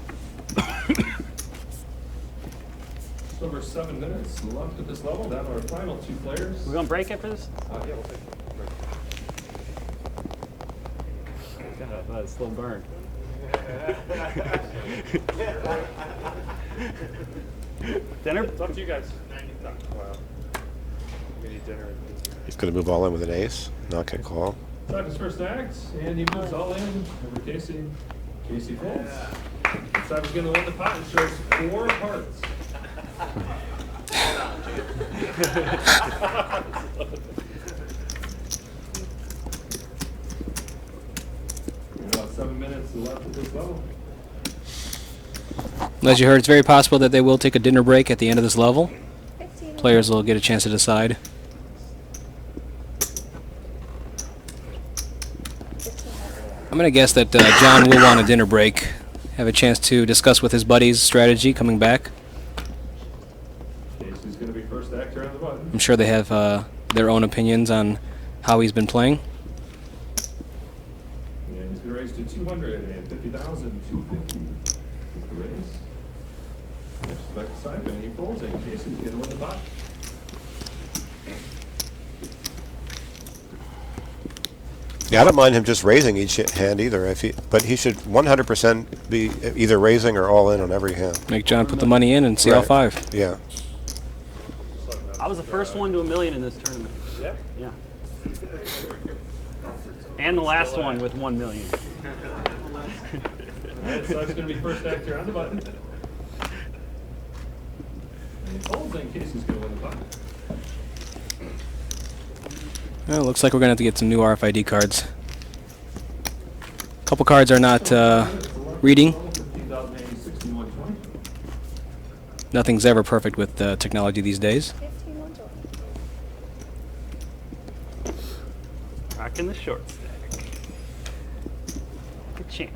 Over 7 minutes left at this level. Down to our final 2 players. We're gonna break it for this? Yeah, we'll take a break. God, slow burn. Dinner? It's up to you guys. Wow. We need dinner. He's going to move all in with an ace, not get called. Start his first act, and he moves all in over Casey. Casey folds. Simon's going to win the pot and shows 4 hearts. About 7 minutes left at this level. As you heard, it's very possible that they will take a dinner break at the end of this level. Players will get a chance to decide. I'm going to guess that John will want a dinner break, have a chance to discuss with his buddies strategy coming back. Casey's going to be first actor on the button. I'm sure they have their own opinions on how he's been playing. And he's going to raise to 250,000, 250. The raise. Next back to Simon, he folds, and Casey's going to win the pot. Yeah, I don't mind him just raising each hand either, but he should 100% be either raising or all in on every hand. Make John put the money in and see all 5. Yeah. I was the first one to $1 million in this tournament. Yeah? Yeah. And the last one with $1 million. Alright, so it's going to be first actor on the button. And he folds, and Casey's going to win the pot. Well, looks like we're going to have to get some new RFID cards. A couple cards are not reading. Nothing's ever perfect with technology these days. Rocking the short stack. Good champ.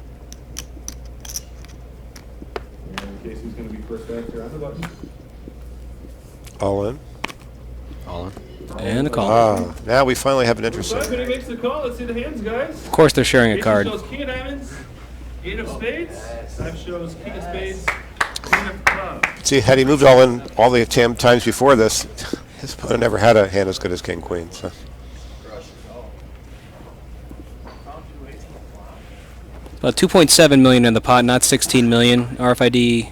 And Casey's going to be first actor on the button. All in. All in. And a call. Ah, now we finally have an Five interesting. when he makes the call. Let's see the hands, guys. Of course, they're sharing a Casey card. shows king of diamonds, 8 of spades. Five shows king of spades, queen of clubs. See, had he moved all in all the times before this, his opponent never had a hand as good as king queen. So. About 2.7 million in the pot, not 16 million. RFID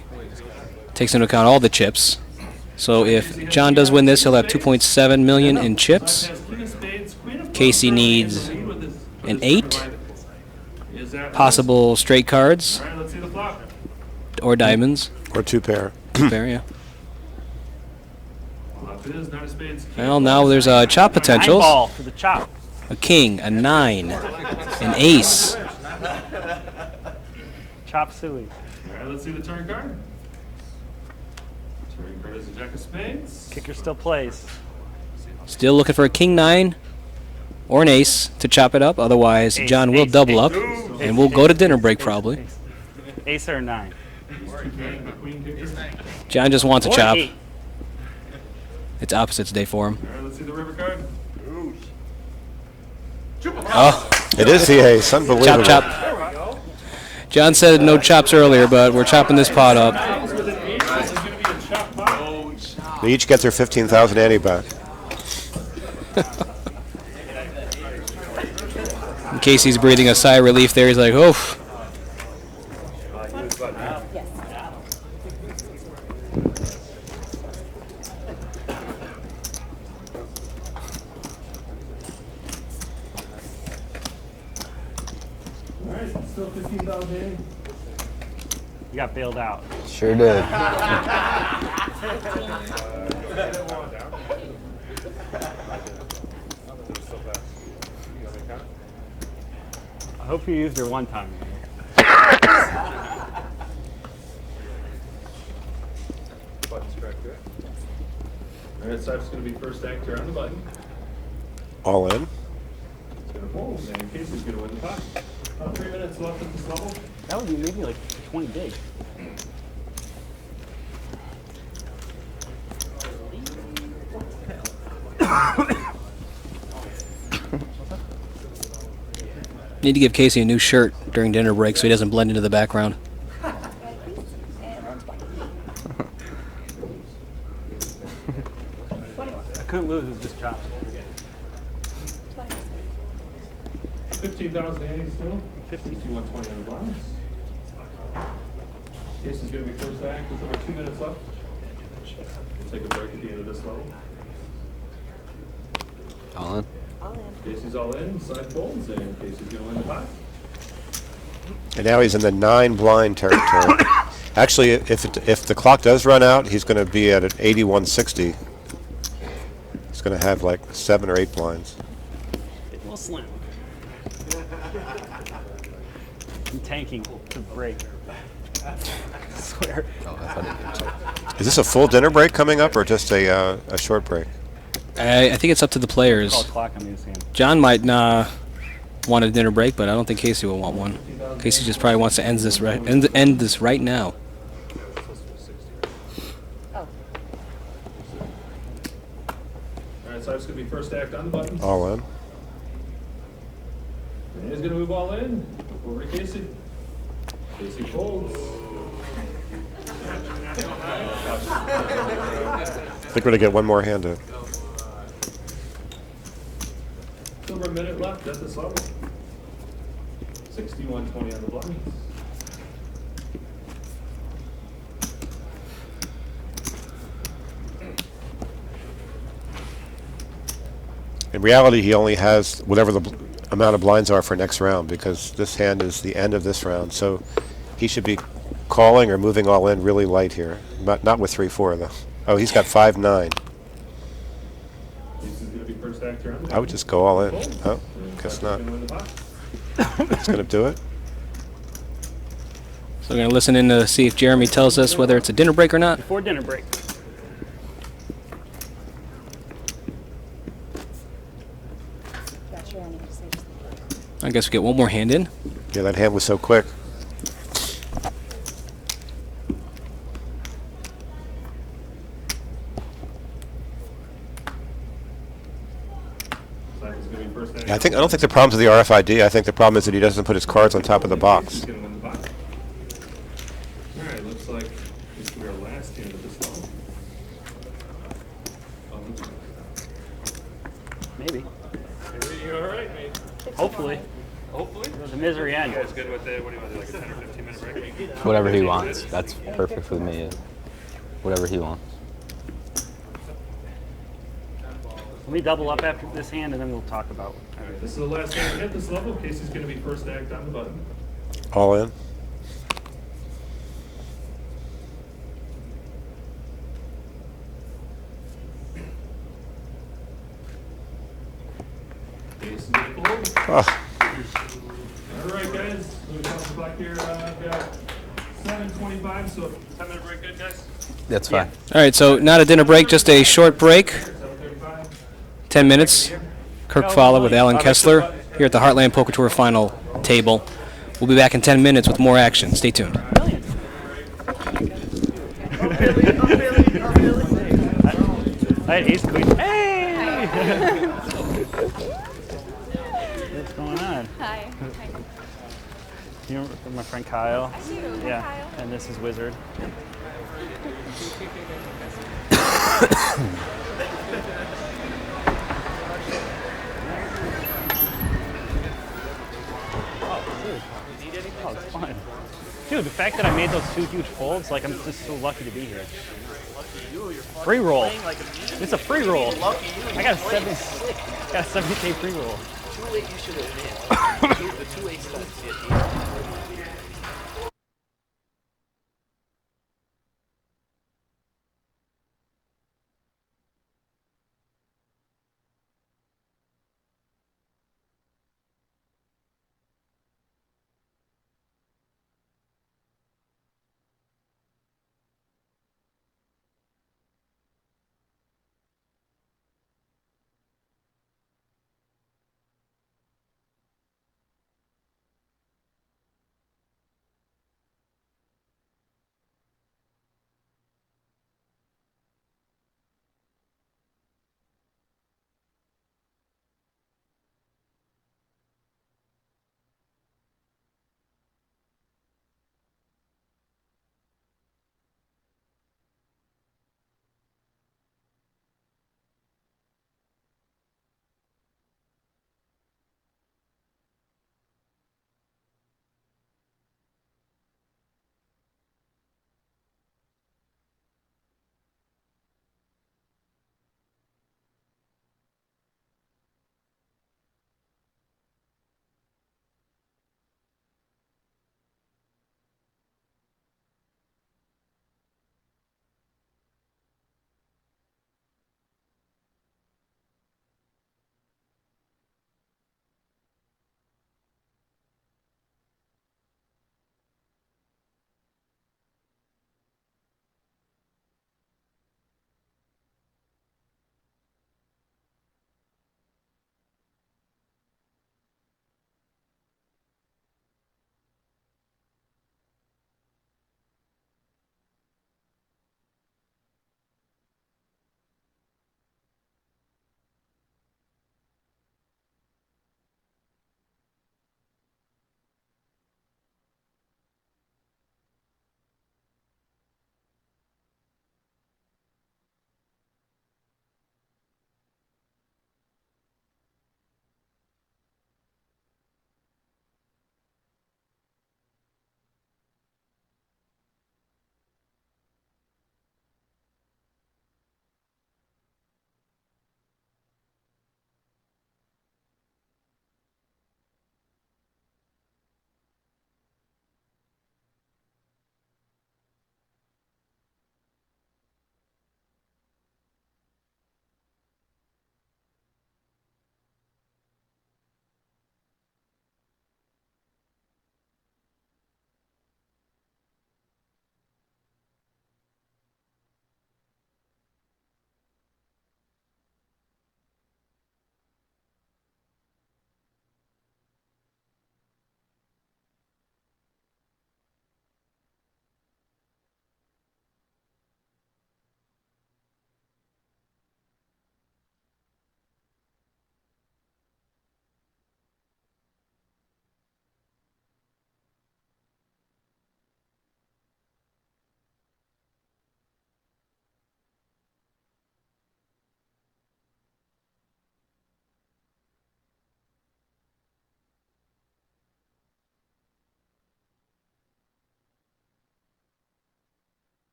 takes into account all the chips. So if John does win this, he'll have 2.7 million in chips. Casey needs an 8. Possible straight cards. All right, let's see the flop. Or diamonds. Or 2 pair. 2 pair, yeah. Flop is nine of spades. Well, now there's chop potentials. Ball for the chop. A king, a 9, an ace. Chop suey. All right, let's see the turn card. Turn card is a jack of spades. Kicker still plays. Still looking for a king 9 or an ace to chop it up. Otherwise, Ace, John will ace, double ace. up, and we'll go to dinner break probably. Ace or 9. John just wants a Or chop. 8. It's opposites day for him. All right, let's see the river card. Oh, It is the ace. Unbelievable. chop, chop. John said no chops earlier, but we're chopping this pot up. They each get their 15,000 ante back. Casey's breathing a sigh of relief there. He's like, oof. All right, still 15,000. You got bailed out. Sure did. I hope you used your one time. Button's correct there. All right, Sipes going to be first actor on the button. All in. It's going to fold, and Casey's going to win the pot. 3 minutes left at this level. That would be maybe like 20 big. Need to give Casey a new shirt during dinner break so he doesn't blend into the background. I couldn't lose with just chops. 15,000 ante still. 120 on the blinds. Casey's going to be first act with over 2 minutes left. We'll take a break at the end of this level. All in. Casey's all in, side folds, and Casey's going to win the pot. And now he's in the 9 blind territory. Actually, if the clock does run out, he's going to be at an 8160. He's going to have like 7 or 8 blinds. A little slim. I'm tanking to break. I swear. Is this a full dinner break coming up, or just a short break? I think it's up to the players. Call clock on these hands. John might want a dinner break, but I don't think Casey will want one. Casey just probably wants to end this right now. All right, so it's going to be first act on the button. All in. And he's going to move all in. Over to Casey. Casey folds. I think we're going to get one more hand in. Over a minute left at this level. 61-20 on the blinds. In reality, he only has whatever the amount of blinds are for next round, because this hand is the end of this round. So he should be calling or moving all in really light here. Not with 3-4 though. Oh, he's got 5-9. I would just go all in. Oh, guess not. It's going to do it. So we're going to listen in to see if Jeremy tells us whether it's a dinner break or not. Before dinner break. I guess we get one more hand in. Yeah, that hand was so quick. I don't think the problem's with the RFID. I think the problem is that he doesn't put his cards on top of the box. All right, looks like this will be our last hand of this level. Maybe. You all right, mate? Hopefully. Hopefully. The misery end. You guys good with it? What do you want to do, like a 10 or 15 minute break? Whatever he wants. That's perfect with me. Whatever he wants. Let me double up after this hand, and then we'll talk about. All right, this is the last hand at this level. Casey's going to be first act on the button. All in. Ace and eight fold. Oh. All right, guys. Let me count the clock here. I've got 7:25, so 10-minute break, good, guys? That's fine. All right, so not a dinner break, just a short break. 10 minutes. Kirk Fowler with Alan Kessler here at the Heartland Poker Tour final table. We'll be back in 10 minutes with more action. Stay tuned. I had ace queen. Hey! What's going on? Hi. You remember my friend Kyle? I do. Hi, Yeah. Kyle. And this is Wizard. Oh, it's fun. Dude, the fact that I made those two huge folds, like, I'm just so lucky to be here. Free roll. It's a free roll. I got a 70K free roll. Too late, you should have been. The 2 aces at the end.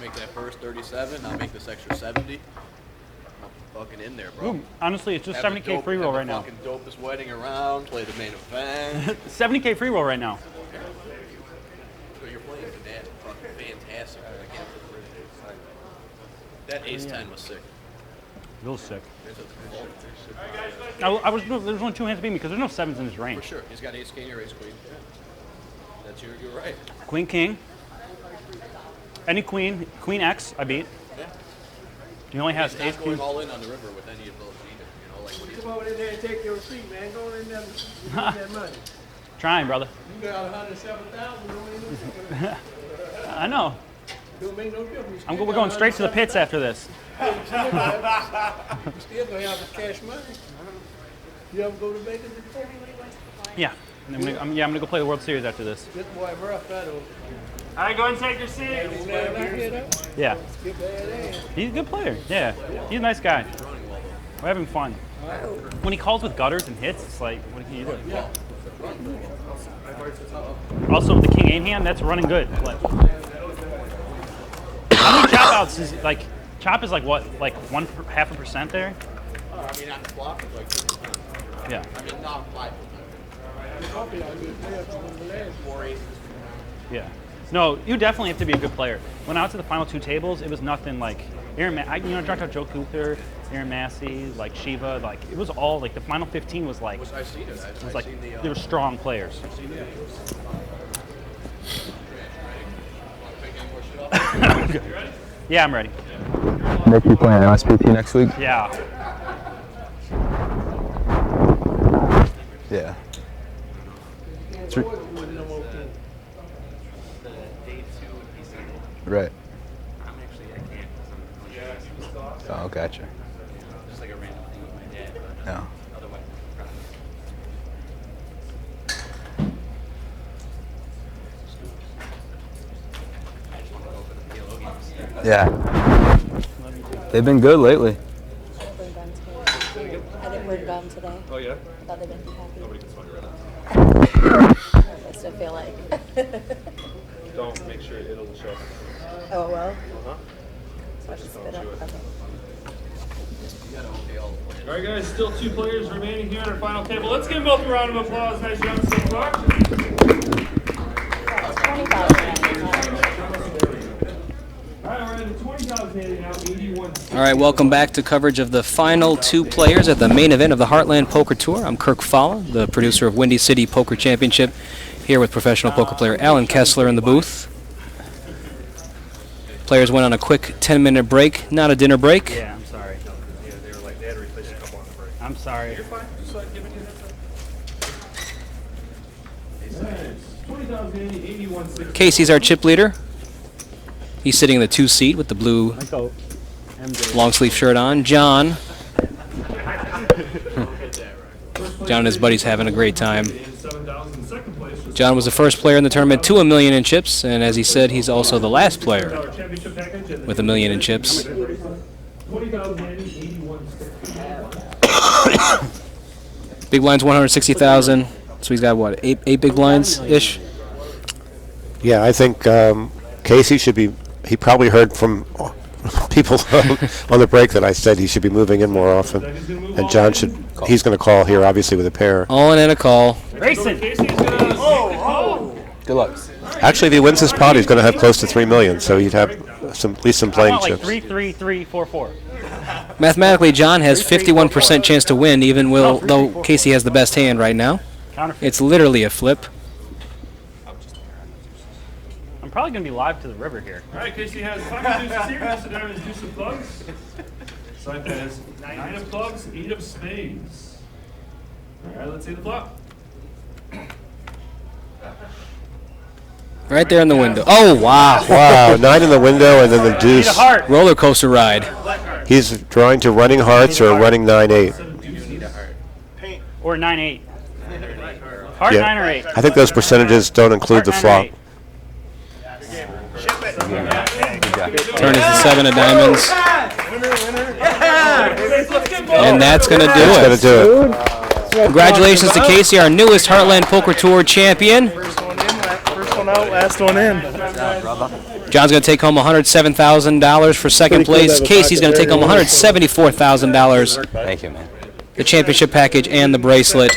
Make that first 37. I'll make this extra 70. I'm fucking in there, bro. Ooh, honestly, it's just Have 70K free roll right now. Fucking dopest wedding around. Play the main event. 70K free roll right now. So you're playing fucking fantastic. I can't that ace 10 was sick. Real sick. There's only two hands to beat me because there's no sevens in his range. For sure. He's got ace king or ace queen. That's you're right. Queen king. Any queen. Queen X, I beat. Yeah. He only has He's ace not going queen. all in on the river with any of those either. You know, like what he's Come over in there and take your seat, man. Go in there and give that money. Trying, brother. You got 107,000. Don't make no difference. I know. Don't make no difference. We're going straight to the pits after this. You still gonna have the cash money. You ever go to Vegas before? Yeah. And I'm gonna go play the World Series after this. This boy rough that over. All right, go ahead and take your seat. Yeah. He's a good player. Yeah. He's a nice guy. We're having fun. When he calls with gutters and hits, it's like, what can you do? Also, with the king 8 hand, that's running good. Like, how many chop outs is like? Chop is like what? Like 0.5% there? I mean, on the flop, it's like 50%. Yeah. I mean, not 5%. More aces. Yeah. No, you definitely have to be a good player. When I went to the final two tables, it was nothing like Aaron. I dropped out Joe Cooper, Aaron Massey, like Shiva. Like it was all like the final 15 was like. I've seen it. It was like they were strong players. Yeah, I'm ready. Nick, you playing MSPT next week? Yeah. Yeah. Right. Oh, gotcha. Just like a random thing with my dad. No. Otherwise, I just want to go for the PLO games. Yeah. They've been good lately. I didn't bring gum today. Oh, yeah? I thought they'd been happy. Nobody can smell your breath. I still feel like. Don't make sure it'll show. Oh, well. Uh-huh. So I should spit up. Okay. All right, guys, still 2 players remaining here at our final table. Let's give them both a round of applause. Nice job so far. All right, welcome back to coverage of the final 2 players at the main event of the Heartland Poker Tour. I'm Kirk Falla, the producer of Windy City Poker Championship, here with professional poker player Alan Kessler in the booth. Players went on a quick 10-minute break, not a dinner break. Yeah, I'm sorry. Yeah, they were like, they had to replace a couple on the break. I'm sorry. You're fine. Just giving you a heads up. Casey's our chip leader. He's sitting in the 2 seat with the blue long sleeve shirt on. John and his buddies having a great time. John was the first player in the tournament to $1 million in chips, and as he said, he's also the last player with $1 million in chips. Big blind's 160,000, so he's got what, eight big blinds ish. Yeah, I think Casey should be. He probably heard from people on the break that I said he should be moving in more often, and John should. He's going to call here, obviously, with a pair. All in and a call. Racing. Good luck. Actually, if he wins this pot, he's going to have close to $3 million, so he'd have at least some playing like chips. 3, 3, 3, 4, 4. Mathematically, John has 51% chance to win, even though Casey has the best hand right now. It's literally a flip. I'm probably going to be live to the river here. All right, Casey has 5 deuces here. Mr. Diamond's deuce of clubs. Side that is 9 of clubs, 8 of spades. All right, let's see the flop. Right there in the window. Oh, wow. Wow, 9 in the window and then the deuce. Roller coaster ride. He's drawing to running hearts or running 9-8. Or 9-8. Heart Yeah. 9 or 8. I think those percentages don't include the flop. Turn is the 7 of diamonds. And that's going to do it. That's going to do it. Congratulations to Casey, our newest Heartland Poker Tour champion. First one out, last one in. John's going to take home $107,000 for second place. Casey's going to take home $174,000. Thank you, man. The championship package and the bracelet.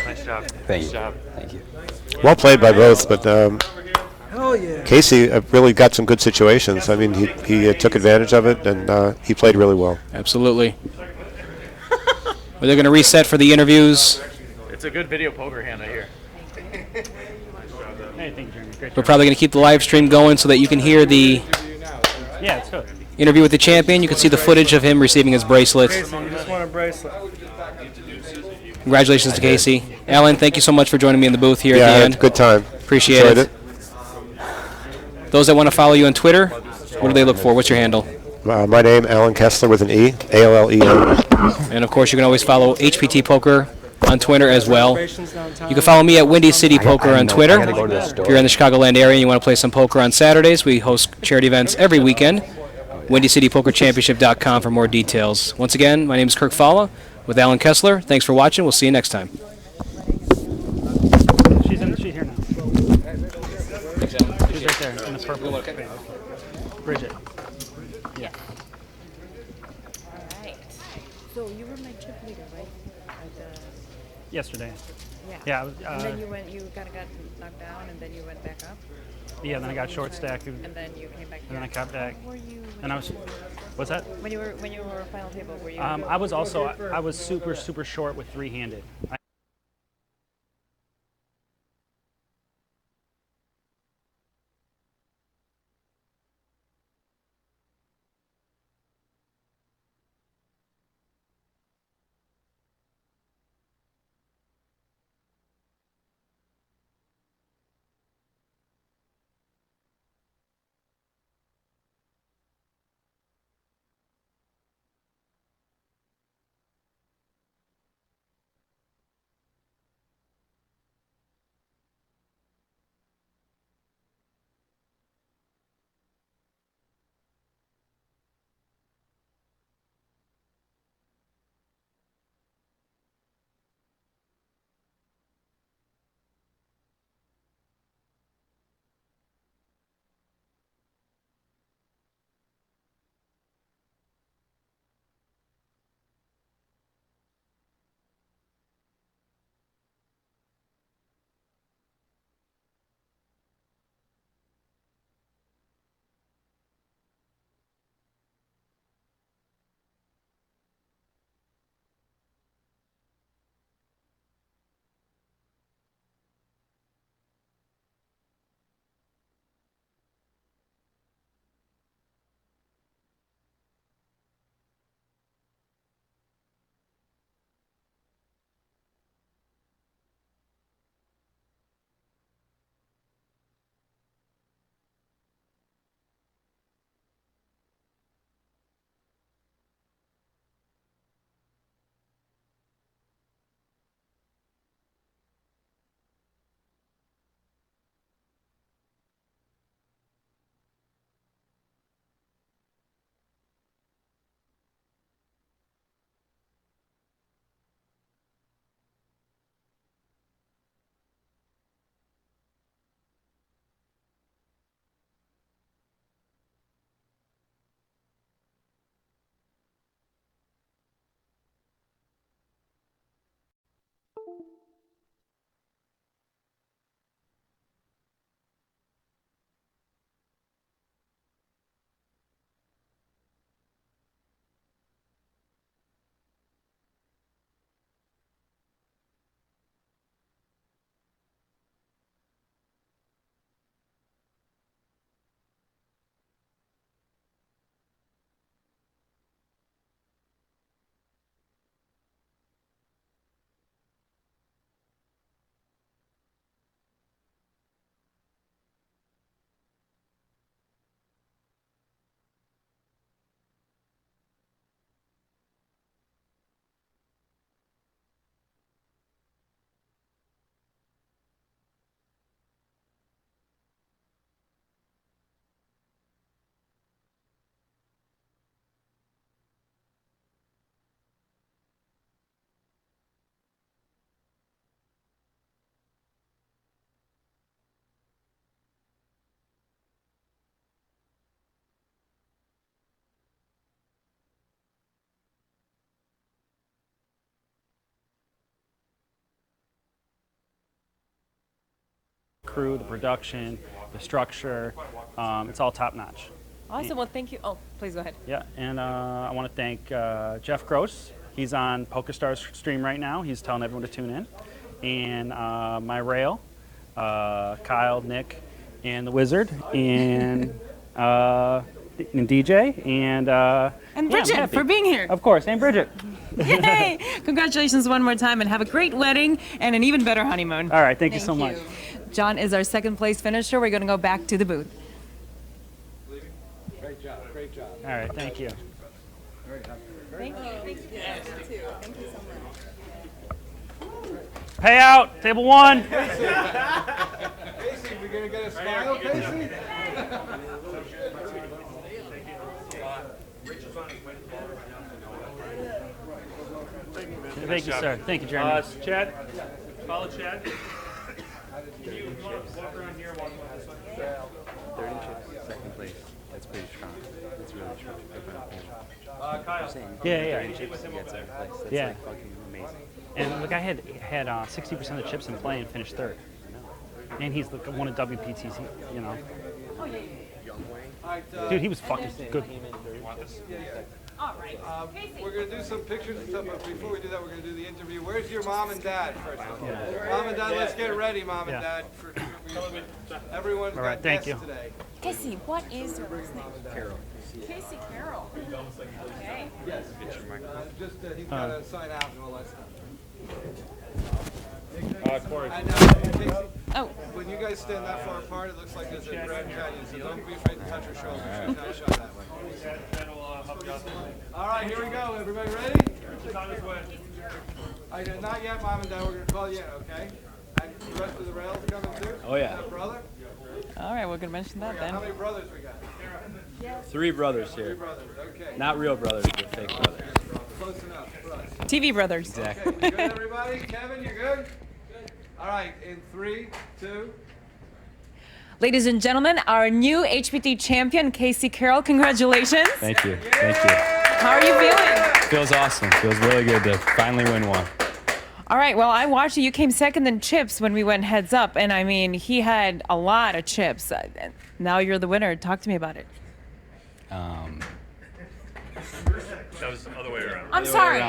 Thank you. Thank you. Well played by both, but Casey really got some good situations. I mean, he took advantage of it, and he played really well. Absolutely. Well, they're going to reset for the interviews. It's a good video poker hand, I hear. Hey, thank you, Jeremy. Great We're probably going to keep the live stream going so that you can hear the Yeah, it's good. interview with the champion. You can see the footage of him receiving his bracelet. Jason, you just want a bracelet. Congratulations to Casey. Alan, thank you so much for joining me in the booth here Yeah, at the I had end. a good time. Appreciate Enjoyed it. Those that want to follow you on Twitter, what do they look for? What's your handle? My name, Alan Kessler with an E, A-L-L-E-N. And, of course, you can always follow HPT Poker on Twitter as well. You can follow me at Windy City Poker on Twitter. If you're in the Chicagoland area and you want to play some poker on Saturdays, we host charity events every weekend. WindyCityPokerChampionship.com for more details. Once again, my name is Kirk Falla with Alan Kessler. Thanks for watching. We'll see you next time. She's here now. She's right there in the purple. Bridget. Yeah. Alright. So you were my chip leader, right? Yesterday. Yeah. Yeah. I was, and then you kind of got knocked down, and then you went back up. Yeah. Then I got short stacked. And then you came back. And then I got back. Where were you? And I was. What's that? When you were final table, were you? I was also. I was super short with three-handed. crew, the production, the structure. It's all top notch. Awesome. Well, thank you. Oh, please go ahead. Yeah, and I want to thank Jeff Gross. He's on PokerStar's stream right now. He's telling everyone to tune in. And my rail, Kyle, Nick, and the Wizard, and DJ, and Bridget for being here. Of course, and Bridget. Yay! Congratulations one more time, and have a great wedding and an even better honeymoon. All right, thank you so much. John is our second place finisher. We're going to go back to the booth. Great job. Great job. All right, thank you. Thank you. Thank you so much. Pay out, table one. Casey, we gonna get a smile, Casey? Thank you, sir. Thank you, Jeremy. Chad, follow Chad. Can you walk around here? Walk this way. 30 chips, second place. That's pretty strong. That's really strong. Kyle. Yeah. Chips, you get second place. That's Yeah. like fucking amazing. And the guy had 60% of the chips in play and finished third. And he's one of WPT's, you know. Dude, he was fucking good. All right. We're going to do some pictures and stuff, but before we do that, we're going to do the interview. Where's your mom and dad, first of all? Mom and dad, let's get ready, mom and dad. For everyone's All right, got thank guests you. today. Casey, what is your last name? Carol. Casey Carroll. Okay. Yes. Just he's got to sign out and all that stuff. Corey. And Casey, when you guys stand that far apart, it looks like there's a Grand Canyon, so don't be afraid to touch her shoulders. She's not shot that way. All right, here we go. Everybody ready? Not yet, Mom and Dad. We're going to call you in, okay? And the rest of the rails coming too? Oh, yeah. Brother? All right, we're going to mention that then. How many brothers we got? 3 brothers here. 3 brothers, okay. Not real brothers, but fake brothers. Close enough for us. TV brothers. Exactly. Okay, you good, everybody? Kevin, you good? All right, in 3, 2. Ladies and gentlemen, our new HPT champion, Casey Carroll. Congratulations. Thank you. Thank you. How are you feeling? Feels awesome. Feels really good to finally win one. All right, well, I watched you. You came second in chips when we went heads up, and I mean, he had a lot of chips. Now you're the winner. Talk to me about it. That was the other way around. I'm sorry.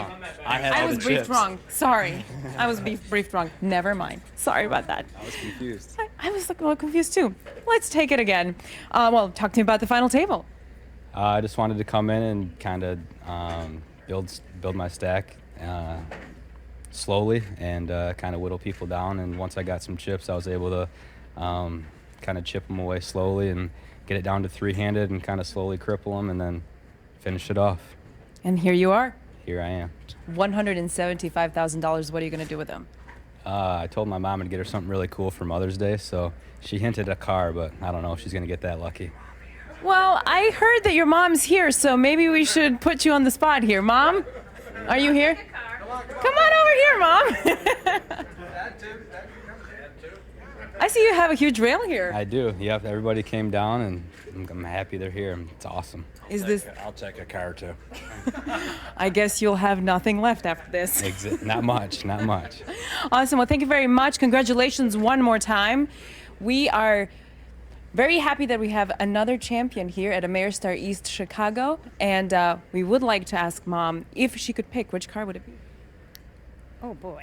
I was briefed wrong. Sorry. I was briefed wrong. Never mind. Sorry about that. I was confused. I was a little confused too. Let's take it again. Well, talk to me about the final table. I just wanted to come in and kind of build my stack slowly and kind of whittle people down. And once I got some chips, I was able to kind of chip them away slowly and get it down to 3-handed and kind of slowly cripple them and then finish it off. And here you are. Here I am. $175,000. What are you going to do with them? I told my mom to get her something really cool for Mother's Day, so she hinted a car, but I don't know if she's going to get that lucky. Well, I heard that your mom's here, so maybe we should put you on the spot here. Mom, are you here? Come on over here, Mom. I see you have a huge rail here. I do. Yep. Everybody came down, and I'm happy they're here. It's awesome. Is this? I'll take a car too. I guess you'll have nothing left after this. Not much. Not much. Awesome. Well, thank you very much. Congratulations one more time. We are very happy that we have another champion here at Ameristar East Chicago, and we would like to ask Mom if she could pick, which car would it be? Oh boy.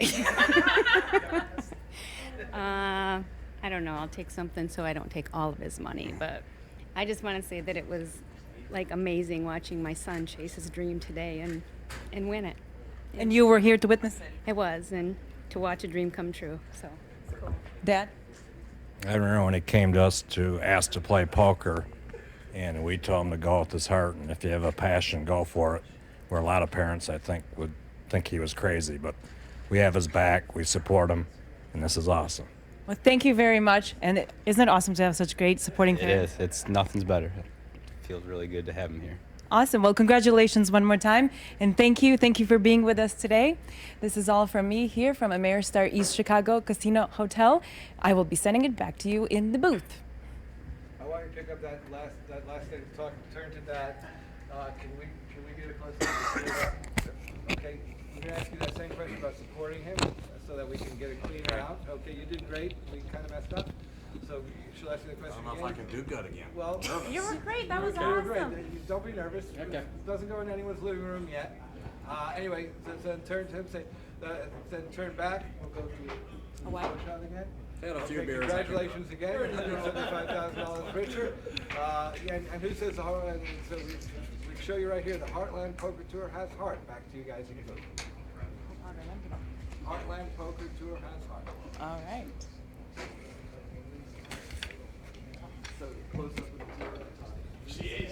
I don't know. I'll take something so I don't take all of his money. But I just want to say that it was like amazing watching my son chase his dream today and win it. And you were here to witness it. I was, and to watch a dream come true. So it's cool. Dad? I remember when he came to us to ask to play poker, and we told him to go with his heart, and if you have a passion, go for it. Where a lot of parents, I think, would think he was crazy, but we have his back, we support him, and this is awesome. Well, thank you very much. And isn't it awesome to have such great supporting It parents? is. It's nothing's better. It feels really good to have him here. Awesome. Well, congratulations one more time. And thank you. Thank you for being with us today. This is all from me here from Ameristar East Chicago Casino Hotel. I will be sending it back to you in the booth. I want you to pick up that last thing. Turn to Dad. Can we get a close-up? Okay. I'm going to ask you that same question about supporting him so that we can get it cleaner out. Okay, you did great. We kind of messed up. So she'll ask you the question I don't know if I can do good again. Well, You were great. That was you were awesome. great. Don't be nervous. Okay. It doesn't go in anyone's living room yet. Anyway, then turn to him. Say, then turn back. We'll go to the shot again. Had a few Okay, beers. congratulations again. $175,000 richer. And who says the Heartland? So we show you right here. The Heartland Poker Tour has heart. Back to you guys in the booth. Heartland Poker Tour has heart. All right. So close up with the tour. Jeez.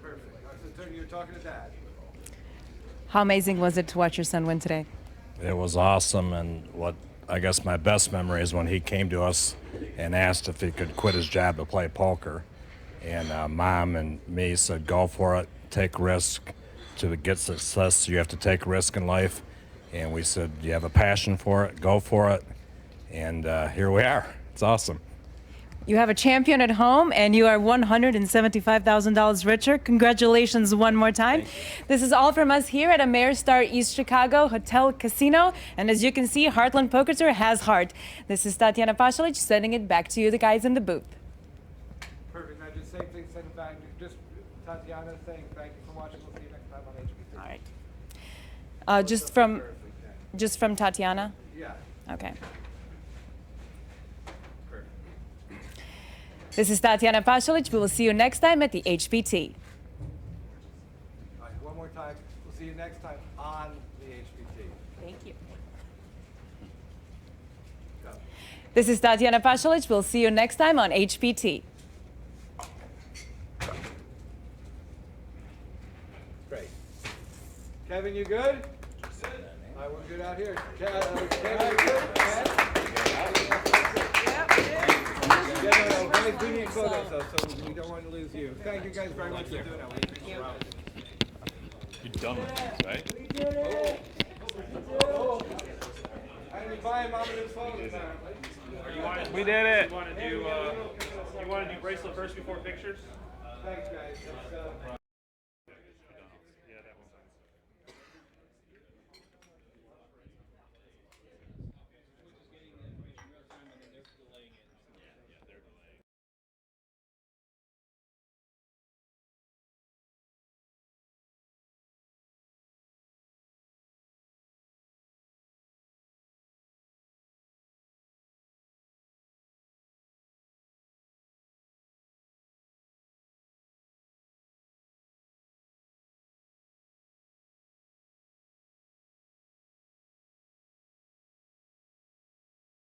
Perfect. So you're talking to Dad. How amazing was it to watch your son win today? It was awesome, and what I guess my best memory is when he came to us and asked if he could quit his job to play poker. And Mom and me said, go for it, take risk. To get success, you have to take risk in life. And we said, you have a passion for it, go for it. And here we are. It's awesome. You have a champion at home, and you are $175,000 richer. Congratulations one more time. This is all from us here at Ameristar East Chicago Hotel Casino. And as you can see, Heartland Poker Tour has heart. This is Tatiana Pasalic sending it back to you, the guys in the booth. Perfect. Now just same thing, send it back. Just Tatiana saying thank you for watching. We'll see you next time on HBT. All right. Just from Tatiana? Yeah. Okay. This is Tatiana Pasalic. We will see you next time at the HBT. All right, one more time. We'll see you next time on the HBT. Thank you. This is Tatiana Pasalic. We'll see you next time on HBT. Great. Kevin, you good? All right, we're good out here. Kevin, you good? Guys, we need photos though, so we don't want to lose you. Thank you guys very much for doing that. You're done with this, right? We did it! I didn't buy Mom a new phone apparently. We did it. You want to do bracelet first before pictures? Thanks guys.